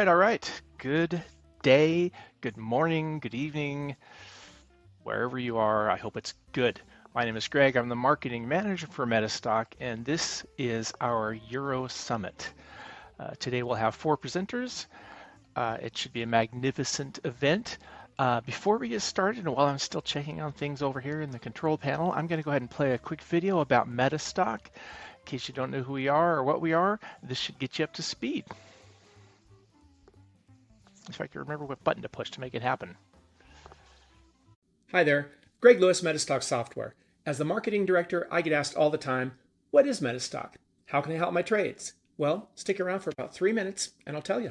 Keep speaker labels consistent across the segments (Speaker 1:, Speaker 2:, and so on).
Speaker 1: All right. Good day, good morning, good evening, wherever you are. I hope it's good. My name is Greg. I'm the marketing manager for Metastock, and this is our Euro Summit. Today we'll have 4 presenters. It should be a magnificent event. Before we get started, and while I'm still checking on things over here in the control panel, I'm going to go ahead and play a quick video about Metastock. In case you don't know who we are or what we are, this should get you up to speed. If I can remember what button to push to make it happen.
Speaker 2: Hi there, Greg Lewis, Metastock Software. As the marketing director, I get asked all the time, what is Metastock? How can I help my trades? Well, stick around for about 3 minutes and I'll tell you.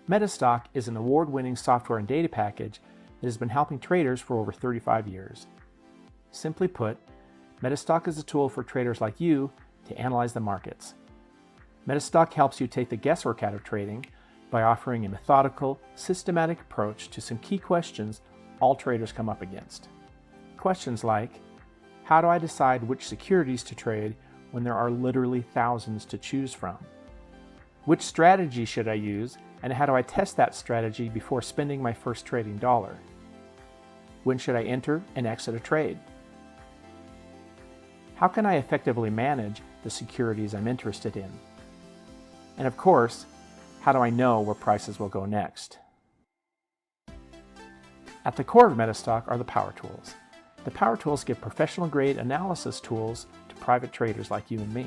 Speaker 2: Metastock is an award-winning software and data package that has been helping traders for over 35 years. Simply put, Metastock is a tool for traders like you to analyze the markets. Metastock helps you take the guesswork out of trading by offering a methodical, systematic approach to some key questions all traders come up against. Questions like, how do I decide which securities to trade when there are literally thousands to choose from? Which strategy should I use, and how do I test that strategy before spending my first trading dollar? When should I enter and exit a trade? How can I effectively manage the securities I'm interested in? And of course, how do I know where prices will go next? At the core of Metastock are the Power Tools. The Power Tools give professional-grade analysis tools to private traders like you and me.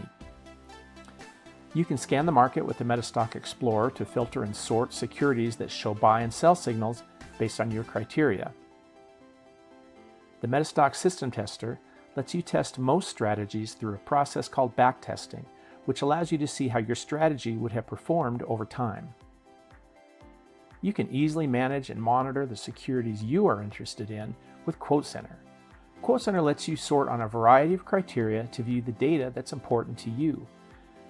Speaker 2: You can scan the market with the Metastock Explorer to filter and sort securities that show buy and sell signals based on your criteria. The Metastock System Tester lets you test most strategies through a process called backtesting, which allows you to see how your strategy would have performed over time. You can easily manage and monitor the securities you are interested in with Quote Center. Quote Center lets you sort on a variety of criteria to view the data that's important to you.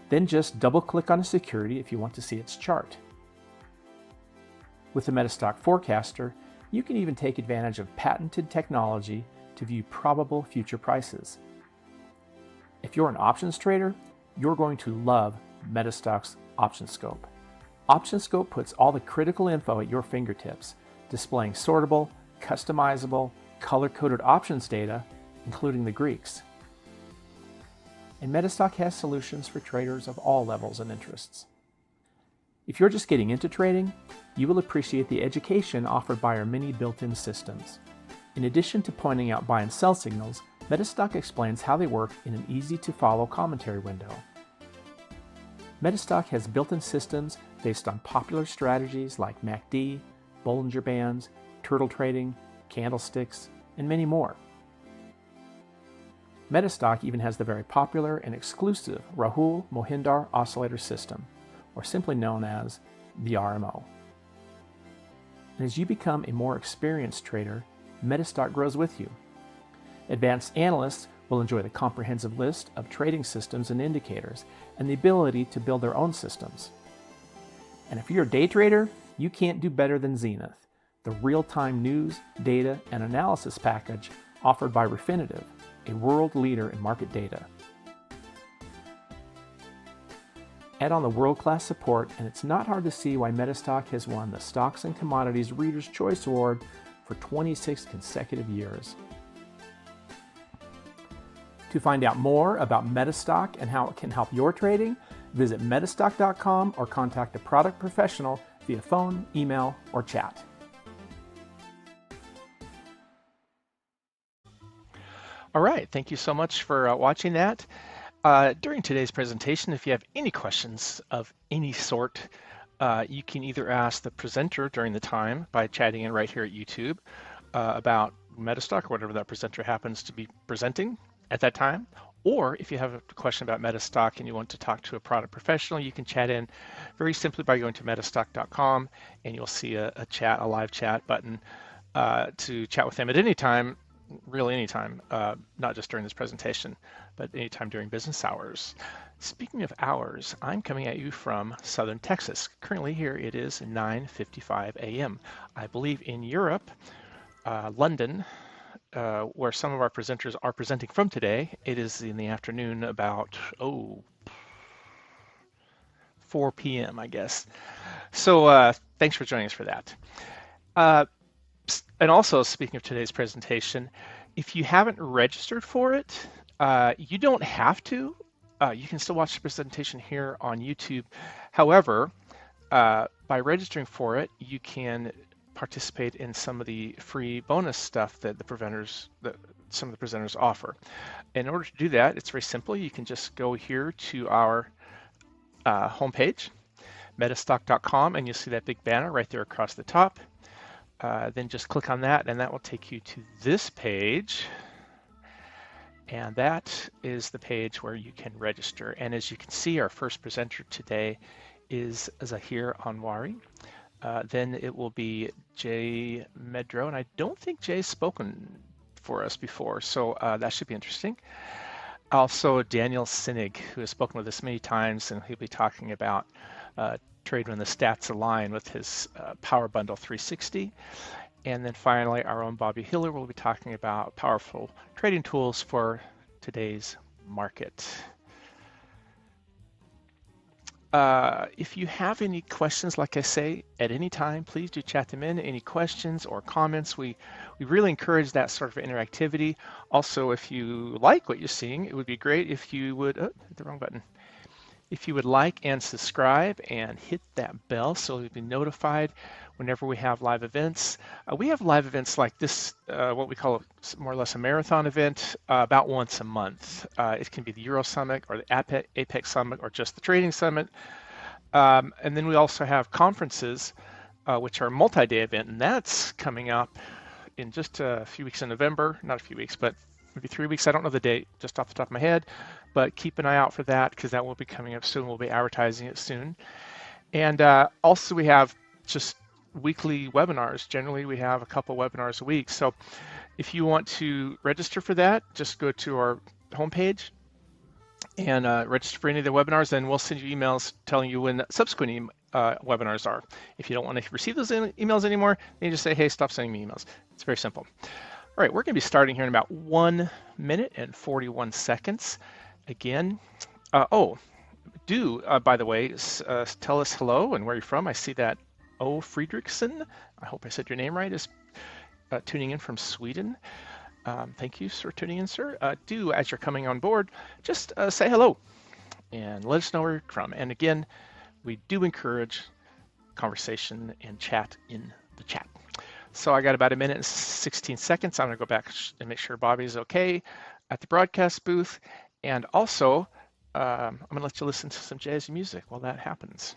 Speaker 2: Then just double-click on a security if you want to see its chart. With the Metastock Forecaster, you can even take advantage of patented technology to view probable future prices. If you're an options trader, you're going to love Metastock's OptionScope. OptionScope puts all the critical info at your fingertips, displaying sortable, customizable, color-coded options data, including the Greeks. And Metastock has solutions for traders of all levels and interests. If you're just getting into trading, you will appreciate the education offered by our many built-in systems. In addition to pointing out buy and sell signals, Metastock explains how they work in an easy-to-follow commentary window. Metastock has built-in systems based on popular strategies like MACD, Bollinger Bands, turtle trading, candlesticks, and many more. Metastock even has the very popular and exclusive Rahul Mohindar Oscillator System, or simply known as the RMO. And as you become a more experienced trader, Metastock grows with you. Advanced analysts will enjoy the comprehensive list of trading systems and indicators and the ability to build their own systems. And if you're a day trader, you can't do better than Zenith, the real-time news, data, and analysis package offered by Refinitiv, a world leader in market data. Add on the world-class support, and it's not hard to see why Metastock has won the Stocks and Commodities Reader's Choice Award for 26 consecutive years. To find out more about Metastock and how it can help your trading, visit metastock.com or contact a product professional via phone, email, or chat.
Speaker 1: All right, thank you so much for watching that. During today's presentation, if you have any questions of any sort, You can either ask the presenter during the time by chatting in right here at YouTube about Metastock or whatever that presenter happens to be presenting at that time. Or if you have a question about Metastock and you want to talk to a product professional, you can chat in very simply by going to metastock.com, and you'll see a live chat button to chat with them at any time, really any time, not just during this presentation, but anytime during business hours. Speaking of hours, I'm coming at you from Southern Texas. Currently here it is 9:55 a.m. I believe in Europe, London, where some of our presenters are presenting from today, it is in the afternoon about 4 p.m. I guess. So thanks for joining us for that. And also, speaking of today's presentation, if you haven't registered for it, you don't have to. You can still watch the presentation here on YouTube. However, by registering for it, you can participate in some of the free bonus stuff that some of the presenters offer. In order to do that, it's very simple. You can just go here to our homepage, metastock.com, and you'll see that big banner right there across the top. Then just click on that, and that will take you to this page. And that is the page where you can register. And as you can see, our first presenter today is Zaheer Anwari. Then it will be Jay Medrow, and I don't think Jay's spoken for us before, so that should be interesting. Also, Daniel Sinnig, who has spoken with us many times, and he'll be talking about trade when the stats align with his Power Bundle 360. And then finally, our own Bobby Hiller will be talking about powerful trading tools for today's market. If you have any questions, like I say, at any time, please do chat them in. Any questions or comments, we really encourage that sort of interactivity. Also, if you like what you're seeing, it would be great if you would, hit the wrong button. If you would like and subscribe and hit that bell so you'll be notified whenever we have live events. We have live events like this, what we call more or less a marathon event, about once a month. It can be the Euro Summit or the APEC Summit or just the Trading Summit. And then we also have conferences, which are a multi-day event, and that's coming up in just a few weeks in November. Not a few weeks, but maybe 3 weeks. I don't know the date just off the top of my head, but keep an eye out for that because that will be coming up soon. We'll be advertising it soon. And also we have just weekly webinars. Generally, we have a couple webinars a week. So if you want to register for that, just go to our homepage and register for any of the webinars, and we'll send you emails telling you when subsequent webinars are. If you don't want to receive those emails anymore, then you just say, hey, stop sending me emails. It's very simple. All right, we're going to be starting here in about 1 minute and 41 seconds. Again, by the way, tell us hello and where you're from. I see that O. Friedrichsen, I hope I said your name right, is tuning in from Sweden. Thank you for tuning in, sir. As you're coming on board, just say hello and let us know where you're from. And again, we do encourage conversation and chat in the chat. So I got about 1 minute and 16 seconds. I'm going to go back and make sure Bobby's okay at the broadcast booth. And also, I'm going to let you listen to some jazzy music while that happens.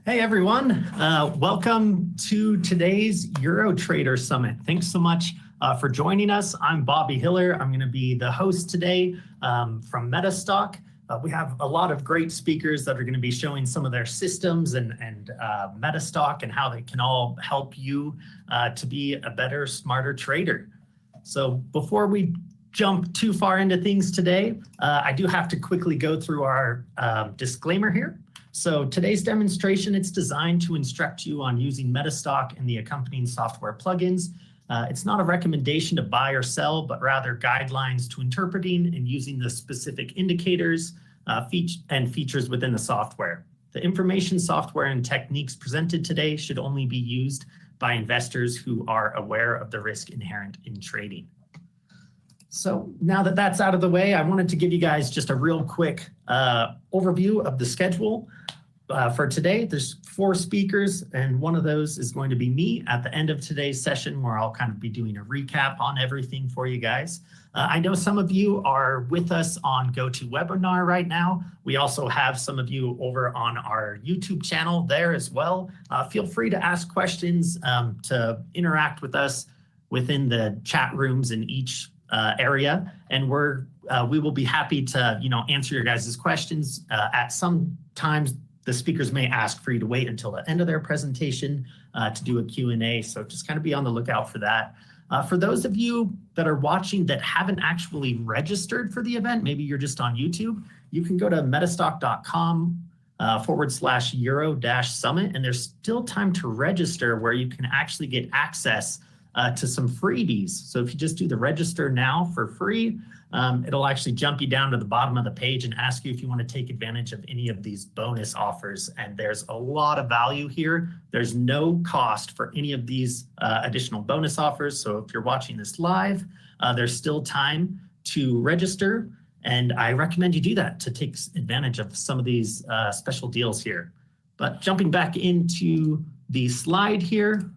Speaker 3: Hey everyone, welcome to today's Eurotrader Summit. Thanks so much for joining us. I'm Bobby Hiller. I'm going to be the host today from Metastock. We have a lot of great speakers that are going to be showing some of their systems and Metastock and how they can all help you to be a better, smarter trader. So before we jump too far into things today, I do have to quickly go through our disclaimer here. So today's demonstration, it's designed to instruct you on using Metastock and the accompanying software plugins. It's not a recommendation to buy or sell, but rather guidelines to interpreting and using the specific indicators and features within the software. The information, software, and techniques presented today should only be used by investors who are aware of the risk inherent in trading. So now that that's out of the way, I wanted to give you guys just a real quick overview of the schedule. For today, there's 4 speakers, and one of those is going to be me at the end of today's session, where I'll kind of be doing a recap on everything for you guys. I know some of you are with us on GoToWebinar right now. We also have some of you over on our YouTube channel there as well. Feel free to ask questions, to interact with us within the chat rooms in each area, and we will be happy to answer your guys' questions. At some times, the speakers may ask for you to wait until the end of their presentation to do a Q&A, so just kind of be on the lookout for that. For those of you that are watching that haven't actually registered for the event, maybe you're just on YouTube, you can go to metastock.com /Euro-Summit, and there's still time to register where you can actually get access to some freebies. So if you just do the register now for free, it'll actually jump you down to the bottom of the page and ask you if you want to take advantage of any of these bonus offers. And there's a lot of value here. There's no cost for any of these additional bonus offers. So if you're watching this live, there's still time to register. And I recommend you do that to take advantage of some of these special deals here. But jumping back into the slide here,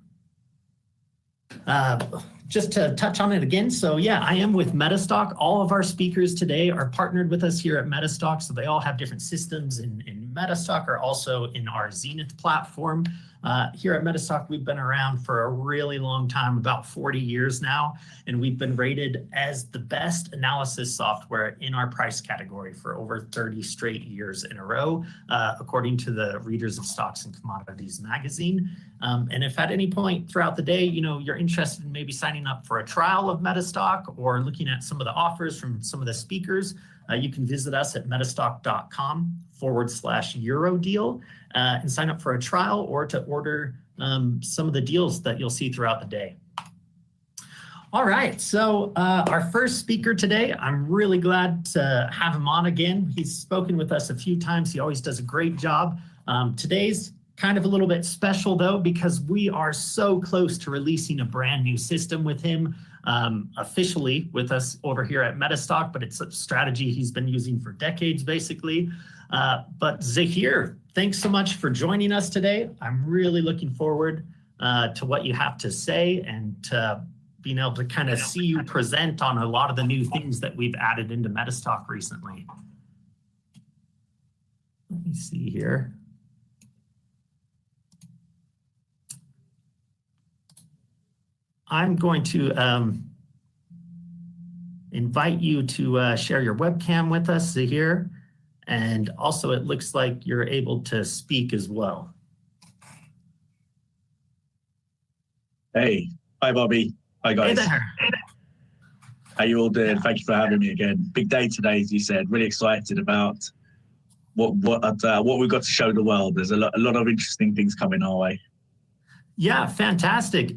Speaker 3: just to touch on it again. So yeah, I am with Metastock. All of our speakers today are partnered with us here at Metastock. So they all have different systems in Metastock, or also in our Zenith platform. Here at Metastock, we've been around for a really long time, about 40 years now, and we've been rated as the best analysis software in our price category for over 30 straight years in a row, according to the Readers of Stocks and Commodities magazine. And if at any point throughout the day, you're interested in maybe signing up for a trial of Metastock or looking at some of the offers from some of the speakers, you can visit us at metastock.com /Eurodeal and sign up for a trial or to order some of the deals that you'll see throughout the day. All right, so our first speaker today, I'm really glad to have him on again. He's spoken with us a few times. He always does a great job. Today's kind of a little bit special though, because we are so close to releasing a brand new system with him officially with us over here at Metastock, but it's a strategy he's been using for decades basically. But Zaheer, thanks so much for joining us today. I'm really looking forward to what you have to say and to being able to kind of see you present on a lot of the new things that we've added into Metastock recently. Let me see here. I'm going to invite you to share your webcam with us, Zaheer. And also it looks like you're able to speak as well.
Speaker 4: Hey, hi Bobby. Hi guys.
Speaker 3: Hey there.
Speaker 4: How you all doing? Thank you for having me again. Big day today, as you said. Really excited about what we've got to show the world. There's a lot of interesting things coming our way.
Speaker 3: Yeah, fantastic.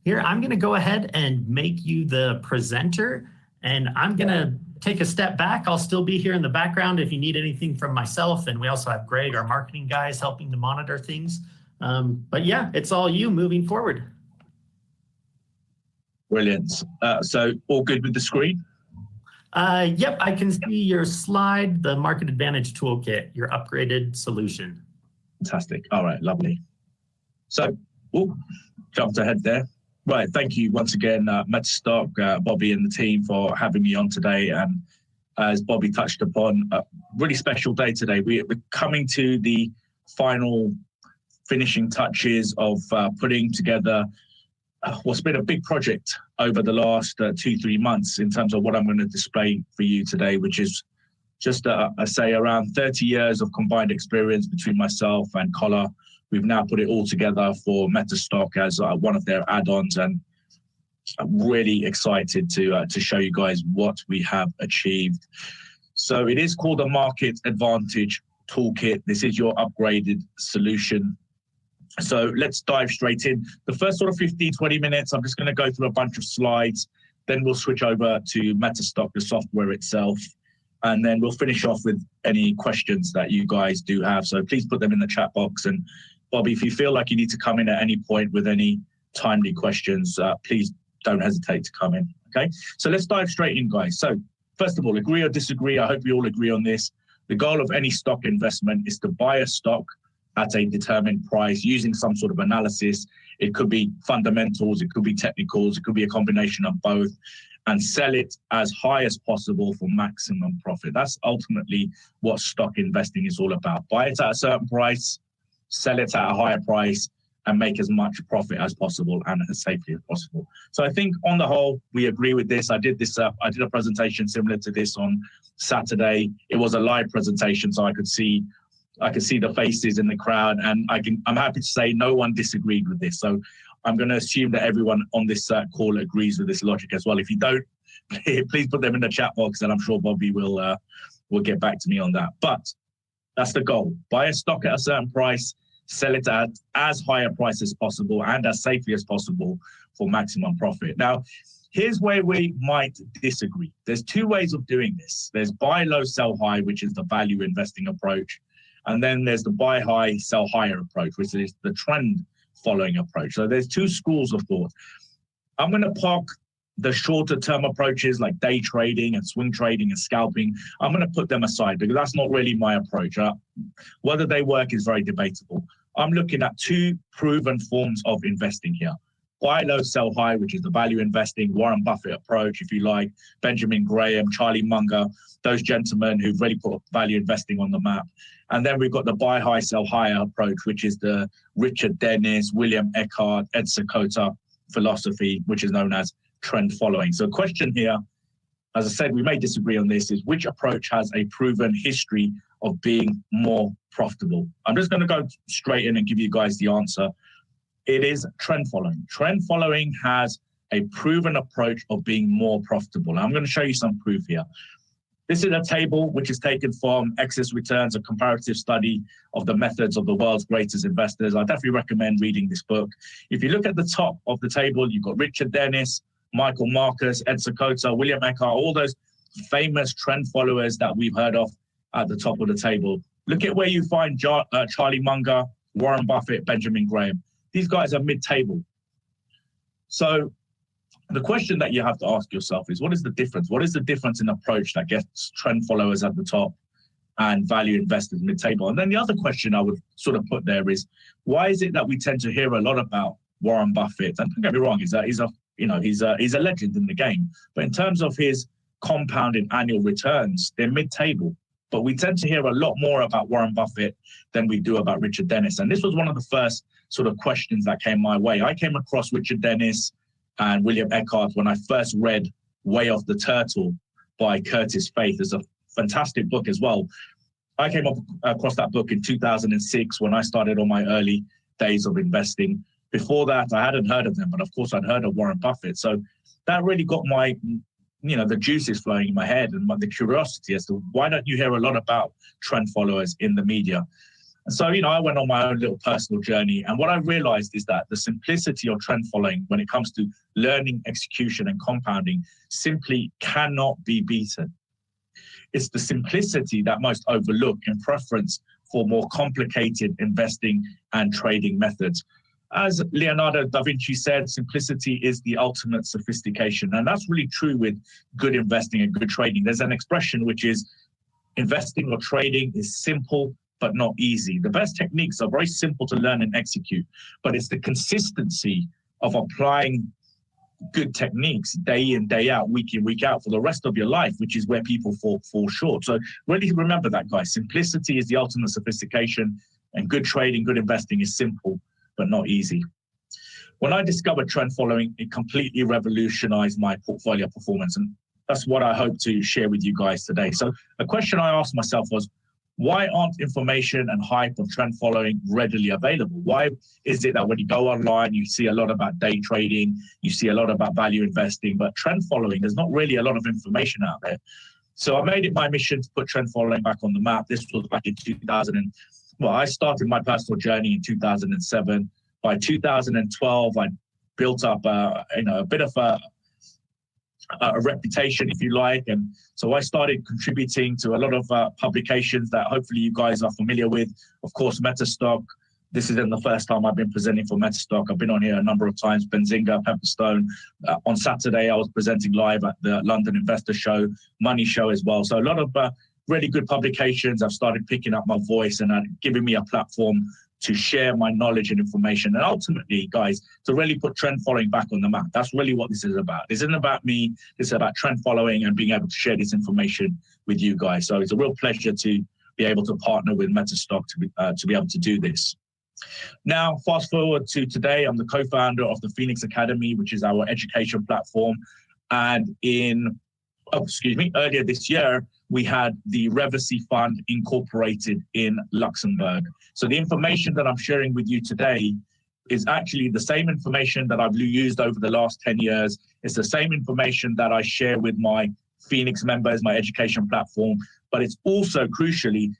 Speaker 3: Here, I'm going to go ahead and make you the presenter, and I'm going to take a step back. I'll still be here in the background if you need anything from myself, and we also have Greg, our marketing guys, helping to monitor things. But yeah, it's all you moving forward.
Speaker 4: Brilliant. So all good with the screen?
Speaker 3: Yep, I can see your slide, the Market Advantage Toolkit, your upgraded solution.
Speaker 4: Fantastic. All right, lovely. So, jumped ahead there. Right, thank you once again, Metastock, Bobby and the team for having me on today. And as Bobby touched upon, a really special day today. We're coming to the final finishing touches of putting together what's been a big project over the last 2-3 months in terms of what I'm going to display for you today, which is just, I say, around 30 years of combined experience between myself and Collar. We've now put it all together for Metastock as one of their add-ons, and I'm really excited to show you guys what we have achieved. So it is called the Market Advantage Toolkit. This is your upgraded solution. So let's dive straight in. The first sort of 15-20 minutes, I'm just going to go through a bunch of slides. Then we'll switch over to Metastock, the software itself. And then we'll finish off with any questions that you guys do have. So please put them in the chat box. And Bobby, if you feel like you need to come in at any point with any timely questions, please don't hesitate to come in. Okay, so let's dive straight in, guys. So first of all, agree or disagree? I hope we all agree on this. The goal of any stock investment is to buy a stock at a determined price using some sort of analysis. It could be fundamentals, it could be technicals, it could be a combination of both, and sell it as high as possible for maximum profit. That's ultimately what stock investing is all about. Buy it at a certain price, sell it at a higher price, and make as much profit as possible and as safely as possible. So I think on the whole, we agree with this. I did a presentation similar to this on Saturday. It was a live presentation, so I could see the faces in the crowd, and I'm happy to say no one disagreed with this. So I'm going to assume that everyone on this call agrees with this logic as well. If you don't, please put them in the chat box, and I'm sure Bobby will get back to me on that. But that's the goal. Buy a stock at a certain price, sell it at as high a price as possible and as safely as possible for maximum profit. Now, here's where we might disagree. There's two ways of doing this. There's buy low, sell high, which is the value investing approach. And then there's the buy high, sell higher approach, which is the trend following approach. So there's two schools of thought. I'm going to park the shorter term approaches like day trading and swing trading and scalping. I'm going to put them aside because that's not really my approach. Whether they work is very debatable. I'm looking at two proven forms of investing here. Buy low, sell high, which is the value investing, Warren Buffett approach, if you like, Benjamin Graham, Charlie Munger, those gentlemen who've really put value investing on the map. And then we've got the buy high, sell higher approach, which is the Richard Dennis, William Eckhart, Ed Sakota philosophy, which is known as trend following. So question here, as I said, we may disagree on this, is which approach has a proven history of being more profitable? I'm just going to go straight in and give you guys the answer. It is trend following. Trend following has a proven approach of being more profitable. I'm going to show you some proof here. This is a table which is taken from Excess Returns, a comparative study of the methods of the world's greatest investors. I definitely recommend reading this book. If you look at the top of the table, you've got Richard Dennis, Michael Marcus, Ed Sakota, William Eckhart, all those famous trend followers that we've heard of at the top of the table. Look at where you find Charlie Munger, Warren Buffett, Benjamin Graham. These guys are mid-table. So the question that you have to ask yourself is, what is the difference? What is the difference in approach that gets trend followers at the top and value investors mid-table? And then the other question I would sort of put there is, why is it that we tend to hear a lot about Warren Buffett? And don't get me wrong, he's a legend in the game. But in terms of his compounded annual returns, they're mid-table. But we tend to hear a lot more about Warren Buffett than we do about Richard Dennis. And this was one of the first sort of questions that came my way. I came across Richard Dennis and William Eckhart when I first read Way of the Turtle by Curtis Faith. It's a fantastic book as well. I came across that book in 2006 when I started on my early days of investing. Before that, I hadn't heard of them, but of course I'd heard of Warren Buffett. So that really got my, the juices flowing in my head and the curiosity as to why don't you hear a lot about trend followers in the media? And so, I went on my own little personal journey. And what I realized is that the simplicity of trend following when it comes to learning, execution, and compounding simply cannot be beaten. It's the simplicity that most overlook in preference for more complicated investing and trading methods. As Leonardo da Vinci said, simplicity is the ultimate sophistication. And that's really true with good investing and good trading. There's an expression which is investing or trading is simple, but not easy. The best techniques are very simple to learn and execute, but it's the consistency of applying good techniques day in, day out, week in, week out for the rest of your life, which is where people fall short. So really remember that, guys. Simplicity is the ultimate sophistication. And good trading, good investing is simple, but not easy. When I discovered trend following, it completely revolutionized my portfolio performance. And that's what I hope to share with you guys today. So a question I asked myself was, why aren't information and hype of trend following readily available? Why is it that when you go online, you see a lot about day trading, you see a lot about value investing, but trend following, there's not really a lot of information out there. So I made it my mission to put trend following back on the map. This was back in 2000. I started my personal journey in 2007. By 2012, I built up a bit of a reputation, if you like. And so I started contributing to a lot of publications that hopefully you guys are familiar with. Of course, Metastock. This isn't the first time I've been presenting for Metastock. I've been on here a number of times, Benzinga, Pepperstone. On Saturday, I was presenting live at the London Investor Show, Money Show as well. So a lot of really good publications. I've started picking up my voice and giving me a platform to share my knowledge and information. And ultimately, guys, to really put trend following back on the map. That's really what this is about. This isn't about me. It's about trend following and being able to share this information with you guys. So it's a real pleasure to be able to partner with Metastock to be able to do this. Now, fast forward to today, I'm the co-founder of the Phoenix Academy, which is our education platform. And earlier this year, we had the Reversy Fund incorporated in Luxembourg. So the information that I'm sharing with you today is actually the same information that I've used over the last 10 years. It's the same information that I share with my Phoenix members, my education platform, but it's also crucially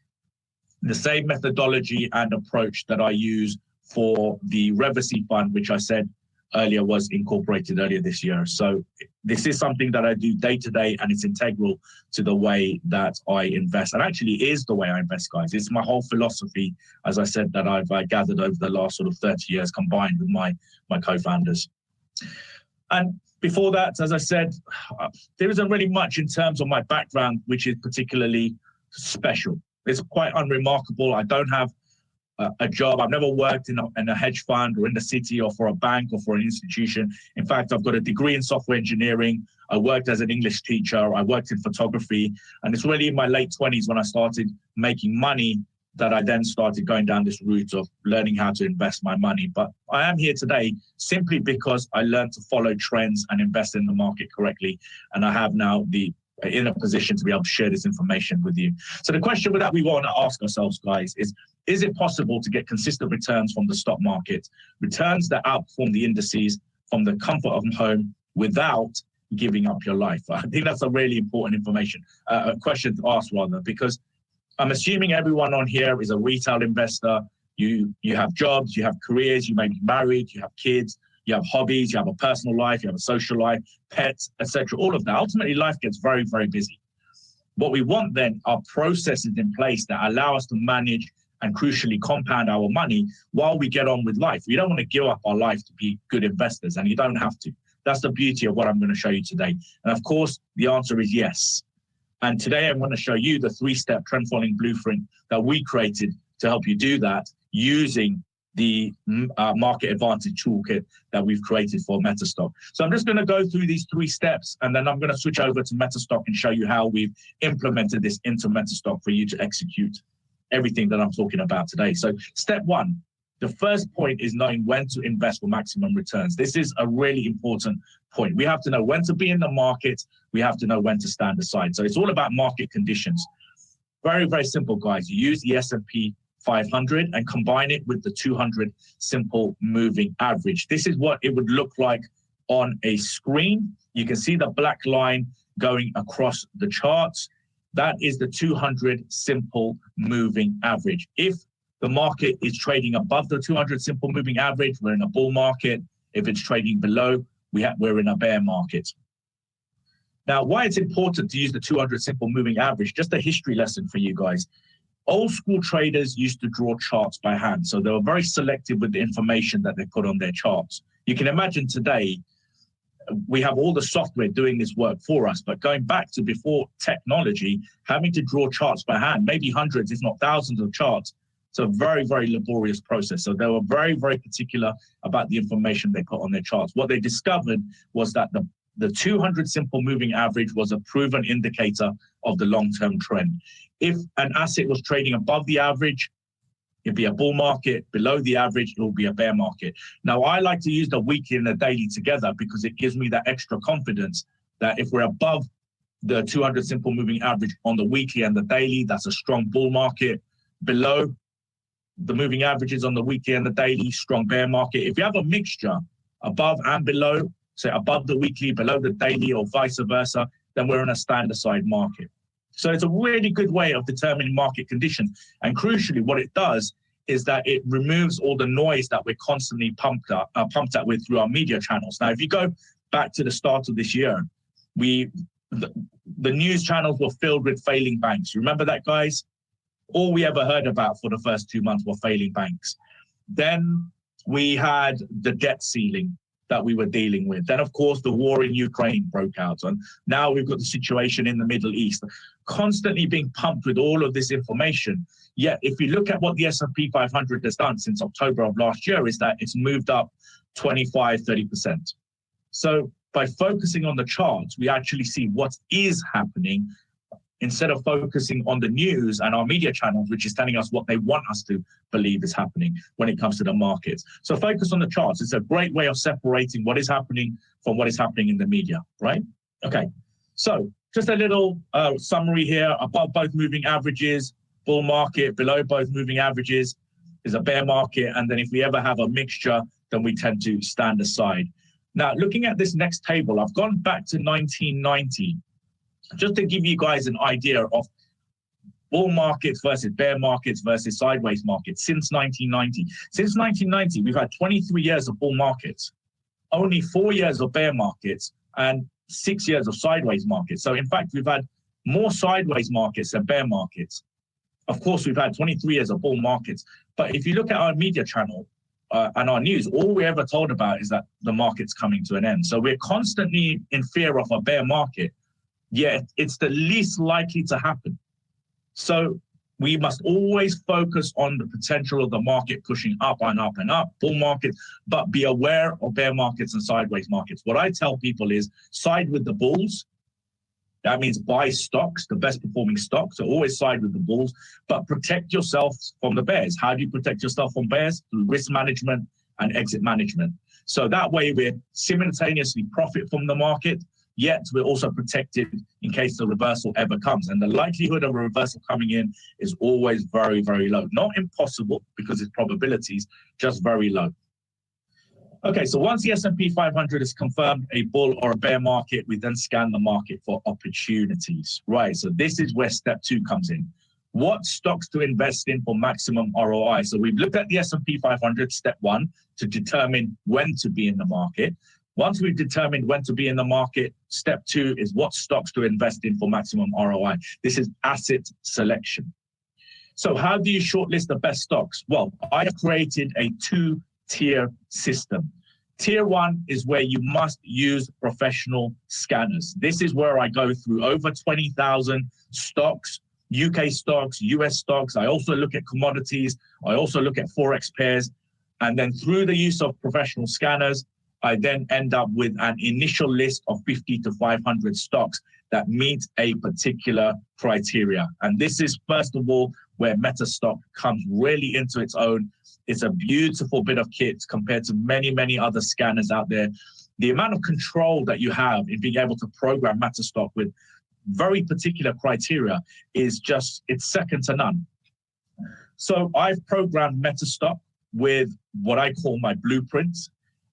Speaker 4: the same methodology and approach that I use for the Reversy Fund, which I said earlier was incorporated earlier this year. So this is something that I do day to day, and it's integral to the way that I invest. And actually is the way I invest, guys. It's my whole philosophy, as I said, that I've gathered over the last sort of 30 years combined with my co-founders. And before that, as I said, there isn't really much in terms of my background, which is particularly special. It's quite unremarkable. I don't have a job. I've never worked in a hedge fund or in the city or for a bank or for an institution. In fact, I've got a degree in software engineering. I worked as an English teacher. I worked in photography. And it's really in my late 20s when I started making money that I then started going down this route of learning how to invest my money. But I am here today simply because I learned to follow trends and invest in the market correctly. And I have now in a position to be able to share this information with you. So the question that we want to ask ourselves, guys, is it possible to get consistent returns from the stock market, returns that outperform the indices from the comfort of home without giving up your life? I think that's a really important question to ask rather, because I'm assuming everyone on here is a retail investor. You have jobs, you have careers, you may be married, you have kids, you have hobbies, you have a personal life, you have a social life, pets, etc. All of that. Ultimately, life gets very, very busy. What we want then are processes in place that allow us to manage and crucially compound our money while we get on with life. We don't want to give up our life to be good investors, and you don't have to. That's the beauty of what I'm going to show you today. And of course, the answer is yes. And today I'm going to show you the 3-step trend following blueprint that we created to help you do that using the market advantage toolkit that we've created for Metastock. So I'm just going to go through these 3 steps, and then I'm going to switch over to Metastock and show you how we've implemented this into Metastock for you to execute everything that I'm talking about today. So step 1, the first point is knowing when to invest for maximum returns. This is a really important point. We have to know when to be in the market. We have to know when to stand aside. So it's all about market conditions. Very, very simple, guys. You use the S&P 500 and combine it with the 200 simple moving average. This is what it would look like on a screen. You can see the black line going across the charts. That is the 200 simple moving average. If the market is trading above the 200 simple moving average, we're in a bull market. If it's trading below, we're in a bear market. Now, why it's important to use the 200 simple moving average, just a history lesson for you guys. Old school traders used to draw charts by hand, so they were very selective with the information that they put on their charts. You can imagine today, we have all the software doing this work for us, but going back to before technology, having to draw charts by hand, maybe hundreds, if not thousands of charts, it's a very, very laborious process. So they were very, very particular about the information they put on their charts. What they discovered was that the 200 simple moving average was a proven indicator of the long-term trend. If an asset was trading above the average, It'll be a bull market. Below the average, it will be a bear market. Now, I like to use the weekly and the daily together because it gives me that extra confidence that if we're above the 200 simple moving average on the weekly and the daily, that's a strong bull market. Below the moving averages on the weekly and the daily, strong bear market. If you have a mixture above and below, say above the weekly, below the daily, or vice versa, then we're in a stand aside market. So it's a really good way of determining market conditions. And crucially, what it does is that it removes all the noise that we're constantly pumped at with through our media channels. Now, if you go back to the start of this year, the news channels were filled with failing banks. Remember that, guys? All we ever heard about for the first 2 months were failing banks. Then we had the debt ceiling that we were dealing with. Then, of course, the war in Ukraine broke out. And now we've got the situation in the Middle East, constantly being pumped with all of this information. Yet, if you look at what the S&P 500 has done since October of last year, is that it's moved up 25-30%. So by focusing on the charts, we actually see what is happening instead of focusing on the news and our media channels, which is telling us what they want us to believe is happening when it comes to the markets. So focus on the charts. It's a great way of separating what is happening from what is happening in the media, right? Okay, so just a little summary here. Above both moving averages, bull market. Below both moving averages is a bear market. And then if we ever have a mixture, then we tend to stand aside. Now, looking at this next table, I've gone back to 1990, just to give you guys an idea of bull markets versus bear markets versus sideways markets since 1990. Since 1990, we've had 23 years of bull markets, only 4 years of bear markets, and 6 years of sideways markets. So in fact, we've had more sideways markets than bear markets. Of course, we've had 23 years of bull markets. But if you look at our media channel and our news, all we're ever told about is that the market's coming to an end. So we're constantly in fear of a bear market. Yet it's the least likely to happen. So we must always focus on the potential of the market pushing up and up and up, bull markets, but be aware of bear markets and sideways markets. What I tell people is side with the bulls. That means buy stocks, the best performing stocks. So always side with the bulls, but protect yourself from the bears. How do you protect yourself from bears? Through risk management and exit management. So that way we simultaneously profit from the market, yet we're also protected in case the reversal ever comes. And the likelihood of a reversal coming in is always very, very low. Not impossible because it's probabilities, just very low. Okay, so once the S&P 500 is confirmed a bull or a bear market, we then scan the market for opportunities. Right, so this is where step 2 comes in. What stocks to invest in for maximum ROI? So we've looked at the S&P 500, step 1, to determine when to be in the market. Once we've determined when to be in the market, step 2 is what stocks to invest in for maximum ROI. This is asset selection. So how do you shortlist the best stocks? Well, I have created a 2-tier system. Tier 1 is where you must use professional scanners. This is where I go through over 20,000 stocks, UK stocks, US stocks. I also look at commodities. I also look at Forex pairs. And then through the use of professional scanners, I then end up with an initial list of 50 to 500 stocks that meet a particular criteria. And this is, first of all, where MetaStock comes really into its own. It's a beautiful bit of kit compared to many, many other scanners out there. The amount of control that you have in being able to program MetaStock with very particular criteria is just, it's second to none. So I've programmed MetaStock with what I call my blueprints.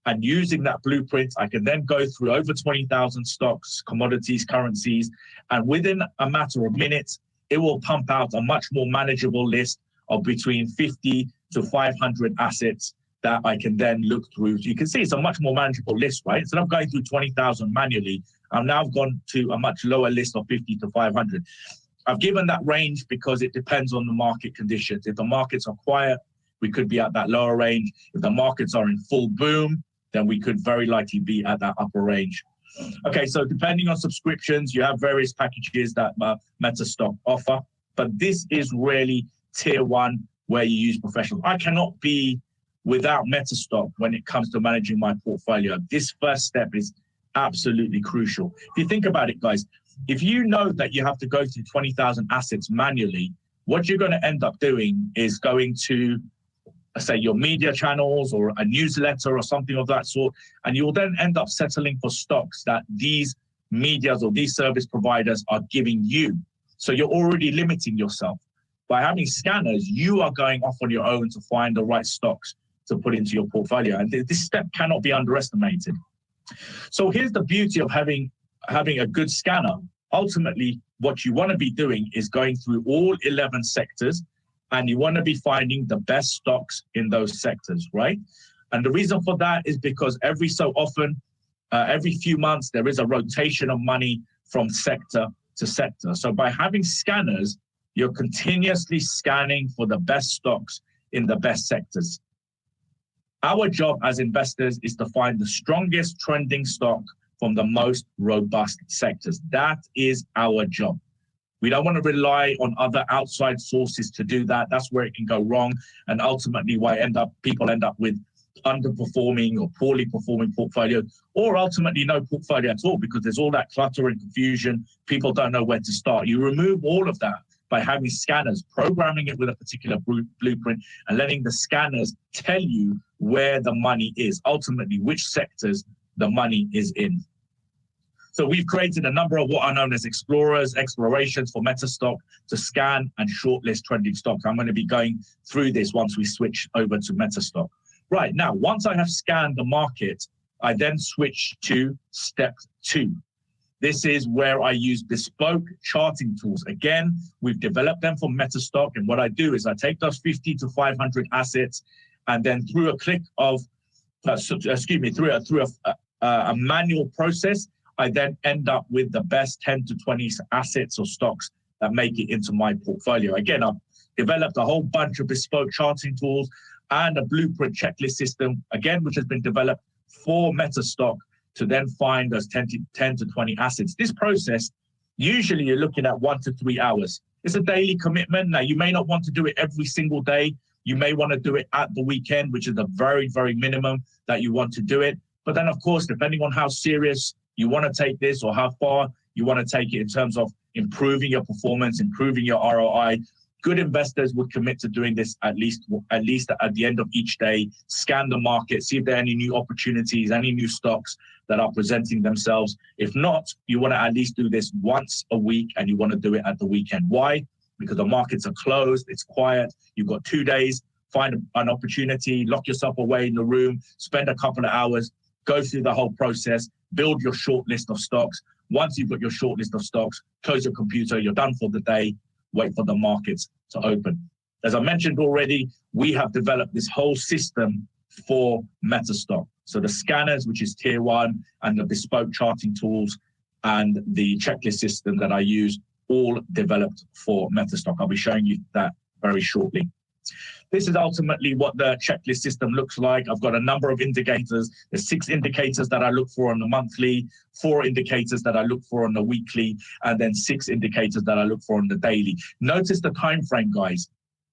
Speaker 4: And using that blueprint, I can then go through over 20,000 stocks, commodities, currencies, and within a matter of minutes, it will pump out a much more manageable list of between 50 to 500 assets that I can then look through. So you can see it's a much more manageable list, right? Instead of going through 20,000 manually, I've now gone to a much lower list of 50 to 500. I've given that range because it depends on the market conditions. If the markets are quiet, we could be at that lower range. If the markets are in full boom, then we could very likely be at that upper range. Okay, so depending on subscriptions, you have various packages that MetaStock offer, but this is really tier 1 where you use professional. I cannot be without MetaStock when it comes to managing my portfolio. This first step is absolutely crucial. If you think about it, guys, if you know that you have to go through 20,000 assets manually, what you're going to end up doing is going to, say, your media channels or a newsletter or something of that sort, and you'll then end up settling for stocks that these medias or these service providers are giving you. So you're already limiting yourself. By having scanners, you are going off on your own to find the right stocks to put into your portfolio. And this step cannot be underestimated. So here's the beauty of having a good scanner. Ultimately, what you want to be doing is going through all 11 sectors, and you want to be finding the best stocks in those sectors, right? And the reason for that is because every so often, every few months, there is a rotation of money from sector to sector. So by having scanners, you're continuously scanning for the best stocks in the best sectors. Our job as investors is to find the strongest trending stock from the most robust sectors. That is our job. We don't want to rely on other outside sources to do that. That's where it can go wrong. And ultimately why people end up with underperforming or poorly performing portfolios, or ultimately no portfolio at all, because there's all that clutter and confusion. People don't know where to start. You remove all of that by having scanners, programming it with a particular blueprint, and letting the scanners tell you where the money is, ultimately which sectors the money is in. So we've created a number of what are known as explorations for Metastock to scan and shortlist trending stocks. I'm going to be going through this once we switch over to Metastock. Right, now, once I have scanned the market, I then switch to step 2. This is where I use bespoke charting tools. Again, we've developed them for Metastock, and what I do is I take those 50 to 500 assets, and then through a click of, through a manual process, I then end up with the best 10 to 20 assets or stocks that make it into my portfolio. Again, I've developed a whole bunch of bespoke charting tools and a blueprint checklist system, again, which has been developed for Metastock to then find those 10 to 20 assets. This process, usually you're looking at 1 to 3 hours. It's a daily commitment. Now, you may not want to do it every single day. You may want to do it at the weekend, which is the very, very minimum that you want to do it. But then, of course, depending on how serious you want to take this or how far you want to take it in terms of improving your performance, improving your ROI, good investors would commit to doing this at least at the end of each day, scan the market, see if there are any new opportunities, any new stocks that are presenting themselves. If not, you want to at least do this once a week, and you want to do it at the weekend. Why? Because the markets are closed, it's quiet, you've got 2 days, find an opportunity, lock yourself away in the room, spend a couple of hours, go through the whole process, build your short list of stocks. Once you've got your short list of stocks, close your computer, you're done for the day, wait for the markets to open. As I mentioned already, we have developed this whole system for Metastock. So the scanners, which is tier 1, and the bespoke charting tools and the checklist system that I use, all developed for Metastock. I'll be showing you that very shortly. This is ultimately what the checklist system looks like. I've got a number of indicators. There's 6 indicators that I look for on the monthly, 4 indicators that I look for on the weekly, and then 6 indicators that I look for on the daily. Notice the time frame, guys.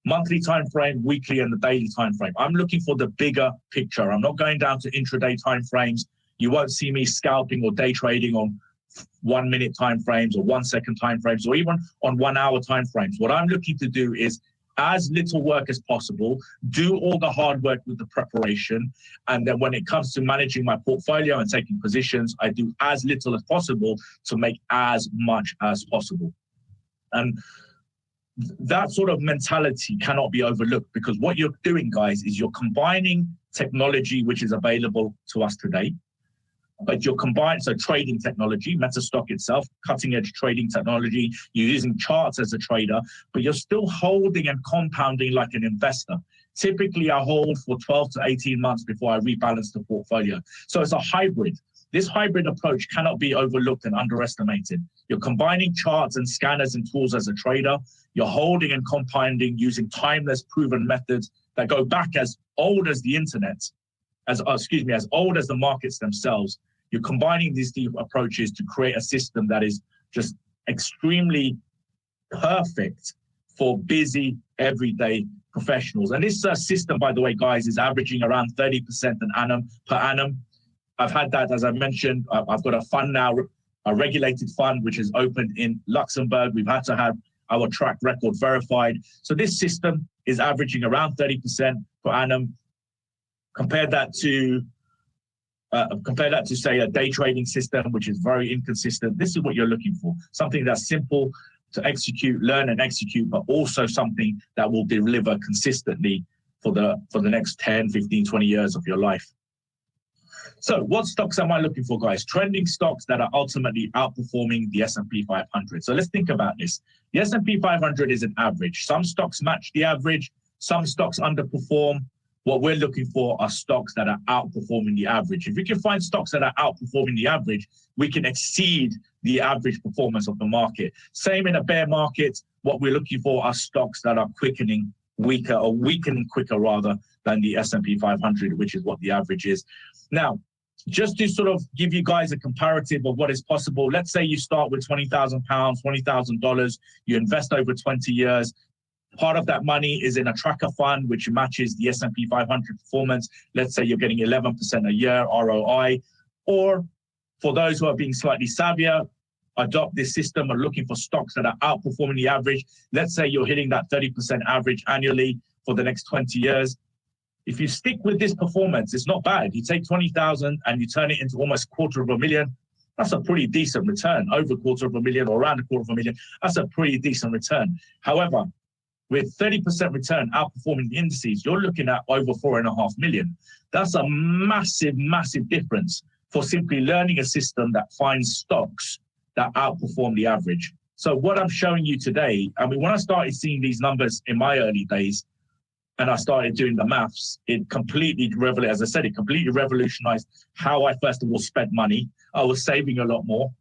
Speaker 4: Monthly time frame, weekly, and the daily time frame. I'm looking for the bigger picture. I'm not going down to intraday time frames. You won't see me scalping or day trading on 1 minute time frames or 1 second time frames, or even on 1 hour time frames. What I'm looking to do is as little work as possible, do all the hard work with the preparation. And then when it comes to managing my portfolio and taking positions, I do as little as possible to make as much as possible. And that sort of mentality cannot be overlooked, because what you're doing, guys, is you're combining technology, which is available to us today, but you're combining, so trading technology, Metastock itself, cutting edge trading technology, you're using charts as a trader, but you're still holding and compounding like an investor. Typically, I hold for 12 to 18 months before I rebalance the portfolio. So it's a hybrid. This hybrid approach cannot be overlooked and underestimated. You're combining charts and scanners and tools as a trader. You're holding and compounding using timeless, proven methods that go back as old as the internet, as old as the markets themselves. You're combining these deep approaches to create a system that is just extremely perfect for busy, everyday professionals. And this system, by the way, guys, is averaging around 30% per annum. I've had that, as I mentioned, I've got a fund now, a regulated fund, which is opened in Luxembourg. We've had to have our track record verified. So this system is averaging around 30% per annum. Compare that to say a day trading system, which is very inconsistent. This is what you're looking for, something that's simple to execute, learn and execute, but also something that will deliver consistently for the next 10, 15, 20 years of your life. So what stocks am I looking for, guys? Trending stocks that are ultimately outperforming the S&P 500. So let's think about this. The S&P 500 is an average. Some stocks match the average, some stocks underperform. What we're looking for are stocks that are outperforming the average. If we can find stocks that are outperforming the average, we can exceed the average performance of the market. Same in a bear market, what we're looking for are stocks that are weakening quicker rather than the S&P 500, which is what the average is. Now, just to sort of give you guys a comparative of what is possible, let's say you start with £20,000, $20,000, you invest over 20 years. Part of that money is in a tracker fund, which matches the S&P 500 performance. Let's say you're getting 11% a year ROI. Or for those who are being slightly savvier, adopt this system and looking for stocks that are outperforming the average. Let's say you're hitting that 30% average annually for the next 20 years. If you stick with this performance, it's not bad. You take 20,000 and you turn it into almost $250,000. That's a pretty decent return. Over $250,000 or around $250,000. That's a pretty decent return. However, with 30% return outperforming the indices, you're looking at over $4.5 million. That's a massive, massive difference for simply learning a system that finds stocks that outperform the average. So what I'm showing you today, I mean, when I started seeing these numbers in my early days and I started doing the maths, it completely revolutionized how I first of all spent money. I was saving a lot more.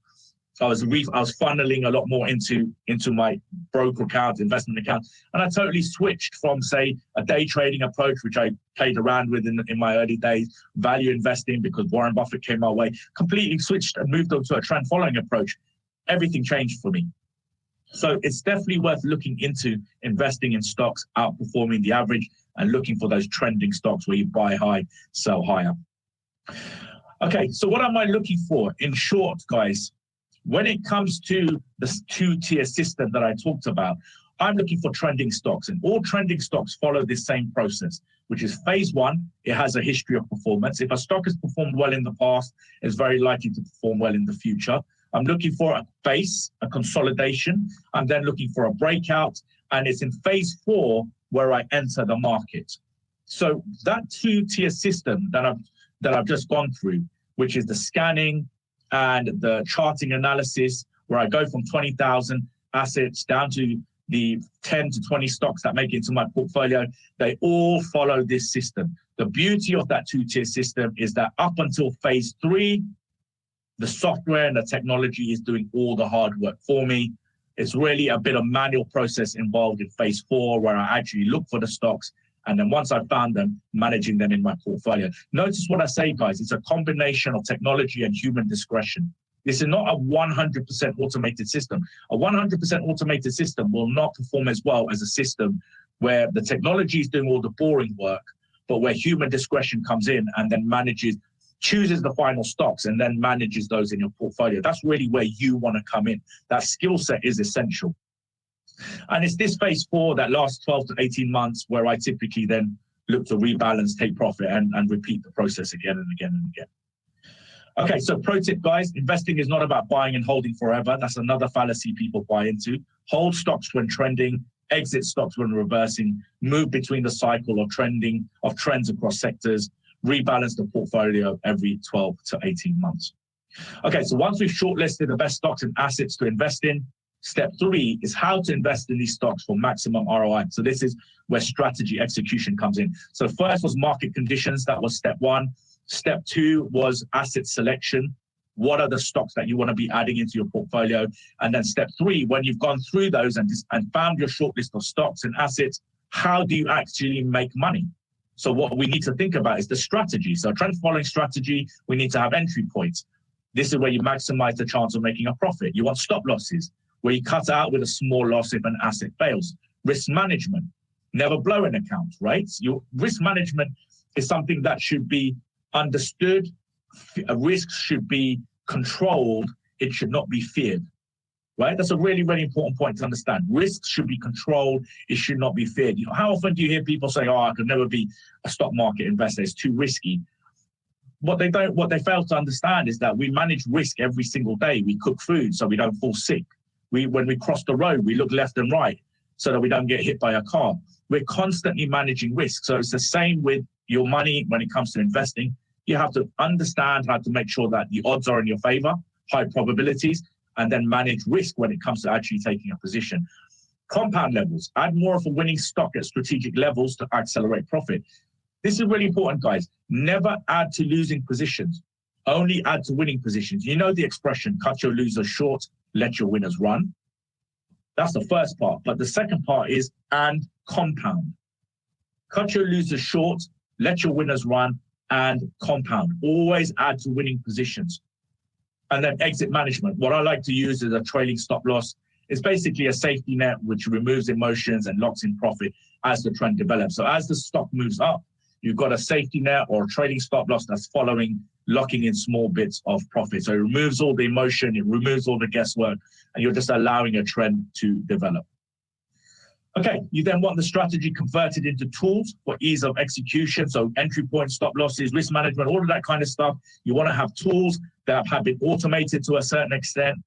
Speaker 4: I was funneling a lot more into my broker account, investment account, and I totally switched from, say, a day trading approach, which I played around with in my early days, value investing because Warren Buffett came my way, completely switched and moved on to a trend following approach. Everything changed for me. So it's definitely worth looking into investing in stocks outperforming the average and looking for those trending stocks where you buy high, sell higher. Okay, so what am I looking for? In short, guys, when it comes to this two-tier system that I talked about, I'm looking for trending stocks, and all trending stocks follow this same process, which is phase one. It has a history of performance. If a stock has performed well in the past, it's very likely to perform well in the future. I'm looking for a base, a consolidation. I'm then looking for a breakout, and it's in phase four where I enter the market. So that two-tier system that I've just gone through, which is the scanning and the charting analysis, where I go from 20,000 assets down to the 10 to 20 stocks that make it into my portfolio, they all follow this system. The beauty of that two-tier system is that up until phase three, the software and the technology is doing all the hard work for me. It's really a bit of manual process involved in phase four, where I actually look for the stocks, and then once I've found them, managing them in my portfolio. Notice what I say, guys. It's a combination of technology and human discretion. This is not a 100% automated system. A 100% automated system will not perform as well as a system where the technology is doing all the boring work, but where human discretion comes in and then chooses the final stocks and then manages those in your portfolio. That's really where you want to come in. That skill set is essential. And it's this phase four that lasts 12 to 18 months where I typically then look to rebalance, take profit, and repeat the process again and again and again. Okay, so pro tip, guys, investing is not about buying and holding forever. That's another fallacy people buy into. Hold stocks when trending, exit stocks when reversing, move between the cycle of trends across sectors, rebalance the portfolio every 12 to 18 months. Okay, so once we've shortlisted the best stocks and assets to invest in, step three is how to invest in these stocks for maximum ROI. So this is where strategy execution comes in. So first was market conditions. That was step one. Step two was asset selection. What are the stocks that you want to be adding into your portfolio? And then step three, when you've gone through those and found your shortlist of stocks and assets, how do you actually make money? So what we need to think about is the strategy. So trend following strategy, we need to have entry points. This is where you maximize the chance of making a profit. You want stop losses, where you cut out with a small loss if an asset fails. Risk management, never blow an account, right? Your risk management is something that should be understood. Risks should be controlled. It should not be feared. right? That's a really, really important point to understand. Risk should be controlled. It should not be feared. How often do you hear people say, oh, I could never be a stock market investor, it's too risky? What they fail to understand is that we manage risk every single day. We cook food so we don't fall sick. When we cross the road, we look left and right so that we don't get hit by a car. We're constantly managing risk. So it's the same with your money when it comes to investing. You have to understand how to make sure that the odds are in your favor, high probabilities, and then manage risk when it comes to actually taking a position. Compound levels, add more of a winning stock at strategic levels to accelerate profit. This is really important, guys. Never add to losing positions, only add to winning positions. You know the expression, cut your losers short, let your winners run. That's the first part. But the second part is, and compound. Cut your losers short, let your winners run, and compound. Always add to winning positions. And then exit management. What I like to use is a trailing stop loss. It's basically a safety net which removes emotions and locks in profit as the trend develops. So as the stock moves up, you've got a safety net or a trailing stop loss that's following, locking in small bits of profit. So it removes all the emotion, it removes all the guesswork, and you're just allowing a trend to develop. Okay, you then want the strategy converted into tools for ease of execution. So entry points, stop losses, risk management, all of that kind of stuff. You want to have tools that have been automated to a certain extent.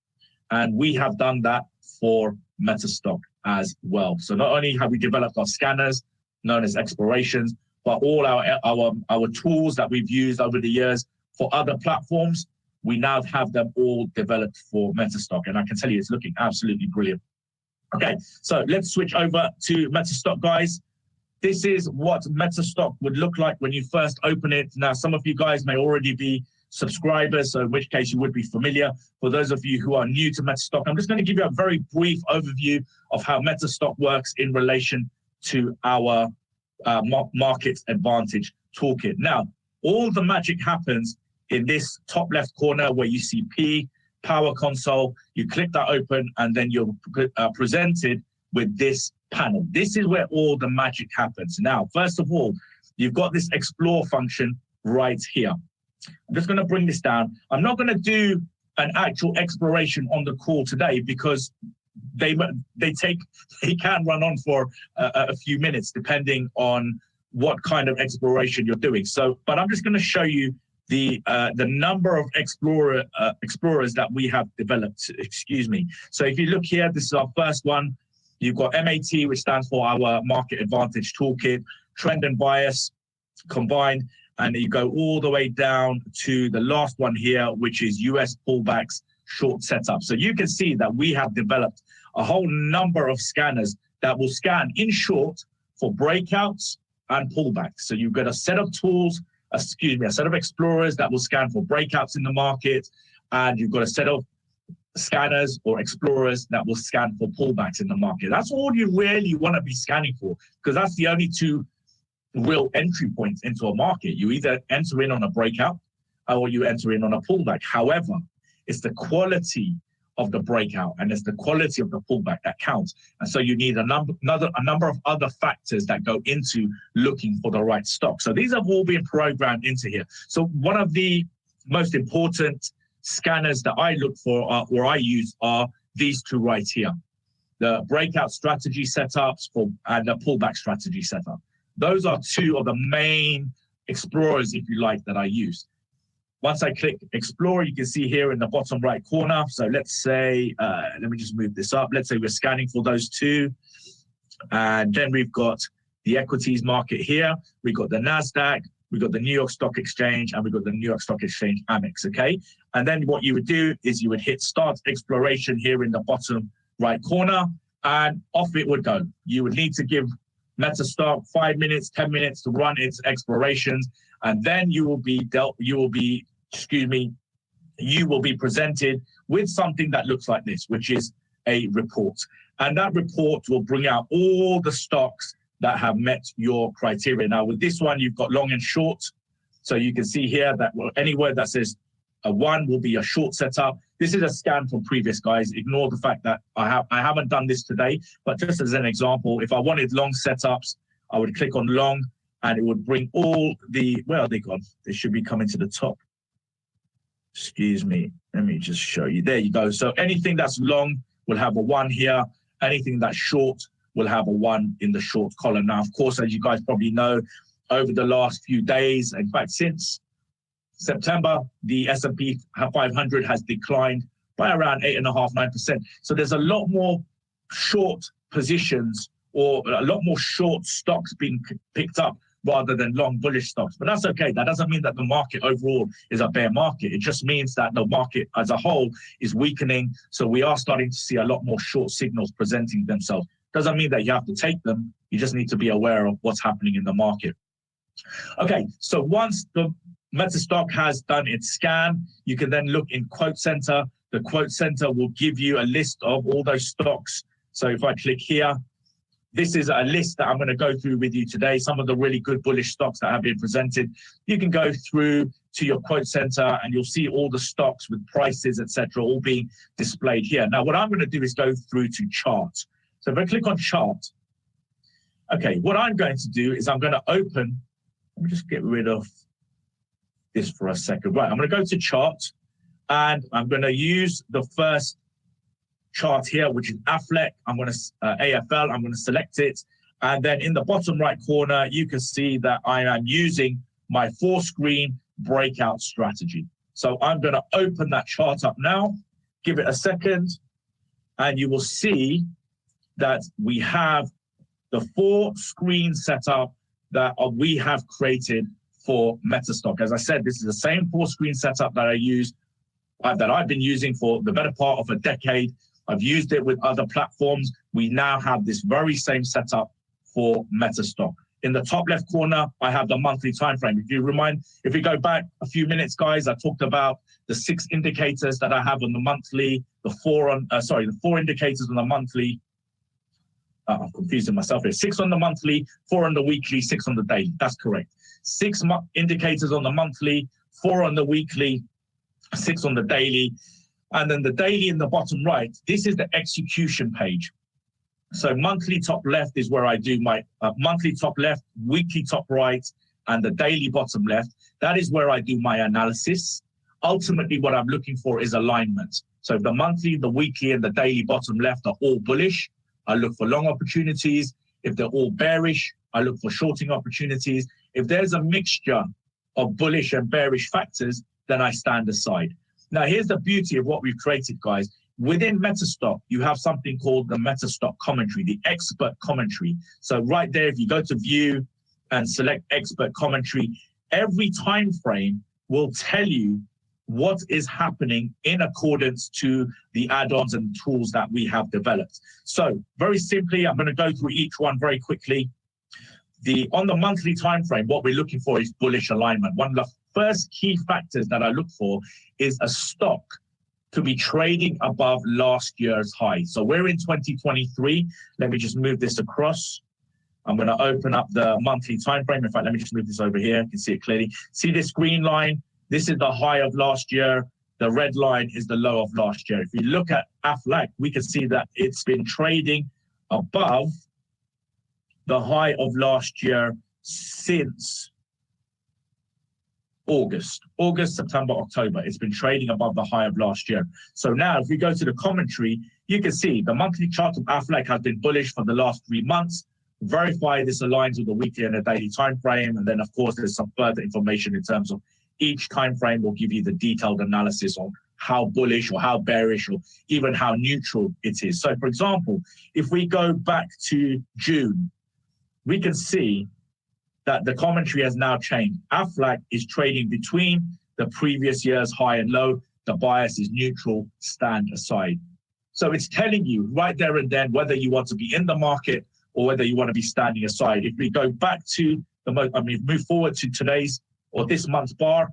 Speaker 4: And we have done that for Metastock as well. So not only have we developed our scanners, known as explorations, but all our tools that we've used over the years for other platforms, we now have them all developed for Metastock. And I can tell you it's looking absolutely brilliant. Okay, so let's switch over to Metastock, guys. This is what Metastock would look like when you first open it. Now, some of you guys may already be subscribers, so in which case you would be familiar. For those of you who are new to Metastock, I'm just going to give you a very brief overview of how Metastock works in relation to our market advantage toolkit. Now, all the magic happens in this top left corner where you see P, Power Console. You click that open and then you're presented with this panel. This is where all the magic happens. Now, first of all, you've got this explore function right here. I'm just going to bring this down. I'm not going to do an actual exploration on the call today because they can run on for a few minutes depending on what kind of exploration you're doing. So, but I'm just going to show you the number of explorers that we have developed. Excuse me. So if you look here, this is our first one. You've got MAT, which stands for our Market Advantage Toolkit, Trend and Bias combined, and you go all the way down to the last one here, which is US pullbacks short setup. So you can see that we have developed a whole number of scanners that will scan in short for breakouts and pullbacks. So you've got a set of tools, a set of explorers that will scan for breakouts in the market, and you've got a set of scanners or explorers that will scan for pullbacks in the market. That's all you really want to be scanning for, because that's the only two real entry points into a market. You either enter in on a breakout or you enter in on a pullback. However, it's the quality of the breakout and it's the quality of the pullback that counts. And so you need a number of other factors that go into looking for the right stock. So these have all been programmed into here. So one of the most important scanners that I look for or I use are these two right here. The breakout strategy setups and the pullback strategy setup. Those are two of the main explorers, if you like, that I use. Once I click explore, you can see here in the bottom right corner. So let's say, let me just move this up. Let's say we're scanning for those two. And then we've got the equities market here. We've got the NASDAQ, we've got the New York Stock Exchange, and we've got the New York Stock Exchange Amex, okay? And then what you would do is you would hit start exploration here in the bottom right corner, and off it would go. You would need to give Metastock 5 minutes, 10 minutes to run its explorations, and then you will be presented with something that looks like this, which is a report. And that report will bring out all the stocks that have met your criteria. Now, with this one, you've got long and short. So you can see here that anywhere that says a 1 will be a short setup. This is a scan from previous, guys. Ignore the fact that I haven't done this today, but just as an example, if I wanted long setups, I would click on long and it would bring all the, where are they gone? They should be coming to the top. Excuse me. Let me just show you. There you go. So anything that's long will have a 1 here. Anything that's short will have a 1 in the short column. Now, of course, as you guys probably know, over the last few days, in fact, since September, the S&P 500 has declined by around 8.5%, 9%. So there's a lot more short positions or a lot more short stocks being picked up rather than long bullish stocks. But that's okay. That doesn't mean that the market overall is a bear market. It just means that the market as a whole is weakening. So we are starting to see a lot more short signals presenting themselves. Doesn't mean that you have to take them. You just need to be aware of what's happening in the market. Okay, so once the MetaStock has done its scan, you can then look in Quote Center. The Quote Center will give you a list of all those stocks. So if I click here, this is a list that I'm going to go through with you today, some of the really good bullish stocks that have been presented. You can go through to your Quote Center and you'll see all the stocks with prices, etc., all being displayed here. Now, what I'm going to do is go through to chart. So if I click on chart, okay, what I'm going to do is I'm going to open, let me just get rid of this for a second. Right, I'm going to go to chart and I'm going to use the first chart here, which is AFLEC. I'm going to AFL. I'm going to select it. And then in the bottom right corner, you can see that I am using my 4-screen breakout strategy. So I'm going to open that chart up now, give it a second, and you will see that we have the 4-screen setup that we have created for MetaStock. As I said, this is the same 4-screen setup that I've been using for the better part of a decade. I've used it with other platforms. We now have this very same setup for MetaStock. In the top left corner, I have the monthly time frame. If we go back a few minutes, guys, I talked about the 6 indicators that I have on the monthly, the 4 indicators on the monthly. I'm confusing myself here. 6 on the monthly, 4 on the weekly, 6 on the daily. That's correct. 6 indicators on the monthly, 4 on the weekly, 6 on the daily. And then the daily in the bottom right, this is the execution page. So monthly top left is where I do my monthly top left, weekly top right, and the daily bottom left. That is where I do my analysis. Ultimately, what I'm looking for is alignment. So if the monthly, the weekly, and the daily bottom left are all bullish, I look for long opportunities. If they're all bearish, I look for shorting opportunities. If there's a mixture of bullish and bearish factors, then I stand aside. Now, here's the beauty of what we've created, guys. Within MetaStock, you have something called the MetaStock commentary, the expert commentary. So right there, if you go to view and select expert commentary, every time frame will tell you what is happening in accordance to the add-ons and tools that we have developed. So very simply, I'm going to go through each one very quickly. On the monthly time frame, what we're looking for is bullish alignment. One of the first key factors that I look for is a stock to be trading above last year's high. So we're in 2023. Let me just move this across. I'm going to open up the monthly time frame. In fact, let me just move this over here. You can see it clearly. See this green line? This is the high of last year. The red line is the low of last year. If you look at AFLAC, we can see that it's been trading above the high of last year since August, September, October. It's been trading above the high of last year. So now if we go to the commentary, you can see the monthly chart of AFLAC has been bullish for the last 3 months. Verify this aligns with the weekly and the daily time frame. And then, of course, there's some further information in terms of each time frame will give you the detailed analysis on how bullish or how bearish or even how neutral it is. So, for example, if we go back to June, we can see that the commentary has now changed. AFLAC is trading between the previous year's high and low. The bias is neutral, stand aside. So it's telling you right there and then whether you want to be in the market or whether you want to be standing aside. If we go back to move forward to today's or this month's bar,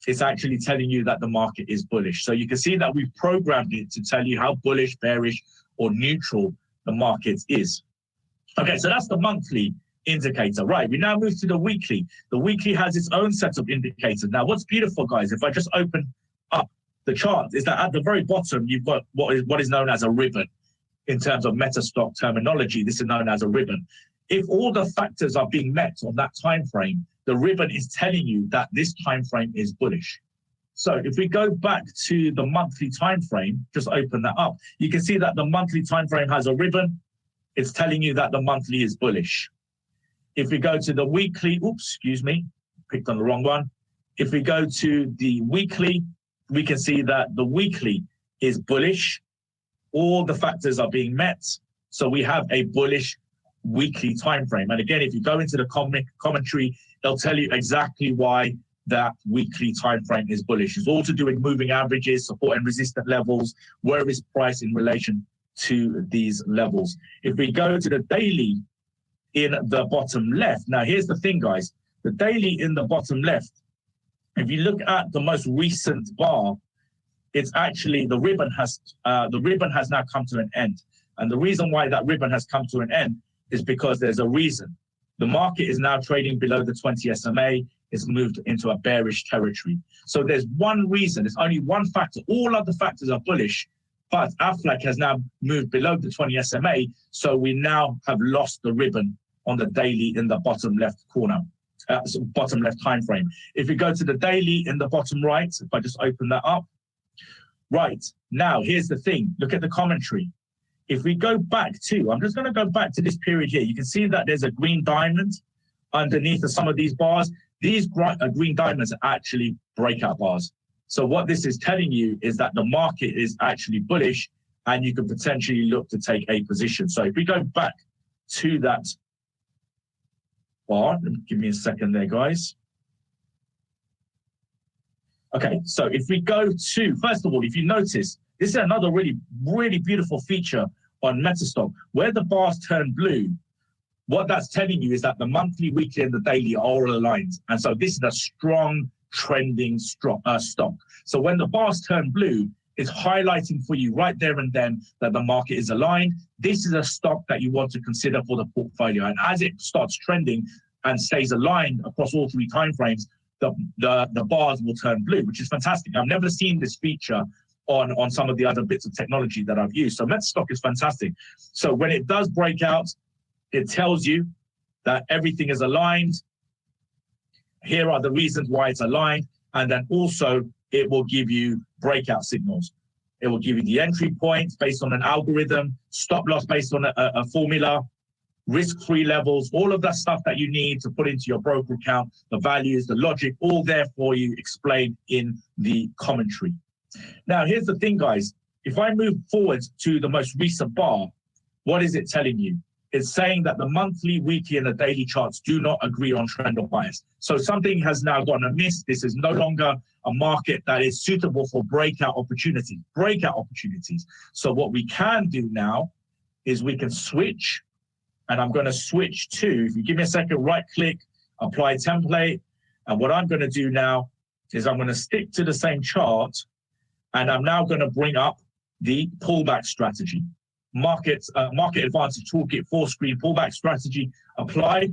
Speaker 4: it's actually telling you that the market is bullish. So you can see that we've programmed it to tell you how bullish, bearish, or neutral the market is. Okay, so that's the monthly indicator. Right, we now move to the weekly. The weekly has its own set of indicators. Now, what's beautiful, guys, if I just open up the chart, is that at the very bottom, you've got what is known as a ribbon. In terms of MetaStock terminology, this is known as a ribbon. If all the factors are being met on that time frame, the ribbon is telling you that this time frame is bullish. So if we go back to the monthly time frame, just open that up, you can see that the monthly time frame has a ribbon. It's telling you that the monthly is bullish. If we go to the weekly, picked on the wrong one. If we go to the weekly, we can see that the weekly is bullish. All the factors are being met. So we have a bullish weekly time frame. And again, if you go into the commentary, it'll tell you exactly why that weekly time frame is bullish. It's all to do with moving averages, support and resistance levels, where is price in relation to these levels. If we go to the daily in the bottom left, now here's the thing, guys. The daily in the bottom left, if you look at the most recent bar, it's actually the ribbon has now come to an end. And the reason why that ribbon has come to an end is because there's a reason. The market is now trading below the 20 SMA. It's moved into a bearish territory. So there's one reason. It's only one factor. All other factors are bullish, but AFLAC has now moved below the 20 SMA. So we now have lost the ribbon on the daily in the bottom left corner, bottom left time frame. If you go to the daily in the bottom right, if I just open that up, right, now here's the thing. Look at the commentary. If we go back to, I'm just going to go back to this period here. You can see that there's a green diamond underneath of some of these bars. These green diamonds are actually breakout bars. So what this is telling you is that the market is actually bullish and you could potentially look to take a position. So if we go back to that bar, give me a second there, guys. Okay, so if we go to, first of all, if you notice, this is another really, really beautiful feature on Metastock, where the bars turn blue. What that's telling you is that the monthly, weekly, and the daily are all aligned. And so this is a strong trending stock. So when the bars turn blue, it's highlighting for you right there and then that the market is aligned. This is a stock that you want to consider for the portfolio. And as it starts trending and stays aligned across all three timeframes, the bars will turn blue, which is fantastic. I've never seen this feature on some of the other bits of technology that I've used. So Metastock is fantastic. So when it does break out, it tells you that everything is aligned. Here are the reasons why it's aligned. And then also it will give you breakout signals. It will give you the entry points based on an algorithm, stop loss based on a formula, risk-free levels, all of that stuff that you need to put into your broker account, the values, the logic, all there for you explained in the commentary. Now, here's the thing, guys. If I move forward to the most recent bar, what is it telling you? It's saying that the monthly, weekly, and the daily charts do not agree on trend or bias. So something has now gone amiss. This is no longer a market that is suitable for breakout opportunities. So what we can do now is we can switch, and I'm going to switch to, if you give me a second, right click, apply template. And what I'm going to do now is I'm going to stick to the same chart, and I'm now going to bring up the pullback strategy. Market Advantage Toolkit 4-screen pullback strategy applied.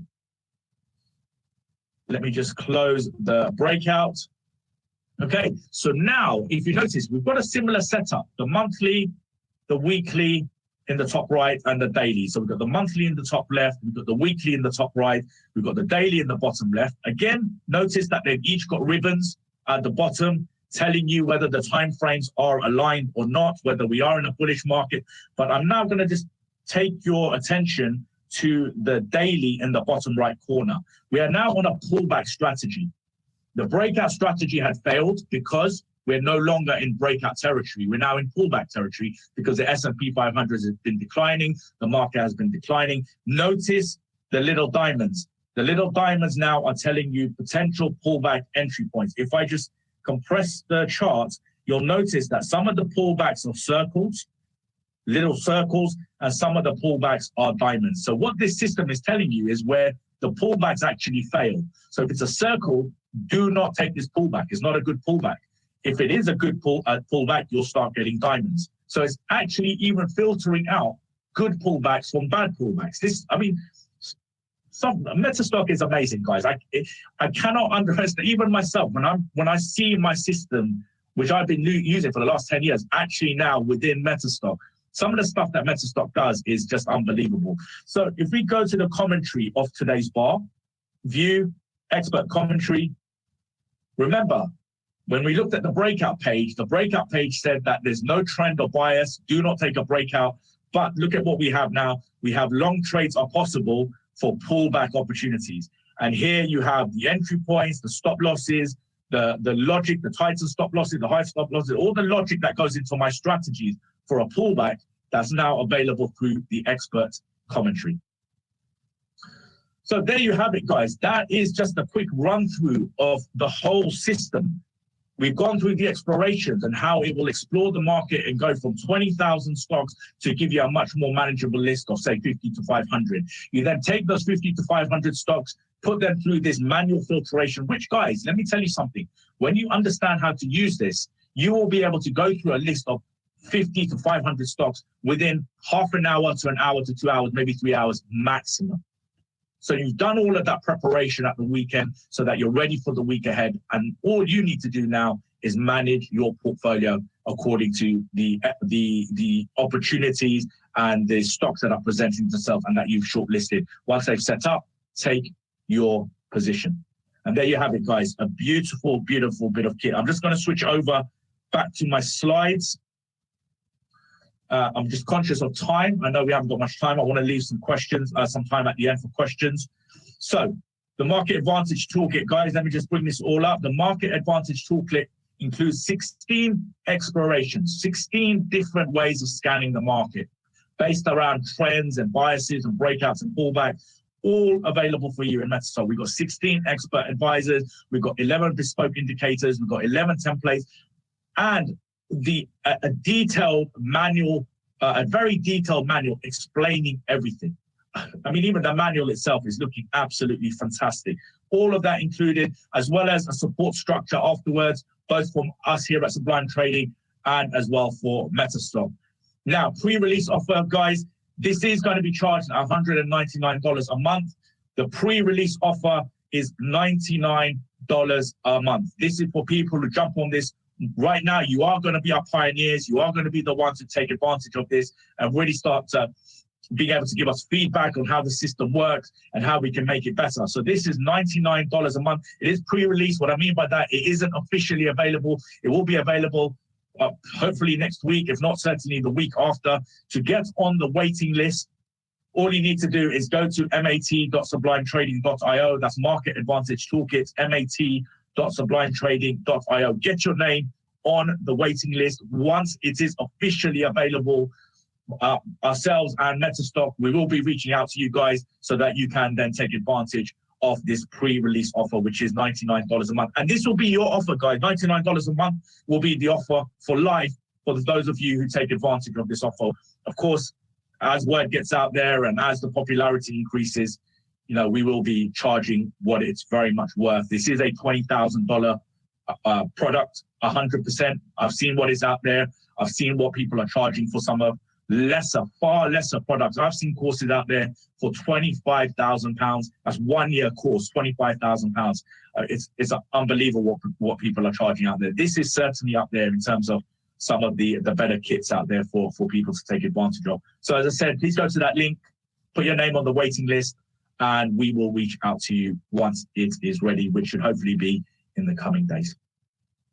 Speaker 4: Let me just close the breakout. Okay, so now if you notice, we've got a similar setup: the monthly, the weekly in the top right, and the daily. So we've got the monthly in the top left, we've got the weekly in the top right, we've got the daily in the bottom left. Again, notice that they've each got ribbons at the bottom, telling you whether the time frames are aligned or not, whether we are in a bullish market. But I'm now going to just take your attention to the daily in the bottom right corner. We are now on a pullback strategy. The breakout strategy had failed because we're no longer in breakout territory. We're now in pullback territory because the S&P 500 has been declining. The market has been declining. Notice the little diamonds. The little diamonds now are telling you potential pullback entry points. If I just compress the chart, you'll notice that some of the pullbacks are circles, little circles, and some of the pullbacks are diamonds. So what this system is telling you is where the pullbacks actually fail. So if it's a circle, do not take this pullback. It's not a good pullback. If it is a good pullback, you'll start getting diamonds. So it's actually even filtering out good pullbacks from bad pullbacks. Metastock is amazing, guys. I cannot underestimate, even myself, when I see my system, which I've been using for the last 10 years, actually now within Metastock, some of the stuff that Metastock does is just unbelievable. So if we go to the commentary of today's bar, view, expert commentary, remember, When we looked at the breakout page said that there's no trend or bias, do not take a breakout. But look at what we have now. We have long trades are possible for pullback opportunities. And here you have the entry points, the stop losses, the logic, the tighter stop losses, the high stop losses, all the logic that goes into my strategies for a pullback that's now available through the expert commentary. So there you have it, guys. That is just a quick run through of the whole system. We've gone through the explorations and how it will explore the market and go from 20,000 stocks to give you a much more manageable list of, say, 50 to 500. You then take those 50 to 500 stocks, put them through this manual filtration, which, guys, let me tell you something. When you understand how to use this, you will be able to go through a list of 50 to 500 stocks within half an hour to an hour to 2 hours, maybe 3 hours maximum. So you've done all of that preparation at the weekend so that you're ready for the week ahead. And all you need to do now is manage your portfolio according to the opportunities and the stocks that are presenting themselves and that you've shortlisted. Once they've set up, take your position. And there you have it, guys. A beautiful, beautiful bit of kit. I'm just going to switch over back to my slides. I'm just conscious of time. I know we haven't got much time. I want to leave some questions, some time at the end for questions. So the Market Advantage Toolkit, guys, let me just bring this all up. The Market Advantage Toolkit includes 16 explorations, 16 different ways of scanning the market based around trends and biases and breakouts and pullbacks, all available for you in MetaStock. We've got 16 expert advisors. We've got 11 bespoke indicators. We've got 11 templates. And a detailed manual, a very detailed manual explaining everything. I mean, even the manual itself is looking absolutely fantastic. All of that included, as well as a support structure afterwards, both from us here at Sublime Trading and as well for MetaStock. Now, pre-release offer, guys, this is going to be charged at $199 a month. The pre-release offer is $99 a month. This is for people who jump on this right now. You are going to be our pioneers. You are going to be the ones who take advantage of this and really start being able to give us feedback on how the system works and how we can make it better. So this is $99 a month. It is pre-release. What I mean by that, it isn't officially available. It will be available hopefully next week, if not certainly the week after. To get on the waiting list, all you need to do is go to mat.sublimetrading.io. That's Market Advantage Toolkit, mat.sublimetrading.io. Get your name on the waiting list. Once it is officially available, ourselves and MetaStock, we will be reaching out to you guys so that you can then take advantage of this pre-release offer, which is $99 a month. And this will be your offer, guys. $99 a month will be the offer for life for those of you who take advantage of this offer. Of course, as word gets out there and as the popularity increases, you know, we will be charging what it's very much worth. This is a $20,000 product, 100%. I've seen what is out there. I've seen what people are charging for some of far lesser products. I've seen courses out there for £25,000. That's 1 year course, £25,000. It's unbelievable what people are charging out there. This is certainly up there in terms of some of the better kits out there for people to take advantage of. So as I said, please go to that link, put your name on the waiting list, and we will reach out to you once it is ready, which should hopefully be in the coming days.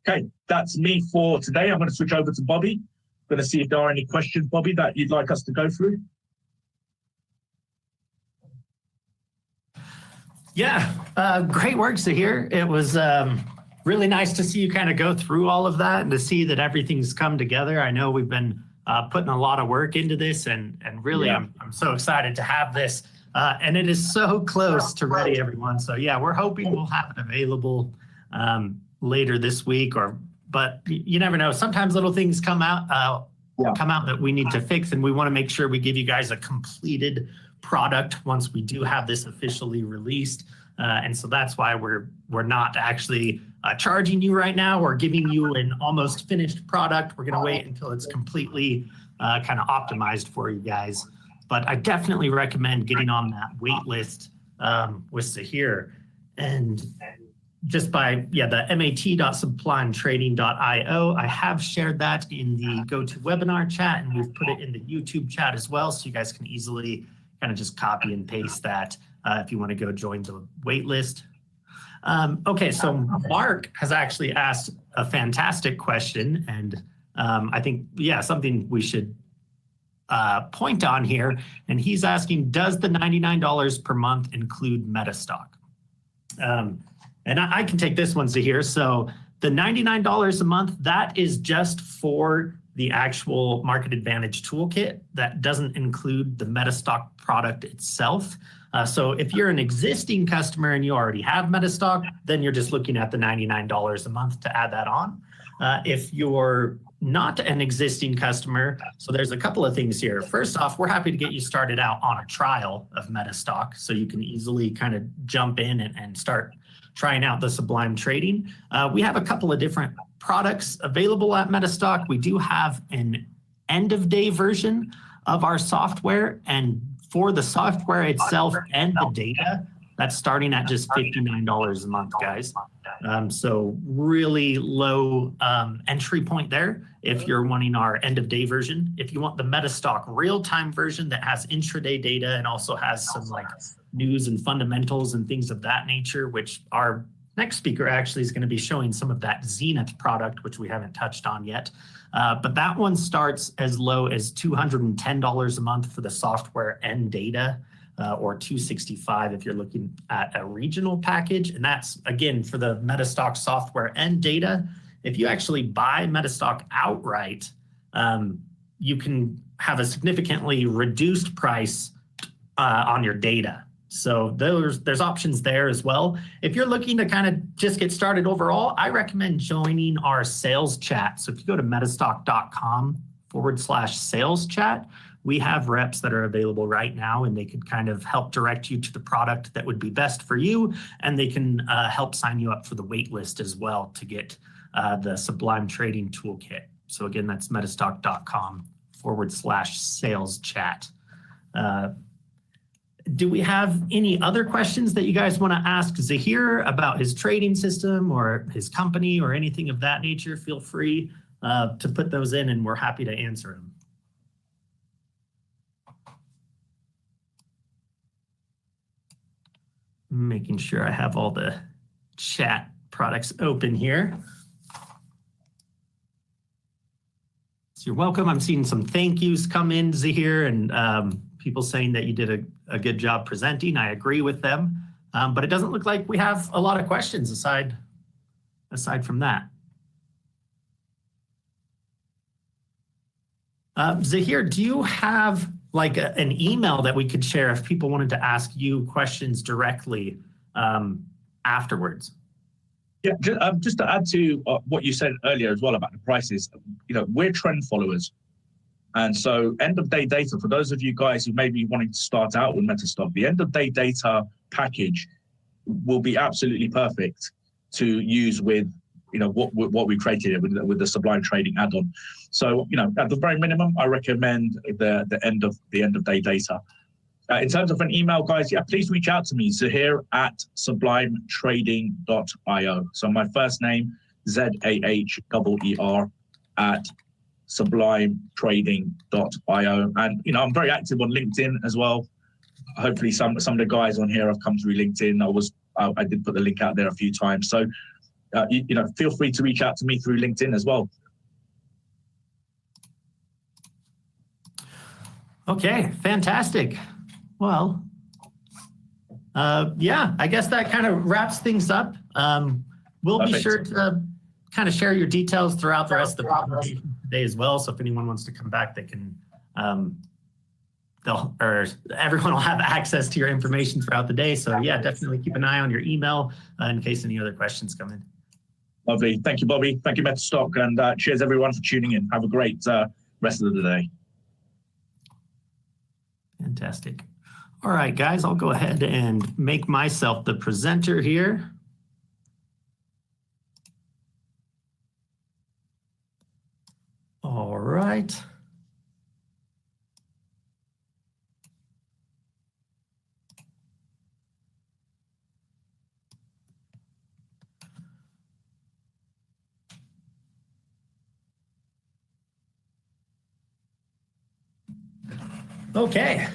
Speaker 4: Okay, that's me for today. I'm going to switch over to Bobby. I'm going to see if there are any questions, Bobby, that you'd like us to go through.
Speaker 3: Yeah, great work, Zaheer. It was really nice to see you kind of go through all of that and to see that everything's come together. I know we've been putting a lot of work into this, and really, yeah. I'm so excited to have this. And it is so close to ready, everyone. So yeah, we're hoping we'll have it available later this week, but you never know. Sometimes little things come out that we need to fix, and we want to make sure we give you guys a completed product once we do have this officially released. And so that's why we're not actually charging you right now or giving you an almost finished product. We're going to wait until it's completely kind of optimized for you guys. But I definitely recommend getting on that wait list with Zaheer. And just by, the mat.sublimetrading.io. I have shared that in the GoToWebinar chat, and we've put it in the YouTube chat as well, so you guys can easily kind of just copy and paste that if you want to go join the wait list. Okay, so Mark has actually asked a fantastic question, and I think, yeah, something we should point on here. And he's asking, does the $99 per month include Metastock? And I can take this one, Zaheer. So the $99 a month, that is just for the actual Market Advantage Toolkit. That doesn't include the Metastock product itself. So if you're an existing customer and you already have Metastock, then you're just looking at the $99 a month to add that on. If you're not an existing customer, so there's a couple of things here. First off, we're happy to get you started out on a trial of Metastock, so you can easily kind of jump in and start trying out the Sublime trading. We have a couple of different products available at Metastock. We do have an end-of-day version of our software, and for the software itself and the data, that's starting at just $59 a month, guys. So really low entry point there if you're wanting our end-of-day version. If you want the Metastock real-time version that has intraday data and also has some like news and fundamentals and things of that nature, which our next speaker actually is going to be showing some of that Zenith product, which we haven't touched on yet. But that one starts as low as $210 a month for the software and data, or $265 if you're looking at a regional package. And that's, again, for the Metastock software and data. If you actually buy Metastock outright, you can have a significantly reduced price on your data. So there's options there as well. If you're looking to kind of just get started overall, I recommend joining our sales chat. So if you go to metastock.com/sales chat, we have reps that are available right now, and they could kind of help direct you to the product that would be best for you. And they can help sign you up for the wait list as well to get the Sublime Trading Toolkit. So again, that's metastock.com/sales chat. Do we have any other questions that you guys want to ask Zaheer about his trading system or his company or anything of that nature? Feel free to put those in, and we're happy to answer them. Making sure I have all the chat products open here. So you're welcome. I'm seeing some thank yous come in, Zaheer, and people saying that you did a good job presenting. I agree with them, but it doesn't look like we have a lot of questions aside from that. Zaheer, do you have like an email that we could share if people wanted to ask you questions directly afterwards?
Speaker 4: Yeah, just to add to what you said earlier as well about the prices, we're trend followers. And so end-of-day data, for those of you guys who may be wanting to start out with Metastock, the end-of-day data package will be absolutely perfect to use with what we created with the Sublime Trading add-on. So at the very minimum, I recommend the end-of-day data. In terms of an email, guys, yeah, please reach out to me, zaheer@sublimetrading.io. So my first name, ZAHER @sublimetrading.io. And I'm very active on LinkedIn as well. Hopefully some of the guys on here have come through LinkedIn. I did put the link out there a few times. So feel free to reach out to me through LinkedIn as well.
Speaker 3: Okay, fantastic. Well, yeah, I guess that kind of wraps things up. We'll be sure to kind of share your details throughout the rest of the presentation today as well. So if anyone wants to come back, they can, everyone will have access to your information throughout the day. So yeah, definitely keep an eye on your email in case any other questions come in.
Speaker 4: Lovely. Thank you, Bobby. Thank you, Metastock. And cheers everyone for tuning in. Have a great rest of the day.
Speaker 3: Fantastic. All right, guys, I'll go ahead and make myself the presenter here. All right. Okay.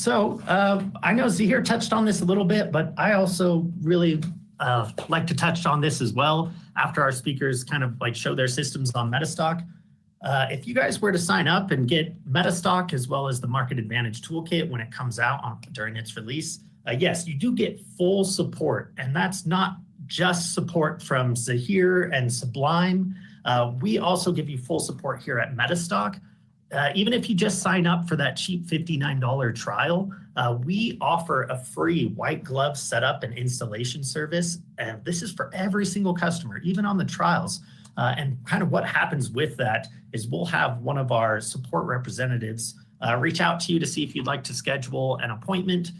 Speaker 3: So I know Zaheer touched on this a little bit, but I also really like to touch on this as well after our speakers kind of like show their systems on Metastock. If you guys were to sign up and get Metastock as well as the Market Advantage Toolkit when it comes out during its release, yes, you do get full support, and that's not just support from Zaheer and Sublime. We also give you full support here at Metastock. Even if you just sign up for that cheap $59 trial, we offer a free white glove setup and installation service. And this is for every single customer, even on the trials. And kind of what happens with that is we'll have one of our support representatives reach out to you to see if you'd like to schedule an appointment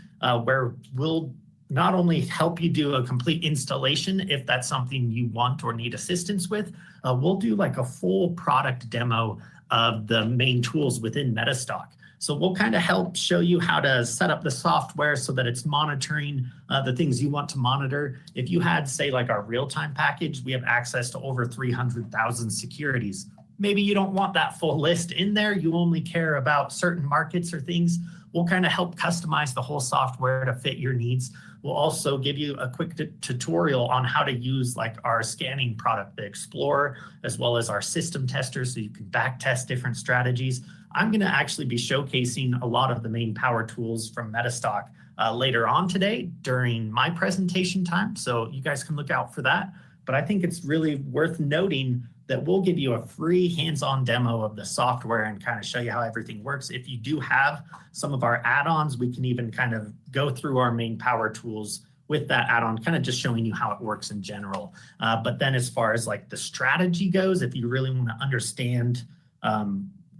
Speaker 3: where we'll not only help you do a complete installation if that's something you want or need assistance with, we'll do like a full product demo of the main tools within Metastock. So we'll kind of help show you how to set up the software so that it's monitoring the things you want to monitor. If you had, say, like our real-time package, we have access to over 300,000 securities. Maybe you don't want that full list in there. You only care about certain markets or things. We'll kind of help customize the whole software to fit your needs. We'll also give you a quick tutorial on how to use like our scanning product, the Explorer, as well as our system tester, so you can back test different strategies. I'm going to actually be showcasing a lot of the main power tools from Metastock later on today during my presentation time, so you guys can look out for that. But I think it's really worth noting that we'll give you a free hands-on demo of the software and kind of show you how everything works. If you do have some of our add-ons, we can even kind of go through our main power tools with that add-on, kind of just showing you how it works in general. But then as far as like the strategy goes, if you really want to understand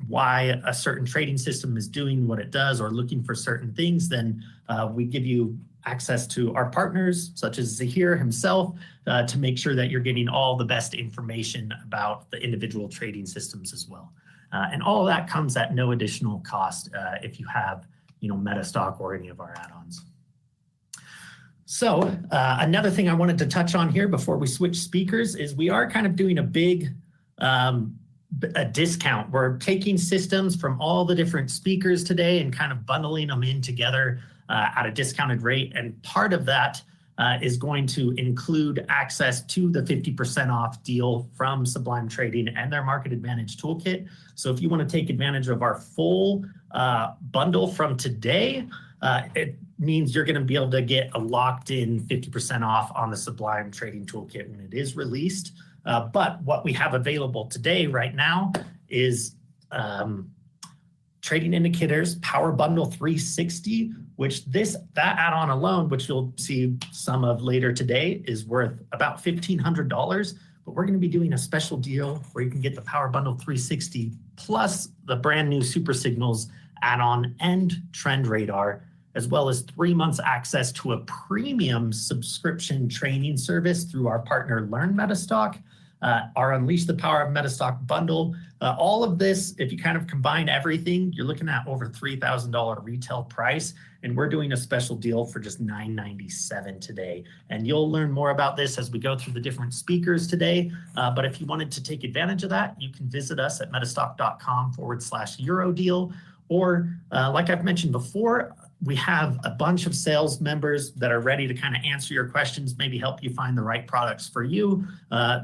Speaker 3: why a certain trading system is doing what it does or looking for certain things, then we give you access to our partners, such as Zaheer himself, to make sure that you're getting all the best information about the individual trading systems as well. And all of that comes at no additional cost if you have, Metastock or any of our add-ons. So another thing I wanted to touch on here before we switch speakers is we are kind of doing a big a discount. We're taking systems from all the different speakers today and kind of bundling them in together at a discounted rate. And part of that is going to include access to the 50% off deal from Sublime Trading and their Market Advantage Toolkit. So if you want to take advantage of our full bundle from today, it means you're going to be able to get a locked in 50% off on the Sublime Trading Toolkit when it is released. But what we have available today right now is Trading Indicators Power Bundle 360, which that add-on alone, which you'll see some of later today, is worth about $1,500. But we're going to be doing a special deal where you can get the Power Bundle 360 plus the brand new Super Signals add-on and Trend Radar, as well as 3 months access to a premium subscription training service through our partner Learn Metastock, our Unleash the Power of Metastock bundle. All of this, if you kind of combine everything, you're looking at over $3,000 retail price, and we're doing a special deal for just $997 today. And you'll learn more about this as we go through the different speakers today. But if you wanted to take advantage of that, you can visit us at metastock.com/Eurodeal. Or like I've mentioned before, we have a bunch of sales members that are ready to kind of answer your questions, maybe help you find the right products for you.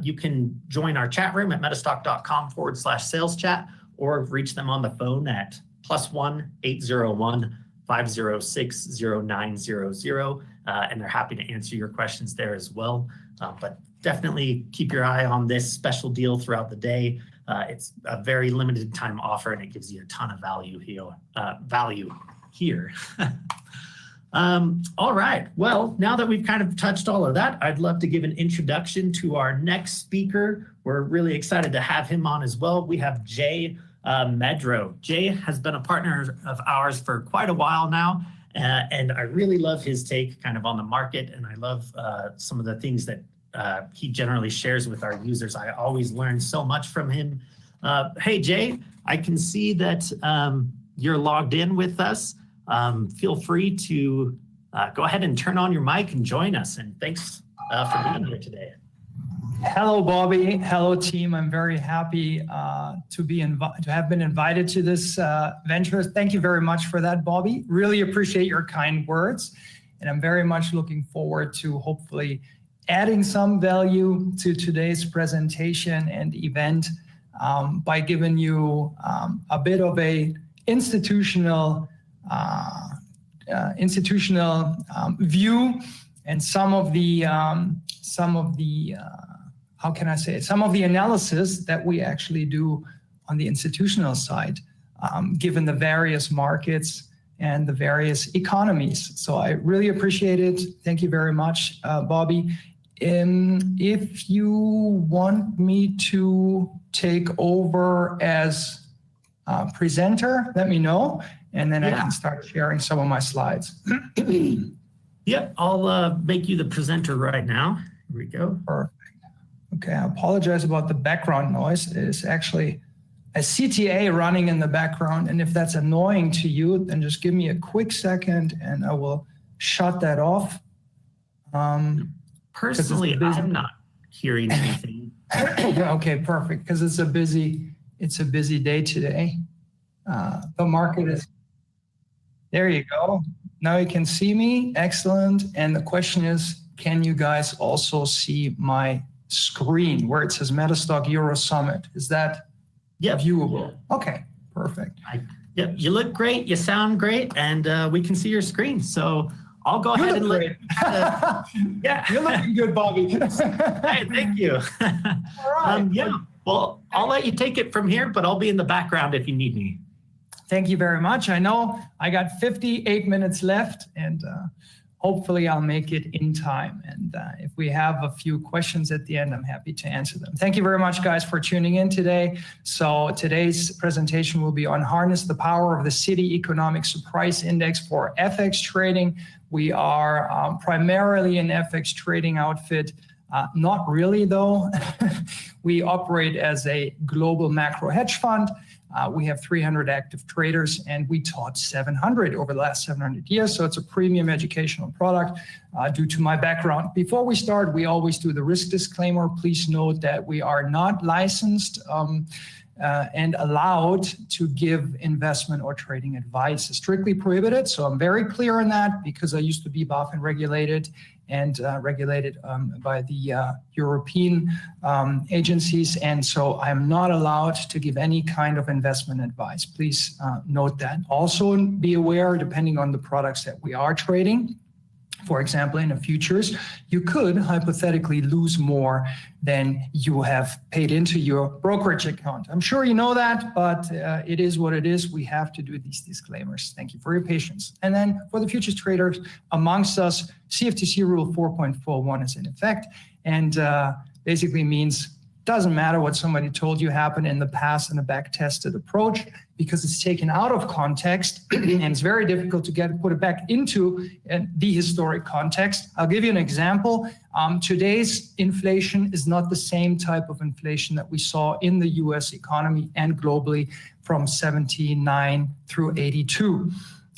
Speaker 3: You can join our chat room at metastock.com/sales chat, or reach them on the phone at +1 801 506 0900. And they're happy to answer your questions there as well. But definitely keep your eye on this special deal throughout the day. It's a very limited time offer, and it gives you a ton of value here. All right. Well, now that we've kind of touched all of that, I'd love to give an introduction to our next speaker. We're really excited to have him on as well. We have Jay Medrow. Jay has been a partner of ours for quite a while now, and I really love his take kind of on the market, and I love some of the things that he generally shares with our users. I always learn so much from him. Hey, Jay, I can see that you're logged in with us. Feel free to go ahead and turn on your mic and join us. And thanks for being here today.
Speaker 5: Hello, Bobby. Hello, team. I'm very happy to have been invited to this venture. Thank you very much for that, Bobby. Really appreciate your kind words, and I'm very much looking forward to hopefully adding some value to today's presentation and event by giving you a bit of a institutional view and some of the how can I say it? Some of the analysis that we actually do on the institutional side, given the various markets and the various economies. So I really appreciate it. Thank you very much, Bobby. If you want me to take over as presenter, let me know, and then I can start sharing some of my slides.
Speaker 3: Yep, I'll make you the presenter right now. Here we go.
Speaker 5: Perfect. Okay, I apologize about the background noise. It is actually a CTA running in the background, and if that's annoying to you, then just give me a quick second and I will shut that off.
Speaker 3: Personally, I'm not hearing anything.
Speaker 5: Okay, perfect, because it's a busy day today. The market is, there you go. Now you can see me, excellent. And the question is, can you guys also see my screen where it says Metastock Euro Summit? Is that viewable? Okay, perfect.
Speaker 3: Yep, you look great, you sound great, and we can see your screen. So I'll go ahead and let
Speaker 5: you're looking good, Bobby.
Speaker 3: Hey, thank you.
Speaker 5: All right.
Speaker 3: Well, I'll let you take it from here, but I'll be in the background if you need me.
Speaker 5: Thank you very much. I know I got 58 minutes left, and hopefully I'll make it in time. And if we have a few questions at the end, I'm happy to answer them. Thank you very much, guys, for tuning in today. So today's presentation will be on harness the power of the Citi Economic Surprise Index for FX trading. We are primarily an FX trading outfit. Not really, though. We operate as a global macro hedge fund. We have 300 active traders, and we taught 700 over the last 700 years. So it's a premium educational product due to my background. Before we start, we always do the risk disclaimer. Please note that we are not licensed and allowed to give investment or trading advice. It's strictly prohibited. So I'm very clear on that because I used to be BaFin regulated and regulated by the European agencies. And so I'm not allowed to give any kind of investment advice. Please note that. Also be aware, depending on the products that we are trading, for example, in the futures, you could hypothetically lose more than you have paid into your brokerage account. I'm sure you know that, but it is what it is. We have to do these disclaimers. Thank you for your patience. And then for the futures traders amongst us, CFTC Rule 4.41 is in effect, and basically means doesn't matter what somebody told you happened in the past in a back-tested approach, because it's taken out of context and it's very difficult to put it back into the historic context. I'll give you an example. Today's inflation is not the same type of inflation that we saw in the US economy and globally from 79 through 82.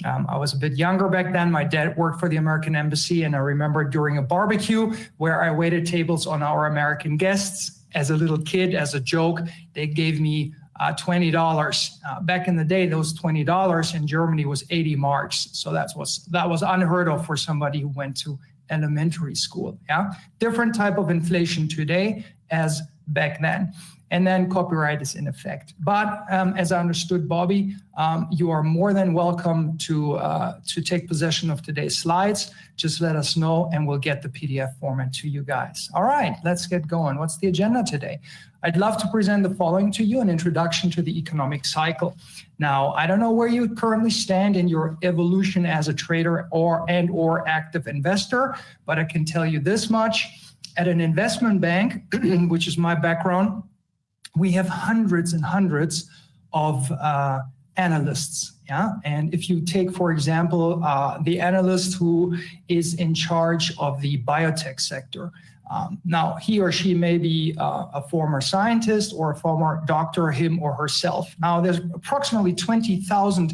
Speaker 5: I was a bit younger back then. My dad worked for the American Embassy, and I remember during a barbecue where I waited tables on our American guests. As a little kid, as a joke, they gave me $20. Back in the day, those $20 in Germany was 80 marks. So that was unheard of for somebody who went to elementary school. Yeah, different type of inflation today as back then. And then copyright is in effect. But as I understood, Bobby, you are more than welcome to take possession of today's slides. Just let us know and we'll get the PDF format to you guys. All right, let's get going. What's the agenda today? I'd love to present the following to you, an introduction to the economic cycle. Now, I don't know where you currently stand in your evolution as a trader or active investor, but I can tell you this much. At an investment bank, which is my background, we have hundreds and hundreds of analysts. Yeah, and if you take, for example, the analyst who is in charge of the biotech sector, now he or she may be a former scientist or a former doctor, him or herself. Now there's approximately 20,000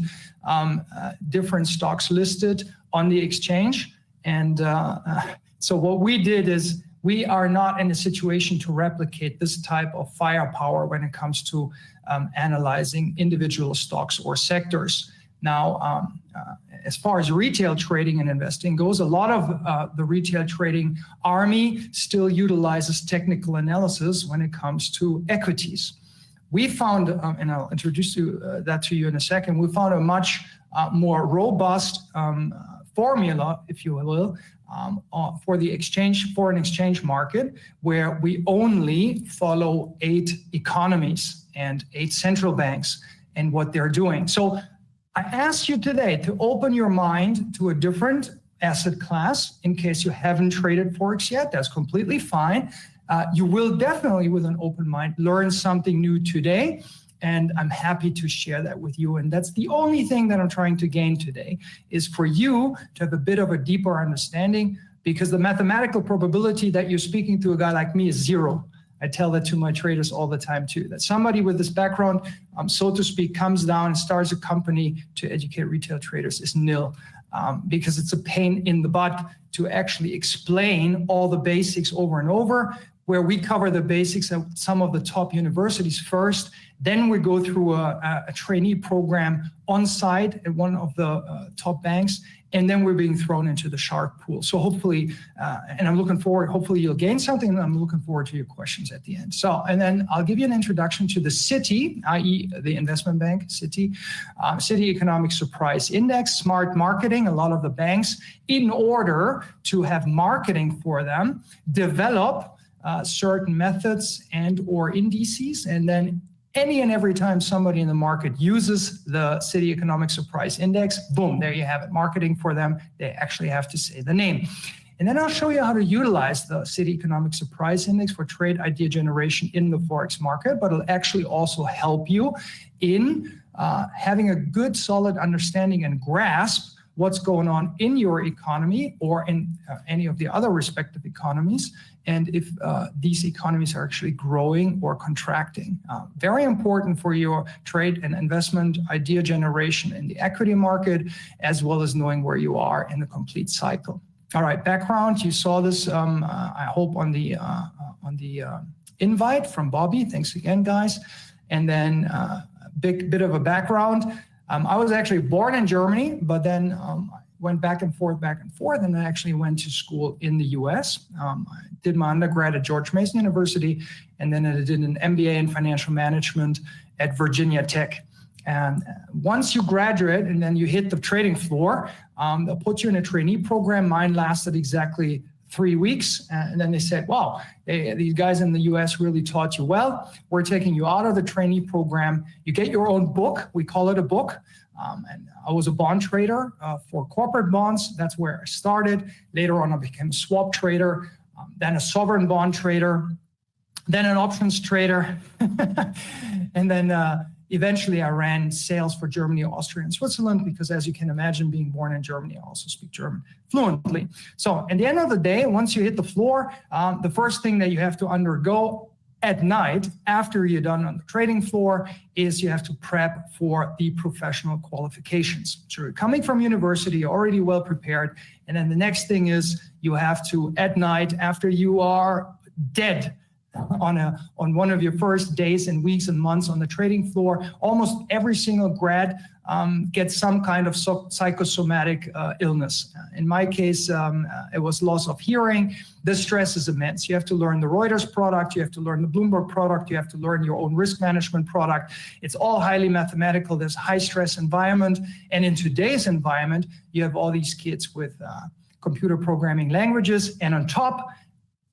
Speaker 5: different stocks listed on the exchange, and so what we did is we are not in a situation to replicate this type of firepower when it comes to analyzing individual stocks or sectors. Now, as far as retail trading and investing goes, a lot of the retail trading army still utilizes technical analysis when it comes to equities. We found, and I'll introduce that to you in a second, we found a much more robust formula, if you will, for the foreign exchange market, where we only follow 8 economies and 8 central banks and what they're doing. So I ask you today to open your mind to a different asset class in case you haven't traded Forex yet. That's completely fine. You will definitely, with an open mind, learn something new today. And I'm happy to share that with you. And that's the only thing that I'm trying to gain today, is for you to have a bit of a deeper understanding, because the mathematical probability that you're speaking to a guy like me is 0. I tell that to my traders all the time too, that somebody with this background, so to speak, comes down and starts a company to educate retail traders is nil, because it's a pain in the butt to actually explain all the basics over and over, where we cover the basics at some of the top universities first. Then we go through a trainee program on site at one of the top banks, and then we're being thrown into the shark pool. So hopefully, and I'm looking forward, hopefully you'll gain something, and I'm looking forward to your questions at the end. So, and then I'll give you an introduction to the Citi, i.e. the investment bank, Citi, Citi Economic Surprise Index, smart marketing. A lot of the banks, in order to have marketing for them, develop certain methods and or indices, and then any and every time somebody in the market uses the Citi Economic Surprise Index, boom, there you have it, marketing for them. They actually have to say the name. And then I'll show you how to utilize the Citi Economic Surprise Index for trade idea generation in the Forex market, but it'll actually also help you in having a good, solid understanding and grasp what's going on in your economy or in any of the other respective economies, and if these economies are actually growing or contracting. Very important for your trade and investment idea generation in the equity market, as well as knowing where you are in the complete cycle. All right, background, you saw this, I hope, on the invite from Bobby. Thanks again, guys. And then a bit of a background. I was actually born in Germany, but then went back and forth, and I actually went to school in the US. I did my undergrad at George Mason University, and then I did an MBA in financial management at Virginia Tech. And once you graduate and then you hit the trading floor, they'll put you in a trainee program. Mine lasted exactly 3 weeks. And then they said, wow, these guys in the US really taught you well. We're taking you out of the trainee program. You get your own book. We call it a book. And I was a bond trader for corporate bonds. That's where I started. Later on, I became a swap trader, then a sovereign bond trader, then an options trader. And then eventually I ran sales for Germany, Austria, and Switzerland, because as you can imagine, being born in Germany, I also speak German fluently. So at the end of the day, once you hit the floor, the first thing that you have to undergo at night, after you're done on the trading floor, is you have to prep for the professional qualifications. So you're coming from university, already well prepared. And then the next thing is you have to, at night, after you are dead, on one of your first days and weeks and months on the trading floor, almost every single grad gets some kind of psychosomatic illness. In my case, it was loss of hearing. The stress is immense. You have to learn the Reuters product, you have to learn the Bloomberg product, you have to learn your own risk management product. It's all highly mathematical. There's high stress environment. And in today's environment, you have all these kids with computer programming languages, and on top,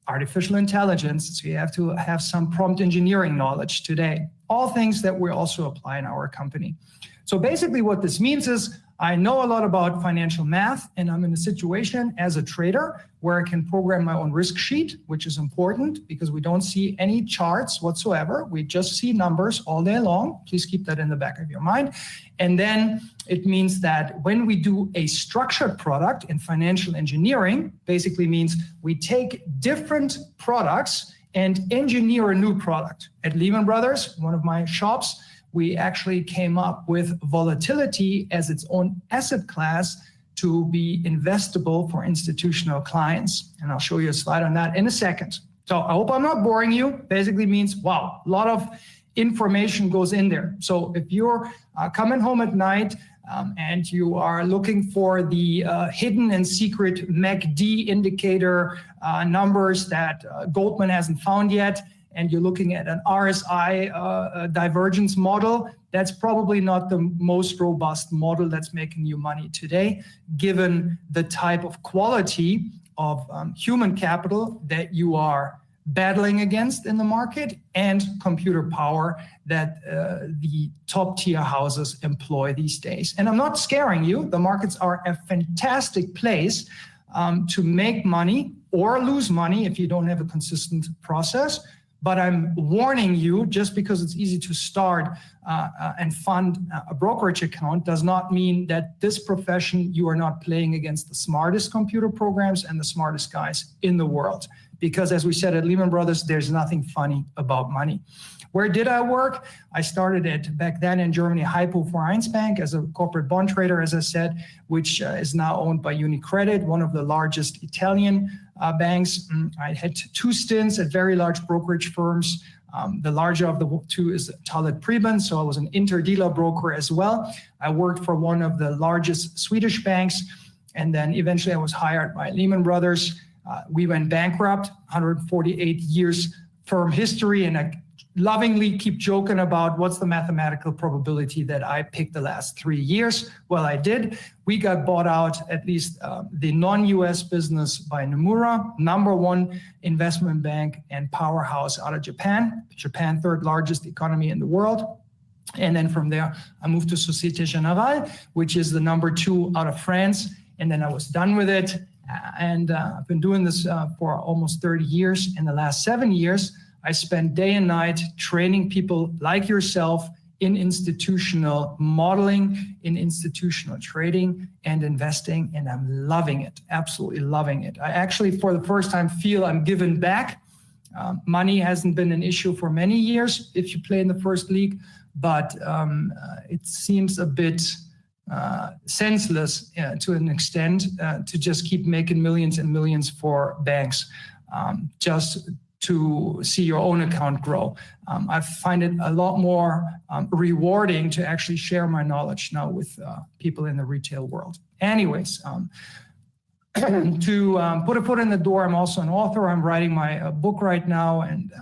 Speaker 5: artificial intelligence, so you have to have some prompt engineering knowledge today. All things that we also apply in our company. So basically what this means is I know a lot about financial math, and I'm in a situation as a trader where I can program my own risk sheet, which is important because we don't see any charts whatsoever. We just see numbers all day long. Please keep that in the back of your mind. And then it means that when we do a structured product in financial engineering, basically means we take different products and engineer a new product. At Lehman Brothers, one of my shops, we actually came up with volatility as its own asset class to be investable for institutional clients. And I'll show you a slide on that in a second. So I hope I'm not boring you. Basically means, wow, a lot of information goes in there. So if you're coming home at night and you are looking for the hidden and secret MACD indicator numbers that Goldman hasn't found yet, and you're looking at an RSI divergence model, that's probably not the most robust model that's making you money today, given the type of quality of human capital that you are battling against in the market and computer power that the top tier houses employ these days. And I'm not scaring you. The markets are a fantastic place to make money or lose money if you don't have a consistent process. But I'm warning you, just because it's easy to start and fund a brokerage account does not mean that this profession, you are not playing against the smartest computer programs and the smartest guys in the world. Because as we said at Lehman Brothers, there's nothing funny about money. Where did I work? I started at, back then in Germany, Hypo Vereinsbank as a corporate bond trader, as I said, which is now owned by UniCredit, one of the largest Italian banks. I had 2 stints at very large brokerage firms. The larger of the 2 is Talit Preben, so I was an interdealer broker as well. I worked for one of the largest Swedish banks, and then eventually I was hired by Lehman Brothers. We went bankrupt, 148 years firm history, and I lovingly keep joking about what's the mathematical probability that I picked the last 3 years. Well, I did. We got bought out, at least the non-US business, by Nomura, #1 investment bank and powerhouse out of Japan. Japan, 3rd largest economy in the world. And then from there, I moved to Societe Generale, which is the #2 out of France. And then I was done with it. And I've been doing this for almost 30 years. In the last 7 years, I spend day and night training people like yourself in institutional modeling, in institutional trading and investing, and I'm loving it, absolutely loving it. I actually, for the first time, feel I'm giving back. Money hasn't been an issue for many years if you play in the first league, but it seems a bit senseless to an extent to just keep making millions and millions for banks just to see your own account grow. I find it a lot more rewarding to actually share my knowledge now with people in the retail world. Anyways, to put a foot in the door, I'm also an author. I'm writing my book right now, and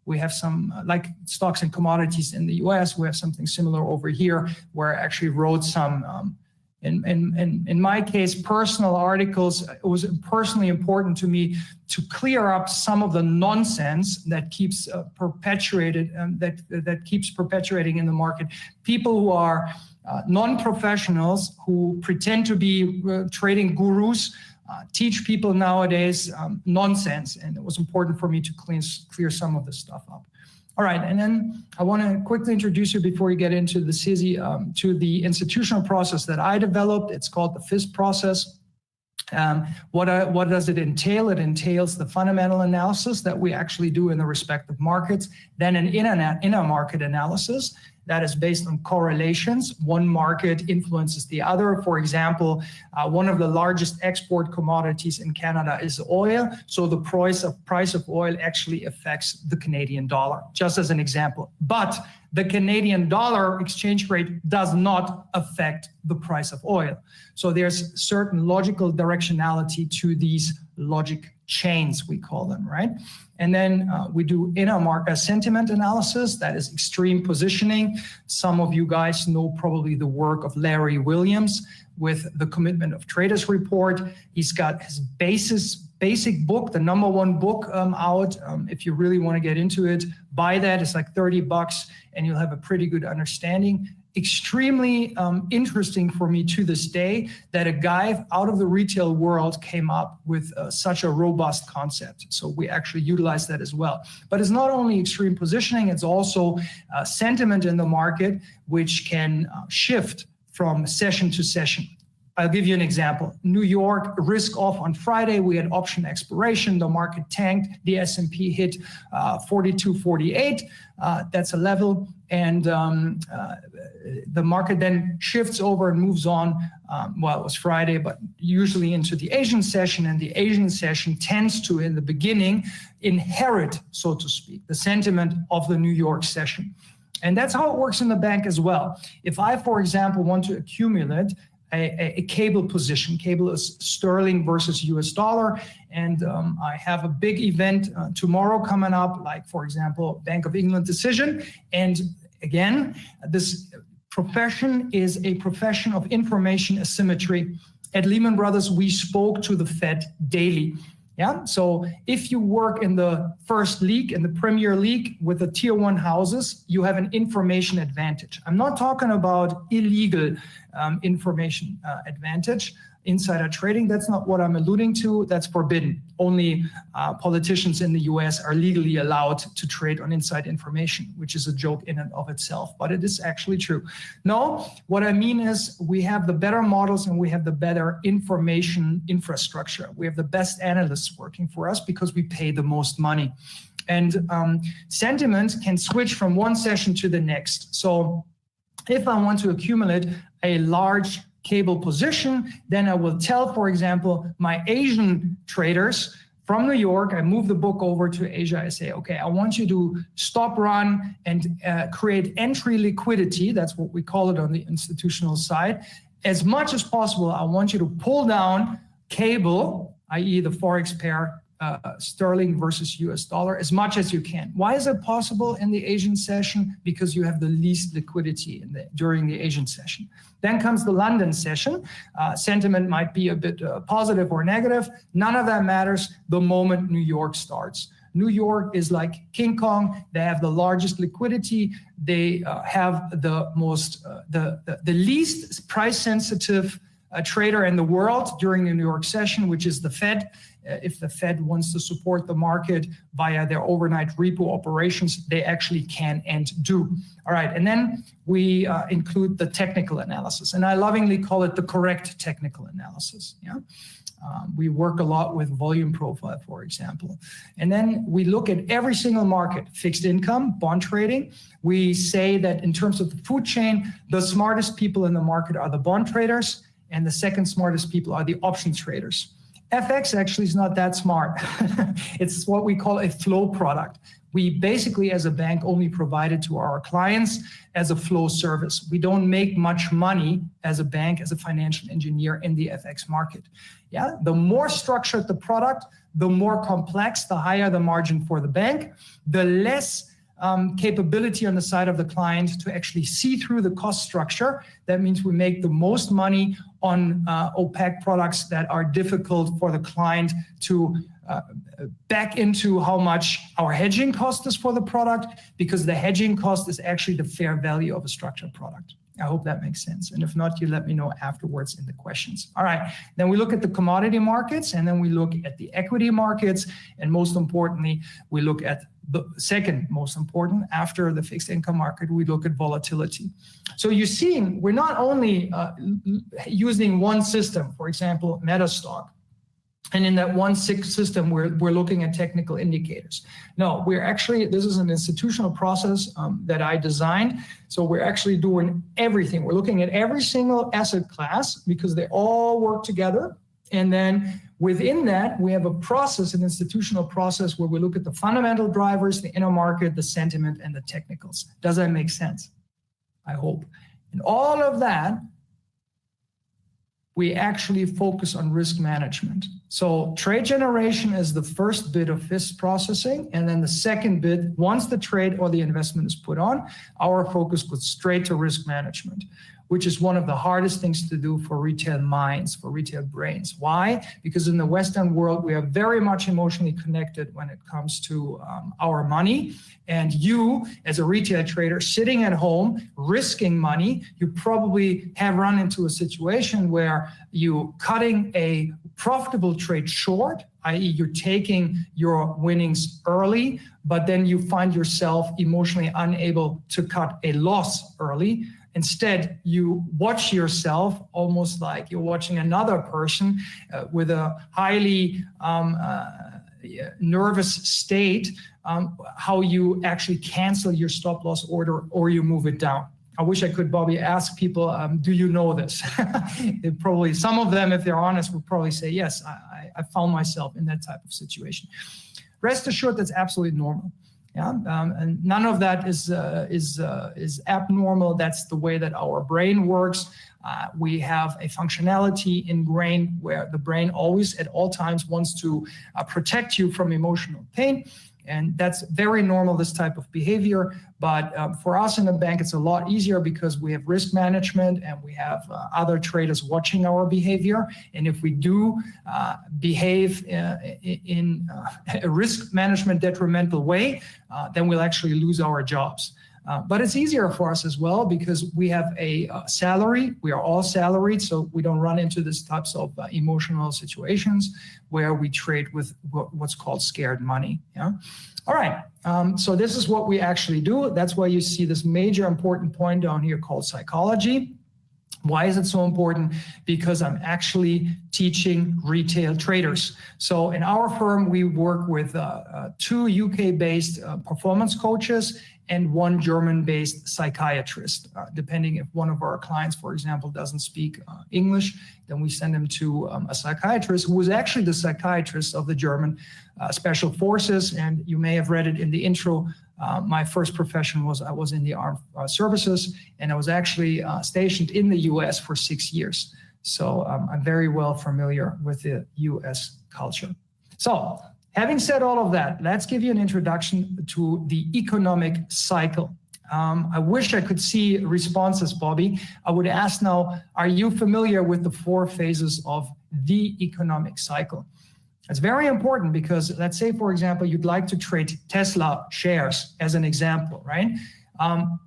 Speaker 5: we have some, like stocks and commodities in the US, we have something similar over here where I actually wrote some, in my case, personal articles. It was personally important to me to clear up some of the nonsense that keeps perpetuated, that keeps perpetuating in the market. People who are non-professionals who pretend to be trading gurus, teach people nowadays nonsense, and it was important for me to clear some of this stuff up. All right, and then I want to quickly introduce you before we get into the CISI to the institutional process that I developed. It's called the FISP process. What does it entail? It entails the fundamental analysis that we actually do in the respective markets, then an inner market analysis that is based on correlations. One market influences the other. For example, one of the largest export commodities in Canada is oil. So the price of oil actually affects the Canadian dollar, just as an example. But the Canadian dollar exchange rate does not affect the price of oil. So there's certain logical directionality to these logic chains, we call them, right? And then we do inner market sentiment analysis, that is extreme positioning. Some of you guys know probably the work of Larry Williams with the Commitment of Traders report. He's got his basic book, the #1 book out. If you really want to get into it, buy that. It's like $30 and you'll have a pretty good understanding. Extremely interesting for me to this day that a guy out of the retail world came up with such a robust concept. So we actually utilize that as well. But it's not only extreme positioning, it's also sentiment in the market, which can shift from session to session. I'll give you an example. New York, risk off on Friday. We had option expiration. The market tanked. The S&P hit 42.48. That's a level. And the market then shifts over and moves on. Well, it was Friday, but usually into the Asian session. And the Asian session tends to, in the beginning, inherit, so to speak, the sentiment of the New York session. And that's how it works in the bank as well. If I, for example, want to accumulate a cable position. Cable is sterling versus US dollar. And I have a big event tomorrow coming up, like, for example, Bank of England decision. And again, this profession is a profession of information asymmetry. At Lehman Brothers, we spoke to the Fed daily. Yeah, so if you work in the first league, in the Premier League with the tier 1 houses, you have an information advantage. I'm not talking about illegal information advantage, insider trading. That's not what I'm alluding to. That's forbidden. Only politicians in the US are legally allowed to trade on inside information, which is a joke in and of itself, but it is actually true. No, what I mean is we have the better models and we have the better information infrastructure. We have the best analysts working for us because we pay the most money. And sentiment can switch from one session to the next. So if I want to accumulate a large cable position, then I will tell, for example, my Asian traders from New York, I move the book over to Asia. I say, okay, I want you to stop run and create entry liquidity. That's what we call it on the institutional side. As much as possible, I want you to pull down cable, i.e. the Forex pair, sterling versus US dollar, as much as you can. Why is it possible in the Asian session? Because you have the least liquidity during the Asian session. Then comes the London session. Sentiment might be a bit positive or negative. None of that matters the moment New York starts. New York is like King Kong. They have the largest liquidity. They have the most, the least price sensitive trader in the world during the New York session, which is the Fed. If the Fed wants to support the market via their overnight repo operations, they actually can and do. All right, and then we include the technical analysis, and I lovingly call it the correct technical analysis. Yeah, we work a lot with volume profile, for example, and then we look at every single market, fixed income, bond trading. We say that in terms of the food chain, the smartest people in the market are the bond traders, and the second smartest people are the option traders. FX actually is not that smart. It's what we call a flow product. We basically, as a bank, only provide it to our clients as a flow service. We don't make much money as a bank, as a financial engineer in the FX market. Yeah, the more structured the product, the more complex, the higher the margin for the bank, the less capability on the side of the client to actually see through the cost structure. That means we make the most money on opaque products that are difficult for the client to back into how much our hedging cost is for the product, because the hedging cost is actually the fair value of a structured product. I hope that makes sense. And if not, you let me know afterwards in the questions. All right, then we look at the commodity markets, and then we look at the equity markets. And most importantly, we look at the second most important after the fixed income market, we look at volatility. So you're seeing we're not only using one system, for example, Metastock, and in that one system, we're looking at technical indicators. No, we're actually, this is an institutional process that I designed. So we're actually doing everything. We're looking at every single asset class because they all work together. And then within that, we have a process, an institutional process where we look at the fundamental drivers, the inner market, the sentiment, and the technicals. Does that make sense? I hope. And all of that, we actually focus on risk management. So trade generation is the first bit of this processing. And then the second bit, once the trade or the investment is put on, our focus goes straight to risk management, which is one of the hardest things to do for retail minds, for retail brains. Why? Because in the Western world, we are very much emotionally connected when it comes to our money. And you, as a retail trader sitting at home, risking money, you probably have run into a situation where you cutting a profitable trade short, i.e. you're taking your winnings early, but then you find yourself emotionally unable to cut a loss early. Instead, you watch yourself almost like you're watching another person with a highly nervous state, how you actually cancel your stop loss order or you move it down. I wish I could, Bobby, ask people, do you know this? Probably some of them, if they're honest, would probably say, yes, I found myself in that type of situation. Rest assured, that's absolutely normal. Yeah, and none of that is abnormal. That's the way that our brain works. We have a functionality in brain where the brain always at all times wants to protect you from emotional pain. And that's very normal, this type of behavior. But for us in a bank, it's a lot easier because we have risk management and we have other traders watching our behavior. And if we do behave in a risk management detrimental way, then we'll actually lose our jobs. But it's easier for us as well because we have a salary. We are all salaried, so we don't run into these types of emotional situations where we trade with what's called scared money. Yeah. All right. So this is what we actually do. That's why you see this major important point down here called psychology. Why is it so important? Because I'm actually teaching retail traders. So in our firm, we work with 2 UK-based performance coaches and 1 German-based psychiatrist. Depending if one of our clients, for example, doesn't speak English, then we send them to a psychiatrist who is actually the psychiatrist of the German Special Forces. And you may have read it in the intro. My first profession was I was in the armed services, and I was actually stationed in the US for 6 years. So I'm very well familiar with the US culture. So having said all of that, let's give you an introduction to the economic cycle. I wish I could see responses, Bobby. I would ask now, are you familiar with the 4 phases of the economic cycle? It's very important because let's say, for example, you'd like to trade Tesla shares as an example, right?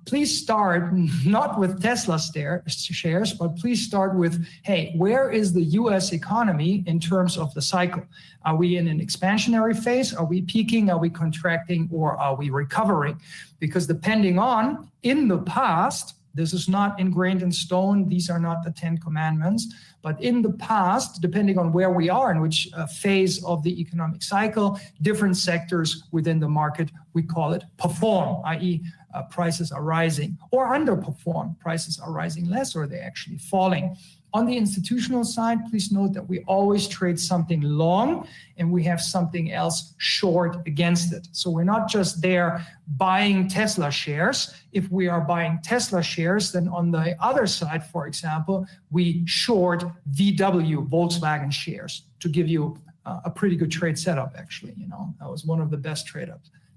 Speaker 5: Please start not with Tesla shares, but please start with, hey, where is the US economy in terms of the cycle? Are we in an expansionary phase? Are we peaking? Are we contracting? Or are we recovering? Because depending on, in the past, this is not ingrained in stone. These are not the 10 commandments. But in the past, depending on where we are, in which phase of the economic cycle, different sectors within the market, we call it perform, i.e. Prices are rising, or underperform, prices are rising less, or they're actually falling. On the institutional side, please note that we always trade something long and we have something else short against it. So we're not just there buying Tesla shares. If we are buying Tesla shares, then on the other side, for example, we short VW, Volkswagen shares, to give you a pretty good trade setup, actually. You know, that was one of the best trade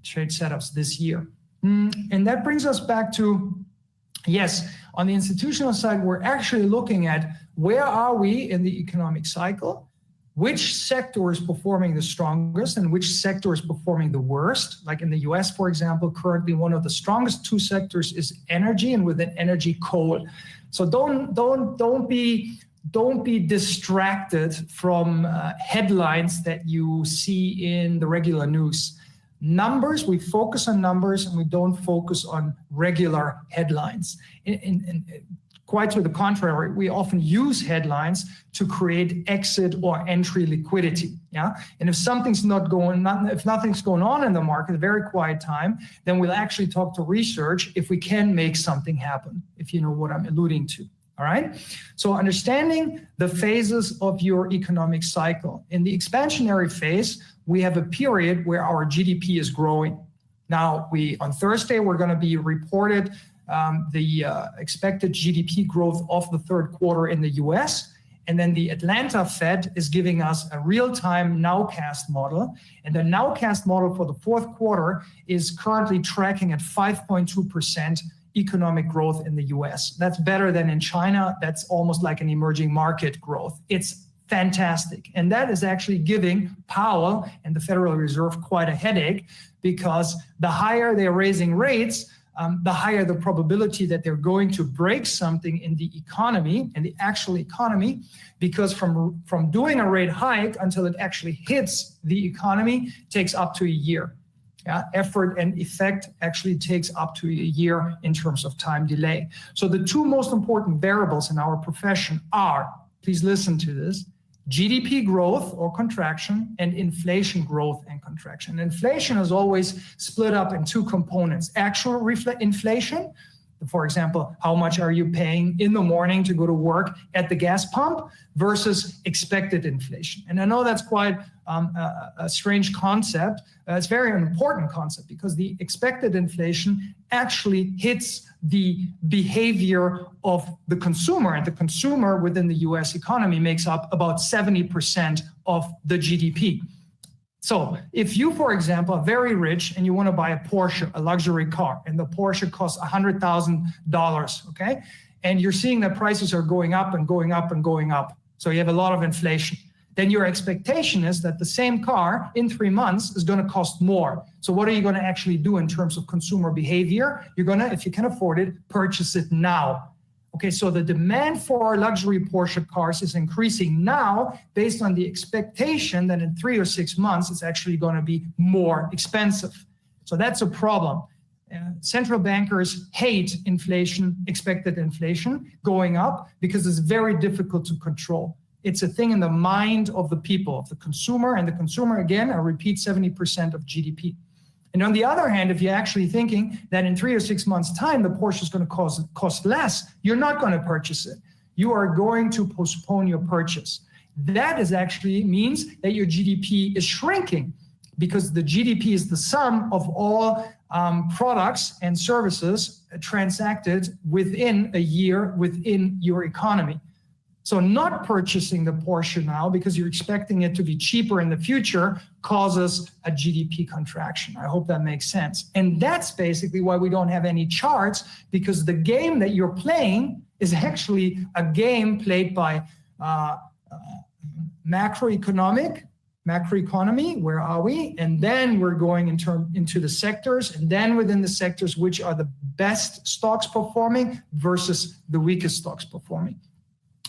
Speaker 5: setups this year. And that brings us back to, yes, on the institutional side, we're actually looking at where are we in the economic cycle, which sector is performing the strongest and which sector is performing the worst. Like in the US, for example, currently one of the strongest 2 sectors is energy, and within energy, coal. So don't be distracted from headlines that you see in the regular news. Numbers, we focus on numbers and we don't focus on regular headlines. And quite to the contrary, we often use headlines to create exit or entry liquidity. Yeah, and if nothing's going on in the market, a very quiet time, then we'll actually talk to research if we can make something happen, if you know what I'm alluding to. All right. So understanding the phases of your economic cycle. In the expansionary phase, we have a period where our GDP is growing. Now, on Thursday, we're going to be reported the expected GDP growth of the 3rd quarter in the US. And then the Atlanta Fed is giving us a real-time nowcast model. And the nowcast model for the 4th quarter is currently tracking at 5.2% economic growth in the US. That's better than in China. That's almost like an emerging market growth. It's fantastic. And that is actually giving Powell and the Federal Reserve quite a headache, because the higher they're raising rates, the higher the probability that they're going to break something in the economy, in the actual economy, because from doing a rate hike until it actually hits the economy takes up to a year. Effort and effect actually takes up to a year in terms of time delay. So the two most important variables in our profession are, please listen to this, GDP growth or contraction and inflation growth and contraction. Inflation is always split up in two components: actual inflation, for example, how much are you paying in the morning to go to work at the gas pump, versus expected inflation. And I know that's quite a strange concept. It's a very important concept, because the expected inflation actually hits the behavior of the consumer, and the consumer within the US economy makes up about 70% of the GDP. So if you, for example, are very rich and you want to buy a Porsche, a luxury car, and the Porsche costs $100,000, okay? And you're seeing that prices are going up and going up and going up. So you have a lot of inflation. Then your expectation is that the same car in 3 months is going to cost more. So what are you going to actually do in terms of consumer behavior? You're going to, if you can afford it, purchase it now. Okay, so the demand for luxury Porsche cars is increasing now based on the expectation that in 3 or 6 months, it's actually going to be more expensive. So that's a problem. Central bankers hate inflation, expected inflation going up, because it's very difficult to control. It's a thing in the mind of the people, of the consumer, and the consumer, again, I repeat, 70% of GDP. And on the other hand, if you're actually thinking that in 3 or 6 months' time, the Porsche is going to cost less, you're not going to purchase it. You are going to postpone your purchase. That is actually means that your GDP is shrinking, because the GDP is the sum of all products and services transacted within a year within your economy. So not purchasing the Porsche now because you're expecting it to be cheaper in the future causes a GDP contraction. I hope that makes sense. And that's basically why we don't have any charts, because the game that you're playing is actually a game played by macroeconomy, where are we? And then we're going into the sectors, and then within the sectors, which are the best stocks performing versus the weakest stocks performing.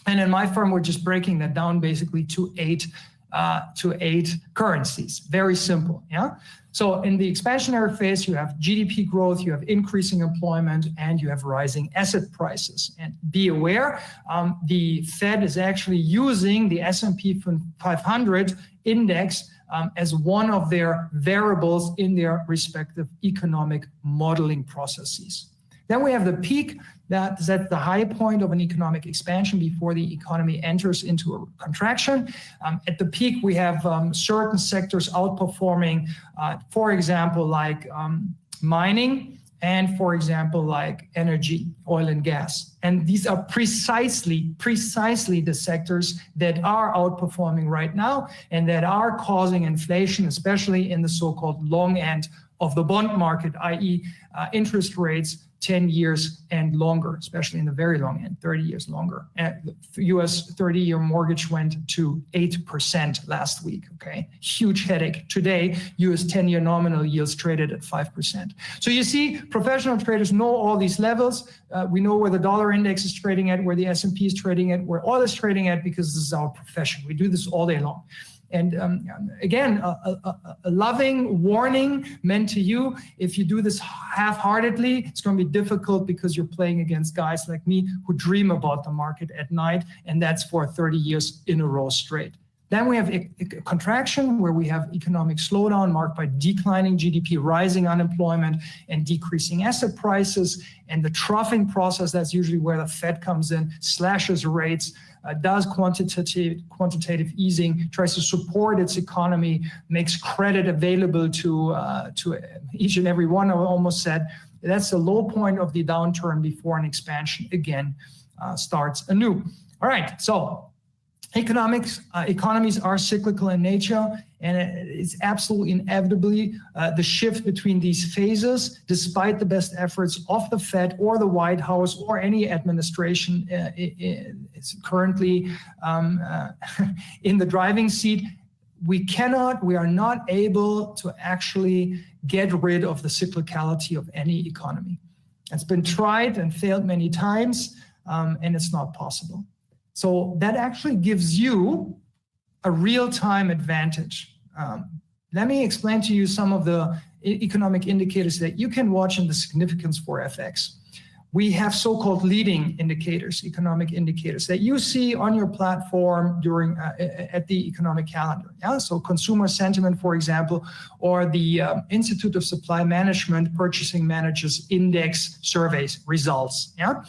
Speaker 5: And in my firm, we're just breaking that down basically to eight currencies. Very simple, yeah? So in the expansionary phase, you have GDP growth, you have increasing employment, and you have rising asset prices. And be aware, the Fed is actually using the S&P 500 index as one of their variables in their respective economic modeling processes. Then we have the peak, that's at the high point of an economic expansion before the economy enters into a contraction. At the peak, we have certain sectors outperforming, for example, like mining, and for example, like energy, oil and gas. And these are precisely the sectors that are outperforming right now and that are causing inflation, especially in the so-called long end of the bond market, i.e. Interest rates 10 years and longer, especially in the very long end, 30 years longer. And the US 30-year mortgage went to 8% last week, okay? Huge headache. Today, US 10-year nominal yields traded at 5%. So you see, professional traders know all these levels. We know where the dollar index is trading at, where the S&P is trading at, where oil is trading at, because this is our profession. We do this all day long. And again, a loving warning meant to you: if you do this half-heartedly, it's going to be difficult, because you're playing against guys like me who dream about the market at night, and that's for 30 years in a row straight. Then we have a contraction, where we have economic slowdown marked by declining GDP, rising unemployment, and decreasing asset prices. And the troughing process, that's usually where the Fed comes in, slashes rates, does quantitative easing, tries to support its economy, makes credit available to each and every one. I almost said that's the low point of the downturn before an expansion again starts anew. All right, so economies are cyclical in nature, and it's absolutely inevitably the shift between these phases, despite the best efforts of the Fed or the White House or any administration is currently in the driving seat. We are not able to actually get rid of the cyclicality of any economy. It's been tried and failed many times, and it's not possible. So that actually gives you a real-time advantage. Let me explain to you some of the economic indicators that you can watch and the significance for FX. We have so-called leading indicators, economic indicators that you see on your platform during at the economic calendar. Yeah, so consumer sentiment, for example, or the Institute of Supply Management Purchasing Managers Index surveys results. Yeah.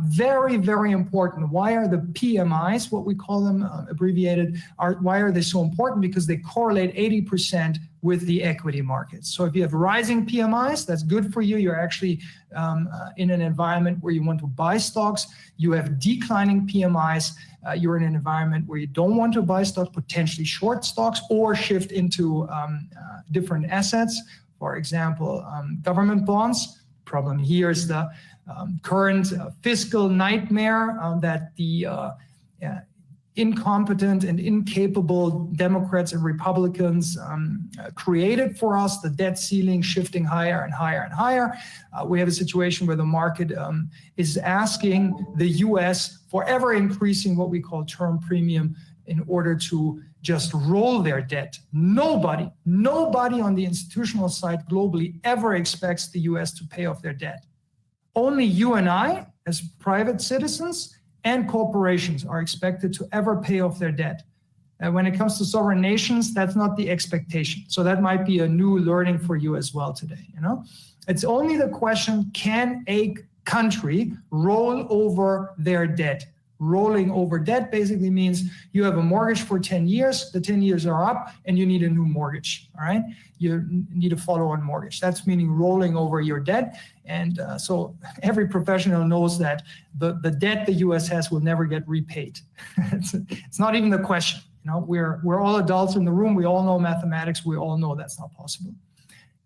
Speaker 5: Very, very important. Why are the PMIs, what we call them abbreviated, why are they so important? Because they correlate 80% with the equity markets. So if you have rising PMIs, that's good for you. You're actually in an environment where you want to buy stocks. You have declining PMIs. You're in an environment where you don't want to buy stocks, potentially short stocks, or shift into different assets. For example, government bonds. Problem here is the current fiscal nightmare that the incompetent and incapable Democrats and Republicans created for us, the debt ceiling shifting higher and higher and higher. We have a situation where the market is asking the US for ever increasing what we call term premium in order to just roll their debt. Nobody on the institutional side globally ever expects the US to pay off their debt. Only you and I, as private citizens and corporations, are expected to ever pay off their debt. And when it comes to sovereign nations, that's not the expectation. So that might be a new learning for you as well today. You know, it's only the question: can a country roll over their debt? Rolling over debt basically means you have a mortgage for 10 years, the 10 years are up, and you need a new mortgage, all right? You need a follow-on mortgage. That's meaning rolling over your debt. And so every professional knows that the debt the US has will never get repaid. It's not even the question. You know, we're all adults in the room. We all know mathematics. We all know that's not possible.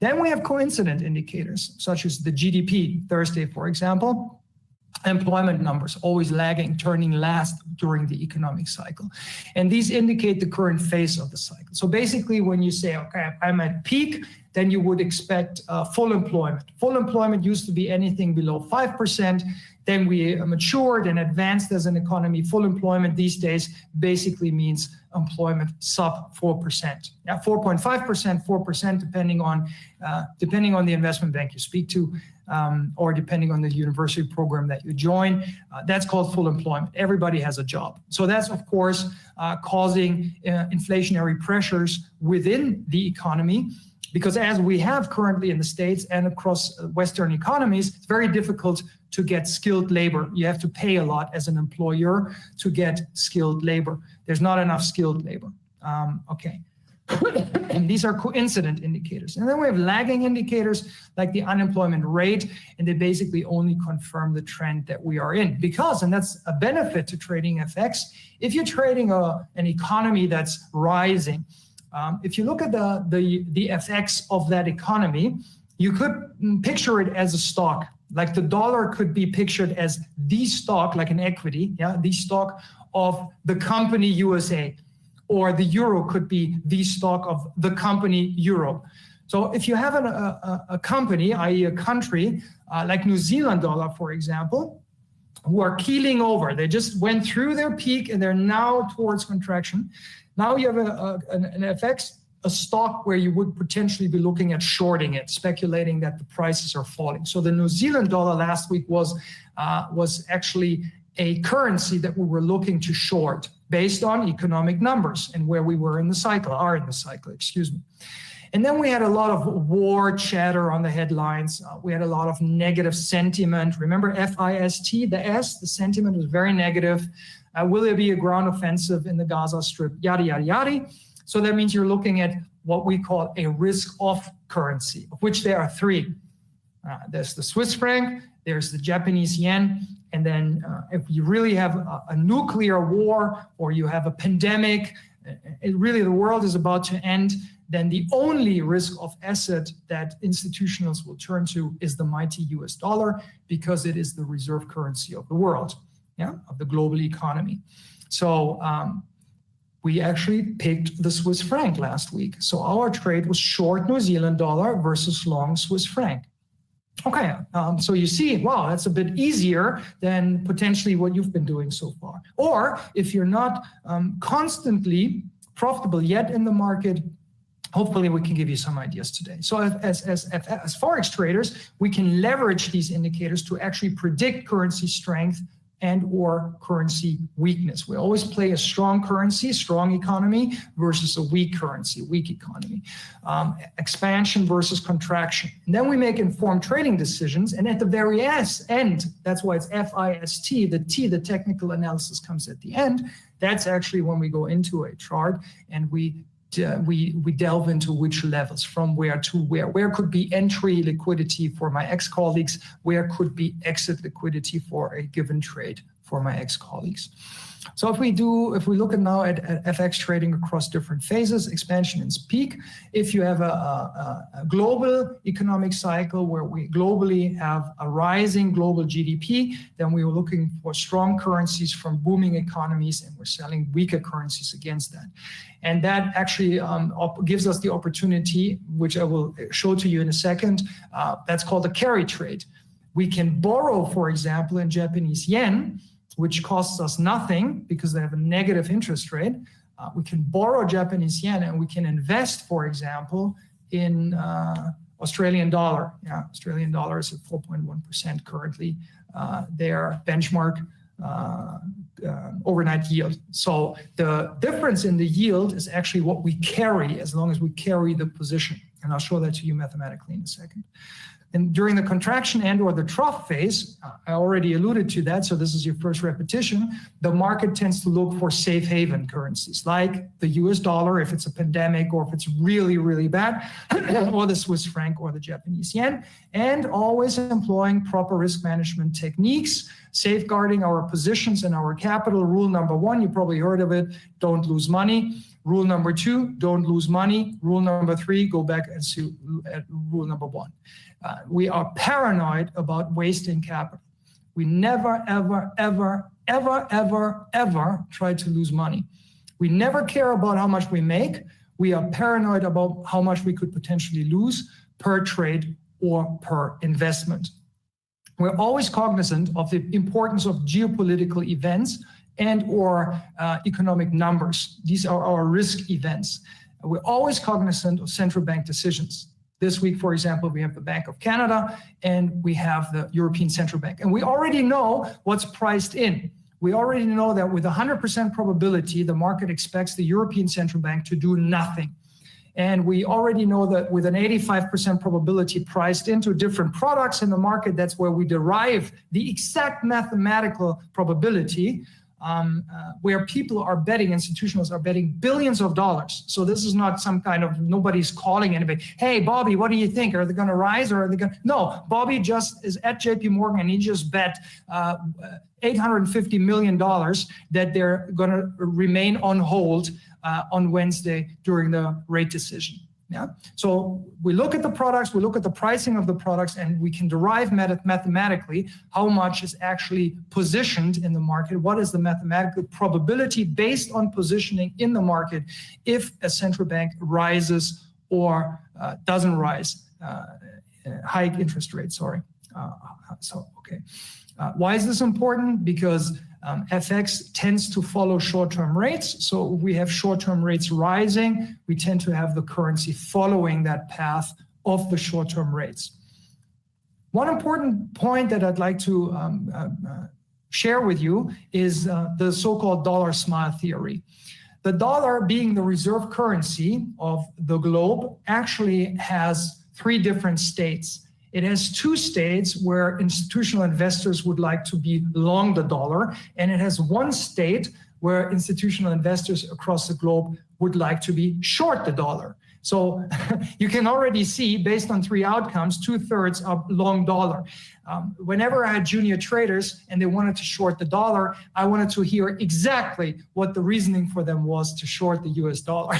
Speaker 5: Then we have coincident indicators, such as the GDP, Thursday, for example. Employment numbers, always lagging, turning last during the economic cycle. And these indicate the current phase of the cycle. So basically, when you say, okay, I'm at peak, then you would expect full employment. Full employment used to be anything below 5%. Then we matured and advanced as an economy. Full employment these days basically means employment sub 4%. Yeah, 4.5%, 4%, depending on the investment bank you speak to, or depending on the university program that you join. That's called full employment. Everybody has a job. So that's, of course, causing inflationary pressures within the economy, because as we have currently in the States and across Western economies, it's very difficult to get skilled labor. You have to pay a lot as an employer to get skilled labor. There's not enough skilled labor. Okay. And these are coincident indicators. And then we have lagging indicators like the unemployment rate, and they basically only confirm the trend that we are in. Because, and that's a benefit to trading FX, if you're trading an economy that's rising, if you look at the FX of that economy, you could picture it as a stock. Like the dollar could be pictured as the stock, like an equity, yeah, the stock of the company USA. Or the euro could be the stock of the company euro. So if you have a company, i.e. a country, like New Zealand dollar, for example, who are keeling over, they just went through their peak and they're now towards contraction. Now you have an FX, a stock where you would potentially be looking at shorting it, speculating that the prices are falling. So the New Zealand dollar last week was actually a currency that we were looking to short based on economic numbers and where we were in the cycle, excuse me. And then we had a lot of war chatter on the headlines. We had a lot of negative sentiment. Remember FIST, the S, the sentiment was very negative. Will there be a ground offensive in the Gaza Strip? Yada, yada, yada. So that means you're looking at what we call a risk-off currency, of which there are three. There's the Swiss franc, there's the Japanese yen, and then if you really have a nuclear war or you have a pandemic, really the world is about to end, then the only risk-off asset that institutionals will turn to is the mighty US dollar, because it is the reserve currency of the world, yeah, of the global economy. So we actually picked the Swiss franc last week. So our trade was short New Zealand dollar versus long Swiss franc. Okay, so you see, wow, that's a bit easier than potentially what you've been doing so far. Or if you're not constantly profitable yet in the market, hopefully we can give you some ideas today. So as Forex traders, we can leverage these indicators to actually predict currency strength and or currency weakness. We always play a strong currency, strong economy versus a weak currency, weak economy, expansion versus contraction. And then we make informed trading decisions. And at the very end, that's why it's FIST, the T, the technical analysis comes at the end. That's actually when we go into a chart and we delve into which levels, from where to where could be entry liquidity for my ex-colleagues, where could be exit liquidity for a given trade for my ex-colleagues. So if we look at now at FX trading across different phases, expansion and peak, if you have a global economic cycle where we globally have a rising global GDP, then we are looking for strong currencies from booming economies, and we're selling weaker currencies against that. And that actually gives us the opportunity, which I will show to you in a second, that's called a carry trade. We can borrow, for example, in Japanese yen, which costs us nothing because they have a negative interest rate. We can borrow Japanese yen and we can invest, for example, in Australian dollar. Yeah, Australian dollar is at 4.1% currently. Their benchmark overnight yield. So the difference in the yield is actually what we carry as long as we carry the position. And I'll show that to you mathematically in a second. And during the contraction and or the trough phase, I already alluded to that, so this is your first repetition, the market tends to look for safe haven currencies like the US dollar if it's a pandemic or if it's really, really bad, or the Swiss franc or the Japanese yen, and always employing proper risk management techniques, safeguarding our positions and our capital. Rule number one, you probably heard of it, don't lose money. Rule number two, don't lose money. Rule number three, go back and see rule number one. We are paranoid about wasting capital. We never, ever, ever, ever, ever, ever try to lose money. We never care about how much we make. We are paranoid about how much we could potentially lose per trade or per investment. We're always cognizant of the importance of geopolitical events and or economic numbers. These are our risk events. We're always cognizant of central bank decisions. This week, for example, we have the Bank of Canada and we have the European Central Bank. And we already know what's priced in. We already know that with 100% probability, the market expects the European Central Bank to do nothing. And we already know that with an 85% probability priced into different products in the market, that's where we derive the exact mathematical probability. Where people are betting, institutionals are betting billions of dollars. So this is not some kind of, nobody's calling anybody, hey, Bobby, what do you think? Are they going to rise or are they going to? No, Bobby just is at JP Morgan and he just bet $850 million that they're going to remain on hold on Wednesday during the rate decision. Yeah. So we look at the products, we look at the pricing of the products, and we can derive mathematically how much is actually positioned in the market. What is the mathematical probability based on positioning in the market if a central bank rises or doesn't rise, high interest rates, sorry. Why is this important? Because FX tends to follow short-term rates. So if we have short-term rates rising, we tend to have the currency following that path of the short-term rates. One important point that I'd like to share with you is the so-called dollar smile theory. The dollar, being the reserve currency of the globe, actually has three different states. It has two states where institutional investors would like to be long the dollar, and it has one state where institutional investors across the globe would like to be short the dollar. So you can already see, based on three outcomes, 2/3 are long dollar. Whenever I had junior traders and they wanted to short the dollar, I wanted to hear exactly what the reasoning for them was to short the US dollar.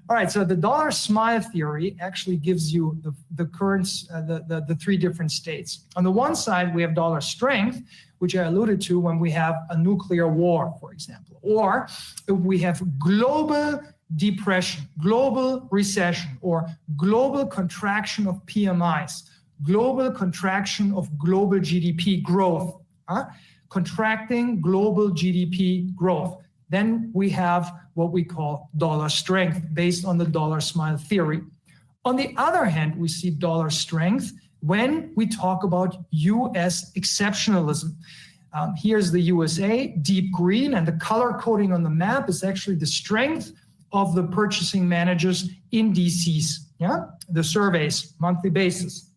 Speaker 5: All right, so the dollar smile theory actually gives you the three different states. On the one side, we have dollar strength, which I alluded to when we have a nuclear war, for example, or if we have global depression, global recession, or global contraction of PMIs, global contraction of global GDP growth, contracting global GDP growth. then we have what we call dollar strength based on the dollar smile theory. On the other hand, we see dollar strength when we talk about US exceptionalism. Here's the USA, deep green, and the color coding on the map is actually the strength of the purchasing managers in DCs, the surveys, monthly basis.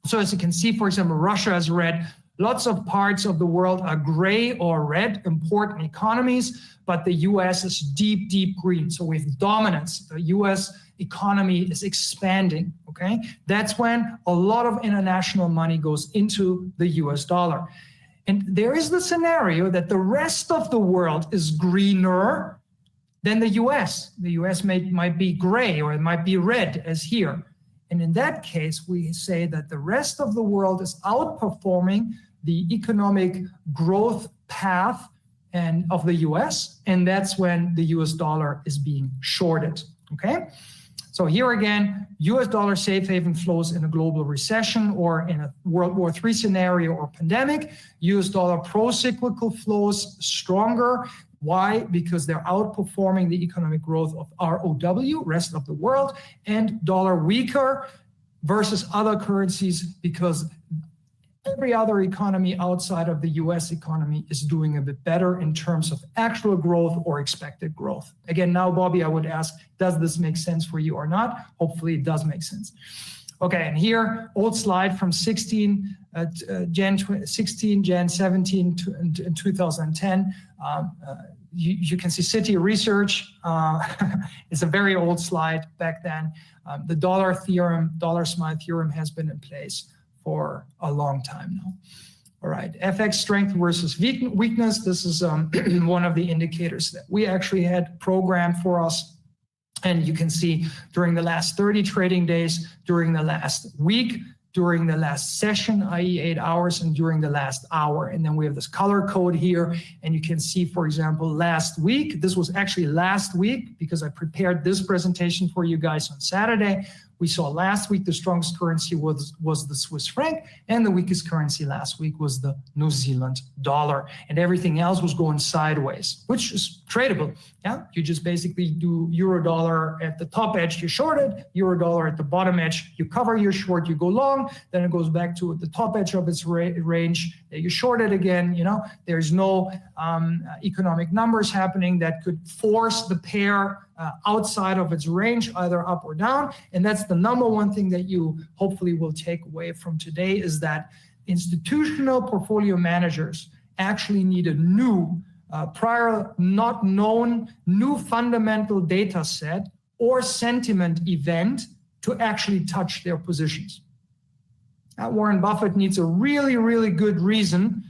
Speaker 5: So as you can see, for example, Russia is red. Lots of parts of the world are gray or red, important economies, but the US is deep, deep green. So we have dominance. The US economy is expanding, okay? That's when a lot of international money goes into the US dollar. And there is the scenario that the rest of the world is greener than the US. The US might be gray or it might be red as here. And in that case, we say that the rest of the world is outperforming the economic growth path of the US, and that's when the US dollar is being shorted, okay? So here again, US dollar safe haven flows in a global recession or in a World War III scenario or pandemic. US dollar pro-cyclical flows stronger. Why? Because they're outperforming the economic growth of ROW, rest of the world, and dollar weaker versus other currencies because every other economy outside of the US economy is doing a bit better in terms of actual growth or expected growth. Again, now, Bobby, I would ask, does this make sense for you or not? Hopefully it does make sense. Okay, and here, old slide from Jan 17 to 2010. You can see Citi research. It's a very old slide back then. The dollar smile theorem has been in place for a long time now. All right, FX strength versus weakness. This is one of the indicators that we actually had programmed for us. And you can see during the last 30 trading days, during the last week, during the last session, i.e. 8 hours, and during the last hour. And then we have this color code here. And you can see, for example, last week, this was actually last week because I prepared this presentation for you guys on Saturday. We saw last week the strongest currency was the Swiss franc, and the weakest currency last week was the New Zealand dollar. And everything else was going sideways, which is tradable. Yeah, you just basically do euro dollar at the top edge, you short it, euro dollar at the bottom edge, you cover your short, you go long, then it goes back to the top edge of its range, you short it again. There's no economic numbers happening that could force the pair outside of its range, either up or down. And that's the number one thing that you hopefully will take away from today, is that institutional portfolio managers actually need a new, prior not known, new fundamental data set or sentiment event to actually touch their positions. Warren Buffett needs a really, really good reason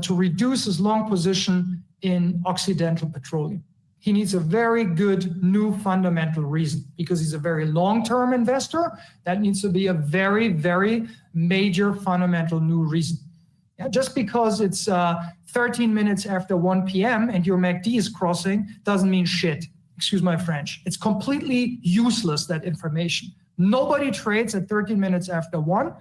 Speaker 5: to reduce his long position in Occidental Petroleum. He needs a very good new fundamental reason because he's a very long-term investor. That needs to be a very, very major fundamental new reason. Just because it's 13 minutes after 1 p.m. and your MACD is crossing doesn't mean shit. Excuse my French. It's completely useless, that information. Nobody trades at 13 minutes after 1.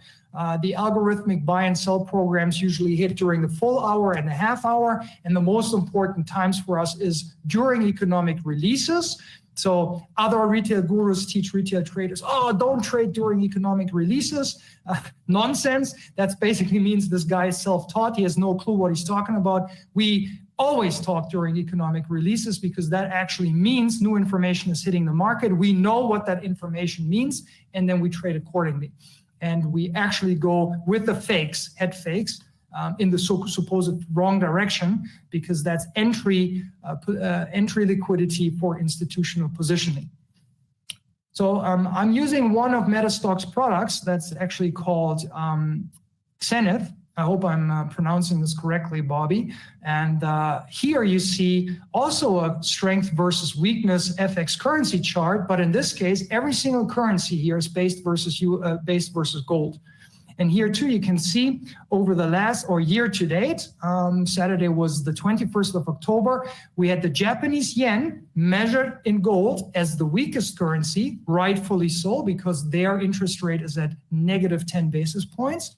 Speaker 5: The algorithmic buy and sell programs usually hit during the full hour and a half hour. And the most important times for us is during economic releases. So other retail gurus teach retail traders, don't trade during economic releases. Nonsense. That basically means this guy is self-taught. He has no clue what he's talking about. We always talk during economic releases because that actually means new information is hitting the market. We know what that information means, and then we trade accordingly. And we actually go with the fakes, head fakes, in the supposed wrong direction, because that's entry liquidity for institutional positioning. So I'm using one of Metastock's products that's actually called Zenith. I hope I'm pronouncing this correctly, Bobby. And here you see also a strength versus weakness FX currency chart, but in this case, every single currency here is based versus gold. And here too, you can see over the last or year to date, Saturday was the 21st of October, we had the Japanese yen measured in gold as the weakest currency, rightfully so, because their interest rate is at negative 10 basis points.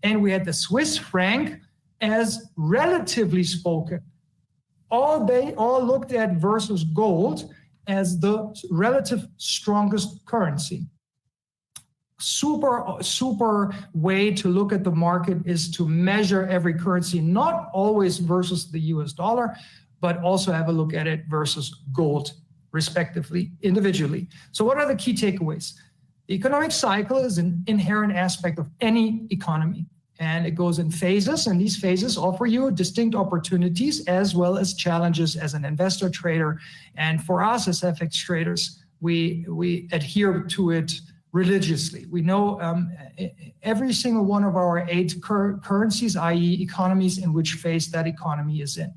Speaker 5: And we had the Swiss franc as relatively spoken all looked at versus gold as the relative strongest currency. Super way to look at the market is to measure every currency, not always versus the US dollar, but also have a look at it versus gold, respectively, individually. So what are the key takeaways? The economic cycle is an inherent aspect of any economy, and it goes in phases, and these phases offer you distinct opportunities as well as challenges as an investor trader. And for us as FX traders, we adhere to it religiously. We know every single one of our 8 currencies, i.e. economies, in which phase that economy is in.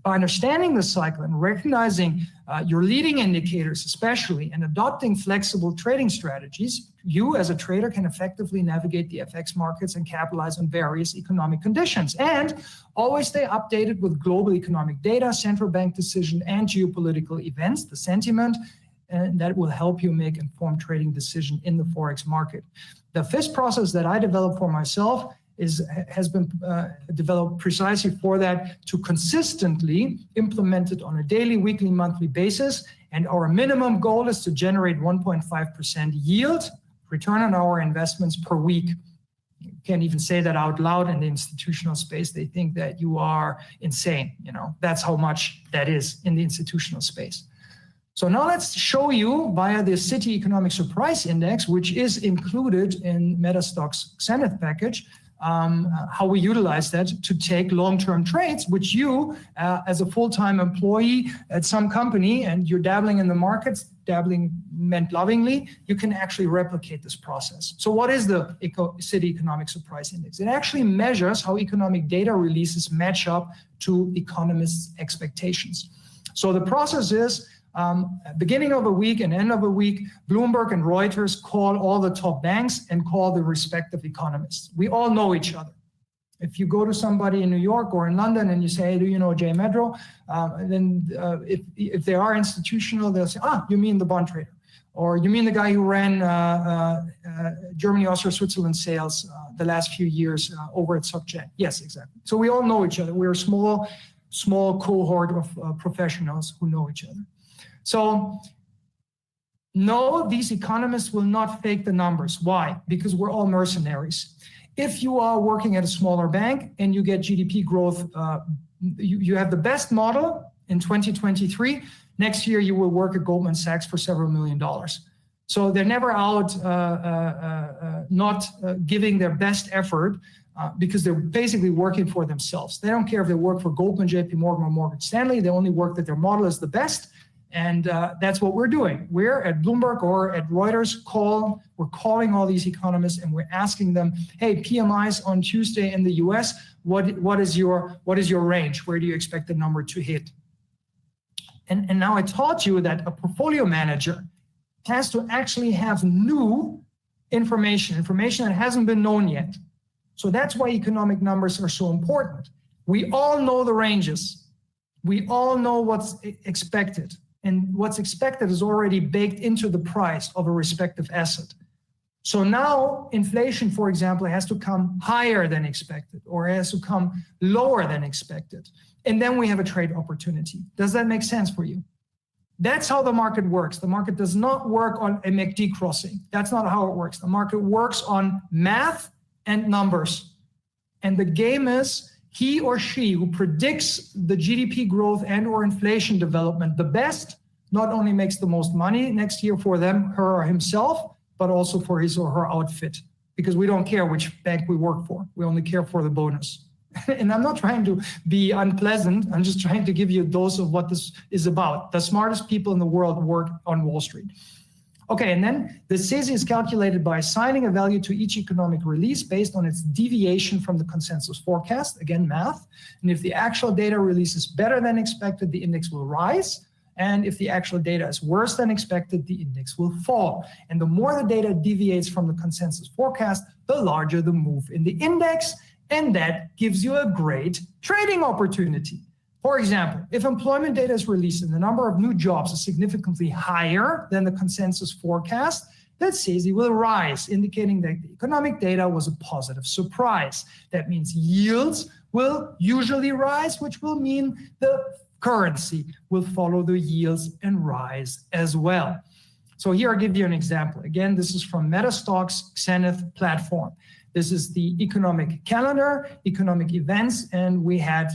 Speaker 5: By understanding the cycle and recognizing your leading indicators especially, and adopting flexible trading strategies, you as a trader can effectively navigate the FX markets and capitalize on various economic conditions. And always stay updated with global economic data, central bank decision, and geopolitical events, the sentiment, and that will help you make informed trading decision in the Forex market. The FIS process that I developed for myself has been developed precisely for that, to consistently implement it on a daily, weekly, monthly basis. And our minimum goal is to generate 1.5% yield, return on our investments per week. You can't even say that out loud in the institutional space. They think that you are insane. That's how much that is in the institutional space. So now let's show you via the Citi Economic Surprise Index, which is included in Metastock's Zenith package, how we utilize that to take long-term trades, which you, as a full-time employee at some company, and you're dabbling in the markets, dabbling meant lovingly, you can actually replicate this process. So what is the Citi Economic Surprise Index? It actually measures how economic data releases match up to economists' expectations. So the process is, beginning of a week and end of a week, Bloomberg and Reuters call all the top banks and call the respective economists. We all know each other. If you go to somebody in New York or in London and you say, hey, do you know Jay Medrow? Then if they are institutional, they'll say, you mean the bond trader. Or you mean the guy who ran Germany, Austria, Switzerland sales the last few years over at SocGen. Yes, exactly. So we all know each other. We're a small cohort of professionals who know each other. So no, these economists will not fake the numbers. Why? Because we're all mercenaries. If you are working at a smaller bank and you get GDP growth, you have the best model in 2023, next year you will work at Goldman Sachs for several $1 million. So they're never out not giving their best effort because they're basically working for themselves. They don't care if they work for Goldman, JP Morgan, or Morgan Stanley. They only work that their model is the best. And that's what we're doing. We're at Bloomberg or at Reuters we're calling all these economists and we're asking them, hey, PMIs on Tuesday in the US, what is your range? Where do you expect the number to hit? And now I taught you that a portfolio manager has to actually have new information that hasn't been known yet. So that's why economic numbers are so important. We all know the ranges. We all know what's expected. And what's expected is already baked into the price of a respective asset. So now inflation, for example, has to come higher than expected or has to come lower than expected. And then we have a trade opportunity. Does that make sense for you? That's how the market works. The market does not work on a MACD crossing. That's not how it works. The market works on math and numbers. And the game is he or she who predicts the GDP growth and or inflation development the best not only makes the most money next year for them, her or himself, but also for his or her outfit. Because we don't care which bank we work for. We only care for the bonus. And I'm not trying to be unpleasant. I'm just trying to give you a dose of what this is about. The smartest people in the world work on Wall Street. Okay, and then the CESI is calculated by assigning a value to each economic release based on its deviation from the consensus forecast, again, math. And if the actual data release is better than expected, the index will rise. And if the actual data is worse than expected, the index will fall. And the more the data deviates from the consensus forecast, the larger the move in the index. And that gives you a great trading opportunity. For example, if employment data is released and the number of new jobs is significantly higher than the consensus forecast, that CESI will rise, indicating that the economic data was a positive surprise. That means yields will usually rise, which will mean the currency will follow the yields and rise as well. So here I'll give you an example. Again, this is from Metastock's Zenith platform. This is the economic calendar, economic events, and we had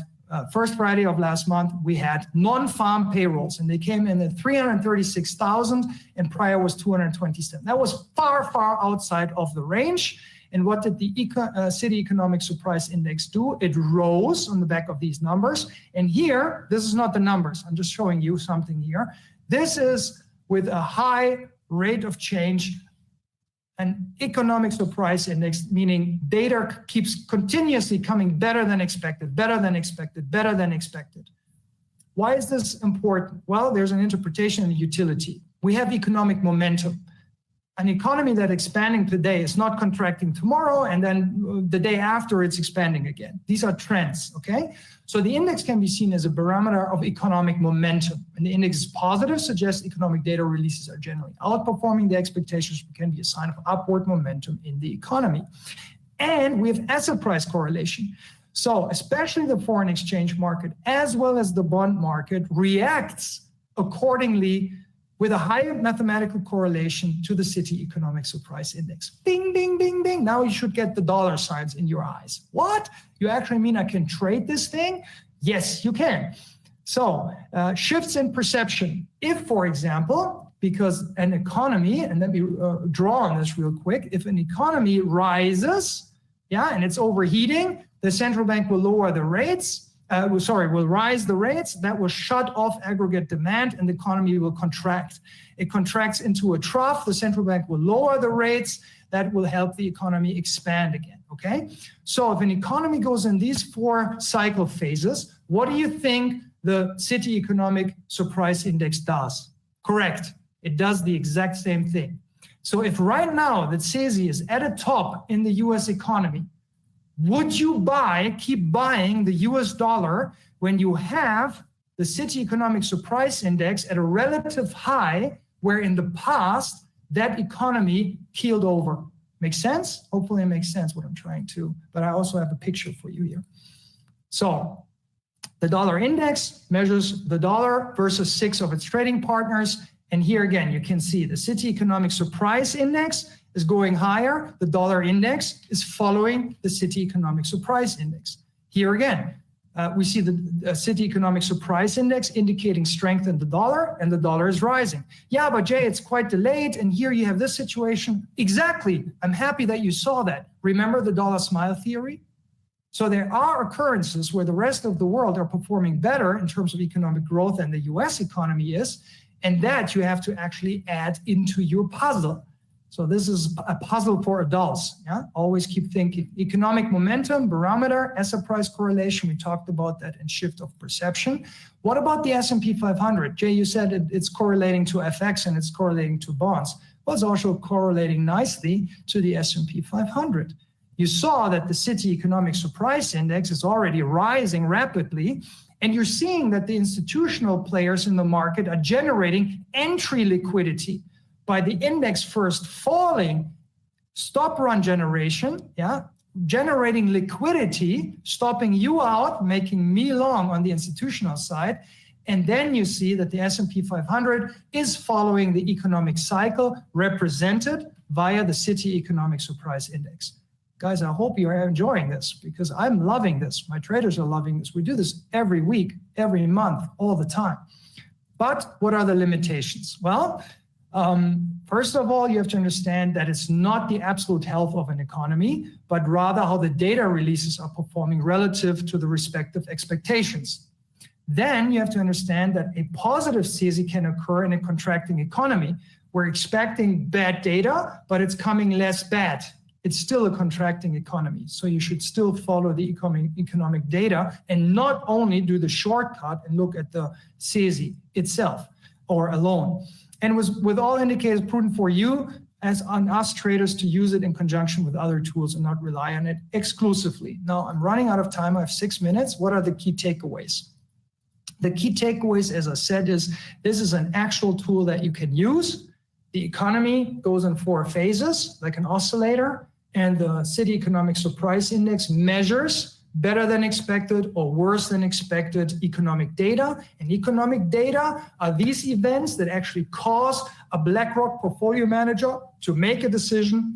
Speaker 5: first Friday of last month, we had non-farm payrolls, and they came in at 336,000, and prior was 227. That was far, far outside of the range. And what did the Citi Economic Surprise Index do? It rose on the back of these numbers. And here, this is not the numbers. I'm just showing you something here. This is with a high rate of change, an economic surprise index, meaning data keeps continuously coming better than expected, better than expected, better than expected. Why is this important? Well, there's an interpretation and utility. We have economic momentum. An economy that's expanding today is not contracting tomorrow, and then the day after it's expanding again. These are trends, okay? So the index can be seen as a barometer of economic momentum. And the index is positive, suggests economic data releases are generally outperforming the expectations, which can be a sign of upward momentum in the economy. And we have asset price correlation. So especially the foreign exchange market, as well as the bond market, reacts accordingly with a higher mathematical correlation to the Citi Economic Surprise Index. Ding, ding, ding, ding. Now you should get the dollar signs in your eyes. What? You actually mean I can trade this thing? Yes, you can. So shifts in perception. If, for example, because an economy, and let me draw on this real quick, if an economy rises, and it's overheating, the central bank will lower the rates, will rise the rates. That will shut off aggregate demand and the economy will contract. It contracts into a trough. The central bank will lower the rates. That will help the economy expand again, okay? So if an economy goes in these 4 cycle phases, what do you think the Citi Economic Surprise Index does? Correct. It does the exact same thing. So if right now the CESI is at a top in the US economy, would you keep buying the US dollar when you have the Citi Economic Surprise Index at a relative high where in the past that economy keeled over? Makes sense? Hopefully it makes sense what I'm trying to, but I also have a picture for you here. So the dollar index measures the dollar versus 6 of its trading partners. And here again, you can see the Citi Economic Surprise Index is going higher. The dollar index is following the Citi Economic Surprise Index. Here again, we see the Citi Economic Surprise Index indicating strength in the dollar, and the dollar is rising. Yeah, but Jay, it's quite delayed, and here you have this situation. Exactly. I'm happy that you saw that. Remember the dollar smile theory? So there are occurrences where the rest of the world are performing better in terms of economic growth than the US economy is, and that you have to actually add into your puzzle. So this is a puzzle for adults. Always keep thinking. Economic momentum, barometer, asset price correlation. We talked about that, and shift of perception. What about the S&P 500? Jay, you said it's correlating to FX and it's correlating to bonds. Well, it's also correlating nicely to the S&P 500. You saw that the Citi Economic Surprise Index is already rising rapidly, and you're seeing that the institutional players in the market are generating entry liquidity. By the index first falling, stop run generation, generating liquidity, stopping you out, making me long on the institutional side. And then you see that the S&P 500 is following the economic cycle represented via the Citi Economic Surprise Index. Guys, I hope you are enjoying this because I'm loving this. My traders are loving this. We do this every week, every month, all the time. But what are the limitations? Well, first of all, you have to understand that it's not the absolute health of an economy, but rather how the data releases are performing relative to the respective expectations. Then you have to understand that a positive CESI can occur in a contracting economy. We're expecting bad data, but it's coming less bad. It's still a contracting economy. So you should still follow the economic data and not only do the shortcut and look at the CESI itself or alone. And was with all indicators prudent for you as on us traders to use it in conjunction with other tools and not rely on it exclusively. Now I'm running out of time. I have 6 minutes. What are the key takeaways? The key takeaways, as I said, is this is an actual tool that you can use. The economy goes in 4 phases, like an oscillator, and the Citi Economic Surprise Index measures better than expected or worse than expected economic data. And economic data are these events that actually cause a BlackRock portfolio manager to make a decision.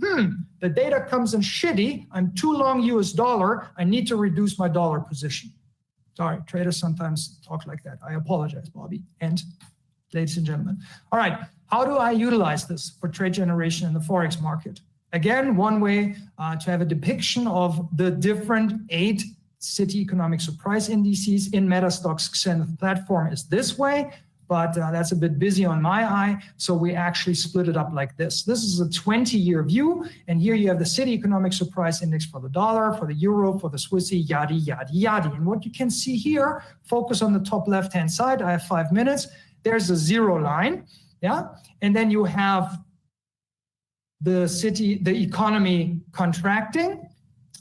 Speaker 5: The data comes in shitty. I'm too long US dollar. I need to reduce my dollar position. Sorry, traders sometimes talk like that. I apologize, Bobby and ladies and gentlemen. All right, how do I utilize this for trade generation in the Forex market? Again, one way to have a depiction of the different 8 Citi economic surprise indices in Metastock's Xenith platform is this way, but that's a bit busy on my eye. So we actually split it up like this. This is a 20-year view. And here you have the Citi economic surprise index for the dollar, for the euro, for the Swissy, yada, yada, yada. And what you can see here, focus on the top left-hand side. I have 5 minutes. There's a 0 line. Yeah. And then you have the economy contracting.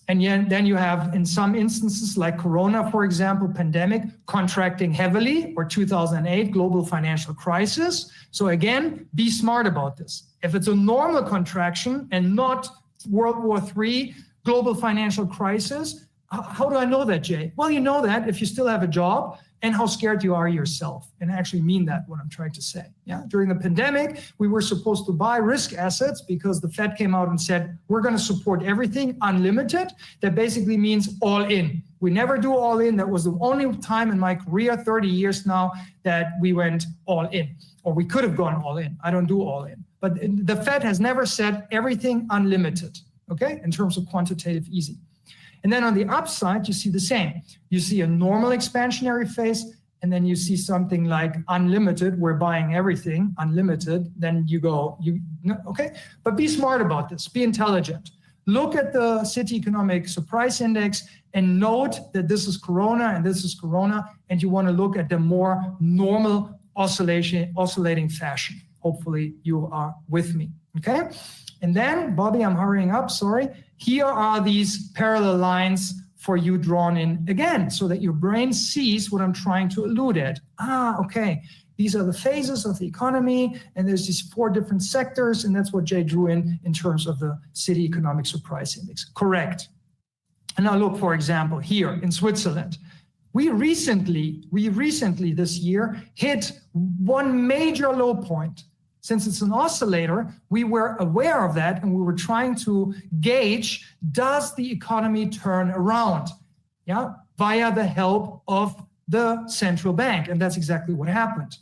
Speaker 5: And then you have, in some instances, like Corona, for example, pandemic, contracting heavily, or 2008 global financial crisis. So again, be smart about this. If it's a normal contraction and not World War III global financial crisis, how do I know that, Jay? Well, you know that if you still have a job and how scared you are yourself. And I actually mean that, what I'm trying to say. Yeah. During the pandemic, we were supposed to buy risk assets because the Fed came out and said, we're going to support everything unlimited. That basically means all in. We never do all in. That was the only time in my career, 30 years now, that we went all in, or we could have gone all in. I don't do all in. But the Fed has never said everything unlimited, okay, in terms of quantitative easing. And then on the upside, you see the same. You see a normal expansionary phase, and then you see something like unlimited, we're buying everything, unlimited, then you go, okay? But be smart about this, be intelligent. Look at the Citi Economic Surprise Index and note that this is Corona and this is Corona, and you wanna look at the more normal oscillating fashion. Hopefully you are with me, okay? And then, Bobby, I'm hurrying up, sorry. Here are these parallel lines for you drawn in again, so that your brain sees what I'm trying to allude at. Okay, these are the phases of the economy, and there's these 4 different sectors, and that's what Jay drew in terms of the Citi Economic Surprise Index. Correct. And now look, for example, here in Switzerland. We recently this year hit one major low point. Since it's an oscillator, we were aware of that and we were trying to gauge, does the economy turn around? Yeah, via the help of the central bank. And that's exactly what happened.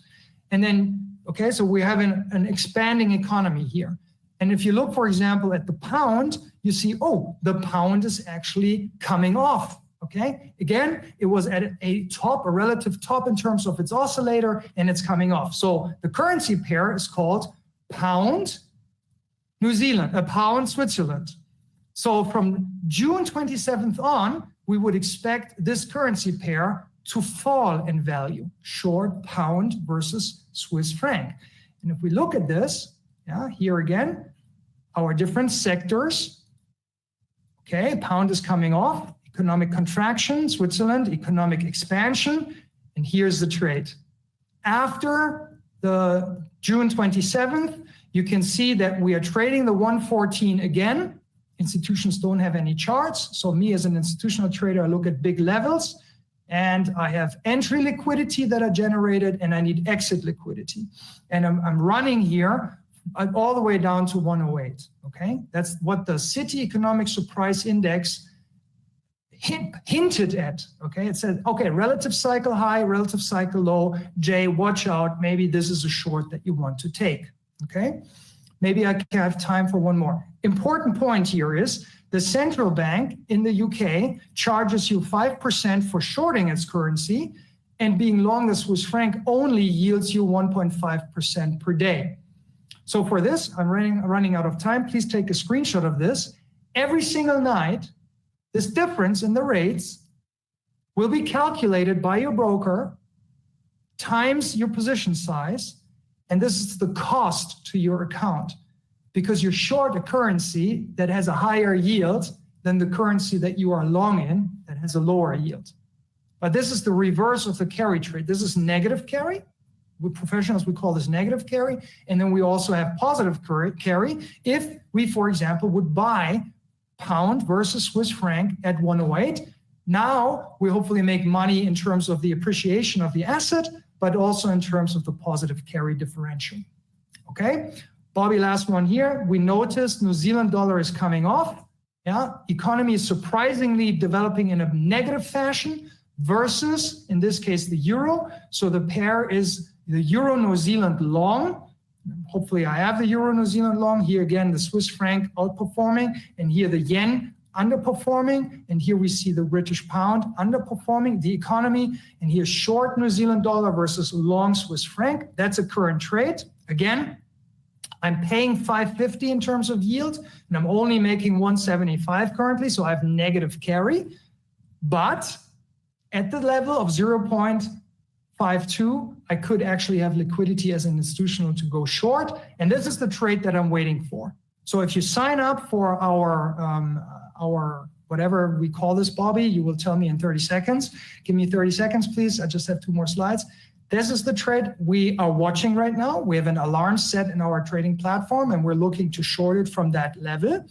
Speaker 5: And then, okay, so we have an expanding economy here. And if you look, for example, at the pound, you see, oh, the pound is actually coming off. Okay, again, it was at a relative top in terms of its oscillator, and it's coming off. So the currency pair is called pound New Zealand, pound Switzerland. So from June 27th on, we would expect this currency pair to fall in value, short pound versus Swiss franc. And if we look at this, yeah, here again, our different sectors, okay, pound is coming off. Economic contraction, Switzerland, economic expansion, and here's the trade. After the June 27th, you can see that we are trading the 114 again. Institutions don't have any charts, so me as an institutional trader, I look at big levels, and I have entry liquidity that are generated, and I need exit liquidity. And I'm running here all the way down to 108, okay? That's what the Citi Economic Surprise Index hinted at, okay? It said, okay, relative cycle high, relative cycle low. Jay, watch out. Maybe this is a short that you want to take, okay? Maybe I can have time for one more. Important point here is the central bank in the UK charges you 5% for shorting its currency, and being long the Swiss franc only yields you 1.5% per day. So for this, I'm running out of time. Please take a screenshot of this. Every single night, this difference in the rates will be calculated by your broker times your position size, and this is the cost to your account, because you're short a currency that has a higher yield than the currency that you are long in that has a lower yield. But this is the reverse of the carry trade. This is negative carry. With professionals, we call this negative carry, and then we also have positive carry if we, for example, would buy pound versus Swiss franc at 108. Now we hopefully make money in terms of the appreciation of the asset, but also in terms of the positive carry differential. Okay, Bobby, last one here. We noticed New Zealand dollar is coming off. Yeah, economy is surprisingly developing in a negative fashion versus, in this case, the euro. So the pair is the euro New Zealand long. Hopefully I have the euro New Zealand long. Here again, the Swiss franc outperforming, and here the yen underperforming, and here we see the British pound underperforming the economy, and here short New Zealand dollar versus long Swiss franc. That's a current trade. Again, I'm paying 550 in terms of yield, and I'm only making 175 currently, so I have negative carry. But at the level of 0.52, I could actually have liquidity as an institutional to go short, and this is the trade that I'm waiting for. So if you sign up for our whatever we call this, Bobby, you will tell me in 30 seconds. Give me 30 seconds, please. I just have 2 more slides. This is the trade we are watching right now. We have an alarm set in our trading platform, and we're looking to short it from that level.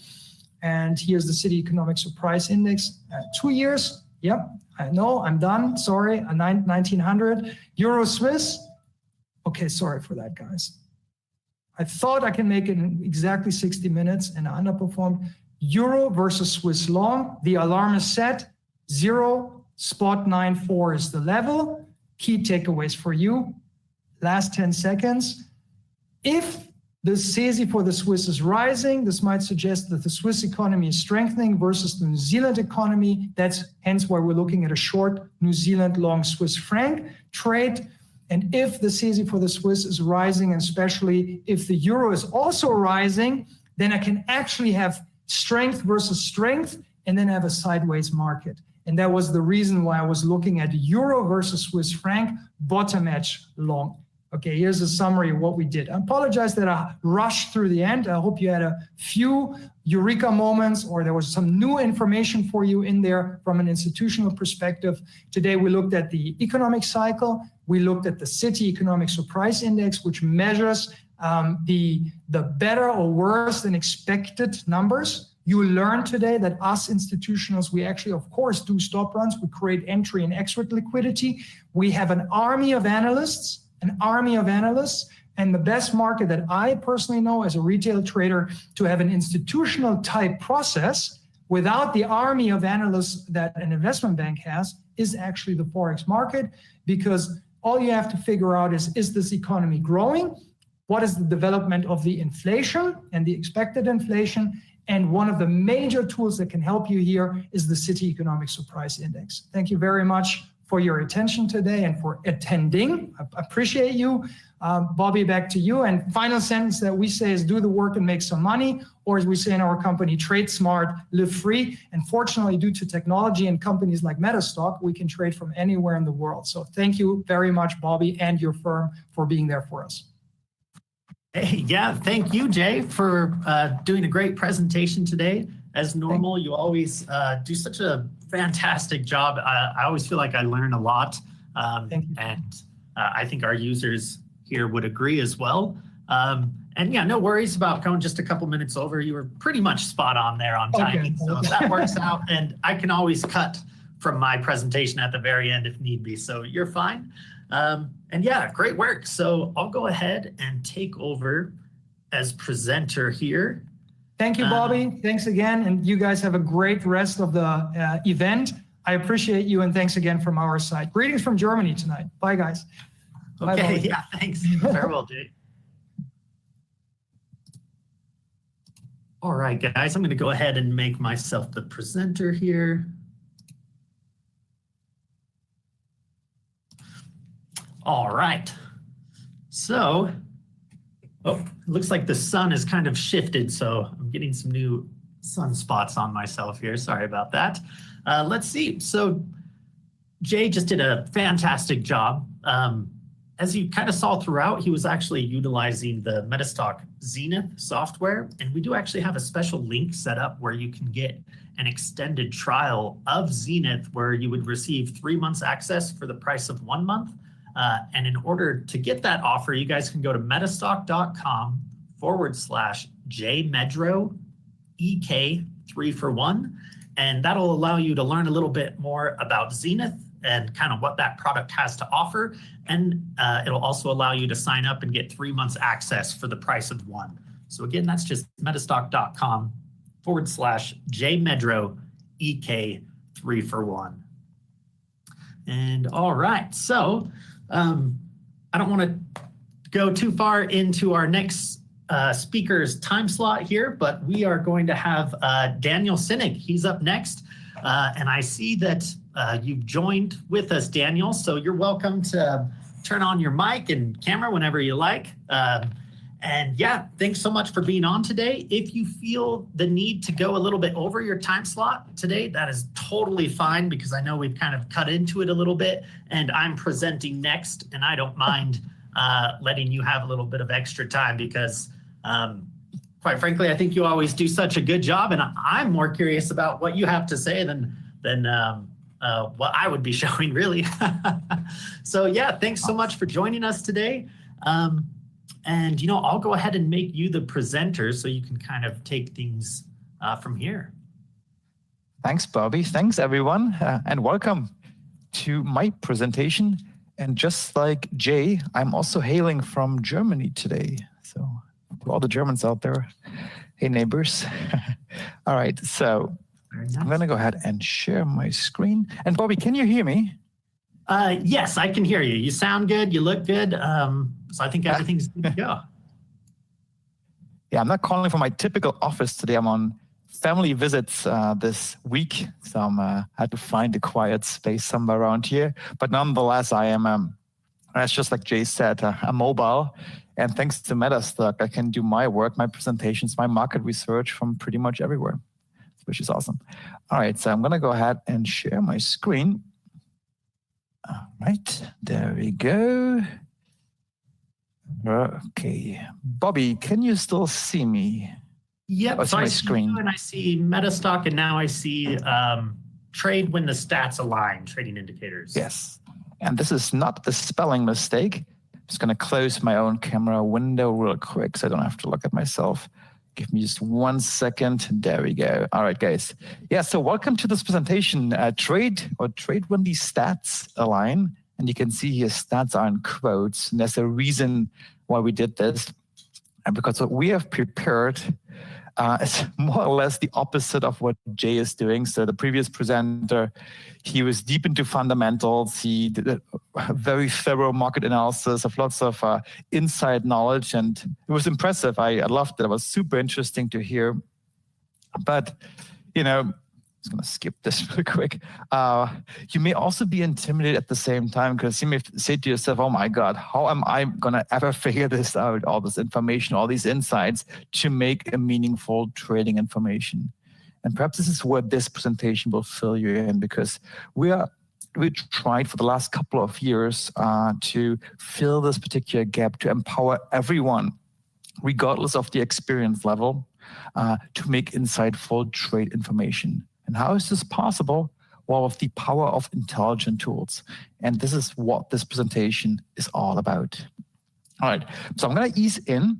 Speaker 5: And here's the Citi Economic Surprise Index, 2 years. Yep, I know, I'm done. Sorry, 1900. Euro Swiss. Okay, sorry for that, guys. I thought I can make it in exactly 60 minutes, and I underperformed. Euro versus Swiss long. The alarm is set. 0.94 is the level. Key takeaways for you. Last 10 seconds. If the CESI for the Swiss is rising, this might suggest that the Swiss economy is strengthening versus the New Zealand economy. That's hence why we're looking at a short New Zealand long Swiss franc trade. And if the CESI for the Swiss is rising, and especially if the euro is also rising, then I can actually have strength versus strength and then have a sideways market. And that was the reason why I was looking at euro versus Swiss franc bottom edge long. Okay, here's a summary of what we did. I apologize that I rushed through the end. I hope you had a few eureka moments, or there was some new information for you in there from an institutional perspective. Today we looked at the economic cycle. We looked at the Citi Economic Surprise Index, which measures the better or worse than expected numbers. You learned today that us institutionals, we actually, of course, do stop runs. We create entry and exit liquidity. We have an army of analysts, and the best market that I personally know as a retail trader to have an institutional type process without the army of analysts that an investment bank has is actually the Forex market, because all you have to figure out is this economy growing? What is the development of the inflation and the expected inflation? And one of the major tools that can help you here is the Citi Economic Surprise Index. Thank you very much for your attention today and for attending. I appreciate you. Bobby, back to you. And final sentence that we say is do the work and make some money, or as we say in our company, trade smart, live free. And fortunately, due to technology and companies like Metastock, we can trade from anywhere in the world. So thank you very much, Bobby, and your firm for being there for us.
Speaker 3: Hey, yeah, thank you, Jay, for doing a great presentation today. As normal, you always do such a fantastic job. I always feel like I learn a lot, and I think our users here would agree as well. And yeah, no worries about going just a couple minutes over. You were pretty much spot on there on timing, so that works out. And I can always cut from my presentation at the very end if need be, so you're fine. And yeah, great work. So I'll go ahead and take over as presenter here.
Speaker 5: Thank you, Bobby. Thanks again. And you guys have a great rest of the event. I appreciate you, and thanks again from our side. Greetings from Germany tonight. Bye, guys.
Speaker 3: Okay,
Speaker 5: Bye,
Speaker 3: yeah, thanks. Farewell, Jay. All right, guys, I'm going to go ahead and make myself the presenter here. All right. So, it looks like the sun has kind of shifted, so I'm getting some new sunspots on myself here. Sorry about that. Let's see. So Jay just did a fantastic job. As you kind of saw throughout, he was actually utilizing the Metastock Zenith software, and we do actually have a special link set up where you can get an extended trial of Zenith where you would receive 3 months access for the price of 1 month. And in order to get that offer, you guys can go to metastock.com/JMedrow EK 3 for 1. And that'll allow you to learn a little bit more about Zenith and kind of what that product has to offer. And it'll also allow you to sign up and get 3 months access for the price of one. So again, that's just metastock.com/JMedrow EK 3 for 1. And all right, so I don't want to go too far into our next speaker's time slot here, but we are going to have Daniel Sinnig. He's up next. And I see that you've joined with us, Daniel. So you're welcome to turn on your mic and camera whenever you like. And yeah, thanks so much for being on today. If you feel the need to go a little bit over your time slot today, that is totally fine, because I know we've kind of cut into it a little bit, and I'm presenting next, and I don't mind letting you have a little bit of extra time, because quite frankly, I think you always do such a good job, and I'm more curious about what you have to say than what I would be showing, really. So yeah, thanks so much for joining us today. And, you know, I'll go ahead and make you the presenter so you can kind of take things from here.
Speaker 6: Thanks, Bobby. Thanks, everyone. And welcome to my presentation. And just like Jay, I'm also hailing from Germany today. So to all the Germans out there, hey, neighbors. All right, so
Speaker 3: Very nice.
Speaker 6: I'm going to go ahead and share my screen. And Bobby, can you hear me?
Speaker 3: Yes, I can hear you. You sound good. You look good. So I think everything's good to go.
Speaker 6: Yeah, I'm not calling from my typical office today. I'm on family visits this week. So I had to find a quiet space somewhere around here. But nonetheless, I am, as just like Jay said, I'm mobile. And thanks to Metastock, I can do my work, my presentations, my market research from pretty much everywhere, which is awesome. All right, so I'm going to go ahead and share my screen. All right, there we go. Okay, Bobby, can you still see me?
Speaker 3: Yep, so
Speaker 6: my
Speaker 3: I see
Speaker 6: screen.
Speaker 3: you, and I see Metastock, and now I see trade when the stats align, trading indicators.
Speaker 6: Yes, and this is not a spelling mistake. I'm just going to close my own camera window real quick so I don't have to look at myself. Give me just 1 second. There we go. All right, guys. Yeah, so welcome to this presentation. Trade when these stats align. And you can see here stats are in quotes. And there's a reason why we did this. And because what we have prepared is more or less the opposite of what Jay is doing. So the previous presenter, he was deep into fundamentals. He did a very thorough market analysis of lots of inside knowledge. And it was impressive. I loved it. It was super interesting to hear. But, you know, I'm just going to skip this real quick. You may also be intimidated at the same time, because you may say to yourself, oh my God, how am I going to ever figure this out, all this information, all these insights to make a meaningful trading information? And perhaps this is where this presentation will fill you in, because we tried for the last couple of years to fill this particular gap, to empower everyone, regardless of the experience level, to make insightful trade information. And how is this possible? Well, with the power of intelligent tools. And this is what this presentation is all about. All right, so I'm going to ease in.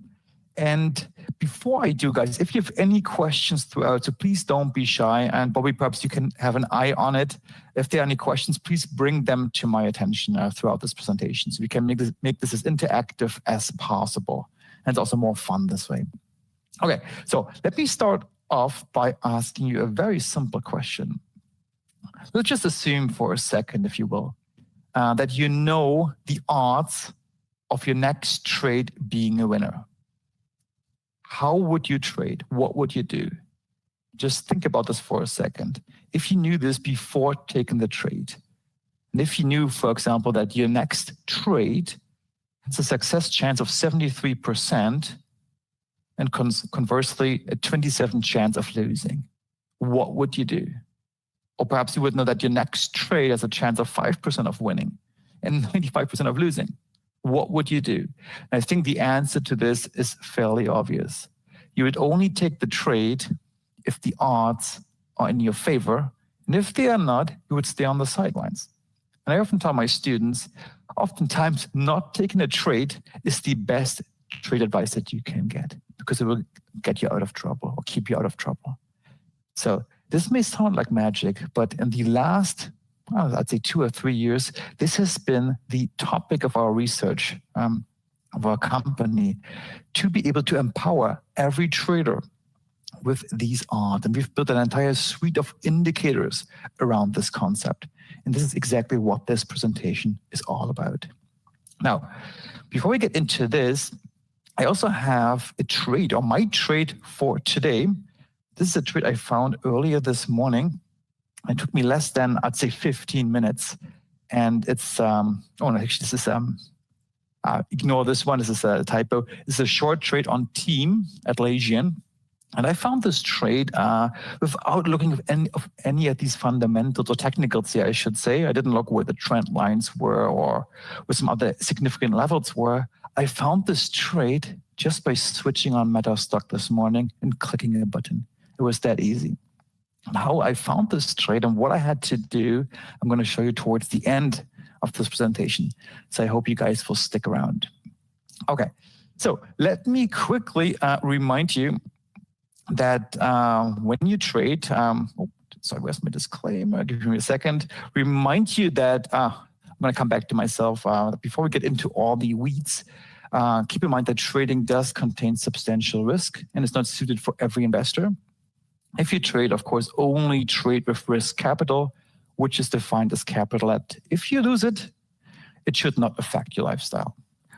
Speaker 6: And before I do, guys, if you have any questions throughout, so please don't be shy. And Bobby, perhaps you can have an eye on it. If there are any questions, please bring them to my attention throughout this presentation, so we can make this as interactive as possible. And it's also more fun this way. Okay, so let me start off by asking you a very simple question. Let's just assume for a second, if you will, that you know the odds of your next trade being a winner. How would you trade? What would you do? Just think about this for a second. If you knew this before taking the trade, and if you knew, for example, that your next trade has a success chance of 73%, and conversely, a 27% chance of losing, what would you do? Or perhaps you would know that your next trade has a chance of 5% of winning and 95% of losing. What would you do? And I think the answer to this is fairly obvious. You would only take the trade if the odds are in your favor. And if they are not, you would stay on the sidelines. And I often tell my students, oftentimes not taking a trade is the best trade advice that you can get, because it will get you out of trouble or keep you out of trouble. So This may sound like magic, but in the last, I'd say 2 or 3 years, this has been the topic of our research, of our company, to be able to empower every trader with these odds. And we've built an entire suite of indicators around this concept. And this is exactly what this presentation is all about. Now, before we get into this, I also have a trade, or my trade for today. This is a trade I found earlier this morning. It took me less than, I'd say, 15 minutes. And it's, actually, this is, ignore this one, this is a typo. It's a short trade on team at Legion. And I found this trade without looking at any of these fundamentals or technicals here, I should say. I didn't look where the trend lines were or where some other significant levels were. I found this trade just by switching on Medrow stock this morning and clicking a button. It was that easy. And how I found this trade and what I had to do, I'm going to show you towards the end of this presentation. So I hope you guys will stick around. Okay, so let me quickly remind you that when you trade, sorry, where's my disclaimer? Give me a second. Remind you that, I'm going to come back to myself. Before we get into all the weeds, keep in mind that trading does contain substantial risk and it's not suited for every investor. If you trade, of course, only trade with risk capital, which is defined as capital that if you lose it, it should not affect your lifestyle.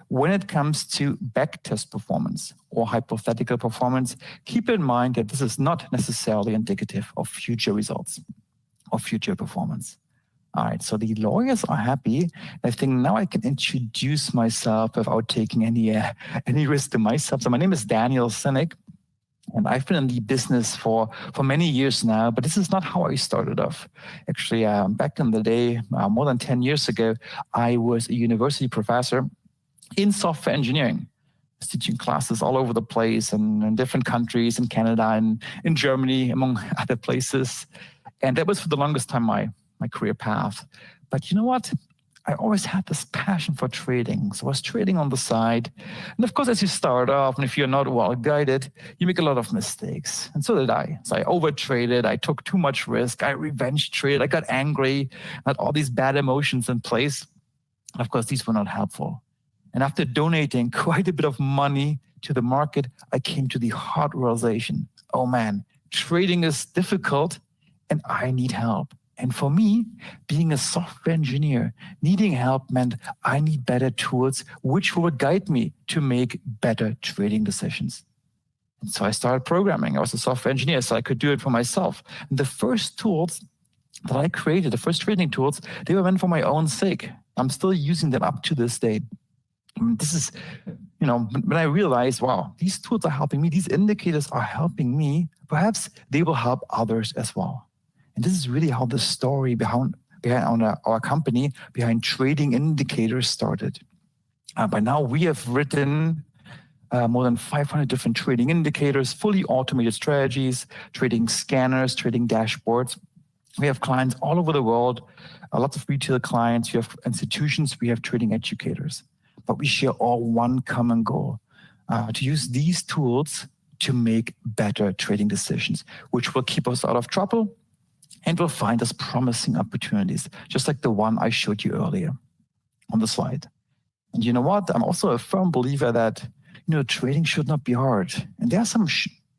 Speaker 6: When it comes to backtest performance or hypothetical performance, keep in mind that this is not necessarily indicative of future results or future performance. All right, so the lawyers are happy. I think now I can introduce myself without taking any risk to myself. So my name is Daniel Sinnig, and I've been in the business for many years now, but this is not how I started off. Actually, back in the day, more than 10 years ago, I was a university professor in software engineering. I was teaching classes all over the place and in different countries, in Canada and in Germany, among other places. And that was for the longest time my career path. But you know what? I always had this passion for trading. So I was trading on the side. And of course, as you start off, and if you're not well guided, you make a lot of mistakes. And so did I. So I overtraded. I took too much risk. I revenge traded. I got angry. I had all these bad emotions in place. And of course, these were not helpful. And after donating quite a bit of money to the market, I came to the hard realization, oh man, trading is difficult and I need help. And for me, being a software engineer, needing help meant I need better tools which would guide me to make better trading decisions. And so I started programming. I was a software engineer, so I could do it for myself. And the first tools that I created, the first trading tools, they were meant for my own sake. I'm still using them up to this day. This is, when I realized, wow, these tools are helping me, these indicators are helping me, perhaps they will help others as well. And this is really how the story behind our company, behind trading indicators started. By now, we have written more than 500 different trading indicators, fully automated strategies, trading scanners, trading dashboards. We have clients all over the world, lots of retail clients, we have institutions, we have trading educators. But we share all one common goal, to use these tools to make better trading decisions, which will keep us out of trouble and will find us promising opportunities, just like the one I showed you earlier on the slide. And you know what? I'm also a firm believer that trading should not be hard. And there are some,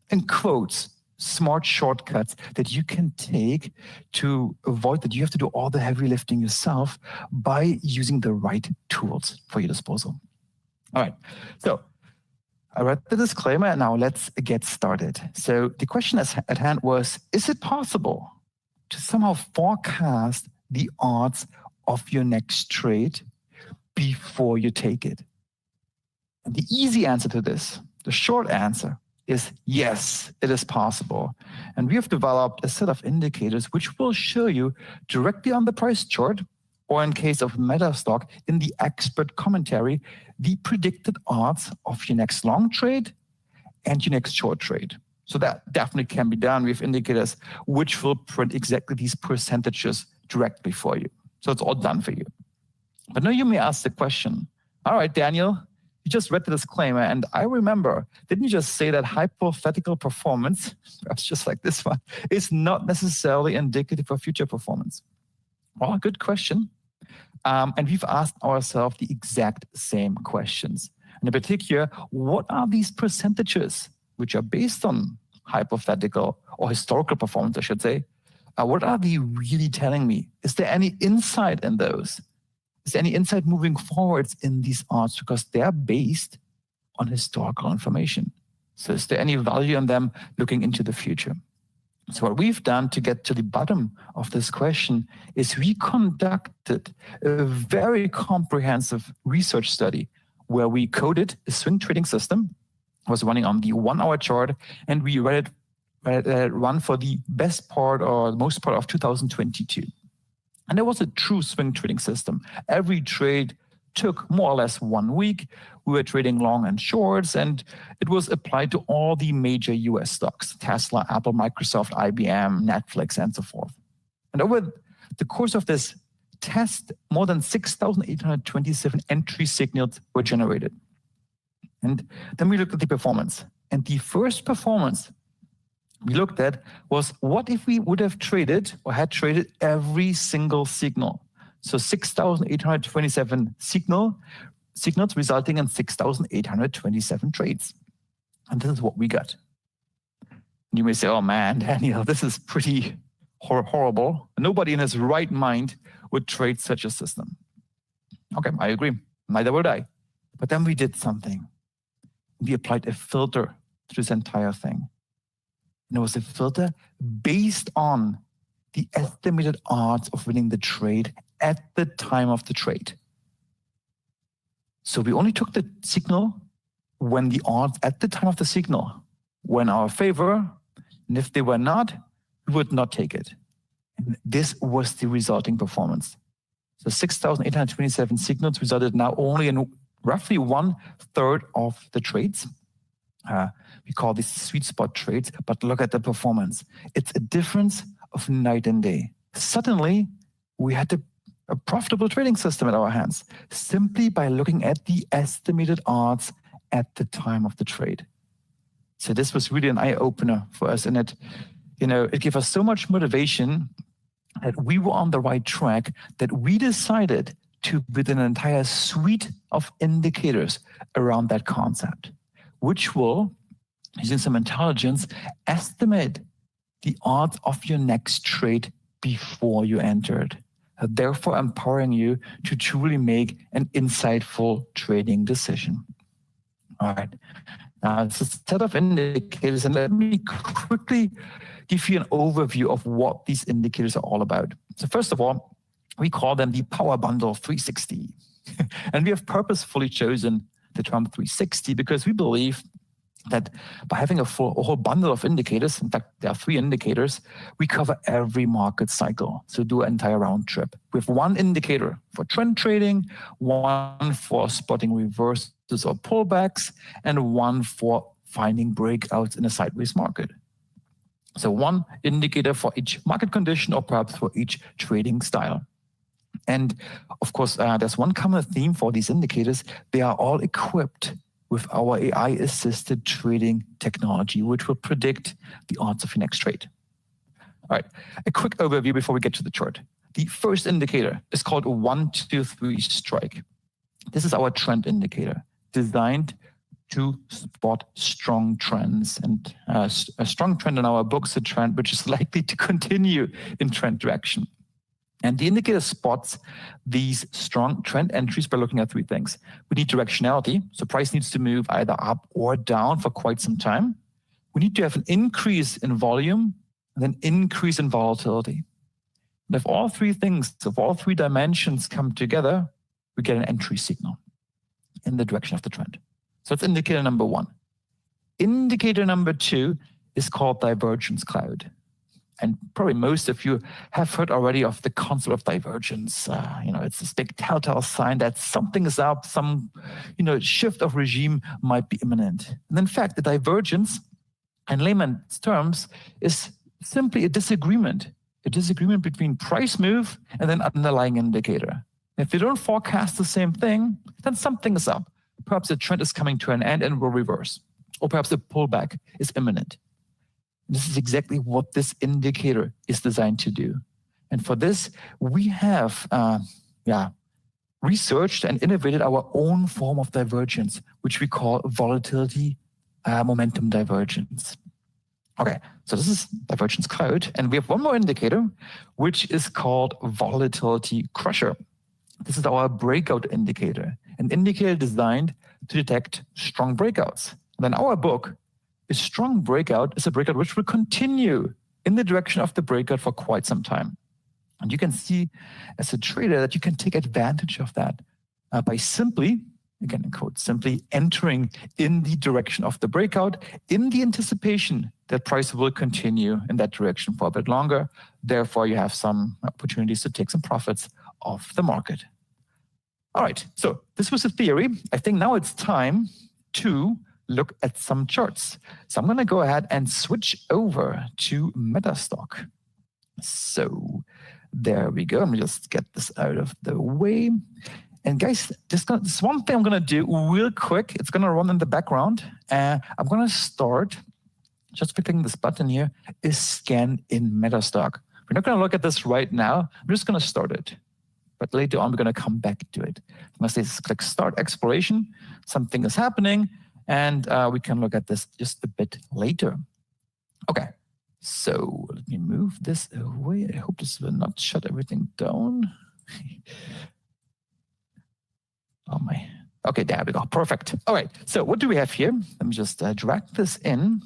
Speaker 6: in quotes, smart shortcuts that you can take to avoid that you have to do all the heavy lifting yourself by using the right tools for your disposal. All right, so I read the disclaimer, now let's get started. So the question at hand was, is it possible to somehow forecast the odds of your next trade before you take it? And the easy answer to this, the short answer, is yes, it is possible. And we have developed a set of indicators which will show you directly on the price chart, or in case of Medrow stock, in the expert commentary, the predicted odds of your next long trade and your next short trade. So that definitely can be done. We have indicators which will print exactly these percentages directly for you. So it's all done for you. But now you may ask the question, all right, Daniel, you you just read the disclaimer, and I remember, didn't you just say that hypothetical performance, perhaps just like this one, is not necessarily indicative of future performance? Well, good question. And we've asked ourselves the exact same questions. And in particular, what are these percentages which are based on hypothetical or historical performance, I should say? What are they really telling me? Is there any insight in those? Is there any insight moving forwards in these odds? Because they're based on historical information. So is there any value in them looking into the future? So what we've done to get to the bottom of this question is we conducted a very comprehensive research study where we coded a swing trading system, was running on the 1 hour chart, and we let it run for the best part or the most part of 2022. And it was a true swing trading system. Every trade took more or less 1 week. We were trading long and shorts, and it was applied to all the major US stocks: Tesla, Apple, Microsoft, IBM, Netflix, and so forth. And over the course of this test, more than 6,827 entry signals were generated. And then we looked at the performance. And the first performance we looked at was, what if we would have traded or had traded every single signal? So 6,827 signals resulting in 6,827 trades. And this is what we got. You may say, oh man, Daniel, this is pretty horrible. Nobody in his right mind would trade such a system. Okay, I agree. Neither would I. But then we did something. We applied a filter to this entire thing. And it was a filter based on the estimated odds of winning the trade at the time of the trade. So we only took the signal when the odds at the time of the signal were in our favor, and if they were not, we would not take it. And this was the resulting performance. So 6,827 signals resulted now only in roughly 1/3 of the trades. We call these sweet spot trades, but look at the performance. It's a difference of night and day. Suddenly, we had a profitable trading system in our hands simply by looking at the estimated odds at the time of the trade. So this was really an eye-opener for us, and it gave us so much motivation that we were on the right track that we decided to build an entire suite of indicators around that concept, which will, using some intelligence, estimate the odds of your next trade before you enter it, therefore empowering you to truly make an insightful trading decision. All right. Now, it's a set of indicators, and let me quickly give you an overview of what these indicators are all about. So first of all, we call them the Power Bundle 360. And we have purposefully chosen the term 360 because we believe that by having a whole bundle of indicators, in fact, there are 3 indicators, we cover every market cycle. So do an entire round trip. We have one indicator for trend trading, one for spotting reverses or pullbacks, and one for finding breakouts in a sideways market. So one indicator for each market condition or perhaps for each trading style. And of course, there's one common theme for these indicators. They are all equipped with our AI-assisted trading technology, which will predict the odds of your next trade. All right, a quick overview before we get to the chart. The first indicator is called 1, 2, 3 strike. This is our trend indicator, designed to spot strong trends. And a strong trend in our books, a trend which is likely to continue in trend direction. And the indicator spots these strong trend entries by looking at 3 things. We need directionality, so price needs to move either up or down for quite some time. We need to have an increase in volume and an increase in volatility. And if all 3 things, if all 3 dimensions come together, we get an entry signal in the direction of the trend. So that's indicator number 1. Indicator number 2 is called divergence cloud. And probably most of you have heard already of the concept of divergence. It's this big telltale sign that something is up, some shift of regime might be imminent. And in fact, the divergence, in layman's terms, is simply a disagreement between price move and then underlying indicator. If they don't forecast the same thing, then something is up. perhaps the trend is coming to an end and will reverse, or perhaps a pullback is imminent. This is exactly what this indicator is designed to do. And for this, we have researched and innovated our own form of divergence, which we call volatility momentum divergence. Okay, so this is divergence cloud, and we have one more indicator, which is called volatility crusher. This is our breakout indicator, an indicator designed to detect strong breakouts. Then our book, a strong breakout is a breakout which will continue in the direction of the breakout for quite some time. And you can see as a trader that you can take advantage of that by simply, again in quotes, simply entering in the direction of the breakout in the anticipation that price will continue in that direction for a bit longer. Therefore, you have some opportunities to take some profits off the market. All right, so this was the theory. I think now it's time to look at some charts. So I'm going to go ahead and switch over to Metastock. So there we go. Let me just get this out of the way. And guys, this one thing I'm going to do real quick. It's going to run in the background. I'm going to start, just by clicking this button here, is scan in Metastock. We're not going to look at this right now. I'm just going to start it. But later on, we're going to come back to it. I'm going to say click Start Exploration. Something is happening. And we can look at this just a bit later. Okay. So let me move this away. I hope this will not shut everything down. Oh my. Okay, there we go. Perfect. All right. So what do we have here? Let me just drag this in,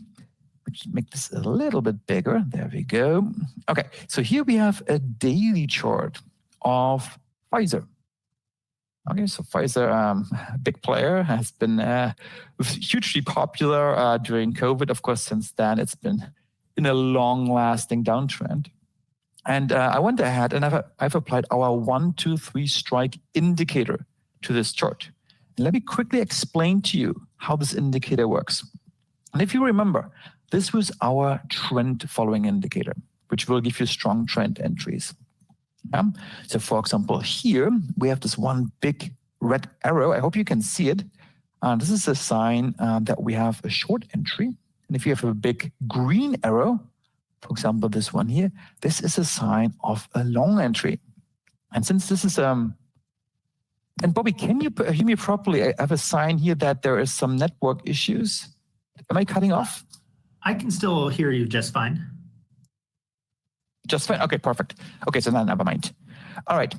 Speaker 6: which make this a little bit bigger. There we go. Okay. So here we have a daily chart of Pfizer. Okay, so Pfizer, a big player, has been hugely popular during COVID. Of course, since then, it's been in a long-lasting downtrend. And I went ahead and I've applied our 1, 2, 3 strike indicator to this chart. And let me quickly explain to you how this indicator works. And if you remember, this was our trend following indicator, which will give you strong trend entries. So for example, here we have this one big red arrow. I hope you can see it. This is a sign that we have a short entry. And if you have a big green arrow, for example, this one here, this is a sign of a long entry. And since this is, and Bobby, can you hear me properly? I have a sign here that there is some network issues. Am I cutting off?
Speaker 3: I can still hear you just fine.
Speaker 6: Just fine. Okay, perfect. Okay, so now never mind. All right.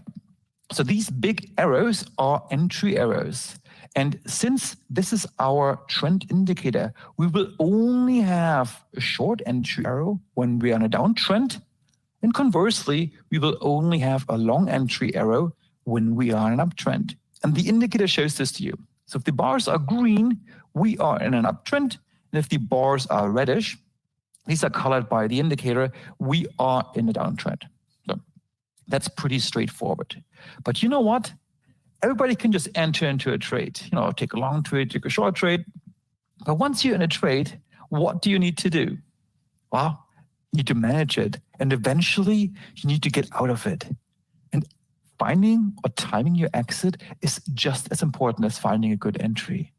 Speaker 6: So these big arrows are entry arrows. And since this is our trend indicator, we will only have a short entry arrow when we are on a downtrend. And conversely, we will only have a long entry arrow when we are in an uptrend. And the indicator shows this to you. So if the bars are green, we are in an uptrend. And if the bars are reddish, these are colored by the indicator, we are in a downtrend. So that's pretty straightforward. But you know what? Everybody can just enter into a trade. You know, take a long trade, take a short trade. But once you're in a trade, what do you need to do? Well, you need to manage it. And eventually, you need to get out of it. And finding or timing your exit is just as important as finding a good entry.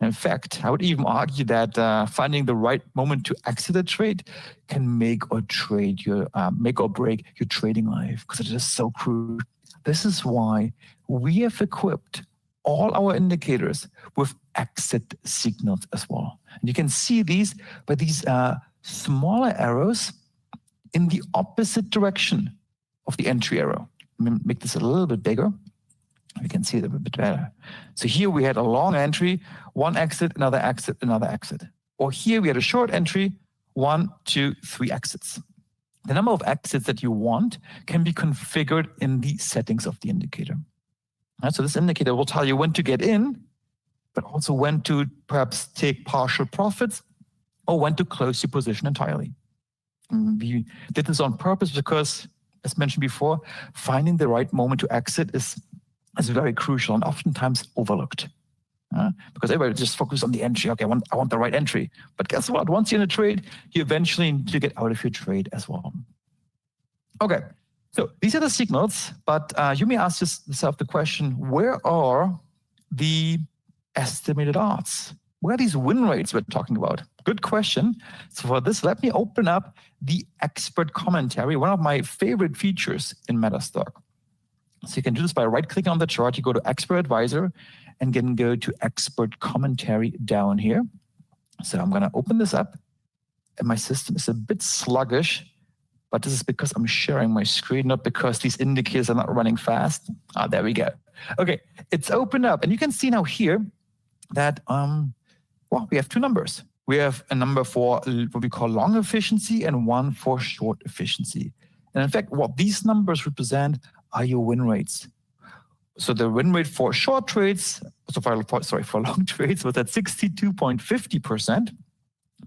Speaker 6: In fact, I would even argue that finding the right moment to exit a trade can make or break your trading life, because it is so crucial. This is why we have equipped all our indicators with exit signals as well. And you can see these by these smaller arrows in the opposite direction of the entry arrow. Let me make this a little bit bigger. We can see it a bit better. So here we had a long entry, one exit, another exit, another exit. Or here we had a short entry, 1, 2, 3 exits. The number of exits that you want can be configured in the settings of the indicator. So this indicator will tell you when to get in, but also when to perhaps take partial profits or when to close your position entirely. We did this on purpose because, as mentioned before, finding the right moment to exit is very crucial and oftentimes overlooked. Because everybody just focuses on the entry. Okay, I want the right entry. But guess what? Once you're in a trade, you eventually need to get out of your trade as well. Okay, so these are the signals, but you may ask yourself the question, where are the estimated odds? What are these win rates we're talking about? Good question. So for this, let me open up the expert commentary, one of my favorite features in Metastock. So you can do this by right-clicking on the chart. You go to Expert Advisor and then go to Expert Commentary down here. So I'm going to open this up. And my system is a bit sluggish, but this is because I'm sharing my screen, not because these indicators are not running fast. Ah, there we go. Okay, it's opened up. And you can see now here that well, we have two numbers. We have a number for what we call long efficiency and one for short efficiency. And in fact, what these numbers represent are your win rates. So the win rate for short trades, for long trades was at 62.50%,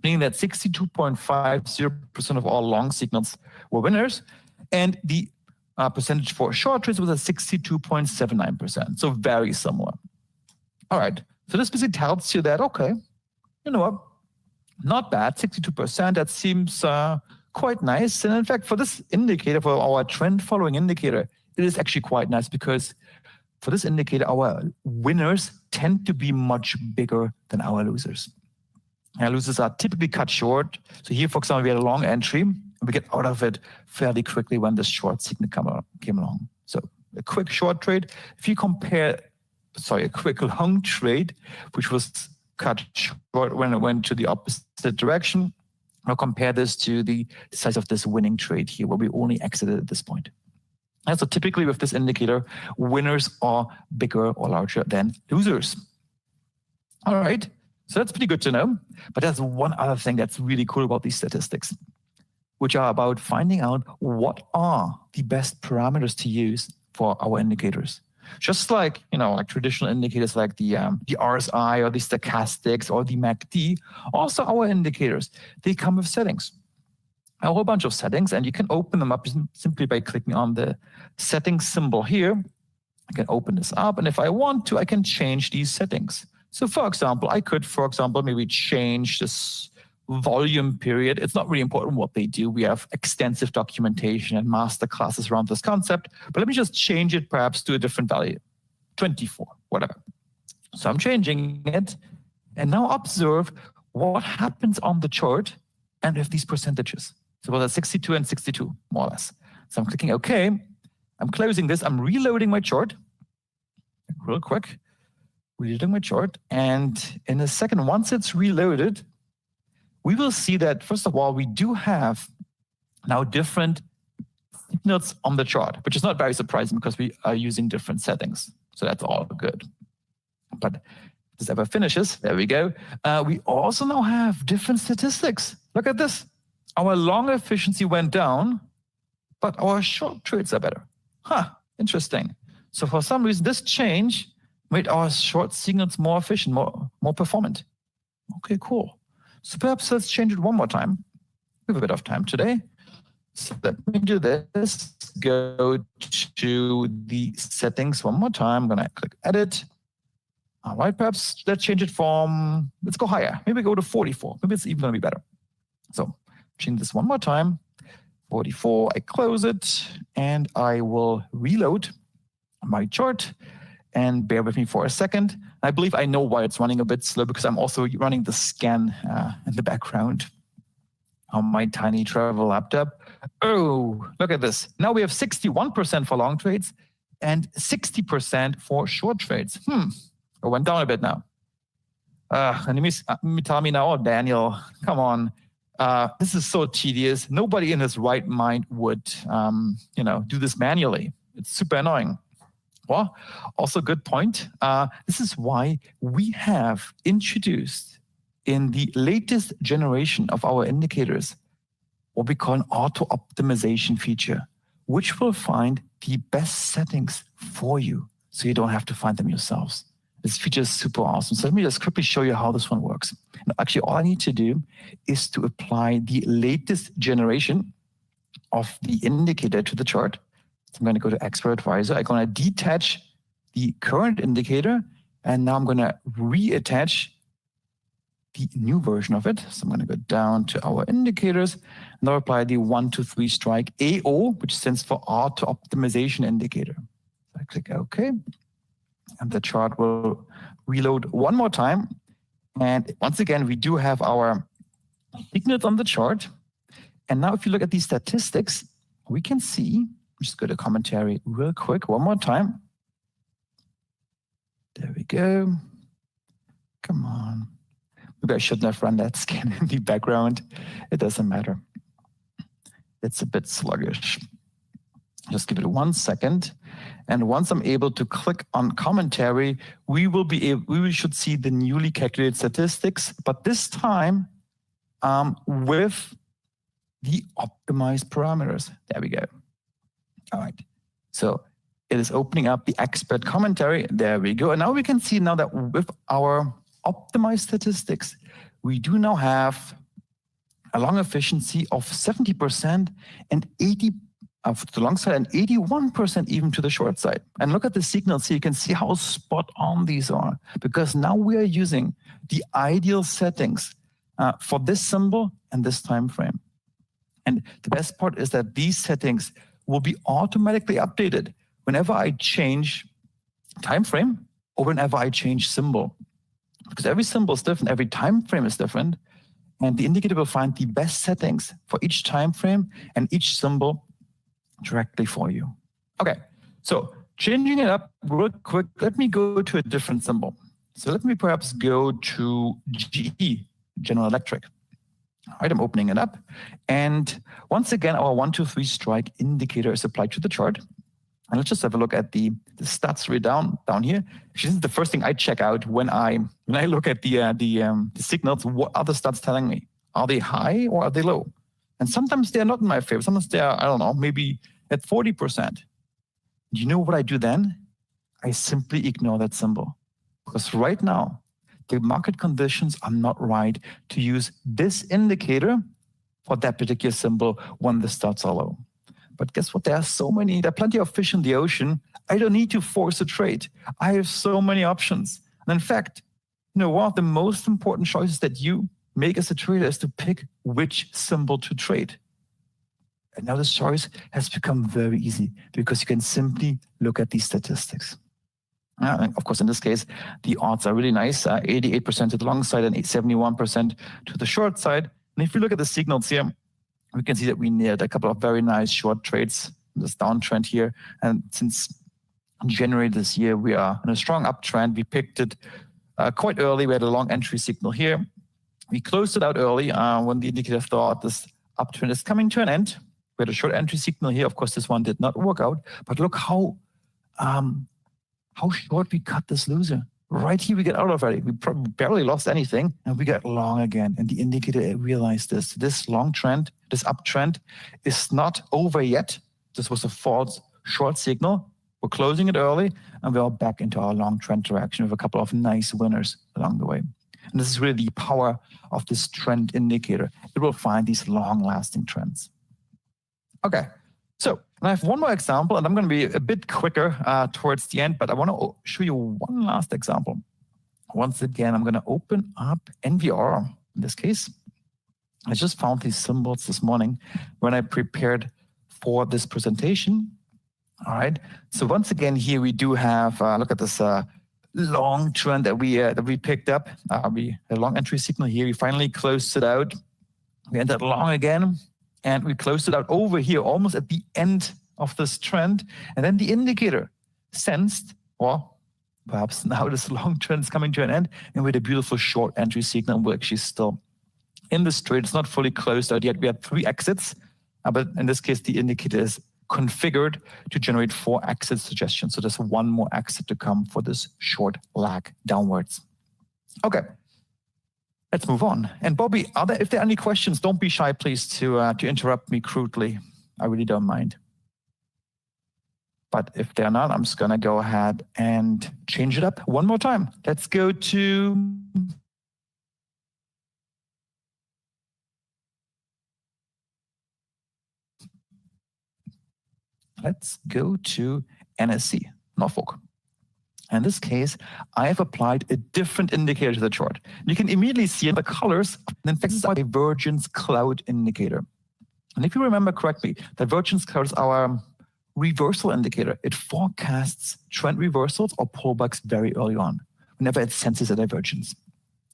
Speaker 6: meaning that 62.50% of all long signals were winners. And the percentage for short trades was at 62.79%. So very similar. All right. So this basically tells you that, okay, you know what? Not bad, 62%. That seems quite nice. And in fact, for this indicator, for our trend following indicator, it is actually quite nice because for this indicator, our winners tend to be much bigger than our losers. Our losers are typically cut short. So here, for example, we had a long entry, and we get out of it fairly quickly when this short signal came along. So a quick short trade. If you compare, a quick long trade, which was cut short when it went to the opposite direction, I'll compare this to the size of this winning trade here, where we only exited at this point. And so typically with this indicator, winners are bigger or larger than losers. All right, so that's pretty good to know. But there's one other thing that's really cool about these statistics, which are about finding out what are the best parameters to use for our indicators. Just like, like traditional indicators like the RSI or the stochastics or the MACD, also our indicators, they come with settings. A whole bunch of settings, and you can open them up simply by clicking on the settings symbol here. I can open this up, and if I want to, I can change these settings. So for example, I could, maybe change this volume period. It's not really important what they do. We have extensive documentation and master classes around this concept, but let me just change it perhaps to a different value, 24, whatever. So I'm changing it, and now observe what happens on the chart and with these percentages. So about 62 and 62, more or less. So I'm clicking OK. I'm closing this. I'm reloading my chart real quick. Reloading my chart. And in a second, once it's reloaded, we will see that, first of all, we do have now different signals on the chart, which is not very surprising because we are using different settings. So that's all good. But if this ever finishes, there we go. We also now have different statistics. Look at this. Our long efficiency went down, but our short trades are better. Interesting. So for some reason, this change made our short signals more efficient, more performant. Okay, cool. So perhaps let's change it one more time. We have a bit of time today. So let me do this. Go to the settings one more time. I'm going to click Edit. All right, perhaps let's change it from, let's go higher. Maybe go to 44. Maybe it's even going to be better. So change this one more time. 44, I close it, and I will reload my chart. And bear with me for a second. I believe I know why it's running a bit slow because I'm also running the scan in the background on my tiny travel laptop. Oh, look at this. Now we have 61% for long trades and 60% for short trades. It went down a bit now. And let me tell me now, Daniel, come on. This is so tedious. Nobody in his right mind would, do this manually. It's super annoying. Well, also good point. This is why we have introduced in the latest generation of our indicators what we call an auto-optimization feature, which will find the best settings for you so you don't have to find them yourselves. This feature is super awesome. So let me just quickly show you how this one works. And actually, all I need to do is to apply the latest generation of the indicator to the chart. I'm going to go to Expert Advisor. I'm going to detach the current indicator, and now I'm going to reattach the new version of it. So I'm going to go down to our indicators, and I'll apply the 1, 2, 3 strike AO, which stands for Auto Optimization Indicator. So I click OK. And the chart will reload one more time. And once again, we do have our signals on the chart. And now if you look at these statistics, we can see, just go to commentary real quick, one more time. There we go. Come on. Maybe I shouldn't have run that scan in the background. It doesn't matter. It's a bit sluggish. Just give it 1 second. And once I'm able to click on commentary, we should see the newly calculated statistics, but this time with the optimized parameters. There we go. All right. So it is opening up the expert commentary. There we go. And now we can see now that with our optimized statistics, we do now have a long efficiency of 70% and 80% to the long side and 81% even to the short side. And look at the signals here. You can see how spot on these are, because now we are using the ideal settings for this symbol and this time frame. And the best part is that these settings will be automatically updated whenever I change time frame or whenever I change symbol. Because every symbol is different, every time frame is different, and the indicator will find the best settings for each time frame and each symbol directly for you. Okay, so changing it up real quick, let me go to a different symbol. So let me perhaps go to GE, General Electric. All right, I'm opening it up. And once again, our 1, 2, 3 strike indicator is applied to the chart. And let's just have a look at the stats right down here. This is the first thing I check out when I look at the signals. What are the stats telling me? Are they high or are they low? And sometimes they're not in my favor. Sometimes they're, I don't know, maybe at 40%. You know what I do then? I simply ignore that symbol. Because right now, the market conditions are not right to use this indicator for that particular symbol when the stats are low. But guess what? There are plenty of fish in the ocean. I don't need to force a trade. I have so many options. And in fact, one of the most important choices that you make as a trader is to pick which symbol to trade. And now this choice has become very easy because you can simply look at these statistics. Of course, in this case, the odds are really nice, 88% to the long side and 71% to the short side. And if you look at the signals here, we can see that we nailed a couple of very nice short trades, this downtrend here. And since January this year, we are in a strong uptrend. We picked it quite early. We had a long entry signal here. We closed it out early when the indicator thought this uptrend is coming to an end. We had a short entry signal here. Of course, this one did not work out. But look how short we cut this loser. Right here, we get out of it. We probably barely lost anything, and we got long again. And the indicator realized this. This long trend, this uptrend, is not over yet. This was a false short signal. We're closing it early, and we're back into our long trend direction with a couple of nice winners along the way. And this is really the power of this trend indicator. It will find these long-lasting trends. Okay, so I have one more example, and I'm going to be a bit quicker towards the end, but I want to show you one last example. Once again, I'm going to open up NVR in this case. I just found these symbols this morning when I prepared for this presentation. All right, so once again, here we do have, look at this long trend that we picked up. We had a long entry signal here. We finally closed it out. We entered long again, and we closed it out over here, almost at the end of this trend. And then the indicator sensed, well, perhaps now this long trend is coming to an end, and with a beautiful short entry signal, we're actually still in this trade. It's not fully closed out yet. We had 3 exits, but in this case, the indicator is configured to generate 4 exit suggestions. So there's one more exit to come for this short lag downwards. Okay, let's move on. And Bobby, if there are any questions, don't be shy, please, to interrupt me crudely. I really don't mind. But if they're not, I'm just going to go ahead and change it up one more time. Let's go to NSC, Norfolk. In this case, I have applied a different indicator to the chart. You can immediately see the colors, and in fact, this is our divergence cloud indicator. And if you remember correctly, divergence cloud is our reversal indicator. It forecasts trend reversals or pullbacks very early on, whenever it senses a divergence.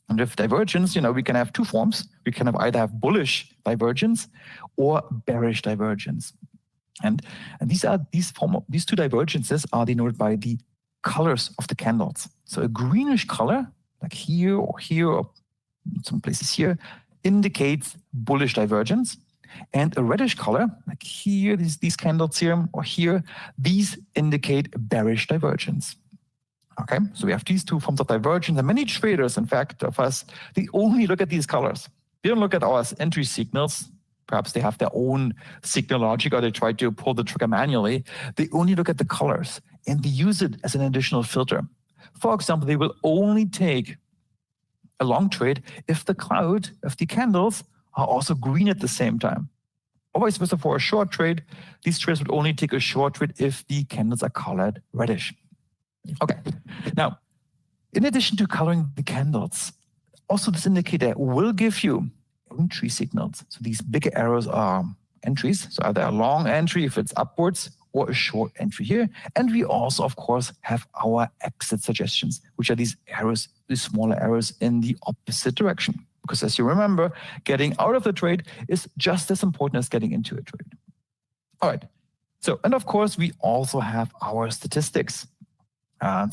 Speaker 6: And with divergence, we can have two forms. We can either have bullish divergence or bearish divergence. And these two divergences are denoted by the colors of the candles. So a greenish color, like here or some places here, indicates bullish divergence. And a reddish color, like here, these candles here or here, these indicate bearish divergence. Okay, so we have these two forms of divergence, and many traders, in fact, of us, they only look at these colors. They don't look at our entry signals. Perhaps they have their own signal logic, or they try to pull the trigger manually. They only look at the colors, and they use it as an additional filter. For example, they will only take a long trade if the candles are also green at the same time. Or vice versa for a short trade, these traders would only take a short trade if the candles are colored reddish. Okay, now, in addition to coloring the candles, also this indicator will give you entry signals. So these bigger arrows are entries. So either a long entry if it's upwards or a short entry here. And we also, of course, have our exit suggestions, which are these arrows, these smaller arrows in the opposite direction. Because as you remember, getting out of the trade is just as important as getting into a trade. All right. So, and of course, we also have our statistics.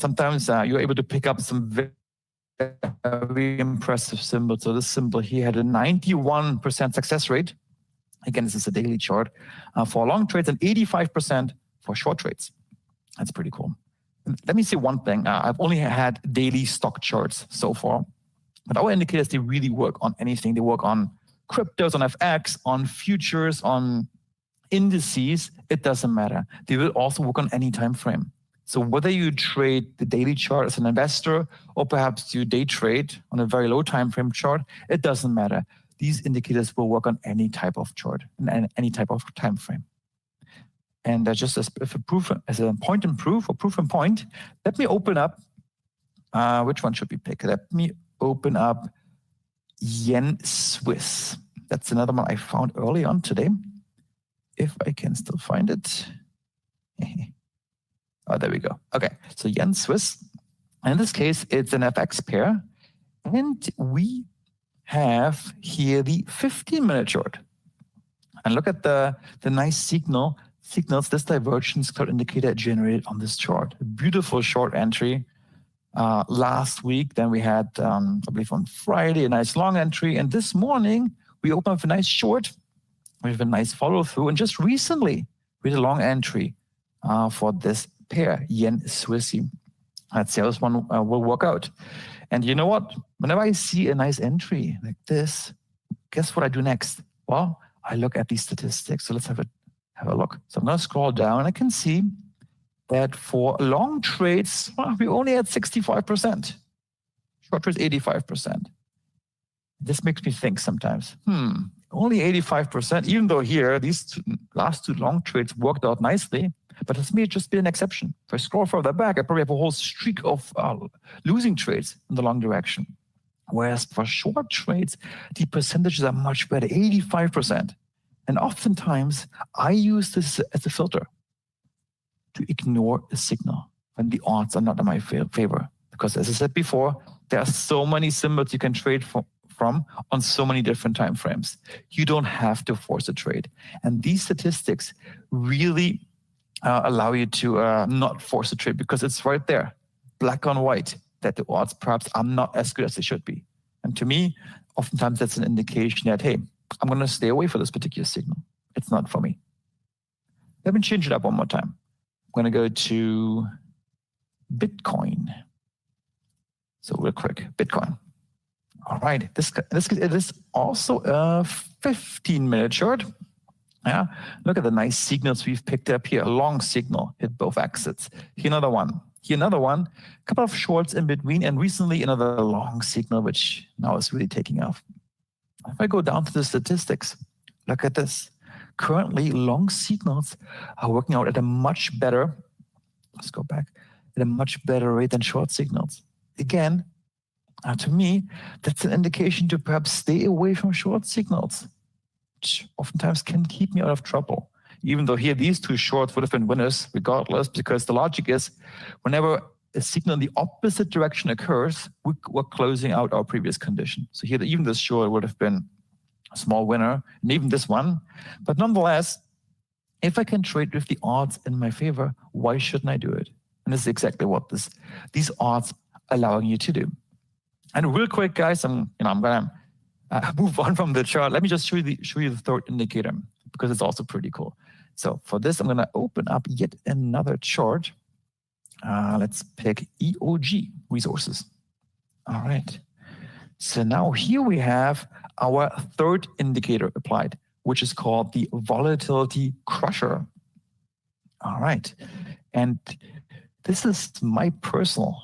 Speaker 6: Sometimes you're able to pick up some very impressive symbols. So this symbol here had a 91% success rate. Again, this is a daily chart for long trades and 85% for short trades. That's pretty cool. And let me say one thing. I've only had daily stock charts so far, but our indicators, they really work on anything. They work on cryptos, on FX, on futures, on indices. It doesn't matter. They will also work on any time frame. So whether you trade the daily chart as an investor, or perhaps you day trade on a very low time frame chart, it doesn't matter. These indicators will work on any type of chart and any type of time frame. And just as a point and proof or proof and point, let me open up. Which one should we pick? Let me open up Yen Swiss. That's another one I found early on today. If I can still find it. Oh, there we go. Okay, so Yen Swiss. In this case, it's an FX pair. And we have here the 15-minute chart. And look at the nice signals this divergence cloud indicator generated on this chart. A beautiful short entry last week. Then we had, I believe on Friday, a nice long entry. And this morning, we opened up a nice short with a nice follow through. And just recently, we had a long entry for this pair, Yen Swissy. Let's see how this one will work out. And you know what? Whenever I see a nice entry like this, guess what I do next? Well, I look at these statistics. So let's have a look. So I'm going to scroll down. I can see that for long trades, well, we only had 65%. Short trades, 85%. This makes me think sometimes, only 85%, even though here, these last two long trades worked out nicely, but this may just be an exception. If I scroll further back, I probably have a whole streak of losing trades in the long direction. Whereas for short trades, the percentages are much better, 85%. And oftentimes, I use this as a filter to ignore a signal when the odds are not in my favor. Because as I said before, there are so many symbols you can trade from on so many different time frames. You don't have to force a trade. And these statistics really allow you to not force a trade because it's right there, black on white, that the odds perhaps are not as good as they should be. And to me, oftentimes that's an indication that, hey, I'm going to stay away from this particular signal. It's not for me. Let me change it up one more time. I'm going to go to Bitcoin. So real quick, Bitcoin. All right, this is also a 15-minute chart. Yeah, look at the nice signals we've picked up here. A long signal hit both exits. Here another one. Here another one. A couple of shorts in between, and recently another long signal, which now is really taking off. If I go down to the statistics, look at this. Currently, long signals are working out at a much better, let's go back, at a much better rate than short signals. Again, to me, that's an indication to perhaps stay away from short signals, which oftentimes can keep me out of trouble. even though here these two shorts would have been winners regardless, because the logic is whenever a signal in the opposite direction occurs, we're closing out our previous condition. So here, even this short would have been a small winner, and even this one. But nonetheless, if I can trade with the odds in my favor, why shouldn't I do it? And this is exactly what these odds allowing you to do. And real quick, guys, I'm gonna move on from the chart. Let me just show you the third indicator, because it's also pretty cool. So for this, I'm gonna open up yet another chart. Let's pick EOG resources. All right. So now here we have our third indicator applied, which is called the volatility crusher. All right. And this is my personal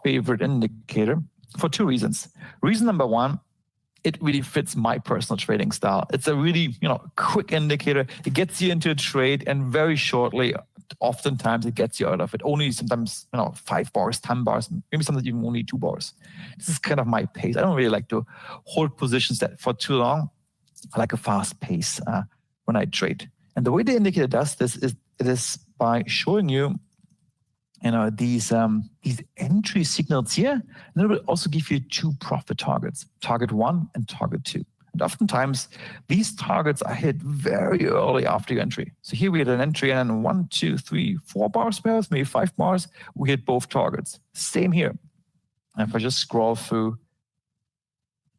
Speaker 6: favorite indicator for two reasons. Reason number one, it really fits my personal trading style. It's a really, quick indicator. It gets you into a trade, and very shortly, oftentimes it gets you out of it. Only sometimes, 5 bars, 10 bars, maybe sometimes even only 2 bars. This is kind of my pace. I don't really like to hold positions that for too long. I like a fast pace when I trade. And the way the indicator does this is it is by showing you, these entry signals here, and it will also give you 2 profit targets, target 1 and target 2. And oftentimes these targets are hit very early after your entry. So here we had an entry, and then 1, 2, 3, 4 bars, perhaps maybe 5 bars, we hit both targets. Same here. And if I just scroll through,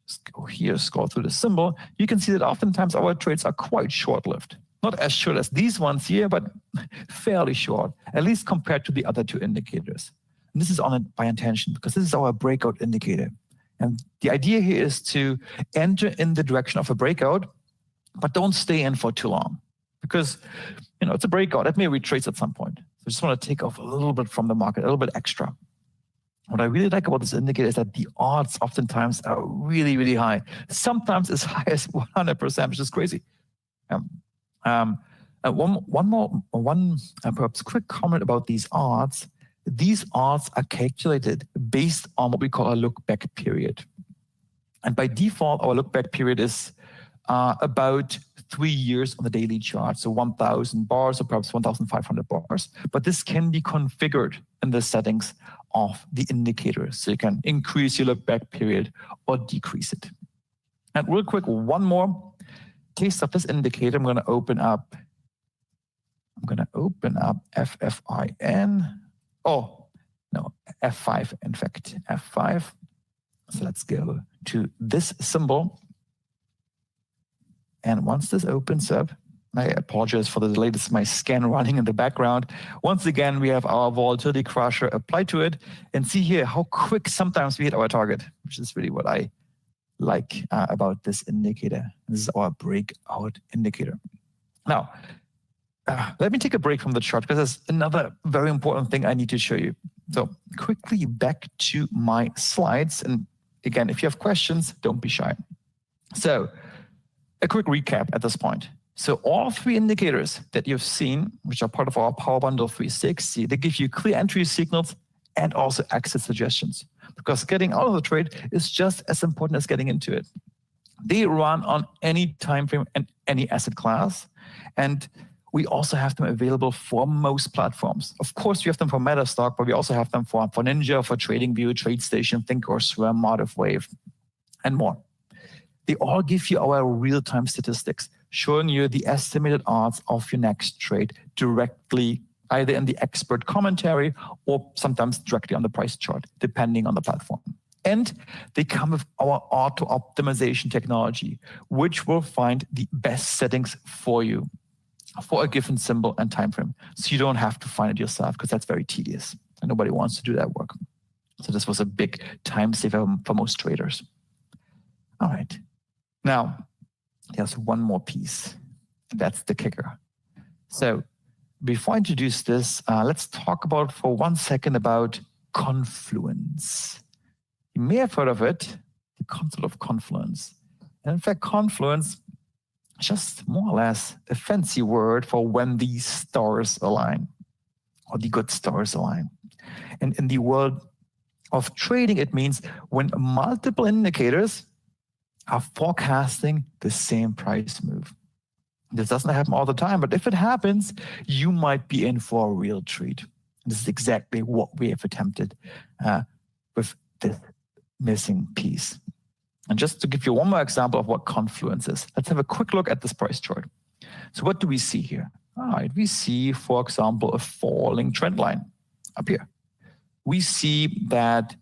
Speaker 6: scroll through the symbol, you can see that oftentimes our trades are quite short-lived. Not as short as these ones here, but fairly short, at least compared to the other 2 indicators. And this is on it by intention, because this is our breakout indicator. And the idea here is to enter in the direction of a breakout, but don't stay in for too long, because it's a breakout. It may retrace at some point. So I just want to take off a little bit from the market, a little bit extra. What I really like about this indicator is that the odds oftentimes are really, really high. Sometimes as high as 100%, which is crazy. One perhaps quick comment about these odds. These odds are calculated based on what we call a look-back period. And by default, our look-back period is about 3 years on the daily chart, so 1,000 bars or perhaps 1,500 bars. But this can be configured in the settings of the indicator, so you can increase your look-back period or decrease it. And real quick, one more taste of this indicator. I'm going to open up FFIN. Oh, no, F5, in fact, F5. So let's go to this symbol. And once this opens up, I apologize for the delay. This is my scan running in the background. Once again, we have our volatility crusher applied to it. And see here how quick sometimes we hit our target, which is really what I like about this indicator. This is our breakout indicator. Now, let me take a break from the chart, because there's another very important thing I need to show you. So quickly back to my slides. And again, if you have questions, don't be shy. So a quick recap at this point. So all 3 indicators that you've seen, which are part of our Power Bundle 360, they give you clear entry signals and also exit suggestions, because getting out of the trade is just as important as getting into it. They run on any time frame and any asset class. And we also have them available for most platforms. Of course, we have them for Metastock, but we also have them for Ninja, for TradingView, TradeStation, Thinkorswim, ModifWave, and more. They all give you our real-time statistics, showing you the estimated odds of your next trade directly, either in the expert commentary or sometimes directly on the price chart, depending on the platform. And they come with our auto optimization technology, which will find the best settings for you for a given symbol and time frame. So you don't have to find it yourself, because that's very tedious and nobody wants to do that work. So this was a big time saver for most traders. All right. Now, there's one more piece. That's the kicker. So before I introduce this, let's talk about for 1 second about Confluence. You may have heard of it, the concept of Confluence. And in fact, Confluence is just more or less a fancy word for when these stars align, or the good stars align. And in the world of trading, it means when multiple indicators are forecasting the same price move. This doesn't happen all the time, but if it happens, you might be in for a real treat. This is exactly what we have attempted with this missing piece. And just to give you one more example of what confluence is, let's have a quick look at this price chart. So what do we see here? All right, we see, for example, a falling trend line up here. We see that,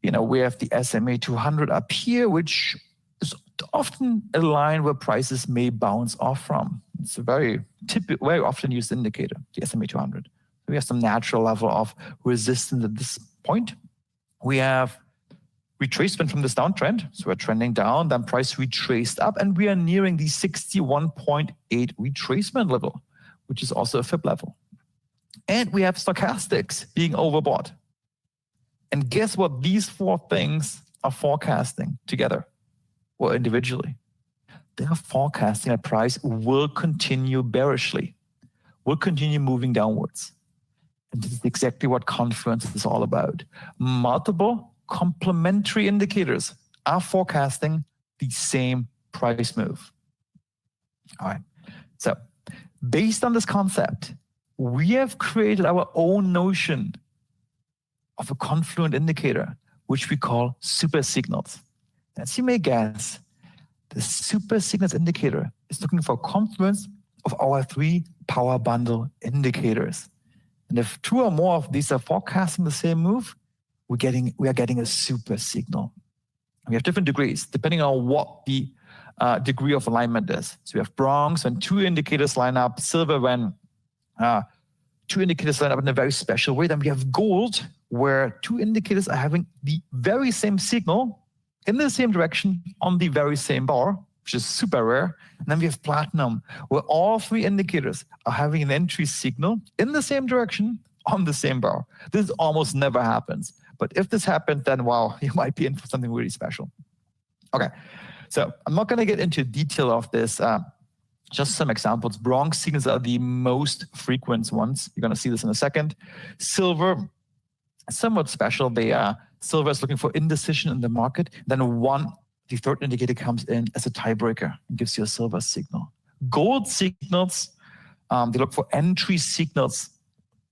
Speaker 6: we have the SMA 200 up here, which is often a line where prices may bounce off from. It's a very often used indicator, the SMA 200. We have some natural level of resistance at this point. We have retracement from this downtrend. So we're trending down, then price retraced up, and we are nearing the 61.8 retracement level, which is also a fib level. And we have stochastics being overbought. And guess what these four things are forecasting together or individually? They are forecasting that price will continue bearishly, will continue moving downwards. And this is exactly what confluence is all about. Multiple complementary indicators are forecasting the same price move. All right. So based on this concept, we have created our own notion of a confluent indicator, which we call super signals. As you may guess, the super signals indicator is looking for confluence of our three power bundle indicators. And if two or more of these are forecasting the same move, we are getting a super signal. We have different degrees depending on what the degree of alignment is. So we have bronze when two indicators line up, silver when two indicators line up in a very special way. Then we have gold, where two indicators are having the very same signal in the same direction on the very same bar, which is super rare. And then we have platinum, where all three indicators are having an entry signal in the same direction on the same bar. This almost never happens. But if this happened, then wow, you might be in for something really special. Okay, so I'm not going to get into detail of this. Just some examples. Bronze signals are the most frequent ones. You're going to see this in a second. Silver, somewhat special. Silver is looking for indecision in the market. Then the third indicator comes in as a tiebreaker and gives you a silver signal. Gold signals, they look for entry signals,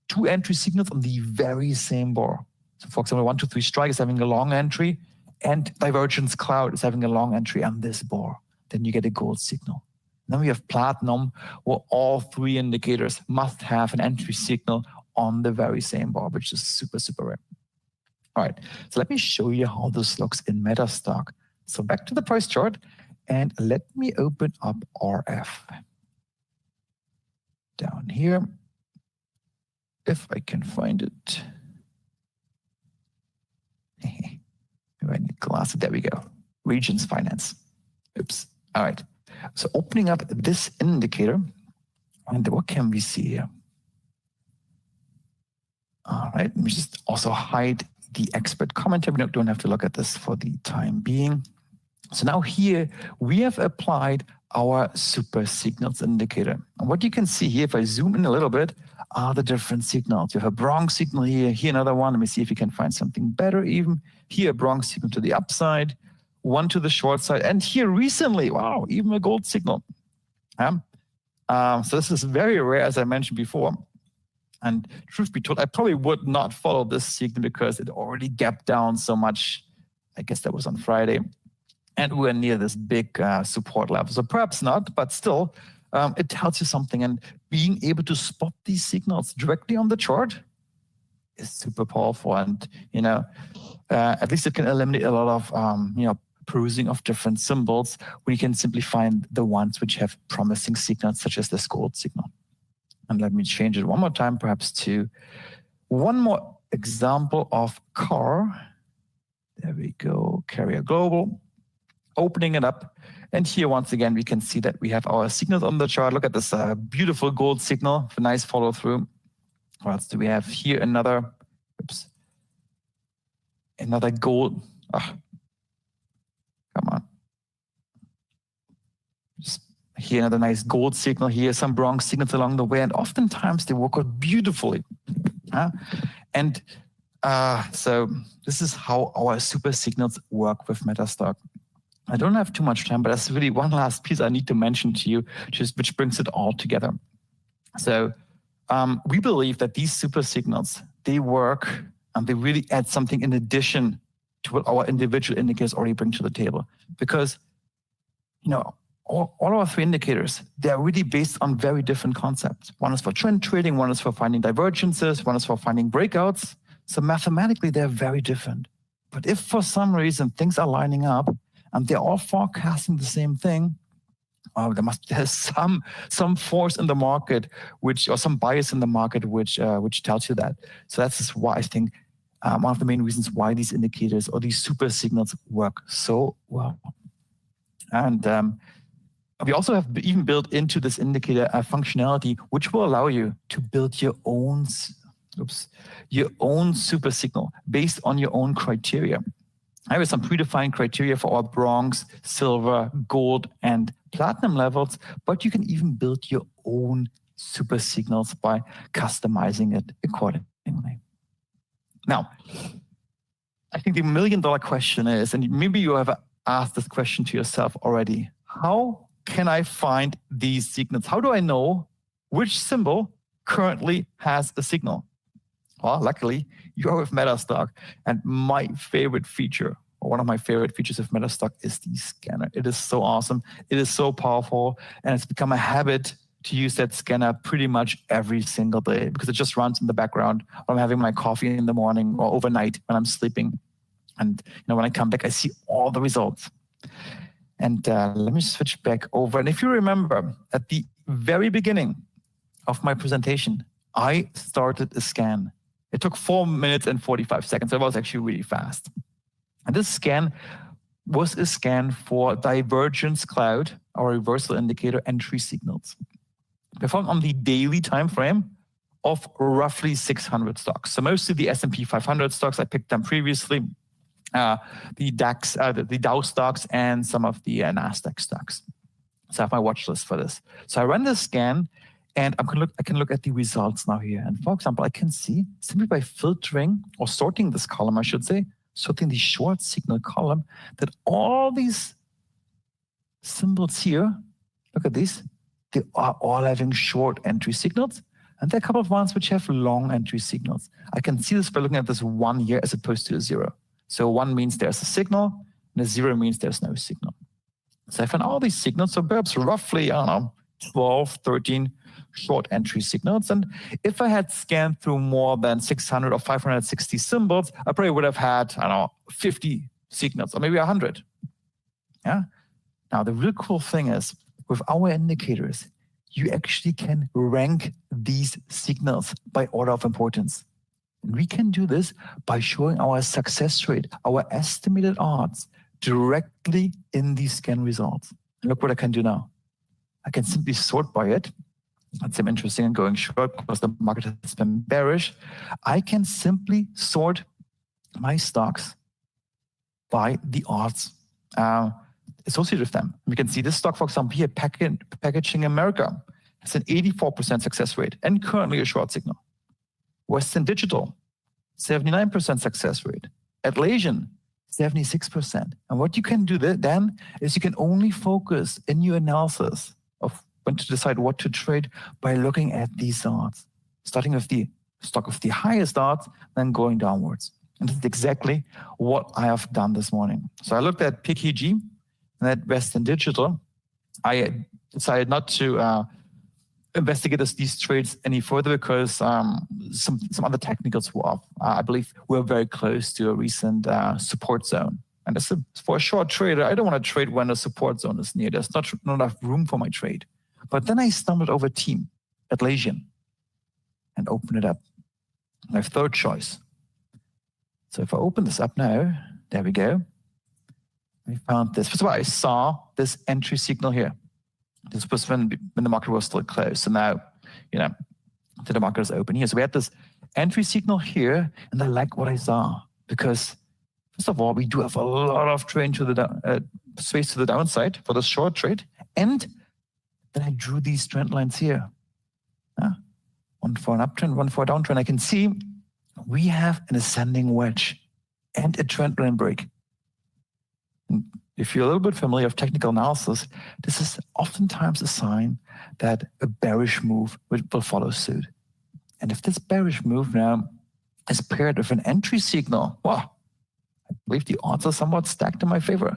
Speaker 6: two entry signals on the very same bar. So for example, 1, 2, 3 strike is having a long entry, and divergence cloud is having a long entry on this bar. Then you get a gold signal. Then we have platinum, where all three indicators must have an entry signal on the very same bar, which is super, super rare. All right, so let me show you how this looks in Metastock. So back to the price chart, and let me open up RF. Down here, if I can find it. I need glasses. There we go. Regions Finance. Oops. All right. So opening up this indicator, and what can we see here? All right. Let me just also hide the expert commentary. We don't have to look at this for the time being. So now here we have applied our super signals indicator. And what you can see here, if I zoom in a little bit, are the different signals. You have a bronze signal here, here another one. Let me see if you can find something better even. Here a bronze signal to the upside, one to the short side, and here recently, wow, even a gold signal. So this is very rare, as I mentioned before. And truth be told, I probably would not follow this signal because it already gapped down so much. I guess that was on Friday. And we're near this big support level. So perhaps not, but still, it tells you something. And being able to spot these signals directly on the chart is super powerful. And, at least it can eliminate a lot of, perusing of different symbols when you can simply find the ones which have promising signals, such as this gold signal. And let me change it one more time, perhaps to one more example of car. There we go, Carrier Global. Opening it up. And here, once again, we can see that we have our signals on the chart. Look at this beautiful gold signal, a nice follow through. What else do we have here? Another gold. Oh, come on. Just here, another nice gold signal here, some bronze signals along the way. And oftentimes they work out beautifully. So this is how our super signals work with Metastock. I don't have too much time, but that's really one last piece I need to mention to you, which brings it all together. So we believe that these super signals, they work and they really add something in addition to what our individual indicators already bring to the table. Because, all our three indicators, they're really based on very different concepts. One is for trend trading, one is for finding divergences, one is for finding breakouts. So mathematically, they're very different. But if for some reason things are lining up and they're all forecasting the same thing, there's some force in the market, or some bias in the market, which tells you that. So that's why I think one of the main reasons why these indicators or these super signals work so well. And we also have even built into this indicator a functionality which will allow you to build your own super signal based on your own criteria. I have some predefined criteria for our bronze, silver, gold, and platinum levels, but you can even build your own super signals by customizing it accordingly. Now, I think the $1 million question is, and maybe you have asked this question to yourself already, how can I find these signals? How do I know which symbol currently has a signal? Well, luckily, you're with Metastock, and my favorite feature, or one of my favorite features of Metastock, is the scanner. It is so awesome. It is so powerful, and it's become a habit to use that scanner pretty much every single day because it just runs in the background when I'm having my coffee in the morning or overnight when I'm sleeping. And when I come back, I see all the results. And let me switch back over. And if you remember, at the very beginning of my presentation, I started a scan. It took 4 minutes and 45 seconds. It was actually really fast. And this scan was a scan for divergence cloud, our reversal indicator entry signals, performed on the daily time frame of roughly 600 stocks. So mostly the S&P 500 stocks. I picked them previously. The DAX, the Dow stocks, and some of the NASDAQ stocks. So I have my watch list for this. So I run this scan, and I can look at the results now here. And for example, I can see simply by filtering or sorting this column, I should say, sorting the short signal column, that all these symbols here, look at these, they are all having short entry signals. And there are a couple of ones which have long entry signals. I can see this by looking at this 1 year as opposed to a 0. So 1 means there's a signal, and a 0 means there's no signal. So I found all these signals, so perhaps roughly, 12, 13 short entry signals. And if I had scanned through more than 600 or 560 symbols, I probably would have had, 50 signals, or maybe 100. Yeah. Now, the real cool thing is, with our indicators, you actually can rank these signals by order of importance. And we can do this by showing our success rate, our estimated odds, directly in these scan results. And look what I can do now. I can simply sort by it. That's interesting and going short because the market has been bearish. I can simply sort my stocks by the odds associated with them. We can see this stock, for example, here, Packaging America, has an 84% success rate and currently a short signal. Western Digital, 79% success rate. Atlassian, 76%. And what you can do then is you can only focus in your analysis of when to decide what to trade by looking at these odds, starting with the stock of the highest odds, then going downwards. And that's exactly what I have done this morning. So I looked at PKG and at Western Digital. I decided not to investigate these trades any further because some other technicals were off. I believe we're very close to a recent support zone. And for a short trader, I don't want to trade when a support zone is near. There's not enough room for my trade. But then I stumbled over Team, Atlassian, and opened it up. My third choice. So if I open this up now, there we go. I found this. First of all, I saw this entry signal here. This was when the market was still closed. So now, the market is open here. So we had this entry signal here, and I like what I saw because, first of all, we do have a lot of trade to the space to the downside for this short trade, and then I drew these trend lines here. One for an uptrend, one for a downtrend. I can see we have an ascending wedge and a trend line break. And If you're a little bit familiar with technical analysis, this is oftentimes a sign that a bearish move will follow suit. And if this bearish move now is paired with an entry signal, well, I believe the odds are somewhat stacked in my favor.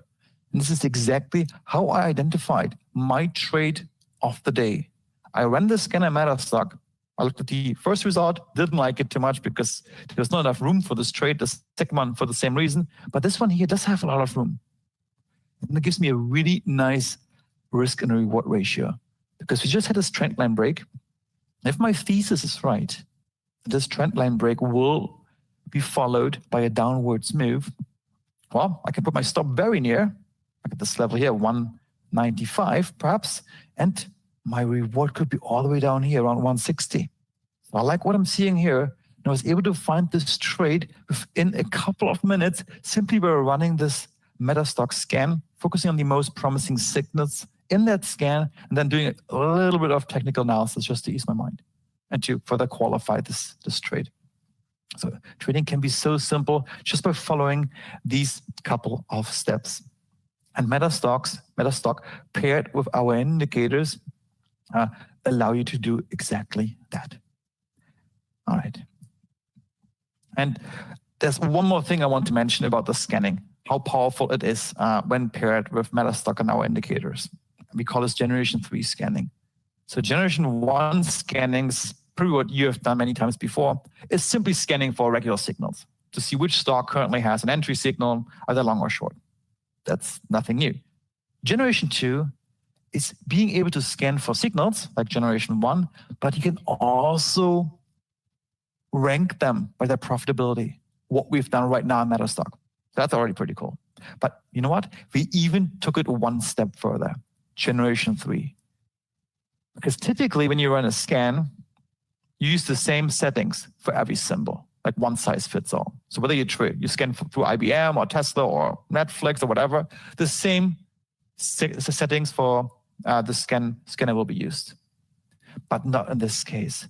Speaker 6: And this is exactly how I identified my trade of the day. I ran the scanner MetaStock. I looked at the first result, didn't like it too much because there was not enough room for this trade. The second one for the same reason. But this one here does have a lot of room. And it gives me a really nice risk and reward ratio because we just had this trend line break. If my thesis is right, this trend line break will be followed by a downwards move. Well, I can put my stop very near. Look at this level here, 195 perhaps, and my reward could be all the way down here around 160. So I like what I'm seeing here. And I was able to find this trade within a couple of minutes simply by running this MetaStock scan, focusing on the most promising signals in that scan, and then doing a little bit of technical analysis just to ease my mind and to further qualify this trade. So trading can be so simple just by following these couple of steps. And MetaStock paired with our indicators allow you to do exactly that. All right. And there's one more thing I want to mention about the scanning, how powerful it is when paired with MetaStock and our indicators. We call this Generation 3 scanning. So Generation 1 scanning is pretty what you have done many times before, is simply scanning for regular signals to see which stock currently has an entry signal, either long or short. That's nothing new. Generation 2 is being able to scan for signals like Generation 1, but you can also rank them by their profitability, what we've done right now in MetaStock. That's already pretty cool. But you know what? We even took it one step further, Generation 3. Because typically when you run a scan, you use the same settings for every symbol, like one size fits all. So whether you scan through IBM or Tesla or Netflix or whatever, the same settings for the scanner will be used. But not in this case.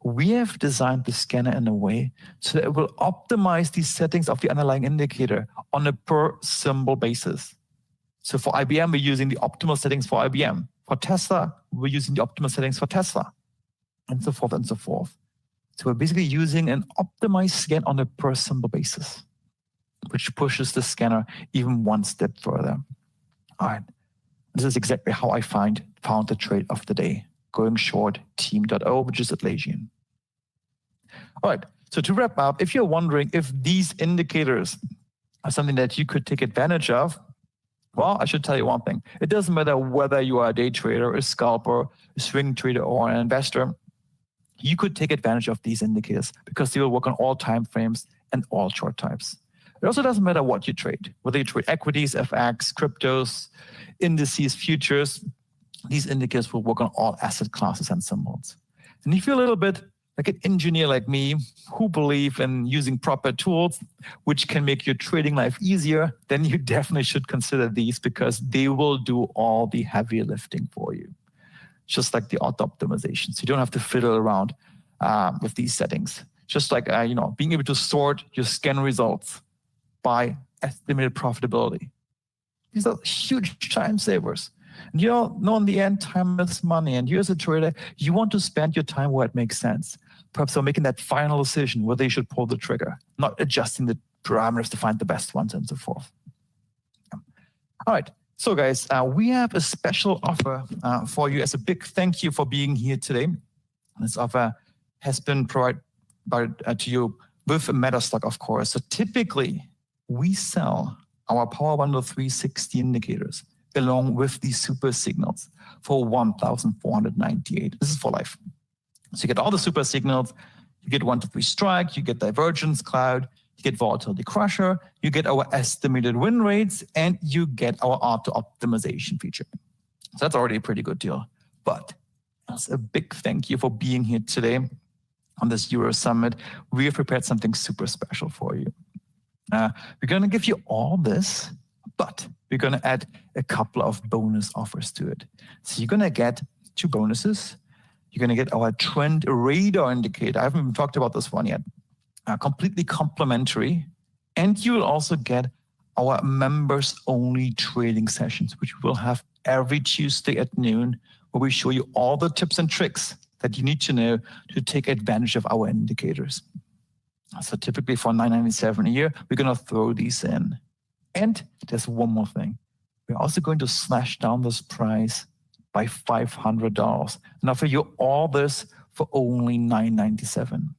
Speaker 6: We have designed the scanner in a way so that it will optimize these settings of the underlying indicator on a per symbol basis. So for IBM, we're using the optimal settings for IBM. For Tesla, we're using the optimal settings for Tesla, and so forth and so forth. So we're basically using an optimized scan on a per symbol basis, which pushes the scanner even one step further. All right. This is exactly how I found the trade of the day, going short team.o, which is Atlassian. All right. So to wrap up, if you're wondering if these indicators are something that you could take advantage of, well, I should tell you one thing. It doesn't matter whether you are a day trader, a scalper, a swing trader, or an investor. You could take advantage of these indicators because they will work on all time frames and all chart types. It also doesn't matter what you trade, whether you trade equities, FX, cryptos, indices, futures. These indicators will work on all asset classes and symbols. And if you're a little bit like an engineer like me who believe in using proper tools which can make your trading life easier, then you definitely should consider these because they will do all the heavy lifting for you. Just like the auto optimizations. You don't have to fiddle around with these settings. Just like being able to sort your scan results by estimated profitability. These are huge time savers. And you know, in the end, time is money. And you as a trader, you want to spend your time where it makes sense. Perhaps you're making that final decision whether you should pull the trigger, not adjusting the parameters to find the best ones and so forth. All right. So guys, we have a special offer for you as a big thank you for being here today. This offer has been provided to you with MetaStock, of course. So typically, we sell our Power Bundle 360 indicators along with these super signals for $1,498. This is for life. So you get all the super signals, you get 1-3 strike, you get divergence cloud, you get volatility crusher, you get our estimated win rates, and you get our auto optimization feature. So that's already a pretty good deal. But as a big thank you for being here today on this Euro Summit. We have prepared something super special for you. We're going to give you all this, but we're going to add a couple of bonus offers to it. So you're going to get 2 bonuses. You're going to get our trend radar indicator. I haven't even talked about this one yet. Completely complimentary. And you will also get our members-only trading sessions, which we'll have every Tuesday at noon, where we show you all the tips and tricks that you need to know to take advantage of our indicators. So typically for $9.97 a year, we're going to throw these in. And there's one more thing. We're also going to slash down this price by $500 and offer you all this for only $9.97.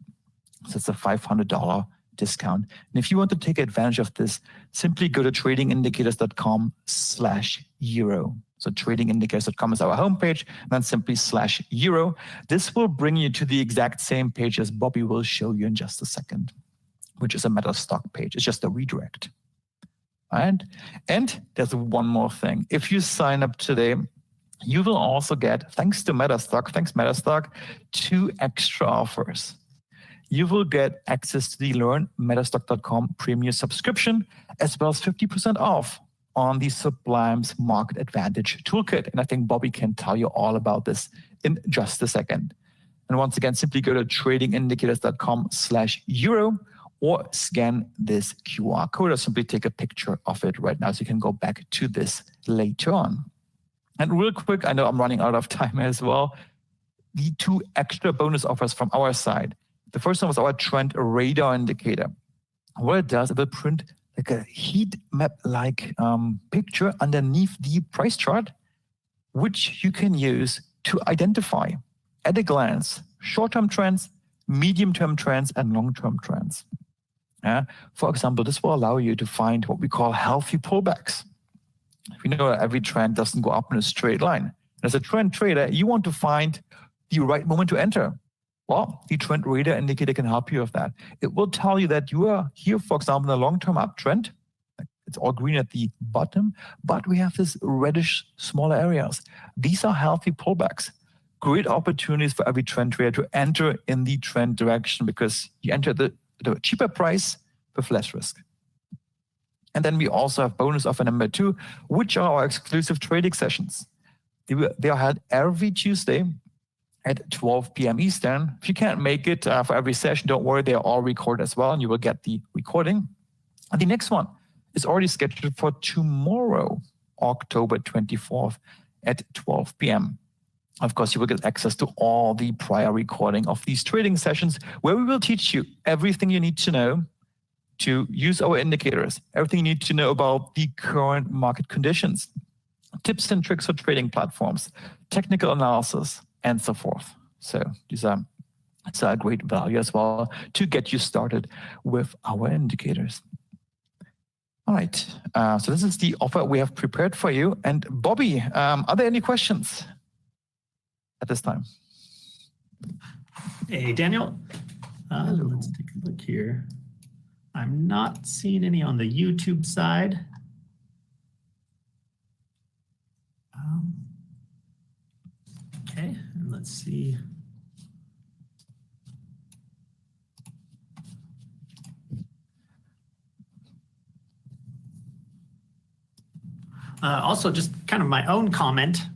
Speaker 6: So it's a $500 discount. And if you want to take advantage of this, simply go to tradingindicators.com/euro. So tradingindicators.com is our homepage, and then simply /euro. This will bring you to the exact same page as Bobby will show you in just a second, which is a MetaStock page. It's just a redirect. And there's one more thing. If you sign up today, you will also get, thanks MetaStock, 2 extra offers. You will get access to the Learn Metastock.com premium subscription, as well as 50% off on the Sublime's Market Advantage Toolkit. And I think Bobby can tell you all about this in just a second. And once again, simply go to tradingindicators.com/euro or scan this QR code, or simply take a picture of it right now so you can go back to this later on. And real quick, I know I'm running out of time as well. The 2 extra bonus offers from our side. The first one was our trend radar indicator. What it does, it will print like a heat map-like picture underneath the price chart, which you can use to identify at a glance short-term trends, medium-term trends, and long-term trends. For example, this will allow you to find what we call healthy pullbacks. We know that every trend doesn't go up in a straight line. As a trend trader, you want to find the right moment to enter. Well, the trend radar indicator can help you with that. It will tell you that you are here, for example, in a long-term uptrend. It's all green at the bottom, but we have this reddish smaller areas. These are healthy pullbacks. Great opportunities for every trend trader to enter in the trend direction, because you enter the cheaper price with less risk. And then we also have bonus offer number 2, which are our exclusive trading sessions. They are held every Tuesday at 12 p.m. Eastern. If you can't make it for every session, don't worry, they're all recorded as well, and you will get the recording. And the next one is already scheduled for tomorrow, October 24th at 12 p.m. Of course, you will get access to all the prior recording of these trading sessions, where we will teach you everything you need to know to use our indicators, everything you need to know about the current market conditions, tips and tricks for trading platforms, technical analysis, and so forth. So it's a great value as well to get you started with our indicators. All right, so this is the offer we have prepared for you. And Bobby, are there any questions at this time?
Speaker 3: Hey, Daniel. Let's take a look here. I'm not seeing any on the YouTube side. Okay, and let's see. Also, just kind of my own comment.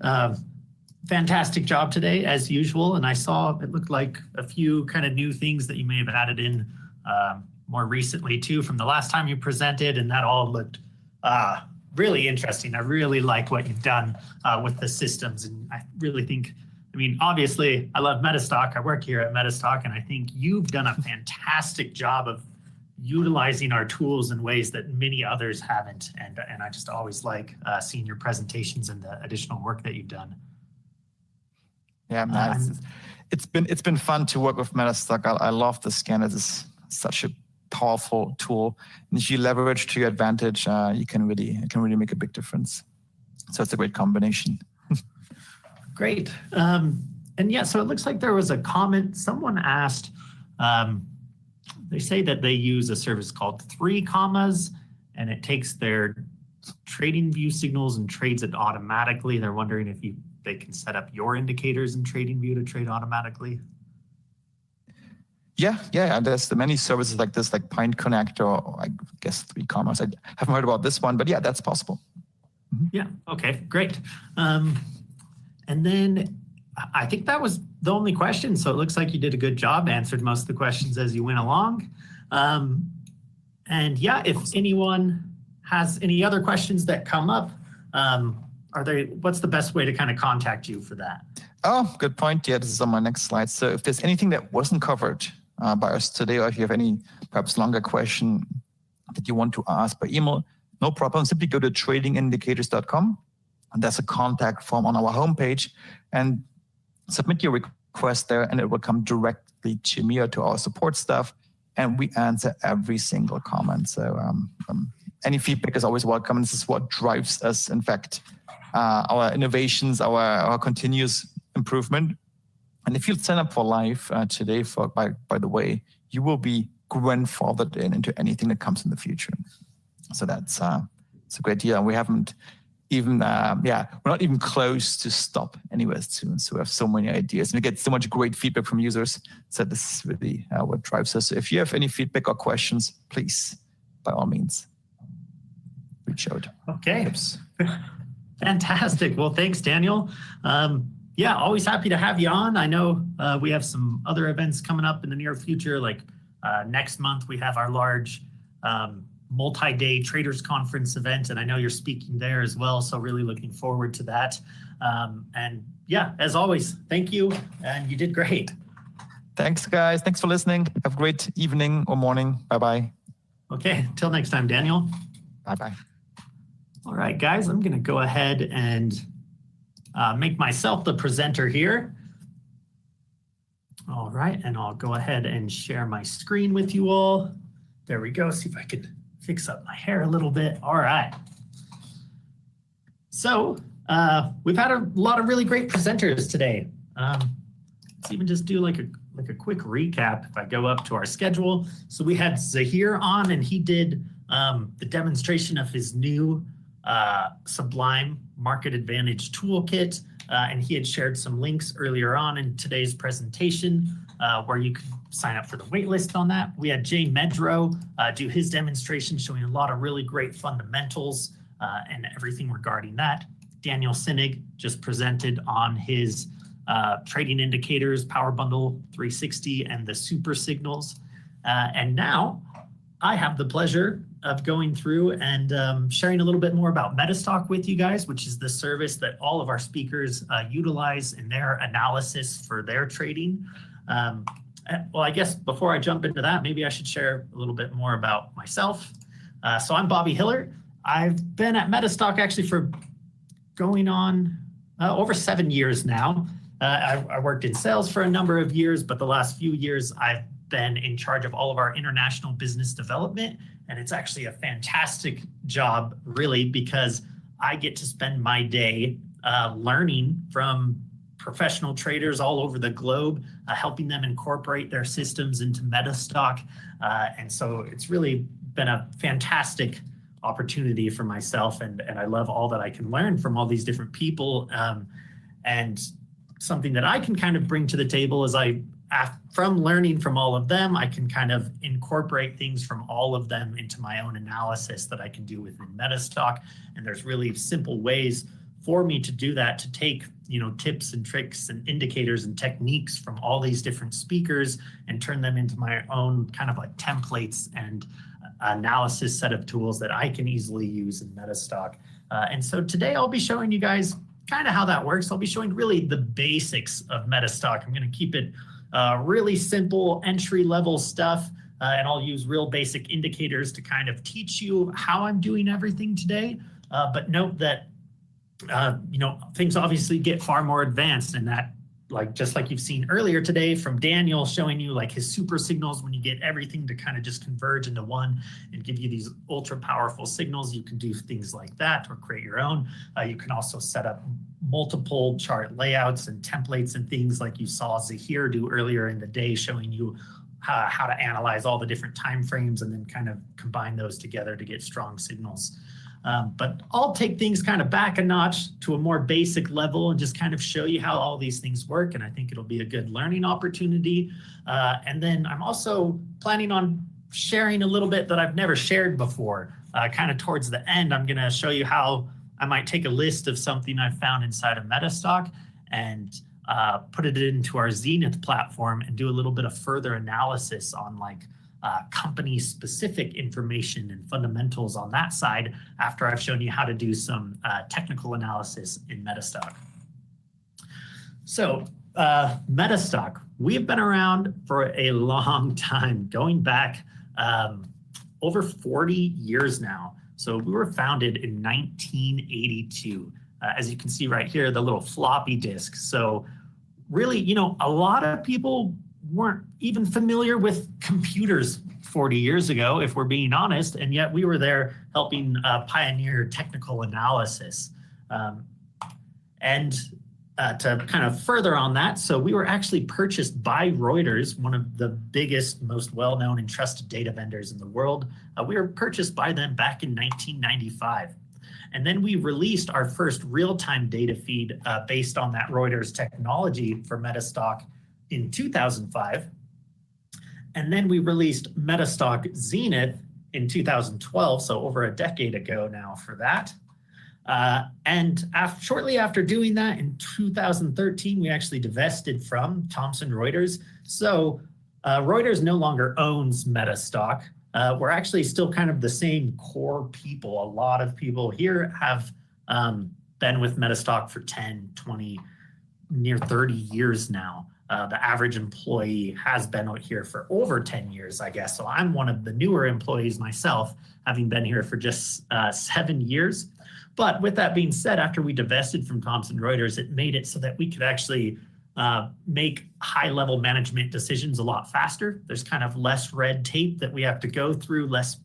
Speaker 3: Fantastic job today, as usual. And I saw it looked like a few kind of new things that you may have added in more recently too from the last time you presented, and that all looked really interesting. I really like what you've done with the systems, and I really think, I mean, obviously I love Metastock. I work here at Metastock, and I think you've done a fantastic job of utilizing our tools in ways that many others haven't. And I just always like seeing your presentations and the additional work that you've done.
Speaker 6: Yeah, man, it's been fun to work with Metastock. I love the scanner. It's such a powerful tool, and if you leverage to your advantage, it can really make a big difference. So it's a great combination.
Speaker 3: Great. And yeah, so it looks like there was a comment. Someone asked, they say that they use a service called 3 Commas, and it takes their trading view signals and trades it automatically. They're wondering if they can set up your indicators in TradingView to trade automatically.
Speaker 6: Yeah. There's many services like this, like Pine Connect, or I guess 3 Commas. I haven't heard about this one, but yeah, that's possible. Mm-hmm.
Speaker 3: Yeah. Okay. Great. And then I think that was the only question. So it looks like you did a good job, answered most of the questions as you went along. And yeah, if anyone has any other questions that come up, what's the best way to kind of contact you for that?
Speaker 6: Oh, good point. Yeah, this is on my next slide. So if there's anything that wasn't covered by us today, or if you have any perhaps longer question that you want to ask by email, no problem. Simply go to tradingindicators.com, and there's a contact form on our homepage, and submit your request there, and it will come directly to me or to our support staff, and we answer every single comment. So any feedback is always welcome, and this is what drives us, in fact, our innovations, our continuous improvement. And if you sign up for live today, by the way, you will be grandfathered into anything that comes in the future. So it's a great deal. And we haven't even, we're not even close to stop anywhere soon. So we have so many ideas, and we get so much great feedback from users. So this is really what drives us. So if you have any feedback or questions, please, by all means, reach out.
Speaker 3: Okay. Fantastic. Well, thanks, Daniel. Always happy to have you on. I know we have some other events coming up in the near future, like next month we have our large multi-day traders conference event, and I know you're speaking there as well, so really looking forward to that. As always, thank you, and you did great.
Speaker 6: Thanks, guys. Thanks for listening. Have a great evening or morning. Bye-bye.
Speaker 3: Okay, till next time, Daniel.
Speaker 6: Bye-bye.
Speaker 3: All right, guys, I'm going to go ahead and make myself the presenter here. All right, and I'll go ahead and share my screen with you all. There we go. See if I can fix up my hair a little bit. All right. So we've had a lot of really great presenters today. Let's even just do like a quick recap if I go up to our schedule. So we had Zaheer on, and he did the demonstration of his new Sublime Market Advantage Toolkit, and he had shared some links earlier on in today's presentation where you could sign up for the waitlist on that. We had Jay Medrow do his demonstration, showing a lot of really great fundamentals and everything regarding that. Daniel Sinnig just presented on his trading indicators, Power Bundle 360, and the super signals. And now I have the pleasure of going through and sharing a little bit more about Metastock with you guys, which is the service that all of our speakers utilize in their analysis for their trading. Well, I guess before I jump into that, maybe I should share a little bit more about myself. So I'm Bobby Hiller. I've been at Metastock actually for going on over 7 years now. I worked in sales for a number of years, but the last few years I've been in charge of all of our international business development. And it's actually a fantastic job, really, because I get to spend my day learning from professional traders all over the globe, helping them incorporate their systems into Metastock. And so it's really been a fantastic opportunity for myself. And I love all that I can learn from all these different people. And something that I can kind of bring to the table is from learning from all of them, I can kind of incorporate things from all of them into my own analysis that I can do within Metastock. And there's really simple ways for me to do that, to take, tips and tricks and indicators and techniques from all these different speakers and turn them into my own kind of like templates and analysis set of tools that I can easily use in Metastock. And so today I'll be showing you guys kind of how that works. I'll be showing really the basics of Metastock. I'm going to keep it really simple, entry-level stuff, and I'll use real basic indicators to kind of teach you how I'm doing everything today. But note that, things obviously get far more advanced, and that, just like you've seen earlier today from Daniel showing you like his super signals, when you get everything to kind of just converge into one and give you these ultra powerful signals, you can do things like that or create your own. You can also set up multiple chart layouts and templates and things like you saw Zaheer do earlier in the day, showing you how to analyze all the different time frames and then kind of combine those together to get strong signals. But I'll take things kind of back a notch to a more basic level and just kind of show you how all these things work. And I think it'll be a good learning opportunity. And then I'm also planning on sharing a little bit that I've never shared before. Kind of towards the end, I'm going to show you how I might take a list of something I found inside of Metastock and put it into our Zenith platform and do a little bit of further analysis on company-specific information and fundamentals on that side after I've shown you how to do some technical analysis in Metastock. So Metastock, we've been around for a long time, going back over 40 years now. So we were founded in 1982. As you can see right here, the little floppy disk. So really, you know, a lot of people weren't even familiar with computers 40 years ago, if we're being honest, and yet we were there helping pioneer technical analysis. To kind of further on that, so we were actually purchased by Reuters, one of the biggest, most well-known and trusted data vendors in the world. We were purchased by them back in 1995. And then we released our first real-time data feed based on that Reuters technology for Metastock in 2005. And then we released Metastock Zenith in 2012, so over a decade ago now for that. Shortly after doing that in 2013, we actually divested from Thomson Reuters. So Reuters no longer owns Metastock. We're actually still kind of the same core people. A lot of people here have been with Metastock for 10, 20, near 30 years now. The average employee has been here for over 10 years, I guess. So I'm one of the newer employees myself, having been here for just 7 years. But with that being said, after we divested from Thomson Reuters, it made it so that we could actually make high-level management decisions a lot faster. There's kind of less red tape that we have to go through, less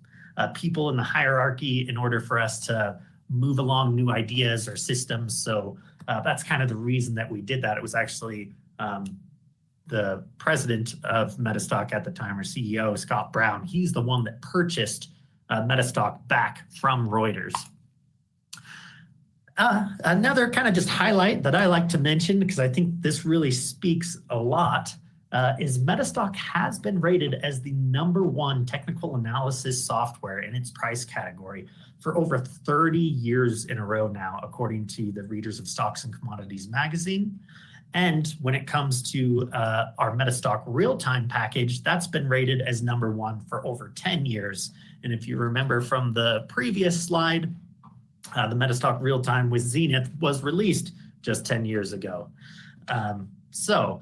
Speaker 3: people in the hierarchy in order for us to move along new ideas or systems. So that's kind of the reason that we did that. It was actually the president of Metastock at the time, or CEO, Scott Brown. He's the one that purchased Metastock back from Reuters. Another kind of just highlight that I like to mention, because I think this really speaks a lot, is Metastock has been rated as the #1 technical analysis software in its price category for over 30 years in a row now, according to the readers of Stocks and Commodities magazine. And when it comes to our Metastock real-time package, that's been rated as #1 for over 10 years. And if you remember from the previous slide, the Metastock real-time with Zenith was released just 10 years ago. So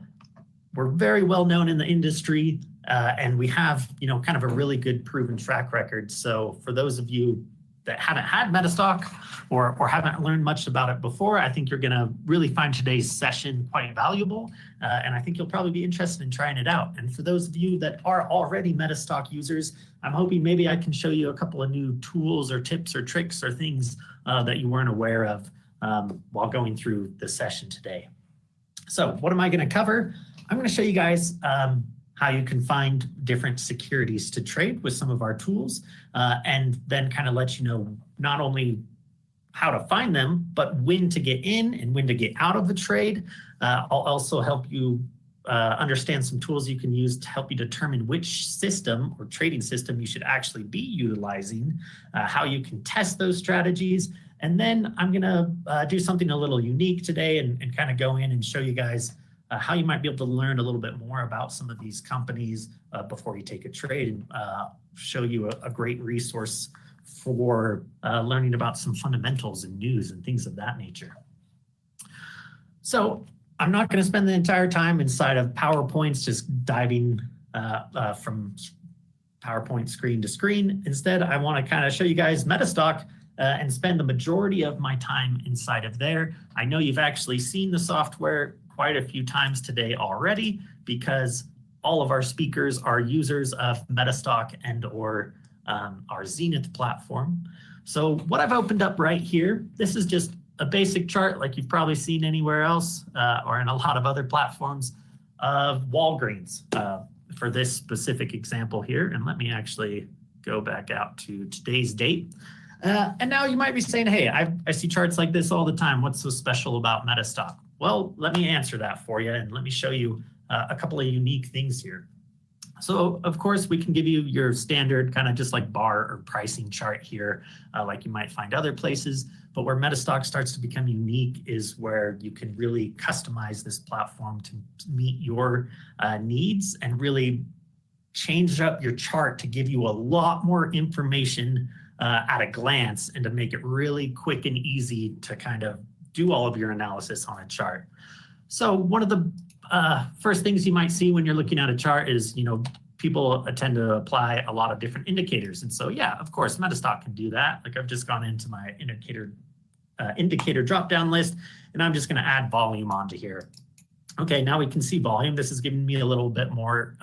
Speaker 3: we're very well known in the industry, and we have, you know, kind of a really good proven track record. So for those of you that haven't had Metastock or haven't learned much about it before, I think you're going to really find today's session quite valuable, and I think you'll probably be interested in trying it out. And for those of you that are already Metastock users, I'm hoping maybe I can show you a couple of new tools or tips or tricks or things that you weren't aware of while going through the session today. So what am I going to cover? I'm going to show you guys how you can find different securities to trade with some of our tools, and then kind of let you know not only how to find them, but when to get in and when to get out of the trade. I'll also help you understand some tools you can use to help you determine which system or trading system you should actually be utilizing, how you can test those strategies. And then I'm going to do something a little unique today and kind of go in and show you guys how you might be able to learn a little bit more about some of these companies before you take a trade, and show you a great resource for learning about some fundamentals and news and things of that nature. So I'm not going to spend the entire time inside of PowerPoints just diving from PowerPoint screen to screen. Instead, I want to kind of show you guys Metastock and spend the majority of my time inside of there. I know you've actually seen the software quite a few times today already, because all of our speakers are users of Metastock and or our Zenith platform. So what I've opened up right here, this is just a basic chart like you've probably seen anywhere else or in a lot of other platforms of Walgreens for this specific example here. And let me actually go back out to today's date. And now you might be saying, hey, I see charts like this all the time. What's so special about Metastock? Well, let me answer that for you, and let me show you a couple of unique things here. So, of course, we can give you your standard kind of just like bar or pricing chart here, like you might find other places. But where Metastock starts to become unique is where you can really customize this platform to meet your needs and really change up your chart to give you a lot more information at a glance and to make it really quick and easy to kind of do all of your analysis on a chart. So one of the first things you might see when you're looking at a chart is, people tend to apply a lot of different indicators. And so, yeah, of course, Metastock can do that. Like I've just gone into my indicator drop-down list, and I'm just going to add volume onto here. Okay, now we can see volume. This is giving me a little bit more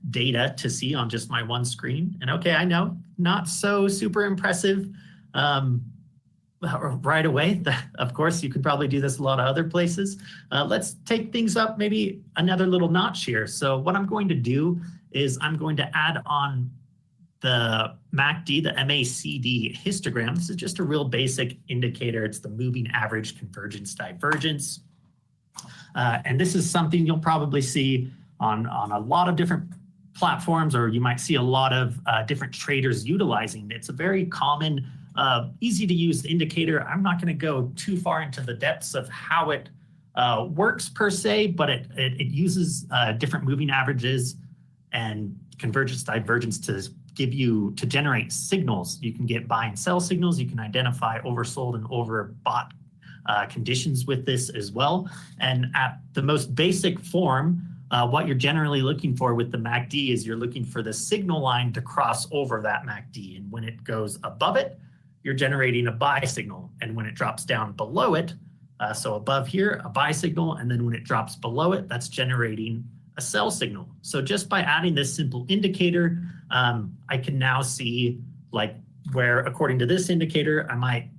Speaker 3: data to see on just my one screen. And okay, I know, not so super impressive right away. Of course, you could probably do this a lot of other places. Let's take things up maybe another little notch here. So what I'm going to do is I'm going to add on the MACD, the MACD histogram. This is just a real basic indicator. It's the moving average convergence divergence. And this is something you'll probably see on a lot of different platforms, or you might see a lot of different traders utilizing. It's a very common, easy to use indicator. I'm not going to go too far into the depths of how it works per se, but it uses different moving averages and convergence divergence to generate signals. You can get buy and sell signals. You can identify oversold and overbought conditions with this as well. And at the most basic form, what you're generally looking for with the MACD is you're looking for the signal line to cross over that MACD. And when it goes above it, you're generating a buy signal. And when it drops down below it, so above here, a buy signal, and then when it drops below it, that's generating a sell signal. So just by adding this simple indicator, I can now see like where, according to this indicator, I might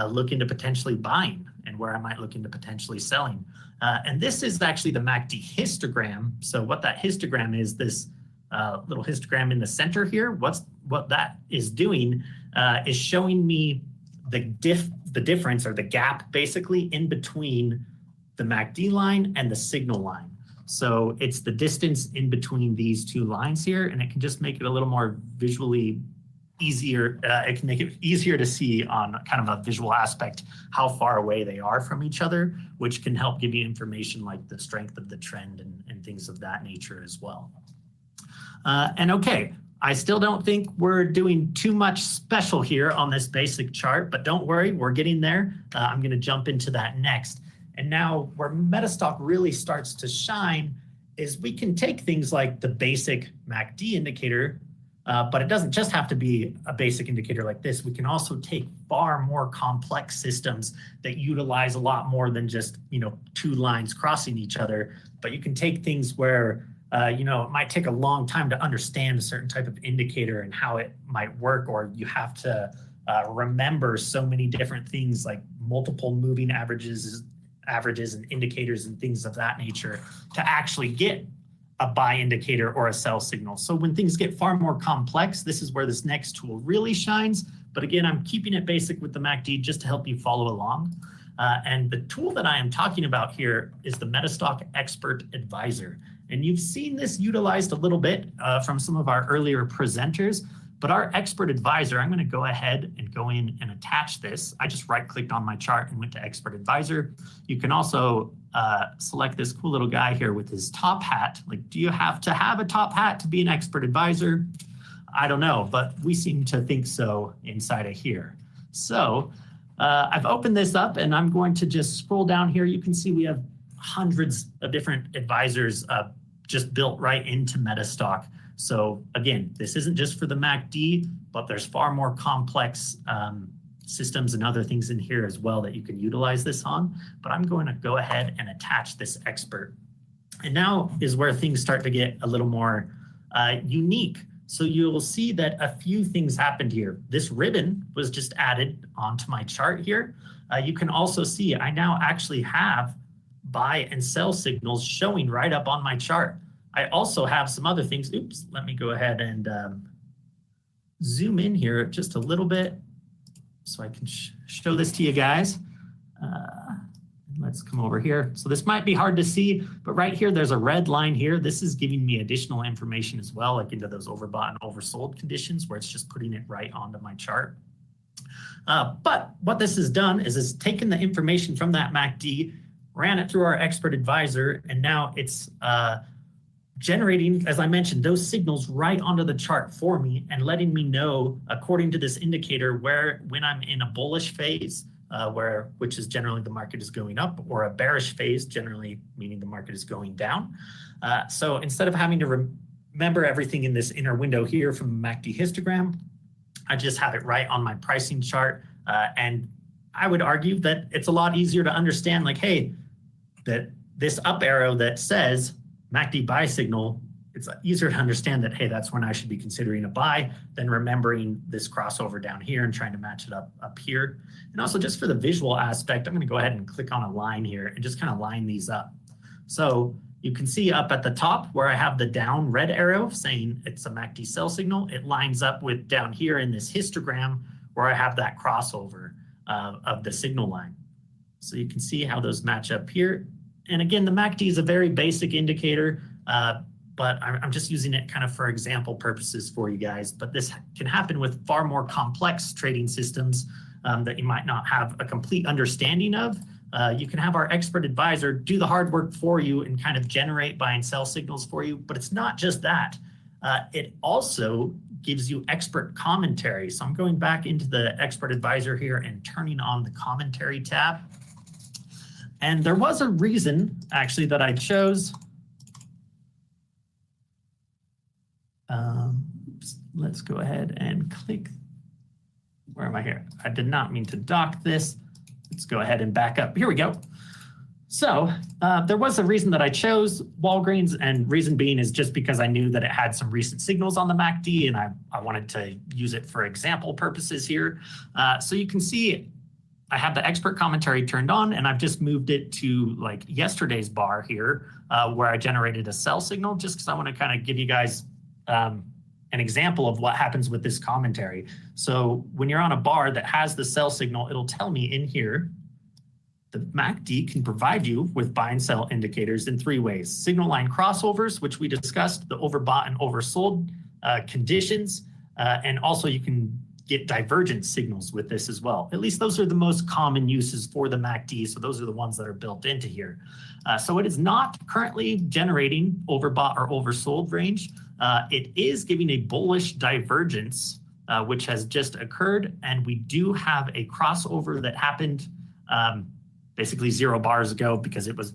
Speaker 3: look into potentially buying and where I might look into potentially selling. And this is actually the MACD histogram. So what that histogram is, this little histogram in the center here, what that is doing is showing me the difference, or the gap basically in between the MACD line and the signal line. So it's the distance in between these two lines here, and it can just make it a little more visually easier. It can make it easier to see on kind of a visual aspect how far away they are from each other, which can help give you information like the strength of the trend and things of that nature as well. And okay, I still don't think we're doing too much special here on this basic chart, but don't worry, we're getting there. I'm going to jump into that next. And now where Metastock really starts to shine is we can take things like the basic MACD indicator, but it doesn't just have to be a basic indicator like this. We can also take far more complex systems that utilize a lot more than just, two lines crossing each other. But you can take things where, it might take a long time to understand a certain type of indicator and how it might work, or you have to remember so many different things like multiple moving averages and indicators and things of that nature to actually get a buy indicator or a sell signal. So when things get far more complex, this is where this next tool really shines. But again, I'm keeping it basic with the MACD just to help you follow along. And the tool that I am talking about here is the Metastock Expert Advisor. And you've seen this utilized a little bit from some of our earlier presenters. But our Expert Advisor, I'm going to go ahead and go in and attach this. I just right-clicked on my chart and went to Expert Advisor. You can also select this cool little guy here with his top hat. Like, do you have to have a top hat to be an Expert Advisor? I don't know, but we seem to think so inside of here. So I've opened this up, and I'm going to just scroll down here. You can see we have hundreds of different advisors just built right into Metastock. So again, this isn't just for the MACD, but there's far more complex systems and other things in here as well that you can utilize this on. But I'm going to go ahead and attach this expert. And now is where things start to get a little more unique. So you'll see that a few things happened here. This ribbon was just added onto my chart here. You can also see I now actually have buy and sell signals showing right up on my chart. I also have some other things. Oops, let me go ahead and zoom in here just a little bit so I can show this to you guys. Let's come over here. So this might be hard to see, but right here, there's a red line here. This is giving me additional information as well, like into those overbought and oversold conditions where it's just putting it right onto my chart. But what this has done is it's taken the information from that MACD, ran it through our Expert Advisor, and now it's generating, as I mentioned, those signals right onto the chart for me and letting me know, according to this indicator, when I'm in a bullish phase, which is generally the market is going up, or a bearish phase, generally meaning the market is going down. So instead of having to remember everything in this inner window here from the MACD histogram, I just have it right on my pricing chart. And I would argue that it's a lot easier to understand, like, hey, that this up arrow that says MACD buy signal, it's easier to understand that, hey, that's when I should be considering a buy than remembering this crossover down here and trying to match it up here. And also just for the visual aspect, I'm going to go ahead and click on a line here and just kind of line these up. So you can see up at the top where I have the down red arrow saying it's a MACD sell signal. It lines up with down here in this histogram where I have that crossover of the signal line. So you can see how those match up here. And again, the MACD is a very basic indicator, but I'm just using it kind of for example purposes for you guys. But this can happen with far more complex trading systems that you might not have a complete understanding of. You can have our expert advisor do the hard work for you and kind of generate buy and sell signals for you. But it's not just that. It also gives you expert commentary. So I'm going back into the expert advisor here and turning on the commentary tab. And there was a reason, actually, that I chose. Let's go ahead and click. Where am I here? I did not mean to dock this. Let's go ahead and back up. Here we go. So there was a reason that I chose Walgreens, and reason being is just because I knew that it had some recent signals on the MACD, and I wanted to use it for example purposes here. So you can see I have the expert commentary turned on, and I've just moved it to like yesterday's bar here, where I generated a sell signal, just because I want to kind of give you guys an example of what happens with this commentary. So when you're on a bar that has the sell signal, it'll tell me in here, the MACD can provide you with buy and sell indicators in three ways. Signal line crossovers, which we discussed, the overbought and oversold conditions, and also you can get divergent signals with this as well. At least those are the most common uses for the MACD, so those are the ones that are built into here. So it is not currently generating overbought or oversold range. It is giving a bullish divergence, which has just occurred, and we do have a crossover that happened basically 0 bars ago because it was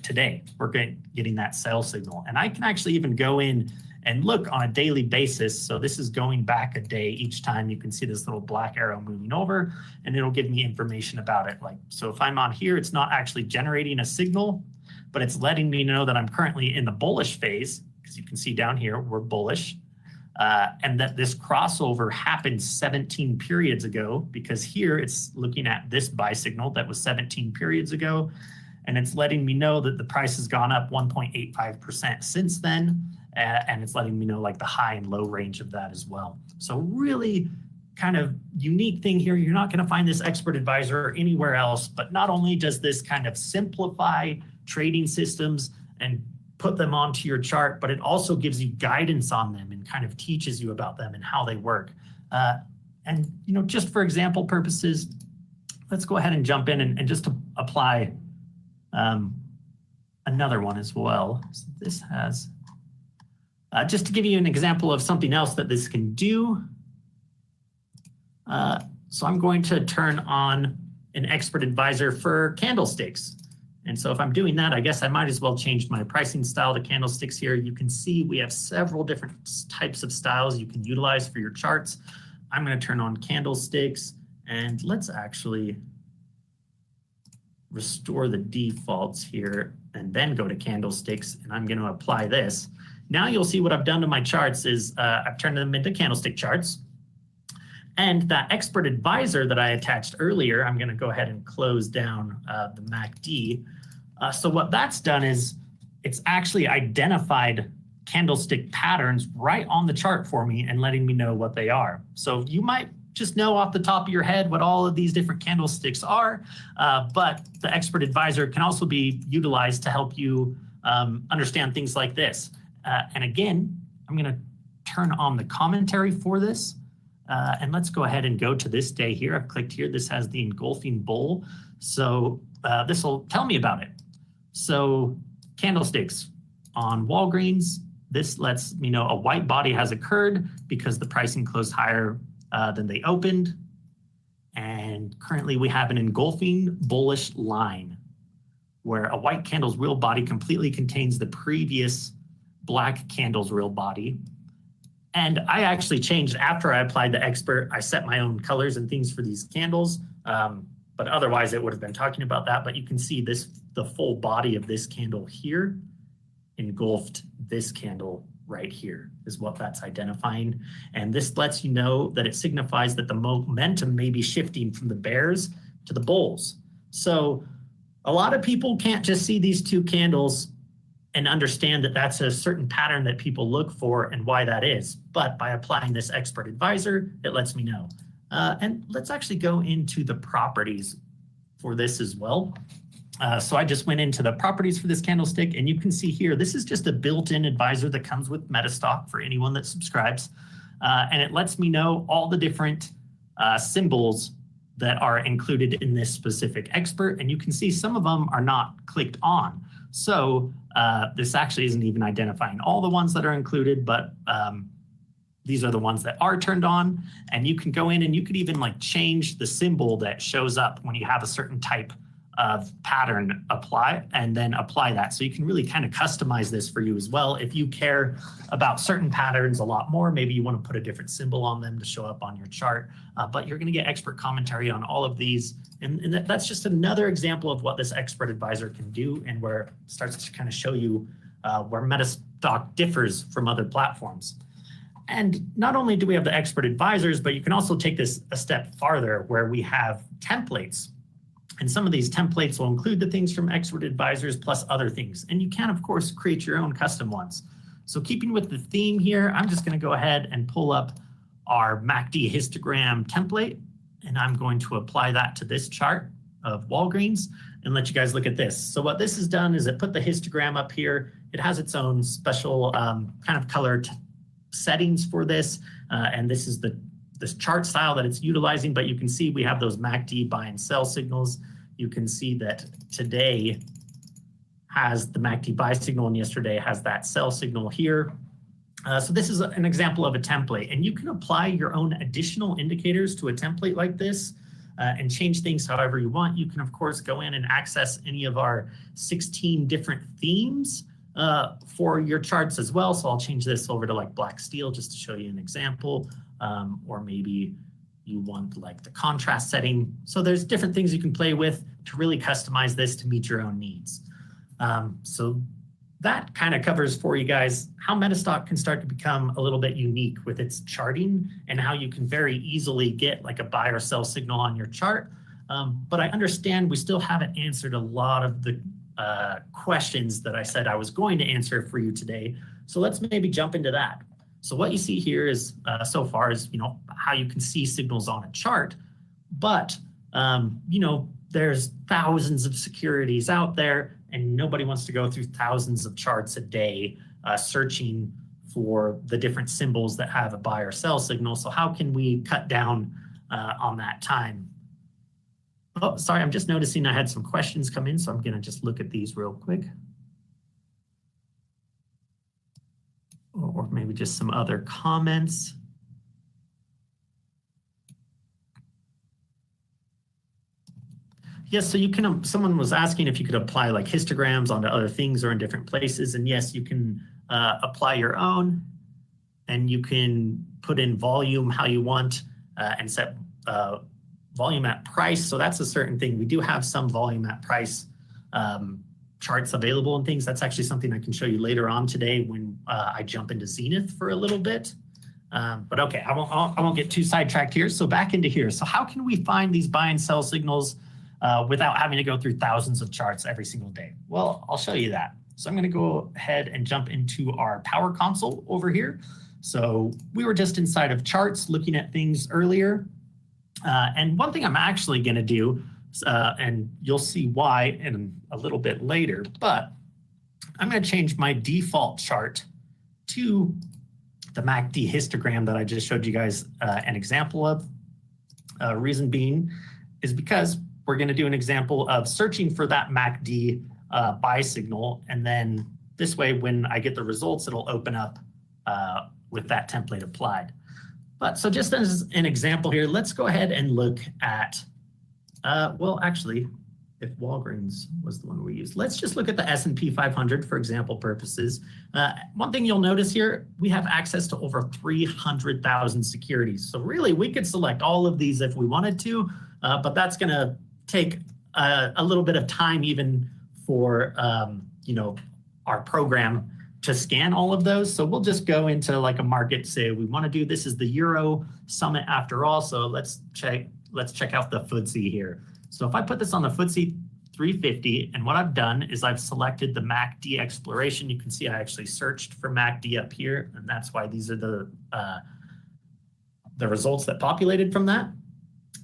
Speaker 3: today. We're getting that sell signal. And I can actually even go in and look on a daily basis. So this is going back a day each time. You can see this little black arrow moving over, and it'll give me information about it. Like, so if I'm on here, it's not actually generating a signal, but it's letting me know that I'm currently in the bullish phase, because you can see down here, we're bullish. And that this crossover happened 17 periods ago, because here it's looking at this buy signal that was 17 periods ago. And it's letting me know that the price has gone up 1.85% since then. And it's letting me know like the high and low range of that as well. So really kind of unique thing here. You're not going to find this expert advisor anywhere else, but not only does this kind of simplify trading systems and put them onto your chart, but it also gives you guidance on them and kind of teaches you about them and how they work. And, you know, just for example purposes, let's go ahead and jump in and just to apply another one as well. So this has, just to give you an example of something else that this can do. So I'm going to turn on an expert advisor for candlesticks. And so if I'm doing that, I guess I might as well change my pricing style to candlesticks here. You can see we have several different types of styles you can utilize for your charts. I'm going to turn on candlesticks, and let's actually restore the defaults here and then go to candlesticks, and I'm going to apply this. Now you'll see what I've done to my charts is I've turned them into candlestick charts. And that expert advisor that I attached earlier, I'm going to go ahead and close down the MACD. So what that's done is it's actually identified candlestick patterns right on the chart for me and letting me know what they are. So you might just know off the top of your head what all of these different candlesticks are, but the expert advisor can also be utilized to help you understand things like this. And again, I'm going to turn on the commentary for this. And let's go ahead and go to this day here. I've clicked here. This has the engulfing bull. So this will tell me about it. So candlesticks, On Walgreens, this lets me know a white body has occurred because the pricing closed higher than they opened. And currently we have an engulfing bullish line where a white candle's real body completely contains the previous black candle's real body. And I actually changed after I applied the expert. I set my own colors and things for these candles, but otherwise it would have been talking about that. But you can see this, the full body of this candle here engulfed this candle right here is what that's identifying. And this lets you know that it signifies that the momentum may be shifting from the bears to the bulls. So a lot of people can't just see these two candles and understand that that's a certain pattern that people look for and why that is. But by applying this expert advisor, it lets me know. And let's actually go into the properties for this as well. So I just went into the properties for this candlestick, and you can see here, this is just a built-in advisor that comes with Metastock for anyone that subscribes. And it lets me know all the different symbols that are included in this specific expert. And you can see some of them are not clicked on. So this actually isn't even identifying all the ones that are included, but these are the ones that are turned on. And you can go in and you could even like change the symbol that shows up when you have a certain type of pattern apply and then apply that. So you can really kind of customize this for you as well. If you care about certain patterns a lot more, maybe you want to put a different symbol on them to show up on your chart, but you're going to get expert commentary on all of these. And that's just another example of what this expert advisor can do and where it starts to kind of show you where Metastock differs from other platforms. And not only do we have the expert advisors, but you can also take this a step farther where we have templates. And some of these templates will include the things from expert advisors plus other things. And you can, of course, create your own custom ones. So keeping with the theme here, I'm just going to go ahead and pull up our MACD histogram template. And I'm going to apply that to this chart of Walgreens and let you guys look at this. So what this has done is it put the histogram up here. It has its own special kind of color settings for this. And this is this chart style that it's utilizing, but you can see we have those MACD buy and sell signals. You can see that today has the MACD buy signal and yesterday has that sell signal here. So this is an example of a template, and you can apply your own additional indicators to a template like this and change things however you want. You can, of course, go in and access any of our 16 different themes for your charts as well. So I'll change this over to like black steel just to show you an example. Or maybe you want like the contrast setting. So there's different things you can play with to really customize this to meet your own needs. So that kind of covers for you guys how Metastock can start to become a little bit unique with its charting and how you can very easily get like a buy or sell signal on your chart. But I understand we still haven't answered a lot of the questions that I said I was going to answer for you today. So let's maybe jump into that. So what you see here is so far is, how you can see signals on a chart, but, there's thousands of securities out there and nobody wants to go through thousands of charts a day searching for the different symbols that have a buy or sell signal. So how can we cut down on that time? Oh, sorry, I'm just noticing I had some questions come in, so I'm going to just look at these real quick. Or maybe just some other comments. Yes, so you can, someone was asking if you could apply like histograms onto other things or in different places. And yes, you can apply your own, and you can put in volume how you want and set volume at price. So that's a certain thing. We do have some volume at price charts available and things. That's actually something I can show you later on today when I jump into Zenith for a little bit. But okay, I won't get too sidetracked here. So back into here. So how can we find these buy and sell signals without having to go through thousands of charts every single day? Well, I'll show you that. So I'm going to go ahead and jump into our Power Console over here. So we were just inside of charts looking at things earlier. And one thing I'm actually going to do, and you'll see why in a little bit later, but I'm going to change my default chart to the MACD histogram that I just showed you guys an example of. Reason being is because we're going to do an example of searching for that MACD buy signal and then this way, when I get the results, it'll open up with that template applied. But so just as an example here, let's go ahead and look at, well, actually, if Walgreens was the one we used, let's just look at the S&P 500 for example purposes. One thing you'll notice here, we have access to over 300,000 securities. So really, we could select all of these if we wanted to, but that's going to take a little bit of time even for our program to scan all of those. So we'll just go into like a market, say we want to do, this is the Euro Summit after all. So let's check out the FTSE here. So if I put this on the FTSE 350, and what I've done is I've selected the MACD exploration. You can see I actually searched for MACD up here, and that's why these are the results that populated from that.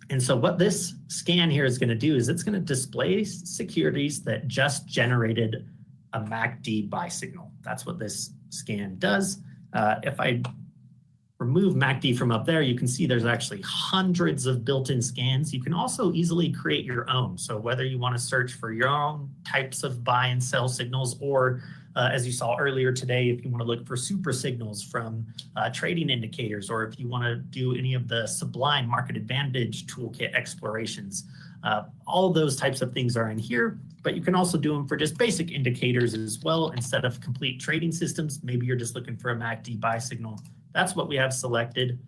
Speaker 3: And so what this scan here is going to do is it's going to display securities that just generated a MACD buy signal. That's what this scan does. If I remove MACD from up there, you can see there's actually hundreds of built-in scans. You can also easily create your own. So whether you want to search for your own types of buy and sell signals, or as you saw earlier today, if you want to look for super signals from trading indicators, or if you want to do any of the Sublime Market Advantage Toolkit explorations, all those types of things are in here. But you can also do them for just basic indicators as well. Instead of complete trading systems, maybe you're just looking for a MACD buy signal. That's what we have selected.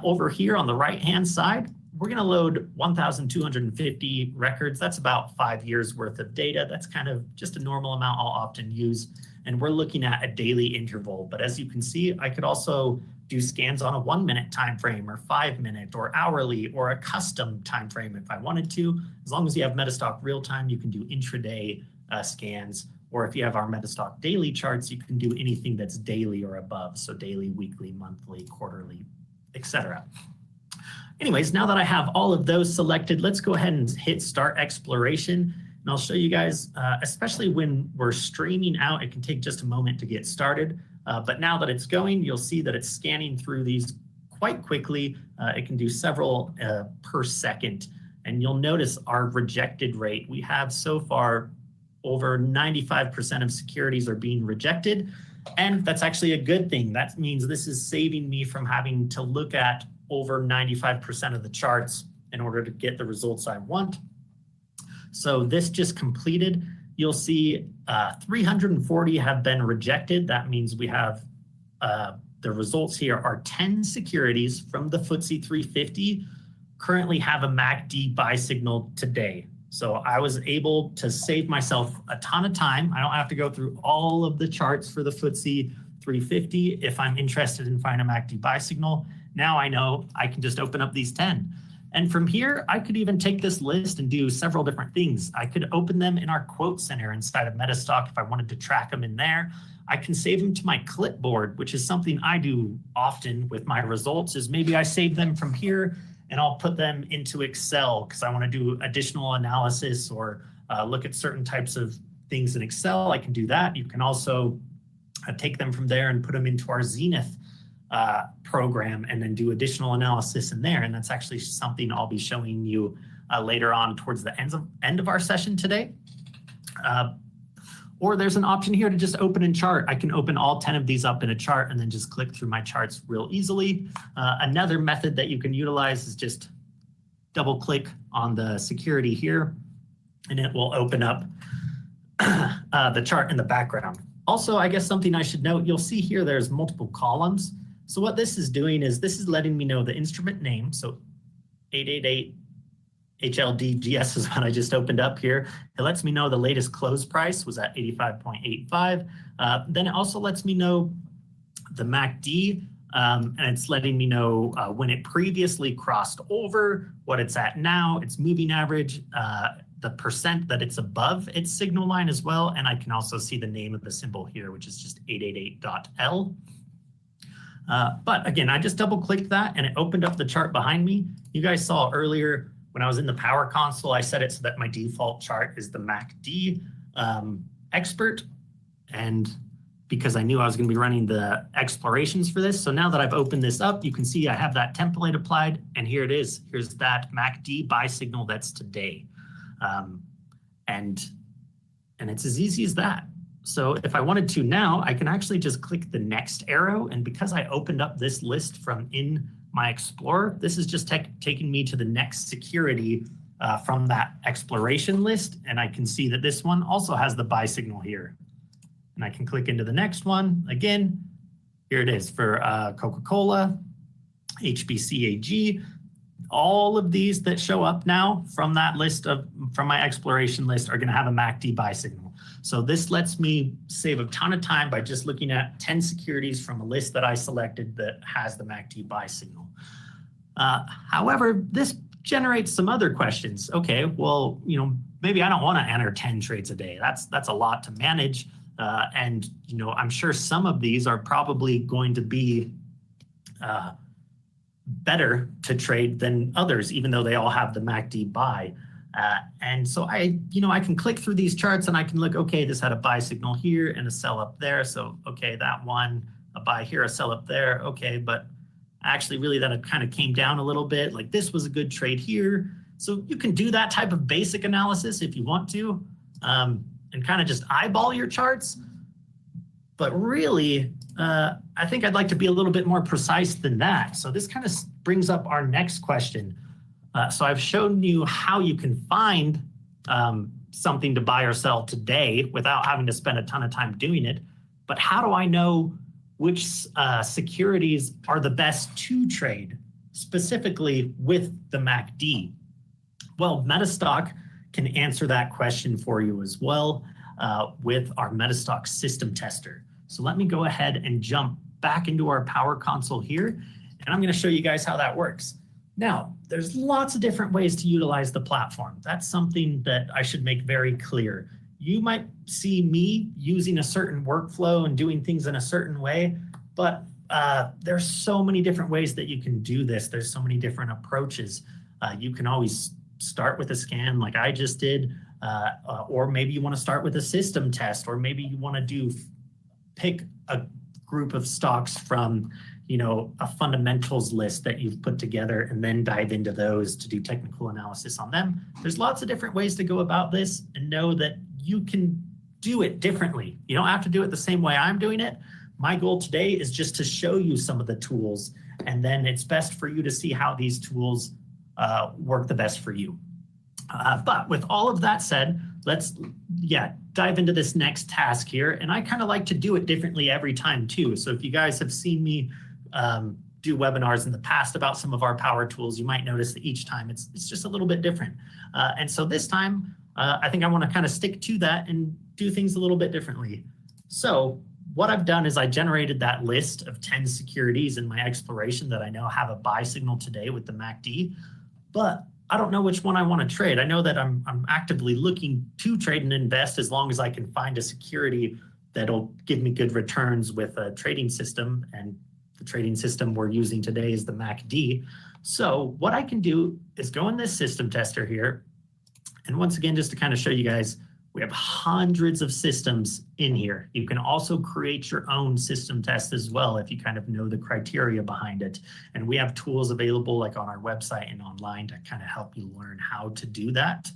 Speaker 3: Over here on the right-hand side, we're going to load 1,250 records. That's about 5 years worth of data. That's kind of just a normal amount I'll often use. And we're looking at a daily interval. But as you can see, I could also do scans on a 1 minute time frame, or 5 minute, or hourly, or a custom time frame if I wanted to. As long as you have Metastock real time, you can do intraday scans. Or if you have our Metastock daily charts, you can do anything that's daily or above. So daily, weekly, monthly, quarterly, etc. Anyways, now that I have all of those selected, let's go ahead and hit start exploration. And I'll show you guys, especially when we're streaming out, it can take just a moment to get started. But now that it's going, you'll see that it's scanning through these quite quickly. It can do several per second. And you'll notice our rejected rate. We have so far over 95% of securities are being rejected. And that's actually a good thing. That means this is saving me from having to look at over 95% of the charts in order to get the results I want. So this just completed. You'll see 340 have been rejected. That means we have the results here are 10 securities from the FTSE 350 currently have a MACD buy signal today. So I was able to save myself a ton of time. I don't have to go through all of the charts for the FTSE 350 if I'm interested in finding a MACD buy signal. Now I know I can just open up these 10. And from here, I could even take this list and do several different things. I could open them in our quote center inside of Metastock if I wanted to track them in there. I can save them to my clipboard, which is something I do often with my results, is maybe I save them from here and I'll put them into Excel because I want to do additional analysis or look at certain types of things in Excel. I can do that. You can also take them from there and put them into our Zenith program and then do additional analysis in there. And that's actually something I'll be showing you later on towards the end of our session today. Or there's an option here to just open in chart. I can open all 10 of these up in a chart and then just click through my charts real easily. Another method that you can utilize is just double click on the security here and it will open up the chart in the background. Also, I guess something I should note, you'll see here there's multiple columns. So what this is doing is this is letting me know the instrument name. So 888 HLDGS is what I just opened up here. It lets me know the latest close price was at 85.85. Then it also lets me know the MACD, and it's letting me know when it previously crossed over, what it's at now, its moving average, the percent that it's above its signal line as well. And I can also see the name of the symbol here, which is just 888.L. But again, I just double clicked that and it opened up the chart behind me. You guys saw earlier when I was in the Power Console, I set it so that my default chart is the MACD expert. And because I knew I was going to be running the explorations for this. So now that I've opened this up, you can see I have that template applied and here it is. Here's that MACD buy signal that's today. And it's as easy as that. So if I wanted to now, I can actually just click the next arrow. And because I opened up this list from in my Explorer, this is just taking me to the next security from that exploration list. And I can see that this one also has the buy signal here. And I can click into the next one. Again, here it is for Coca-Cola, HBCAG. All of these that show up now from that list from my exploration list are going to have a MACD buy signal. So this lets me save a ton of time by just looking at 10 securities from a list that I selected that has the MACD buy signal. However, this generates some other questions. Okay, well, maybe I don't want to enter 10 trades a day. That's a lot to manage. And I'm sure some of these are probably going to be better to trade than others, even though they all have the MACD buy. And so I can click through these charts and I can look, okay, this had a buy signal here and a sell up there. So, okay, that one, a buy here, a sell up there. Okay, but actually really that kind of came down a little bit. Like this was a good trade here. So you can do that type of basic analysis if you want to, and kind of just eyeball your charts. But really, I think I'd like to be a little bit more precise than that. So this kind of brings up our next question. So I've shown you how you can find something to buy or sell today without having to spend a ton of time doing it. But how do I know which securities are the best to trade, specifically with the MACD? Well, Metastock can answer that question for you as well with our Metastock system tester. So let me go ahead and jump back into our Power Console here, and I'm going to show you guys how that works. Now, there's lots of different ways to utilize the platform. That's something that I should make very clear. You might see me using a certain workflow and doing things in a certain way, but there's so many different ways that you can do this. There's so many different approaches. You can always start with a scan like I just did, or maybe you want to start with a system test, or maybe you want to pick a group of stocks from a fundamentals list that you've put together and then dive into those to do technical analysis on them. There's lots of different ways to go about this, and know that you can do it differently. You don't have to do it the same way I'm doing it. My goal today is just to show you some of the tools, and then it's best for you to see how these tools work the best for you. But with all of that said, let's dive into this next task here. And I kind of like to do it differently every time too. So if you guys have seen me do webinars in the past about some of our power tools, you might notice that each time it's just a little bit different. And so this time, I think I want to kind of stick to that and do things a little bit differently. So what I've done is I generated that list of 10 securities in my exploration that I know have a buy signal today with the MACD, but I don't know which one I want to trade. I know that I'm actively looking to trade and invest as long as I can find a security that'll give me good returns with a trading system, and the trading system we're using today is the MACD. So what I can do is go in this system tester here, and once again, just to kind of show you guys, we have hundreds of systems in here. You can also create your own system test as well if you kind of know the criteria behind it. And we have tools available like on our website and online to kind of help you learn how to do that.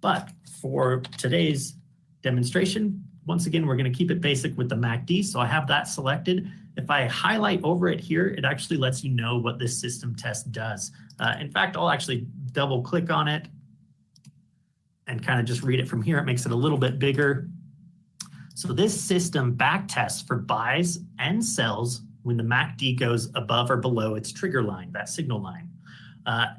Speaker 3: But for today's demonstration, once again, we're going to keep it basic with the MACD. So I have that selected. If I highlight over it here, it actually lets you know what this system test does. In fact, I'll actually double click on it and kind of just read it from here. It makes it a little bit bigger. So this system back tests for buys and sells when the MACD goes above or below its trigger line, that signal line.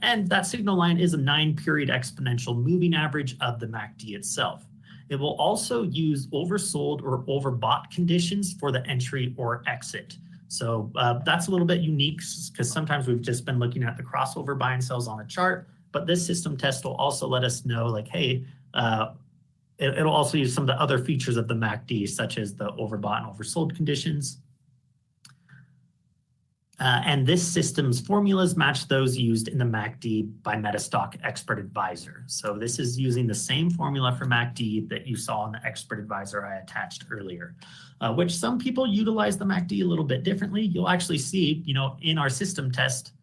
Speaker 3: And that signal line is a 9-period exponential moving average of the MACD itself. It will also use oversold or overbought conditions for the entry or exit. So that's a little bit unique because sometimes we've just been looking at the crossover buy and sells on a chart. But this system test will also let us know, like, hey, it'll also use some of the other features of the MACD, such as the overbought and oversold conditions. And this system's formulas match those used in the MACD by Metastock Expert Advisor. So this is using the same formula for MACD that you saw in the Expert Advisor I attached earlier, which some people utilize the MACD a little bit differently. You'll actually see, in our system test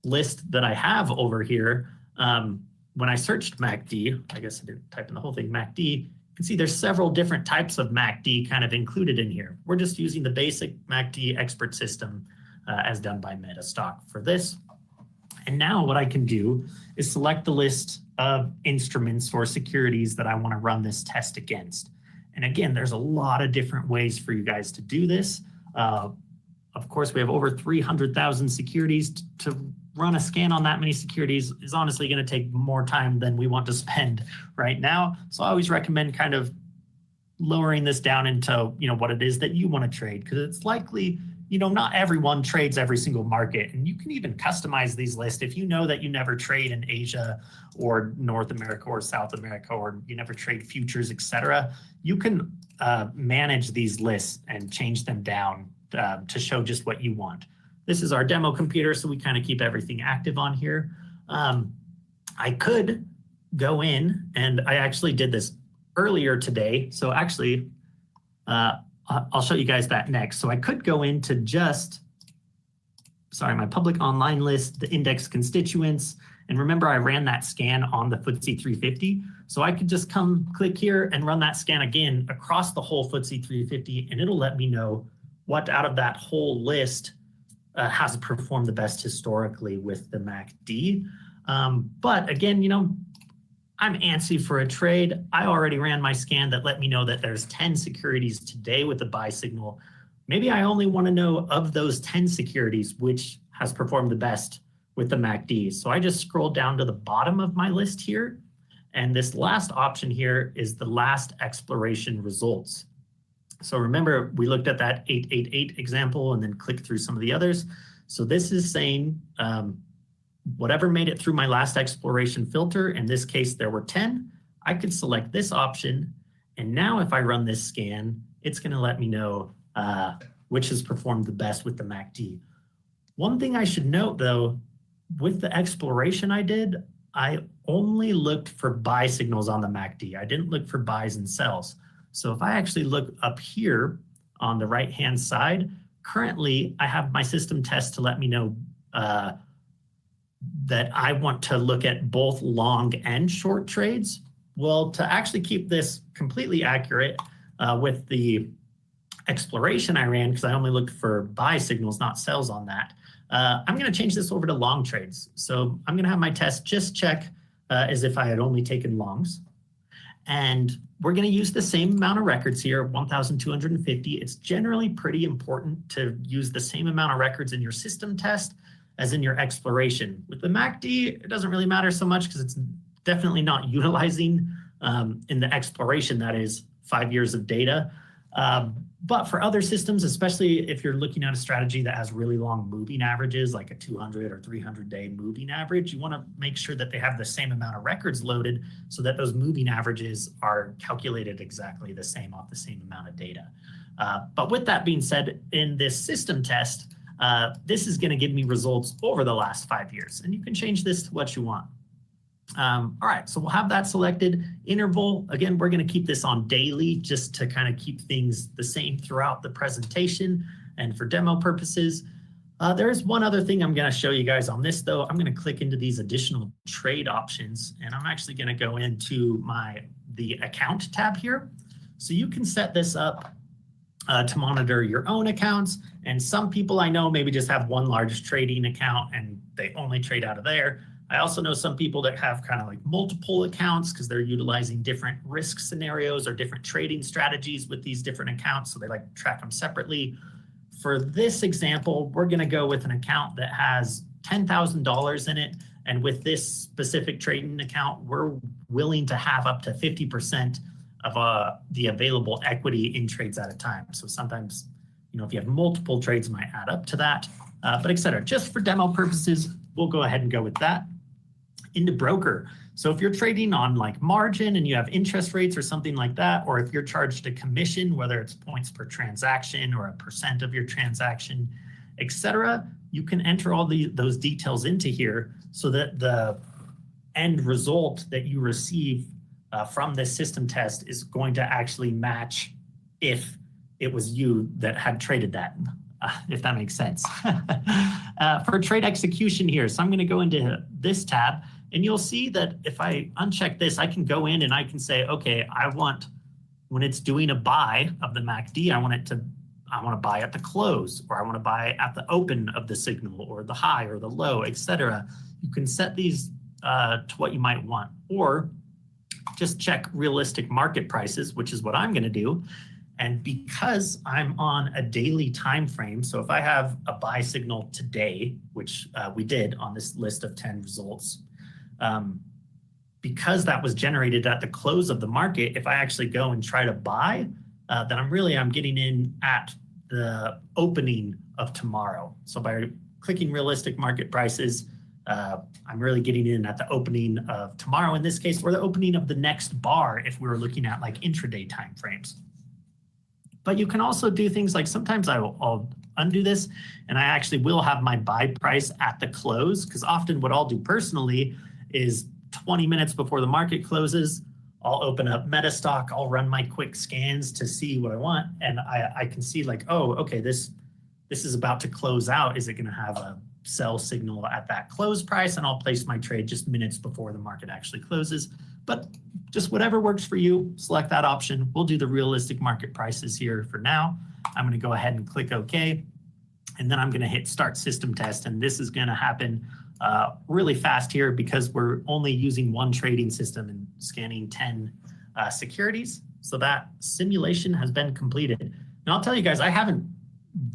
Speaker 3: list that I have over here, when I searched MACD, I guess I didn't type in the whole thing, MACD, can see there's several different types of MACD kind of included in here. We're just using the basic MACD expert system as done by Metastock for this. And now what I can do is select the list of instruments or securities that I want to run this test against. And again, there's a lot of different ways for you guys to do this. Of course, we have over 300,000 securities. To run a scan on that many securities is honestly going to take more time than we want to spend right now. So I always recommend kind of lowering this down into, what it is that you want to trade, because it's likely, not everyone trades every single market. And you can even customize these lists. If you know that you never trade in Asia or North America or South America, or you never trade futures, etc., you can manage these lists and change them down to show just what you want. This is our demo computer, so we kind of keep everything active on here. I could go in, and I actually did this earlier today. So actually, I'll show you guys that next. So I could go into my public online list, the index constituents. And remember, I ran that scan on the FTSE 350. So I could just click here and run that scan again across the whole FTSE 350, and it'll let me know what out of that whole list has performed the best historically with the MACD. But again, I'm antsy for a trade. I already ran my scan that let me know that there's 10 securities today with a buy signal. Maybe I only want to know of those 10 securities, which has performed the best with the MACD. So I just scroll down to the bottom of my list here. And this last option here is the last exploration results. So remember, we looked at that 888 example and then clicked through some of the others. So this is saying whatever made it through my last exploration filter. In this case, there were 10. I could select this option. And now if I run this scan, it's going to let me know which has performed the best with the MACD. One thing I should note, though, with the exploration I did, I only looked for buy signals on the MACD. I didn't look for buys and sells. So if I actually look up here on the right-hand side, currently I have my system test to let me know that I want to look at both long and short trades. Well, to actually keep this completely accurate with the exploration I ran, because I only looked for buy signals, not sells on that, I'm going to change this over to long trades. So I'm going to have my test just check as if I had only taken longs. And we're going to use the same amount of records here, 1,250. It's generally pretty important to use the same amount of records in your system test as in your exploration. With the MACD, it doesn't really matter so much because it's definitely not utilizing in the exploration, that is 5 years of data. But for other systems, especially if you're looking at a strategy that has really long moving averages, like a 200 or 300-day moving average, you want to make sure that they have the same amount of records loaded so that those moving averages are calculated exactly the same off the same amount of data. But with that being said, in this system test, this is going to give me results over the last 5 years, and you can change this to what you want. All right, so we'll have that selected. Interval, again, we're going to keep this on daily just to kind of keep things the same throughout the presentation and for demo purposes. There's one other thing I'm going to show you guys on this, though. I'm going to click into these additional trade options, and I'm actually going to go into the account tab here. So you can set this up to monitor your own accounts. And some people I know maybe just have one large trading account and they only trade out of there. I also know some people that have kind of like multiple accounts because they're utilizing different risk scenarios or different trading strategies with these different accounts. So they like to track them separately. For this example, we're going to go with an account that has $10,000 in it. And with this specific trading account, we're willing to have up to 50% of the available equity in trades at a time. So sometimes, if you have multiple trades, it might add up to that, but et cetera. Just for demo purposes, we'll go ahead and go with that. Into broker. So if you're trading on like margin and you have interest rates or something like that, or if you're charged a commission, whether it's points per transaction or a percent of your transaction, et cetera, you can enter all those details into here so that the end result that you receive from this system test is going to actually match if it was you that had traded that, if that makes sense. For trade execution here, so I'm going to go into this tab, and you'll see that if I uncheck this, I can go in and I can say, okay, I want when it's doing a buy of the MACD, I want to buy at the close, or I want to buy at the open of the signal, or the high or the low, etc. You can set these to what you might want, or just check realistic market prices, which is what I'm going to do. And because I'm on a daily time frame, so if I have a buy signal today, which we did on this list of 10 results, because that was generated at the close of the market, if I actually go and try to buy, then I'm getting in at the opening of tomorrow. So by clicking realistic market prices, I'm really getting in at the opening of tomorrow in this case, or the opening of the next bar if we were looking at like intraday time frames. But you can also do things like, sometimes I'll undo this and I actually will have my buy price at the close, because often what I'll do personally is 20 minutes before the market closes, I'll open up Metastock, I'll run my quick scans to see what I want, and I can see like, oh, okay, this is about to close out. Is it going to have a sell signal at that close price? And I'll place my trade just minutes before the market actually closes. But just whatever works for you, select that option. We'll do the realistic market prices here for now. I'm going to go ahead and click OK. And then I'm going to hit Start System Test. And this is going to happen really fast here because we're only using one trading system and scanning 10 securities. So that simulation has been completed. Now I'll tell you guys, I haven't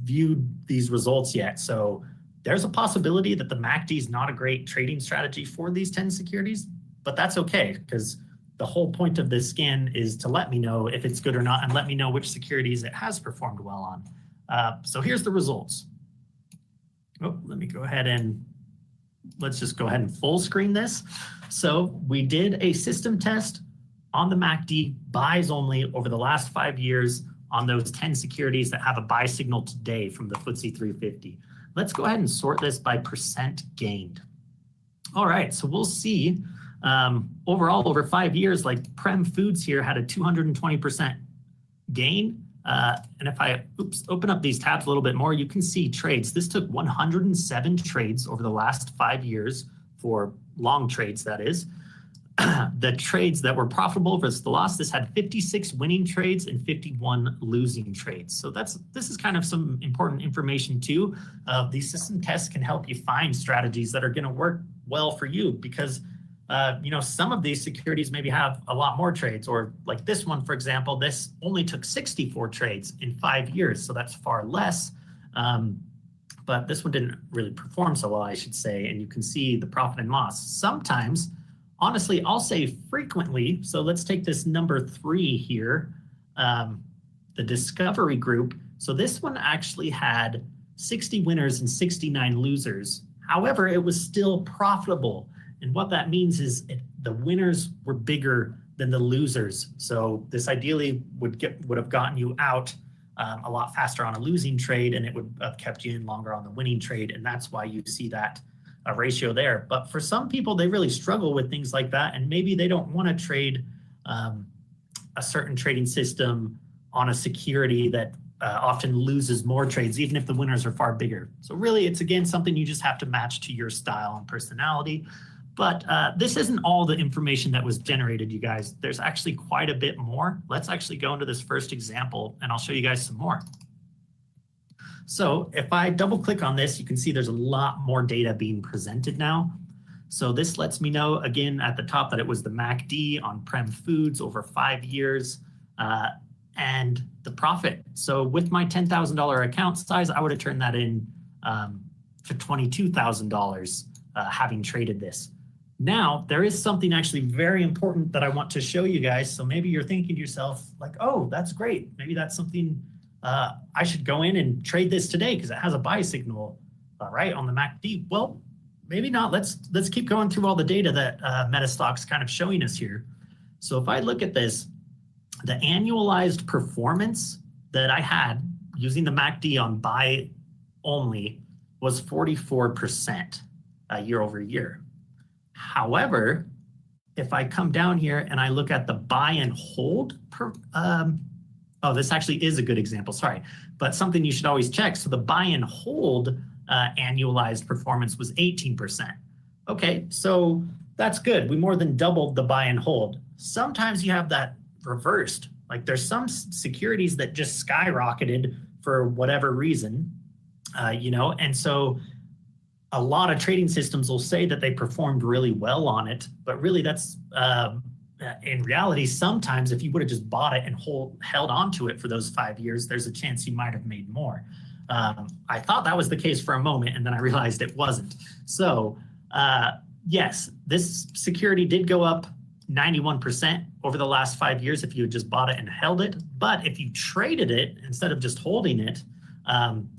Speaker 3: viewed these results yet. So there's a possibility that the MACD is not a great trading strategy for these 10 securities, but that's okay, because the whole point of this scan is to let me know if it's good or not and let me know which securities it has performed well on. So here's the results. Oh, let me go ahead and let's just go ahead and full screen this. So we did a system test on the MACD buys only over the last 5 years on those 10 securities that have a buy signal today from the FTSE 350. Let's go ahead and sort this by percent gained. All right, so we'll see overall over 5 years, like Prem Foods here had a 220% gain. And if I open up these tabs a little bit more, you can see trades. This took 107 trades over the last 5 years for long trades, that is. The trades that were profitable versus the loss, this had 56 winning trades and 51 losing trades. So this is kind of some important information too. These system tests can help you find strategies that are going to work well for you, because some of these securities maybe have a lot more trades, or like this one, for example, this only took 64 trades in 5 years. So that's far less. But this one didn't really perform so well, I should say. And you can see the profit and loss. Sometimes, honestly, I'll say frequently. So let's take this number 3 here, the Discovery Group. So this one actually had 60 winners and 69 losers. However, it was still profitable. And what that means is the winners were bigger than the losers. So this ideally would have gotten you out a lot faster on a losing trade, and it would have kept you in longer on the winning trade. And that's why you see that ratio there. But for some people, they really struggle with things like that. And maybe they don't want to trade a certain trading system on a security that often loses more trades, even if the winners are far bigger. So really, it's, again, something you just have to match to your style and personality. But this isn't all the information that was generated, you guys. There's actually quite a bit more. Let's actually go into this first example, and I'll show you guys some more. So if I double click on this, you can see there's a lot more data being presented now. So this lets me know, again, at the top that it was the MACD on Prem Foods over 5 years and the profit. So with my $10,000 account size, I would have turned that in to $22,000 having traded this. Now, there is something actually very important that I want to show you guys. So maybe you're thinking to yourself like, oh, that's great. Maybe that's something I should go in and trade this today because it has a buy signal, right, on the MACD. Well, maybe not. Let's keep going through all the data that Metastock's kind of showing us here. So if I look at this, the annualized performance that I had using the MACD on buy only was 44% year over year. However, if I come down here and I look at the buy and hold, this actually is a good example, sorry, but something you should always check. So the buy and hold annualized performance was 18%. Okay, so that's good. We more than doubled the buy and hold. Sometimes you have that reversed. Like there's some securities that just skyrocketed for whatever reason, and so a lot of trading systems will say that they performed really well on it, but really that's in reality, sometimes if you would have just bought it and held on to it for those 5 years, there's a chance you might have made more. I thought that was the case for a moment, and then I realized it wasn't. So yes, this security did go up 91% over the last 5 years if you had just bought it and held it. But if you traded it instead of just holding it,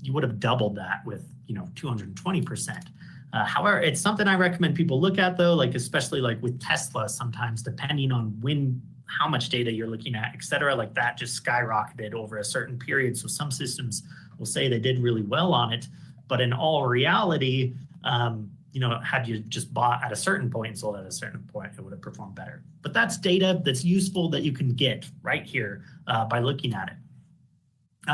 Speaker 3: you would have doubled that with 220%. However, it's something I recommend people look at though, like especially like with Tesla, sometimes depending on how much data you're looking at, et cetera, like that just skyrocketed over a certain period. So some systems will say they did really well on it, but in all reality, had you just bought at a certain point and sold at a certain point, it would have performed better. But that's data that's useful that you can get right here by looking at it.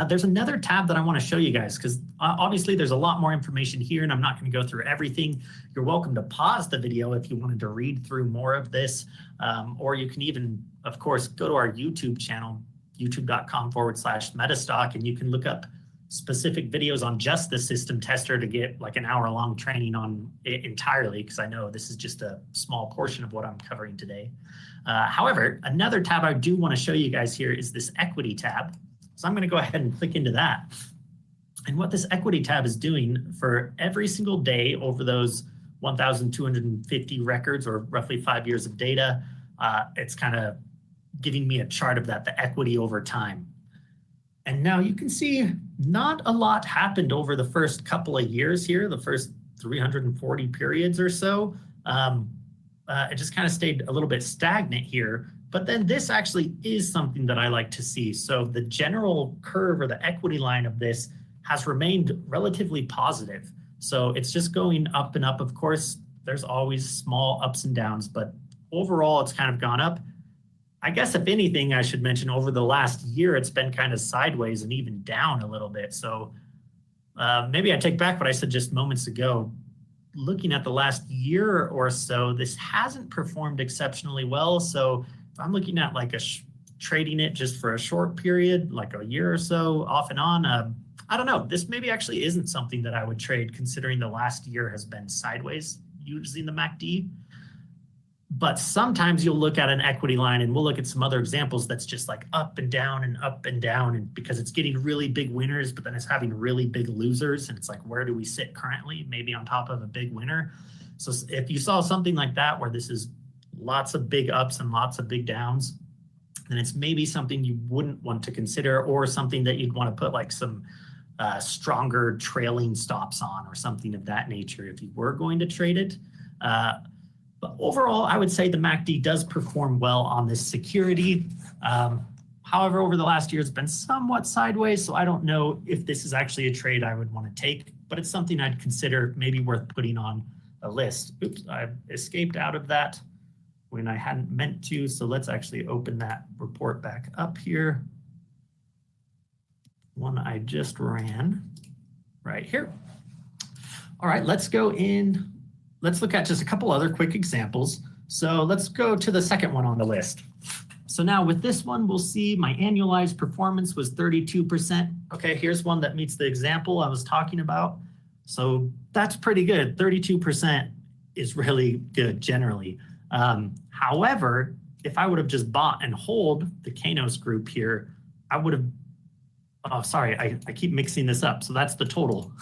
Speaker 3: There's another tab that I want to show you guys because obviously there's a lot more information here and I'm not going to go through everything. You're welcome to pause the video if you wanted to read through more of this, or you can even, of course, go to our YouTube channel, youtube.com/Metastock, and you can look up specific videos on just the system tester to get like an hour-long training on it entirely, because I know this is just a small portion of what I'm covering today. However, another tab I do want to show you guys here is this equity tab. So I'm going to go ahead and click into that. And what this equity tab is doing for every single day over those 1,250 records or roughly 5 years of data, it's kind of giving me a chart of that, the equity over time. And now you can see not a lot happened over the first couple of years here, the first 340 periods or so. It just kind of stayed a little bit stagnant here. But then this actually is something that I like to see. So the general curve or the equity line of this has remained relatively positive. So it's just going up and up. Of course, there's always small ups and downs, but overall it's kind of gone up. I guess if anything, I should mention over the last year, it's been kind of sideways and even down a little bit. So maybe I take back what I said just moments ago. Looking at the last year or so, this hasn't performed exceptionally well. So if I'm looking at like trading it just for a short period, like a year or so off and on, I don't know. This maybe actually isn't something that I would trade considering the last year has been sideways using the MACD. But sometimes you'll look at an equity line and we'll look at some other examples that's just like up and down and because it's getting really big winners, but then it's having really big losers. And it's like, where do we sit currently? Maybe on top of a big winner. So if you saw something like that, where this is lots of big ups and lots of big downs, then it's maybe something you wouldn't want to consider, or something that you'd want to put like some stronger trailing stops on or something of that nature if you were going to trade it. But overall, I would say the MACD does perform well on this security. However, over the last year, it's been somewhat sideways, so I don't know if this is actually a trade I would want to take, but it's something I'd consider maybe worth putting on a list. Oops, I escaped out of that when I hadn't meant to, so let's actually open that report back up here. One I just ran right here. All right, let's go in. Let's look at just a couple other quick examples. So let's go to the second one on the list. So now with this one, we'll see my annualized performance was 32%. Okay, here's one that meets the example I was talking about. So that's pretty good. 32% is really good generally. However, if I would have just bought and hold the Kainos group here, I would have, oh, sorry, I keep mixing this up. So that's the total.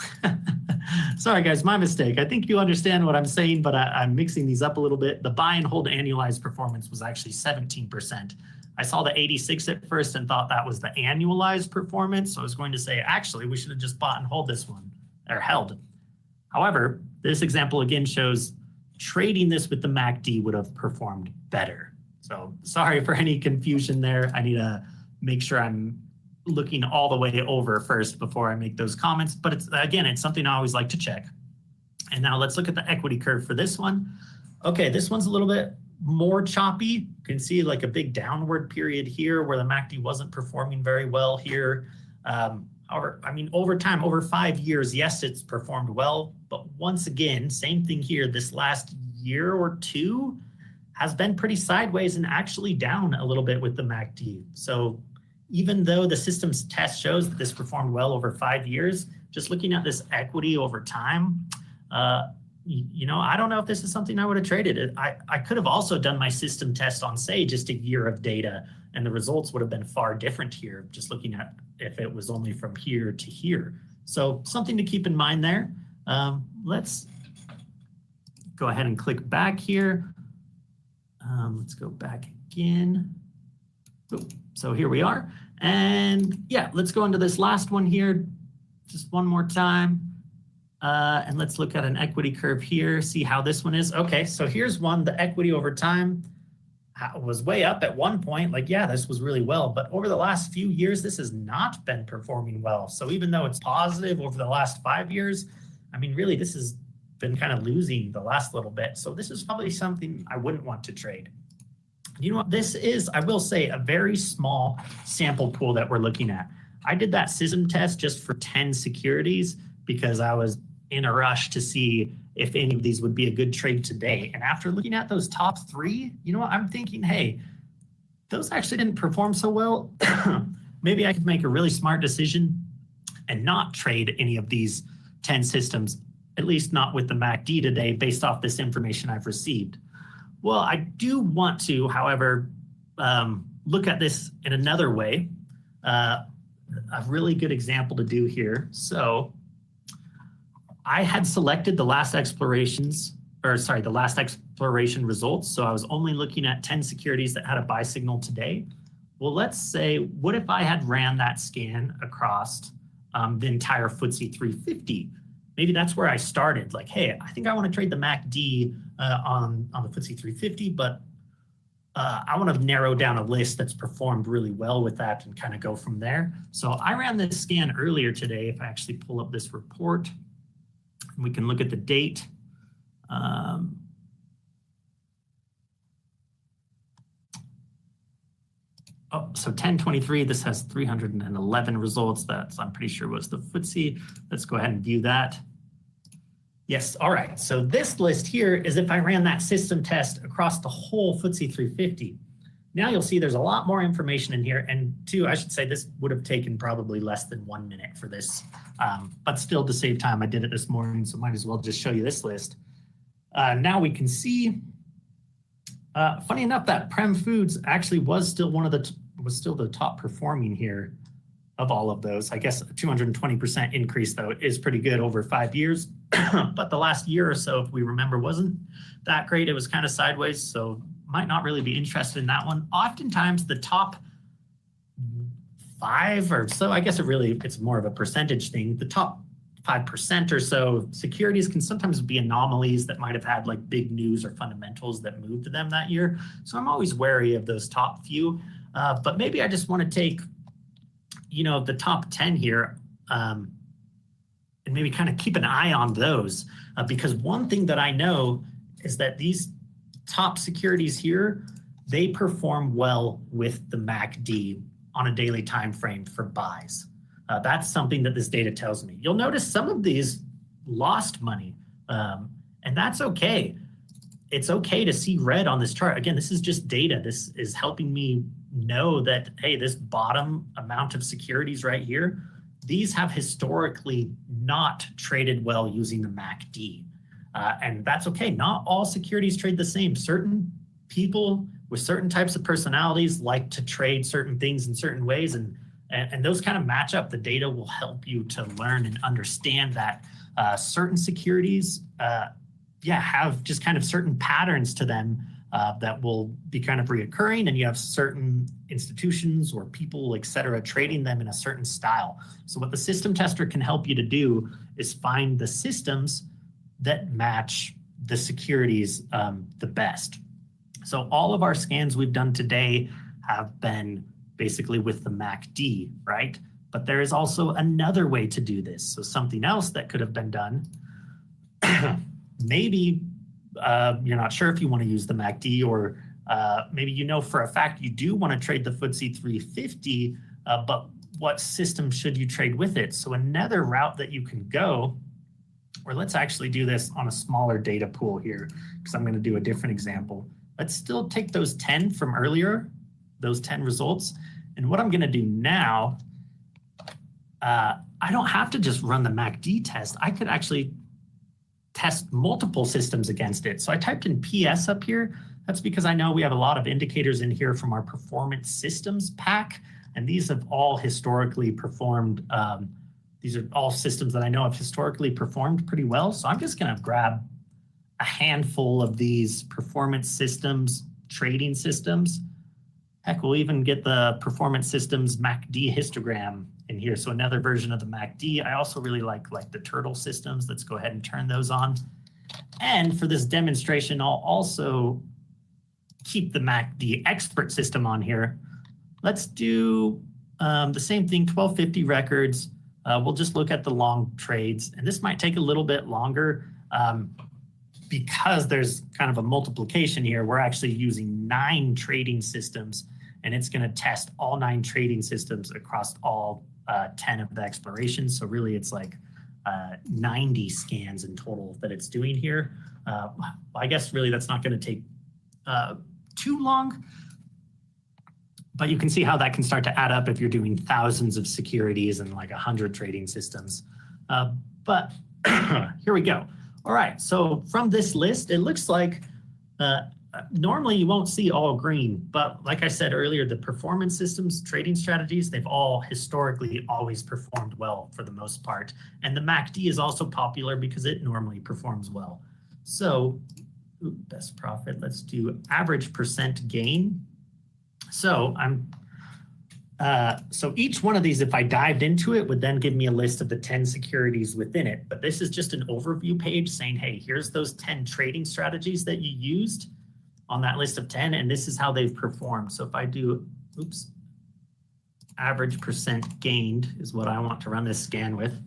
Speaker 3: Sorry, guys, my mistake. I think you understand what I'm saying, but I'm mixing these up a little bit. The buy and hold annualized performance was actually 17%. I saw the 86 at first and thought that was the annualized performance. So I was going to say, actually, we should have just bought and hold this one, or held. However, this example again shows trading this with the MACD would have performed better. So sorry for any confusion there. I need to make sure I'm looking all the way over first before I make those comments, but it's something I always like to check. And now let's look at the equity curve for this one. Okay, this one's a little bit more choppy. You can see like a big downward period here where the MACD wasn't performing very well here. However, I mean, over time, over 5 years, yes, it's performed well, but once again, same thing here, this last year or two has been pretty sideways and actually down a little bit with the MACD. So even though the systems test shows that this performed well over 5 years, just looking at this equity over time, I don't know if this is something I would have traded. I could have also done my system test on, say, just a year of data, and the results would have been far different here, just looking at if it was only from here to here. So something to keep in mind there. Let's go ahead and click back here. Let's go back again. So here we are. And yeah, let's go into this last one here just one more time. And let's look at an equity curve here, see how this one is. Okay, so here's one, the equity over time was way up at one point. Like, yeah, this was really well, but over the last few years, this has not been performing well. So even though it's positive over the last 5 years, I mean, really, this has been kind of losing the last little bit. So this is probably something I wouldn't want to trade. You know what this is? I will say a very small sample pool that we're looking at. I did that system test just for 10 securities because I was in a rush to see if any of these would be a good trade today. And after looking at those top 3, you know what? I'm thinking, hey, those actually didn't perform so well. Maybe I could make a really smart decision and not trade any of these 10 systems, at least not with the MACD today, based off this information I've received. Well, I do want to, however, look at this in another way. A really good example to do here. So I had selected the last exploration results. So I was only looking at 10 securities that had a buy signal today. Well, let's say, what if I had ran that scan across the entire FTSE 350? Maybe that's where I started. Like, hey, I think I want to trade the MACD on the FTSE 350, but I want to narrow down a list that's performed really well with that and kind of go from there. So I ran this scan earlier today. If I actually pull up this report, we can look at the date. So 1023, this has 311 results. That's, I'm pretty sure, was the FTSE. Let's go ahead and view that. Yes, all right. So this list here is if I ran that system test across the whole FTSE 350. Now you'll see there's a lot more information in here. And two, I should say this would have taken probably less than 1 minute for this. But still, to save time, I did it this morning, so might as well just show you this list. Now we can see, funny enough, that Prem Foods actually was still the top performing here of all of those. I guess a 220% increase, though, is pretty good over 5 years. But the last year or so, if we remember, wasn't that great. It was kind of sideways, so might not really be interested in that one. Oftentimes, the top 5 or so, I guess it's more of a percentage thing. The top 5% or so securities can sometimes be anomalies that might have had like big news or fundamentals that moved to them that year. So I'm always wary of those top few. But maybe I just want to take, the top 10 here and maybe kind of keep an eye on those. Because one thing that I know is that these top securities here, they perform well with the MACD on a daily time frame for buys. That's something that this data tells me. You'll notice some of these lost money, and that's okay. It's okay to see red on this chart. Again, this is just data. This is helping me know that, hey, this bottom amount of securities right here, these have historically not traded well using the MACD. And that's okay. Not all securities trade the same. Certain people with certain types of personalities like to trade certain things in certain ways, and those kind of match up. The data will help you to learn and understand that certain securities have just kind of certain patterns to them that will be kind of reoccurring, and you have certain institutions or people, et cetera, trading them in a certain style. So what the system tester can help you to do is find the systems that match the securities the best. So all of our scans we've done today have been basically with the MACD, right? But there is also another way to do this. So something else that could have been done, maybe you're not sure if you want to use the MACD, or maybe for a fact you do want to trade the FTSE 350, but what system should you trade with it? So another route that you can go, or let's actually do this on a smaller data pool here, because I'm going to do a different example. let's still take those 10 from earlier, those 10 results. And what I'm going to do now, I don't have to just run the MACD test. I could actually test multiple systems against it. So I typed in PS up here. That's because I know we have a lot of indicators in here from our performance systems pack. And these have all historically performed. These are all systems that I know have historically performed pretty well. So I'm just going to grab a handful of these performance systems, trading systems. Heck, we'll even get the performance systems MACD histogram in here. So another version of the MACD. I also really like the turtle systems. Let's go ahead and turn those on. And for this demonstration, I'll also keep the MACD expert system on here. Let's do the same thing, 1250 records. We'll just look at the long trades. And this might take a little bit longer because there's kind of a multiplication here. We're actually using 9 trading systems, and it's going to test all 9 trading systems across all 10 of the explorations. So really it's like 90 scans in total that it's doing here. I guess really that's not going to take too long, but you can see how that can start to add up if you're doing thousands of securities and like 100 trading systems. But here we go. All right, so from this list, it looks like normally you won't see all green, but like I said earlier, the performance systems, trading strategies, they've all historically always performed well for the most part. And the MACD is also popular because it normally performs well. So best profit, let's do average percent gain. So so each one of these, if I dived into it, would then give me a list of the 10 securities within it. But this is just an overview page saying, hey, here's those 10 trading strategies that you used on that list of 10, and this is how they've performed. So if I do, average percent gained is what I want to run this scan with.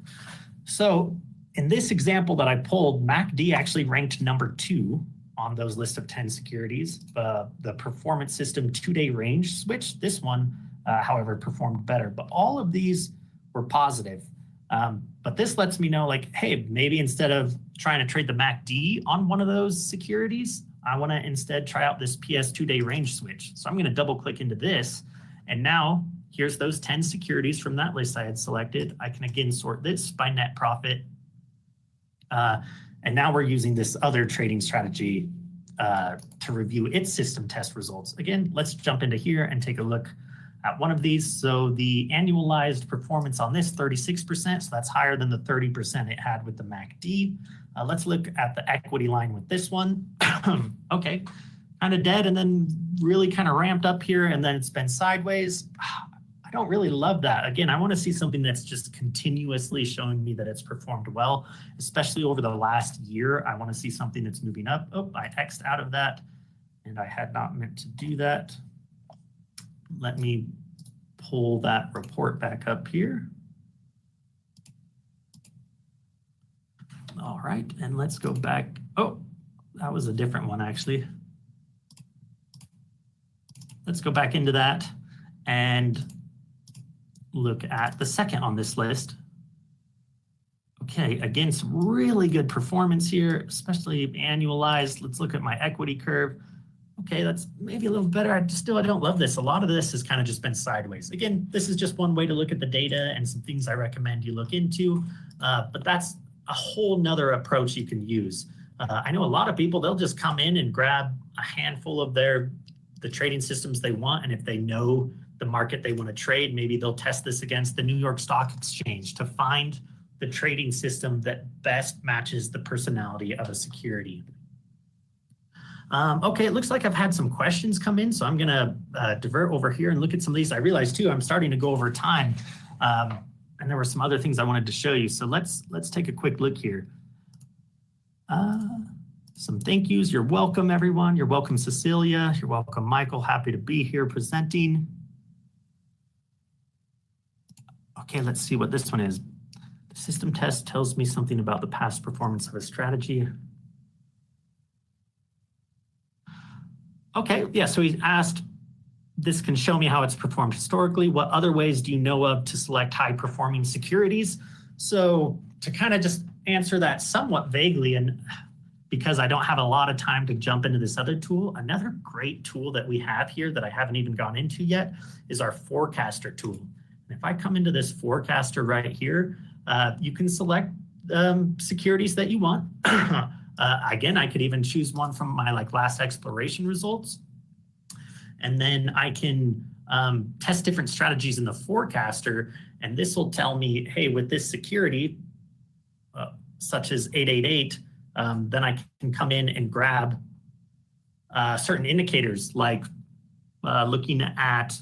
Speaker 3: So in this example that I pulled, MACD actually ranked number 2 on those list of 10 securities. The performance system 2-day range switch, this one, however, performed better. But all of these were positive. But this lets me know, like, hey, maybe instead of trying to trade the MACD on one of those securities, I want to instead try out this PS 2-day range switch. So I'm going to double click into this. And now here's those 10 securities from that list I had selected. I can again sort this by net profit. And now we're using this other trading strategy to review its system test results. Again, let's jump into here and take a look at one of these. So the annualized performance on this, 36%. So that's higher than the 30% it had with the MACD. Let's look at the equity line with this one. Okay, kind of dead and then really kind of ramped up here and then it's been sideways. I don't really love that. Again, I want to see something that's just continuously showing me that it's performed well, especially over the last year. I want to see something that's moving up. Oh, I X'd out of that and I had not meant to do that. Let me pull that report back up here. All right, and let's go back. Oh, that was a different one actually. Let's go back into that and look at the second on this list. Okay, again, some really good performance here, especially annualized. Let's look at my equity curve. Okay, that's maybe a little better. I don't love this. A lot of this has kind of just been sideways. Again, this is just one way to look at the data and some things I recommend you look into, but that's a whole nother approach you can use. I know a lot of people, they'll just come in and grab a handful of the trading systems they want, and if they know the market they want to trade, maybe they'll test this against the New York Stock Exchange to find the trading system that best matches the personality of a security. Okay, it looks like I've had some questions come in, so I'm going to divert over here and look at some of these. I realized too, I'm starting to go over time, and there were some other things I wanted to show you. So let's take a quick look here. Some thank yous. You're welcome, everyone. You're welcome, Cecilia. You're welcome, Michael. Happy to be here presenting. Okay, let's see what this one is. The system test tells me something about the past performance of a strategy. Okay, yeah, so he asked, this can show me how it's performed historically. What other ways do you know of to select high performing securities? So to kind of just answer that somewhat vaguely, and because I don't have a lot of time to jump into this other tool, another great tool that we have here that I haven't even gone into yet is our forecaster tool. And if I come into this forecaster right here, you can select securities that you want. Again, I could even choose one from my last exploration results. And then I can test different strategies in the forecaster. And this will tell me, hey, with this security, such as 888, then I can come in and grab certain indicators like looking at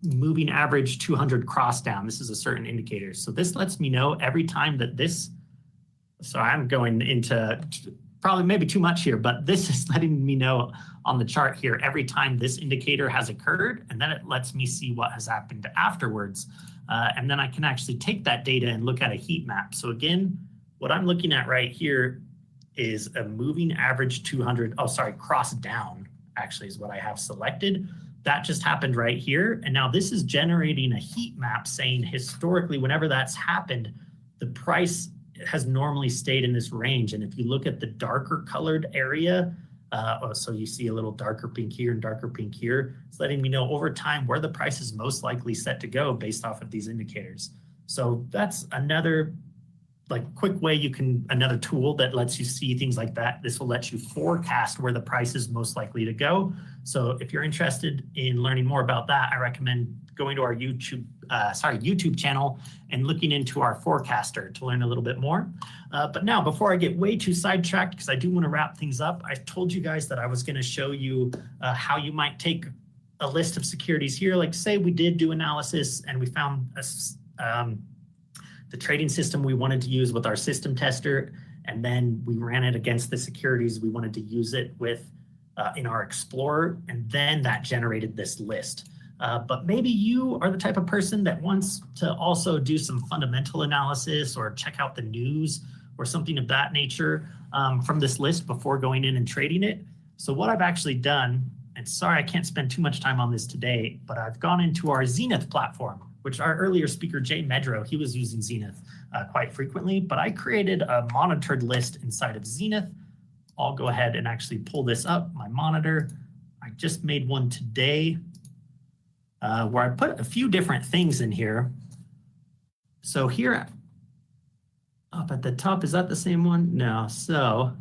Speaker 3: moving average 200 cross down. This is a certain indicator. So this lets me know every time that this, so I'm going into probably maybe too much here, but this is letting me know on the chart here every time this indicator has occurred, and then it lets me see what has happened afterwards. And then I can actually take that data and look at a heat map. So again, what I'm looking at right here is a moving average 200, cross down actually is what I have selected. That just happened right here. And now this is generating a heat map saying historically, whenever that's happened, the price has normally stayed in this range. And if you look at the darker colored area, so you see a little darker pink here and darker pink here, it's letting me know over time where the price is most likely set to go based off of these indicators. So that's another quick way another tool that lets you see things like that. This will let you forecast where the price is most likely to go. So if you're interested in learning more about that, I recommend going to our YouTube channel and looking into our forecaster to learn a little bit more. But now, before I get way too sidetracked, because I do want to wrap things up, I told you guys that I was going to show you how you might take a list of securities here. Like say we did do analysis and we found the trading system we wanted to use with our system tester, and then we ran it against the securities we wanted to use it with in our Explorer, and then that generated this list. But maybe you are the type of person that wants to also do some fundamental analysis or check out the news or something of that nature from this list before going in and trading it. So what I've actually done, and sorry I can't spend too much time on this today, but I've gone into our Zenith platform, which our earlier speaker, Jay Medrow, he was using Zenith quite frequently, but I created a monitored list inside of Zenith. I'll go ahead and actually pull this up, my monitor. I just made one today where I put a few different things in here. So here, up at the top, is that the same one? No, so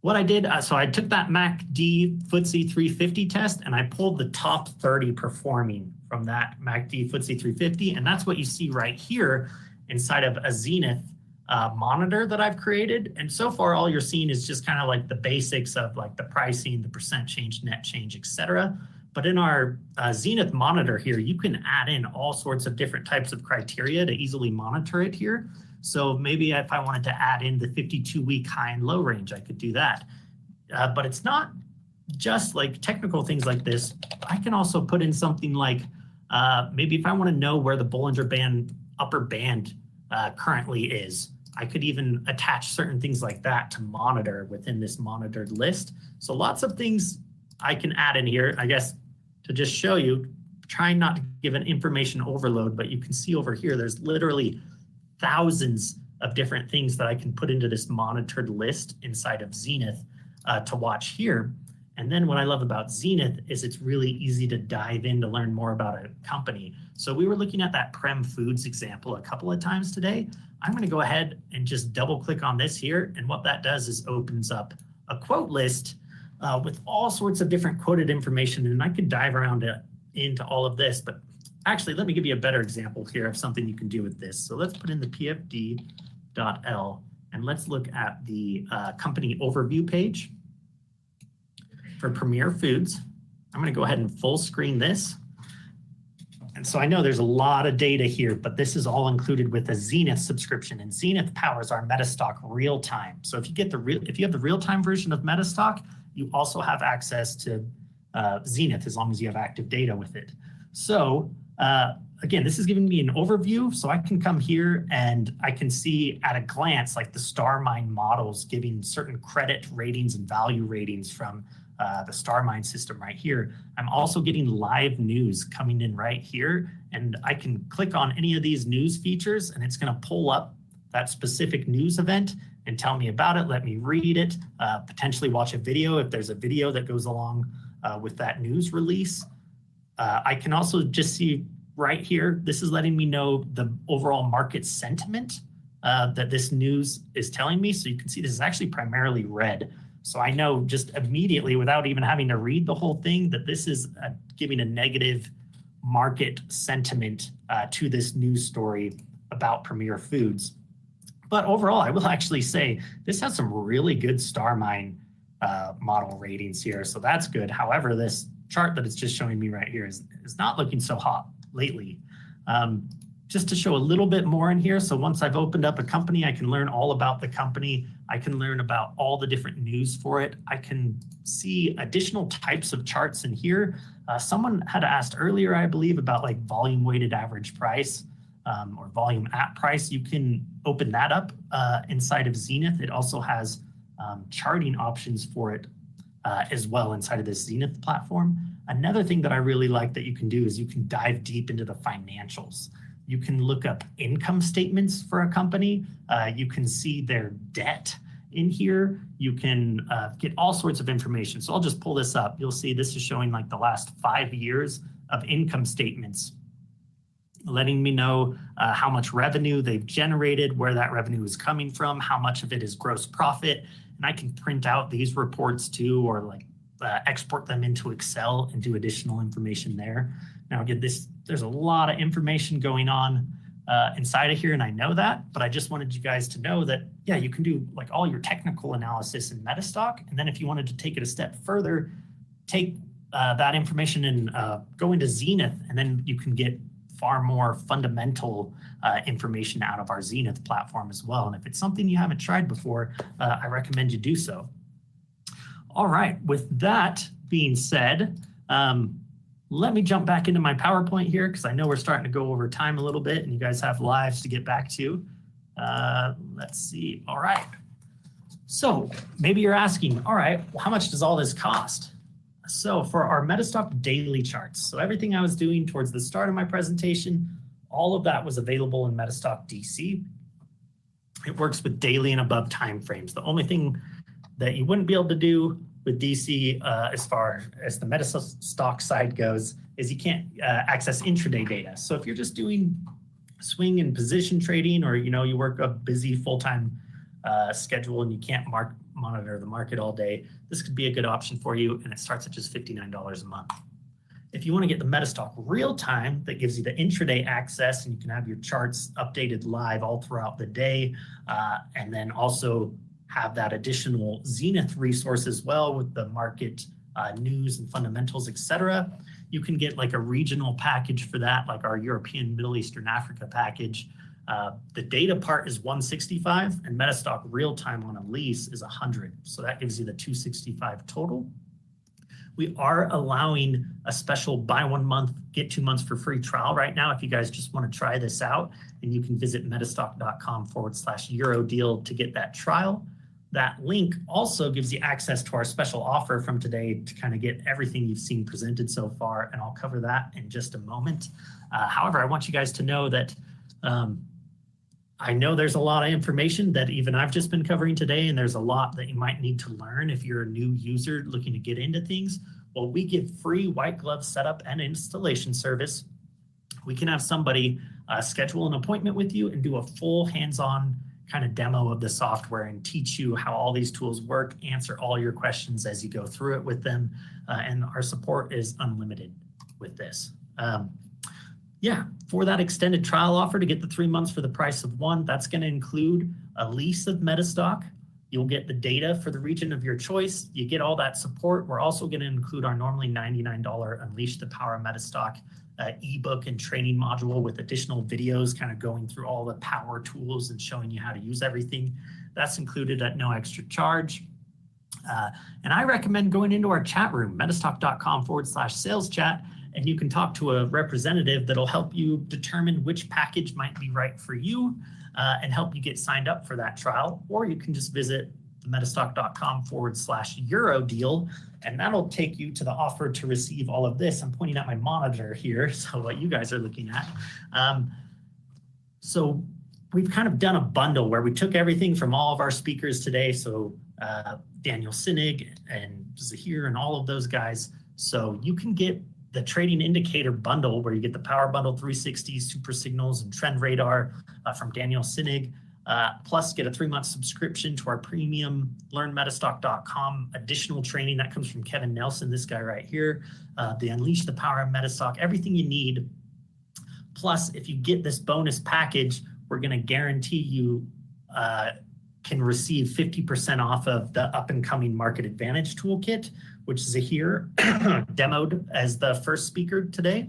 Speaker 3: what I did, so I took that MACD FTSE 350 test and I pulled the top 30 performing from that MACD FTSE 350. And that's what you see right here inside of a Zenith monitor that I've created. And so far, all you're seeing is just kind of like the basics of like the pricing, the percent change, net change, etc. But in our Zenith monitor here, you can add in all sorts of different types of criteria to easily monitor it here. So maybe if I wanted to add in the 52-week high and low range, I could do that. But it's not just like technical things like this. I can also put in something like maybe if I want to know where the Bollinger Band upper band currently is, I could even attach certain things like that to monitor within this monitored list. So lots of things I can add in here, I guess, to just show you, trying not to give an information overload, but you can see over here, there's literally thousands of different things that I can put into this monitored list inside of Zenith to watch here. And then what I love about Zenith is it's really easy to dive in to learn more about a company. So we were looking at that Prem Foods example a couple of times today. I'm going to go ahead and just double click on this here. And what that does is opens up a quote list with all sorts of different quoted information. And I could dive around into all of this, but actually, let me give you a better example here of something you can do with this. So let's put in the pfd.l and let's look at the company overview page for Premier Foods. I'm going to go ahead and full screen this. And so I know there's a lot of data here, but this is all included with a Zenith subscription, and Zenith powers our Metastock real time. So if you get if you have the real time version of Metastock, you also have access to Zenith as long as you have active data with it. So again, this is giving me an overview, so I can come here and I can see at a glance like the StarMine models giving certain credit ratings and value ratings from the StarMine system right here. I'm also getting live news coming in right here, and I can click on any of these news features and it's going to pull up that specific news event and tell me about it. Let me read it, potentially watch a video if there's a video that goes along with that news release. I can also just see right here, this is letting me know the overall market sentiment that this news is telling me. So you can see this is actually primarily red. So I know just immediately, without even having to read the whole thing, that this is giving a negative market sentiment to this news story about Premier Foods. But overall, I will actually say this has some really good StarMine model ratings here. So that's good. However, this chart that it's just showing me right here is not looking so hot lately. Just to show a little bit more in here. So once I've opened up a company, I can learn all about the company. I can learn about all the different news for it. I can see additional types of charts in here. Someone had asked earlier, I believe, about like volume weighted average price or volume at price. You can open that up inside of Zenith. It also has charting options for it as well inside of this Zenith platform. Another thing that I really like that you can do is you can dive deep into the financials. You can look up income statements for a company. You can see their debt in here. You can get all sorts of information. So I'll just pull this up. You'll see this is showing like the last 5 years of income statements, letting me know how much revenue they've generated, where that revenue is coming from, how much of it is gross profit. And I can print out these reports too, or like export them into Excel and do additional information there. Now again, there's a lot of information going on inside of here, and I know that, but I just wanted you guys to know that, yeah, you can do like all your technical analysis in Metastock. And then if you wanted to take it a step further, take that information and go into Zenith, and then you can get far more fundamental information out of our Zenith platform as well. And if it's something you haven't tried before, I recommend you do so. All right, with that being said, let me jump back into my PowerPoint here because I know we're starting to go over time a little bit and you guys have lives to get back to. Let's see. All right. So maybe you're asking, all right, well, how much does all this cost? So for our Metastock daily charts, so everything I was doing towards the start of my presentation, all of that was available in Metastock DC. It works with daily and above timeframes. The only thing that you wouldn't be able to do with DC as far as the Metastock side goes is you can't access intraday data. So if you're just doing swing and position trading, or you work a busy full-time schedule and you can't monitor the market all day, this could be a good option for you, and it starts at just $59 a month. If you want to get the Metastock real time, that gives you the intraday access, and you can have your charts updated live all throughout the day, and then also have that additional Zenith resource as well with the market news and fundamentals, etc. You can get like a regional package for that, like our European, Middle Eastern, Africa package. The data part is $165, and Metastock real time on a lease is $100. So that gives you the $265 total. We are allowing a special buy 1 month, get 2 months for free trial right now if you guys just want to try this out. And you can visit metastock.com/Euro deal to get that trial. That link also gives you access to our special offer from today to kind of get everything you've seen presented so far, and I'll cover that in just a moment. However, I want you guys to know that I know there's a lot of information that even I've just been covering today, and there's a lot that you might need to learn if you're a new user looking to get into things. Well, we give free white glove setup and installation service. We can have somebody schedule an appointment with you and do a full hands-on kind of demo of the software and teach you how all these tools work, answer all your questions as you go through it with them. And our support is unlimited with this. Yeah, for that extended trial offer to get the 3 months for the price of one, that's going to include a lease of Metastock. You'll get the data for the region of your choice. You get all that support. We're also going to include our normally $99 Unleash the Power of Metastock ebook and training module with additional videos kind of going through all the power tools and showing you how to use everything. That's included at no extra charge. And I recommend going into our chat room, metastock.com/sales chat, and you can talk to a representative that'll help you determine which package might be right for you and help you get signed up for that trial. Or you can just visit metastock.com/Euro deal, and that'll take you to the offer to receive all of this. I'm pointing at my monitor here, so what you guys are looking at. So we've kind of done a bundle where we took everything from all of our speakers today. So Daniel Sinnig and Zaheer and all of those guys. So you can get the trading indicator bundle where you get the power bundle 360, super signals, and trend radar from Daniel Sinnig. Plus get a 3-month subscription to our premium learnmetastock.com additional training that comes from Kevin Nelson, this guy right here. The Unleash the Power of Metastock, everything you need. Plus, if you get this bonus package, we're going to guarantee you can receive 50% off of the up and coming Market Advantage Toolkit, which Zaheer demoed as the first speaker today.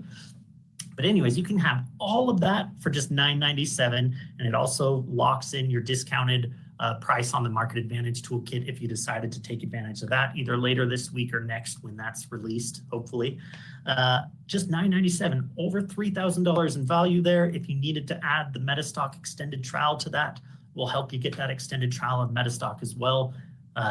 Speaker 3: But anyways, you can have all of that for just $9.97, and it also locks in your discounted price on the Market Advantage Toolkit if you decided to take advantage of that either later this week or next when that's released, hopefully. Just $9.97, over $3,000 in value there. If you needed to add the Metastock extended trial to that, we'll help you get that extended trial of Metastock as well.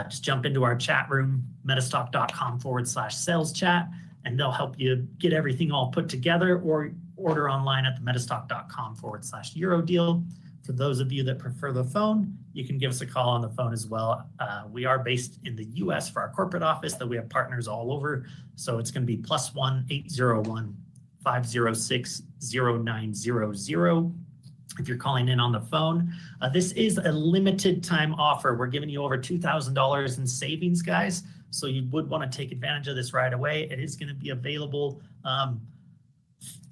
Speaker 3: Just jump into our chat room, metastock.com/sales chat, and they'll help you get everything all put together, or order online at the metastock.com/Euro deal. For those of you that prefer the phone, you can give us a call on the phone as well. We are based in the US for our corporate office, though we have partners all over. So it's going to be +1 801 506 0900 if you're calling in on the phone. This is a limited time offer. We're giving you over $2,000 in savings, guys. So you would want to take advantage of this right away. It is going to be available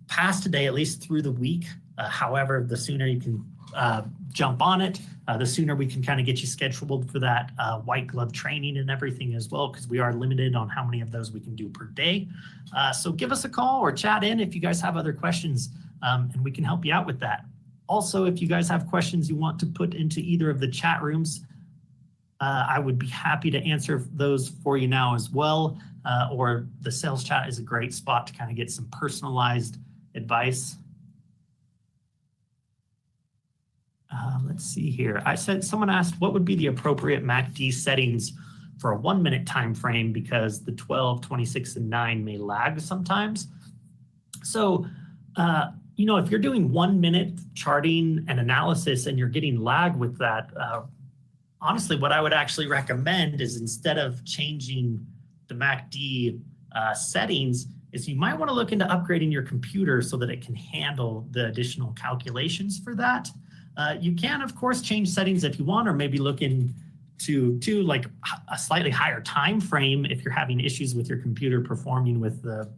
Speaker 3: past today, at least through the week. However, the sooner you can jump on it, the sooner we can kind of get you scheduled for that white glove training and everything as well, because we are limited on how many of those we can do per day. So give us a call or chat in if you guys have other questions, and we can help you out with that. Also, if you guys have questions you want to put into either of the chat rooms, I would be happy to answer those for you now as well. Or the sales chat is a great spot to kind of get some personalized advice. Let's see here. Someone asked, what would be the appropriate MACD settings for a 1-minute time frame, because the 12, 26, and 9 may lag sometimes. So, if you're doing 1-minute charting and analysis and you're getting lag with that, honestly, what I would actually recommend is, instead of changing the MACD settings, is you might want to look into upgrading your computer so that it can handle the additional calculations for that. You can, of course, change settings if you want, or maybe look into like a slightly higher time frame if you're having issues with your computer performing with the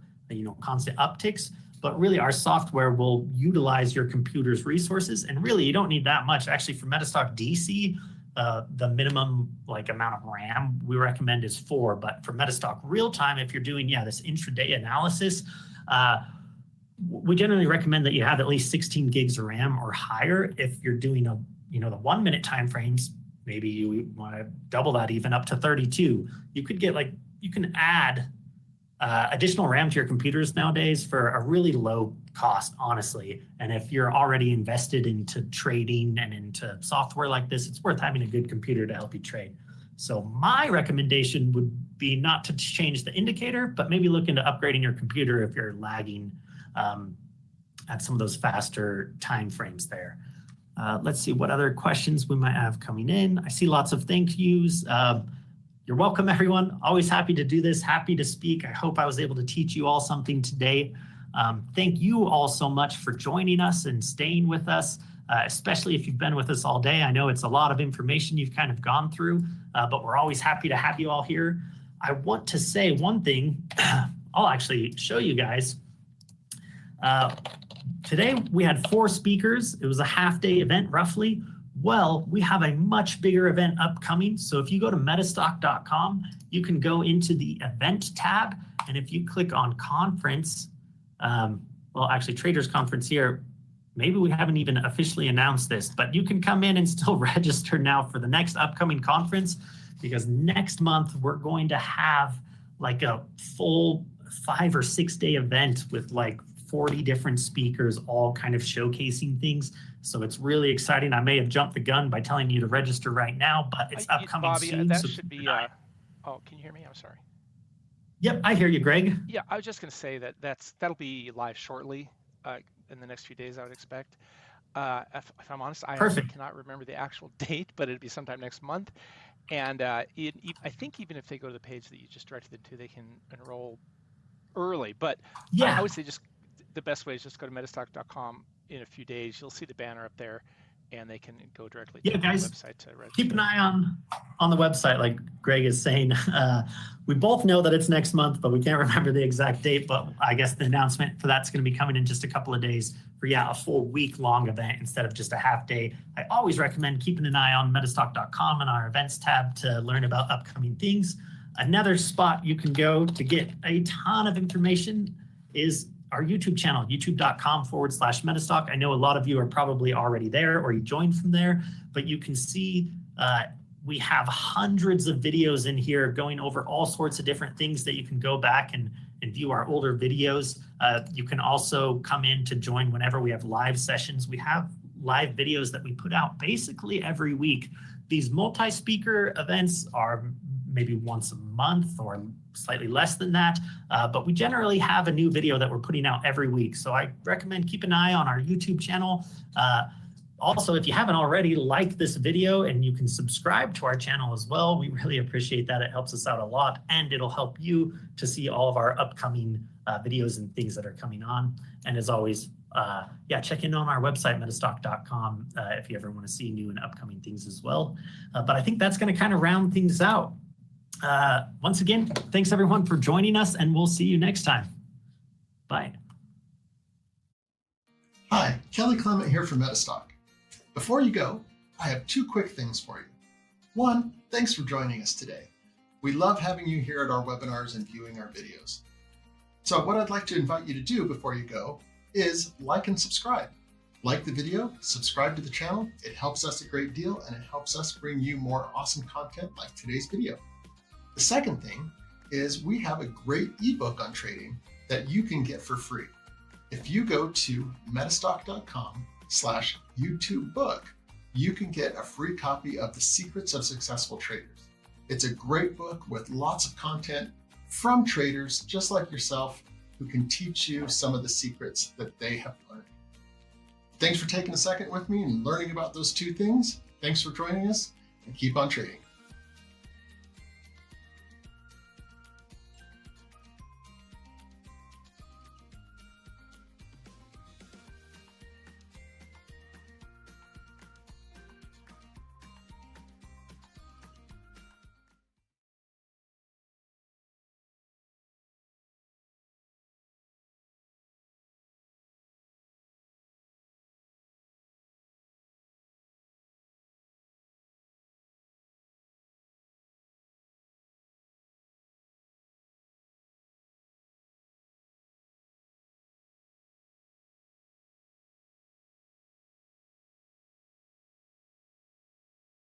Speaker 3: constant upticks. But really, our software will utilize your computer's resources, and really, you don't need that much. Actually, for Metastock DC, the minimum amount of RAM we recommend is 4. But for Metastock real time, if you're doing this intraday analysis, we generally recommend that you have at least 16 gigs of RAM or higher. If you're doing the 1-minute time frames, maybe you want to double that, even up to 32. You could get you can add additional RAM to your computers nowadays for a really low cost, honestly. And if you're already invested into trading and into software like this, it's worth having a good computer to help you trade. So my recommendation would be not to change the indicator, but maybe look into upgrading your computer if you're lagging at some of those faster time frames there. Let's see what other questions we might have coming in. I see lots of thank yous. You're welcome, everyone. Always happy to do this, happy to speak. I hope I was able to teach you all something today. Thank you all so much for joining us and staying with us, especially if you've been with us all day. I know it's a lot of information you've kind of gone through, but we're always happy to have you all here. I want to say one thing. I'll actually show you guys. Today we had 4 speakers. It was a half-day event, roughly. Well, we have a much bigger event upcoming. So if you go to metastock.com, you can go into the event tab. And if you click on conference, actually Traders Conference here, maybe we haven't even officially announced this, but you can come in and still register now for the next upcoming conference, because next month we're going to have a full 5 or 6 day event with 40 different speakers, all kind of showcasing things. So it's really exciting. I may have jumped the gun by telling you to register right now, but it's upcoming
Speaker 1: Bobby,
Speaker 3: soon.
Speaker 1: that
Speaker 3: So
Speaker 1: should be. Oh, can you hear me? I'm sorry.
Speaker 3: Yep, I hear you, Greg.
Speaker 1: Yeah, I was just going to say that'll be live shortly in the next few days, I would expect. If I'm honest, I
Speaker 3: Perfect.
Speaker 1: cannot remember the actual date, but it'd be sometime next month. And I think even if they go to the page that you just directed them to, they can enroll early. But I
Speaker 3: Yeah.
Speaker 1: would say just the best way is just go to metastock.com in a few days. You'll see the banner up there, and they can go directly to the
Speaker 3: guys,
Speaker 1: website to register.
Speaker 3: Keep an eye on the website, like Greg is saying. We both know that it's next month, but we can't remember the exact date. But I guess the announcement for that's going to be coming in just a couple of days for, a full week-long event instead of just a half day. I always recommend keeping an eye on metastock.com and our events tab to learn about upcoming things. Another spot you can go to get a ton of information is our YouTube channel, youtube.com/Metastock. I know a lot of you are probably already there or you joined from there, but you can see we have hundreds of videos in here going over all sorts of different things that you can go back and view our older videos. You can also come in to join whenever we have live sessions. We have live videos that we put out basically every week. These multi-speaker events are maybe once a month or slightly less than that, but we generally have a new video that we're putting out every week. So I recommend keep an eye on our YouTube channel. Also, if you haven't already, like this video and you can subscribe to our channel as well. We really appreciate that. It helps us out a lot, and it'll help you to see all of our upcoming videos and things that are coming on. And as always, check in on our website, metastock.com, if you ever want to see new and upcoming things as well. But I think that's going to kind of round things out. Once again, thanks everyone for joining us, and we'll see you next time. Bye.
Speaker 7: Hi, Kelly Clement here from Metastock. Before you go, I have two quick things for you. One, thanks for joining us today. We love having you here at our webinars and viewing our videos. So what I'd like to invite you to do before you go is like and subscribe. Like the video, subscribe to the channel. It helps us a great deal, and it helps us bring you more awesome content like today's video. The second thing is we have a great ebook on trading that you can get for free. If you go to metastock.com/YouTube book, you can get a free copy of The Secrets of Successful Traders. It's a great book with lots of content from traders just like yourself who can teach you some of the secrets that they have learned. Thanks for taking a second with me and learning about those two things. Thanks for joining us, and keep on trading.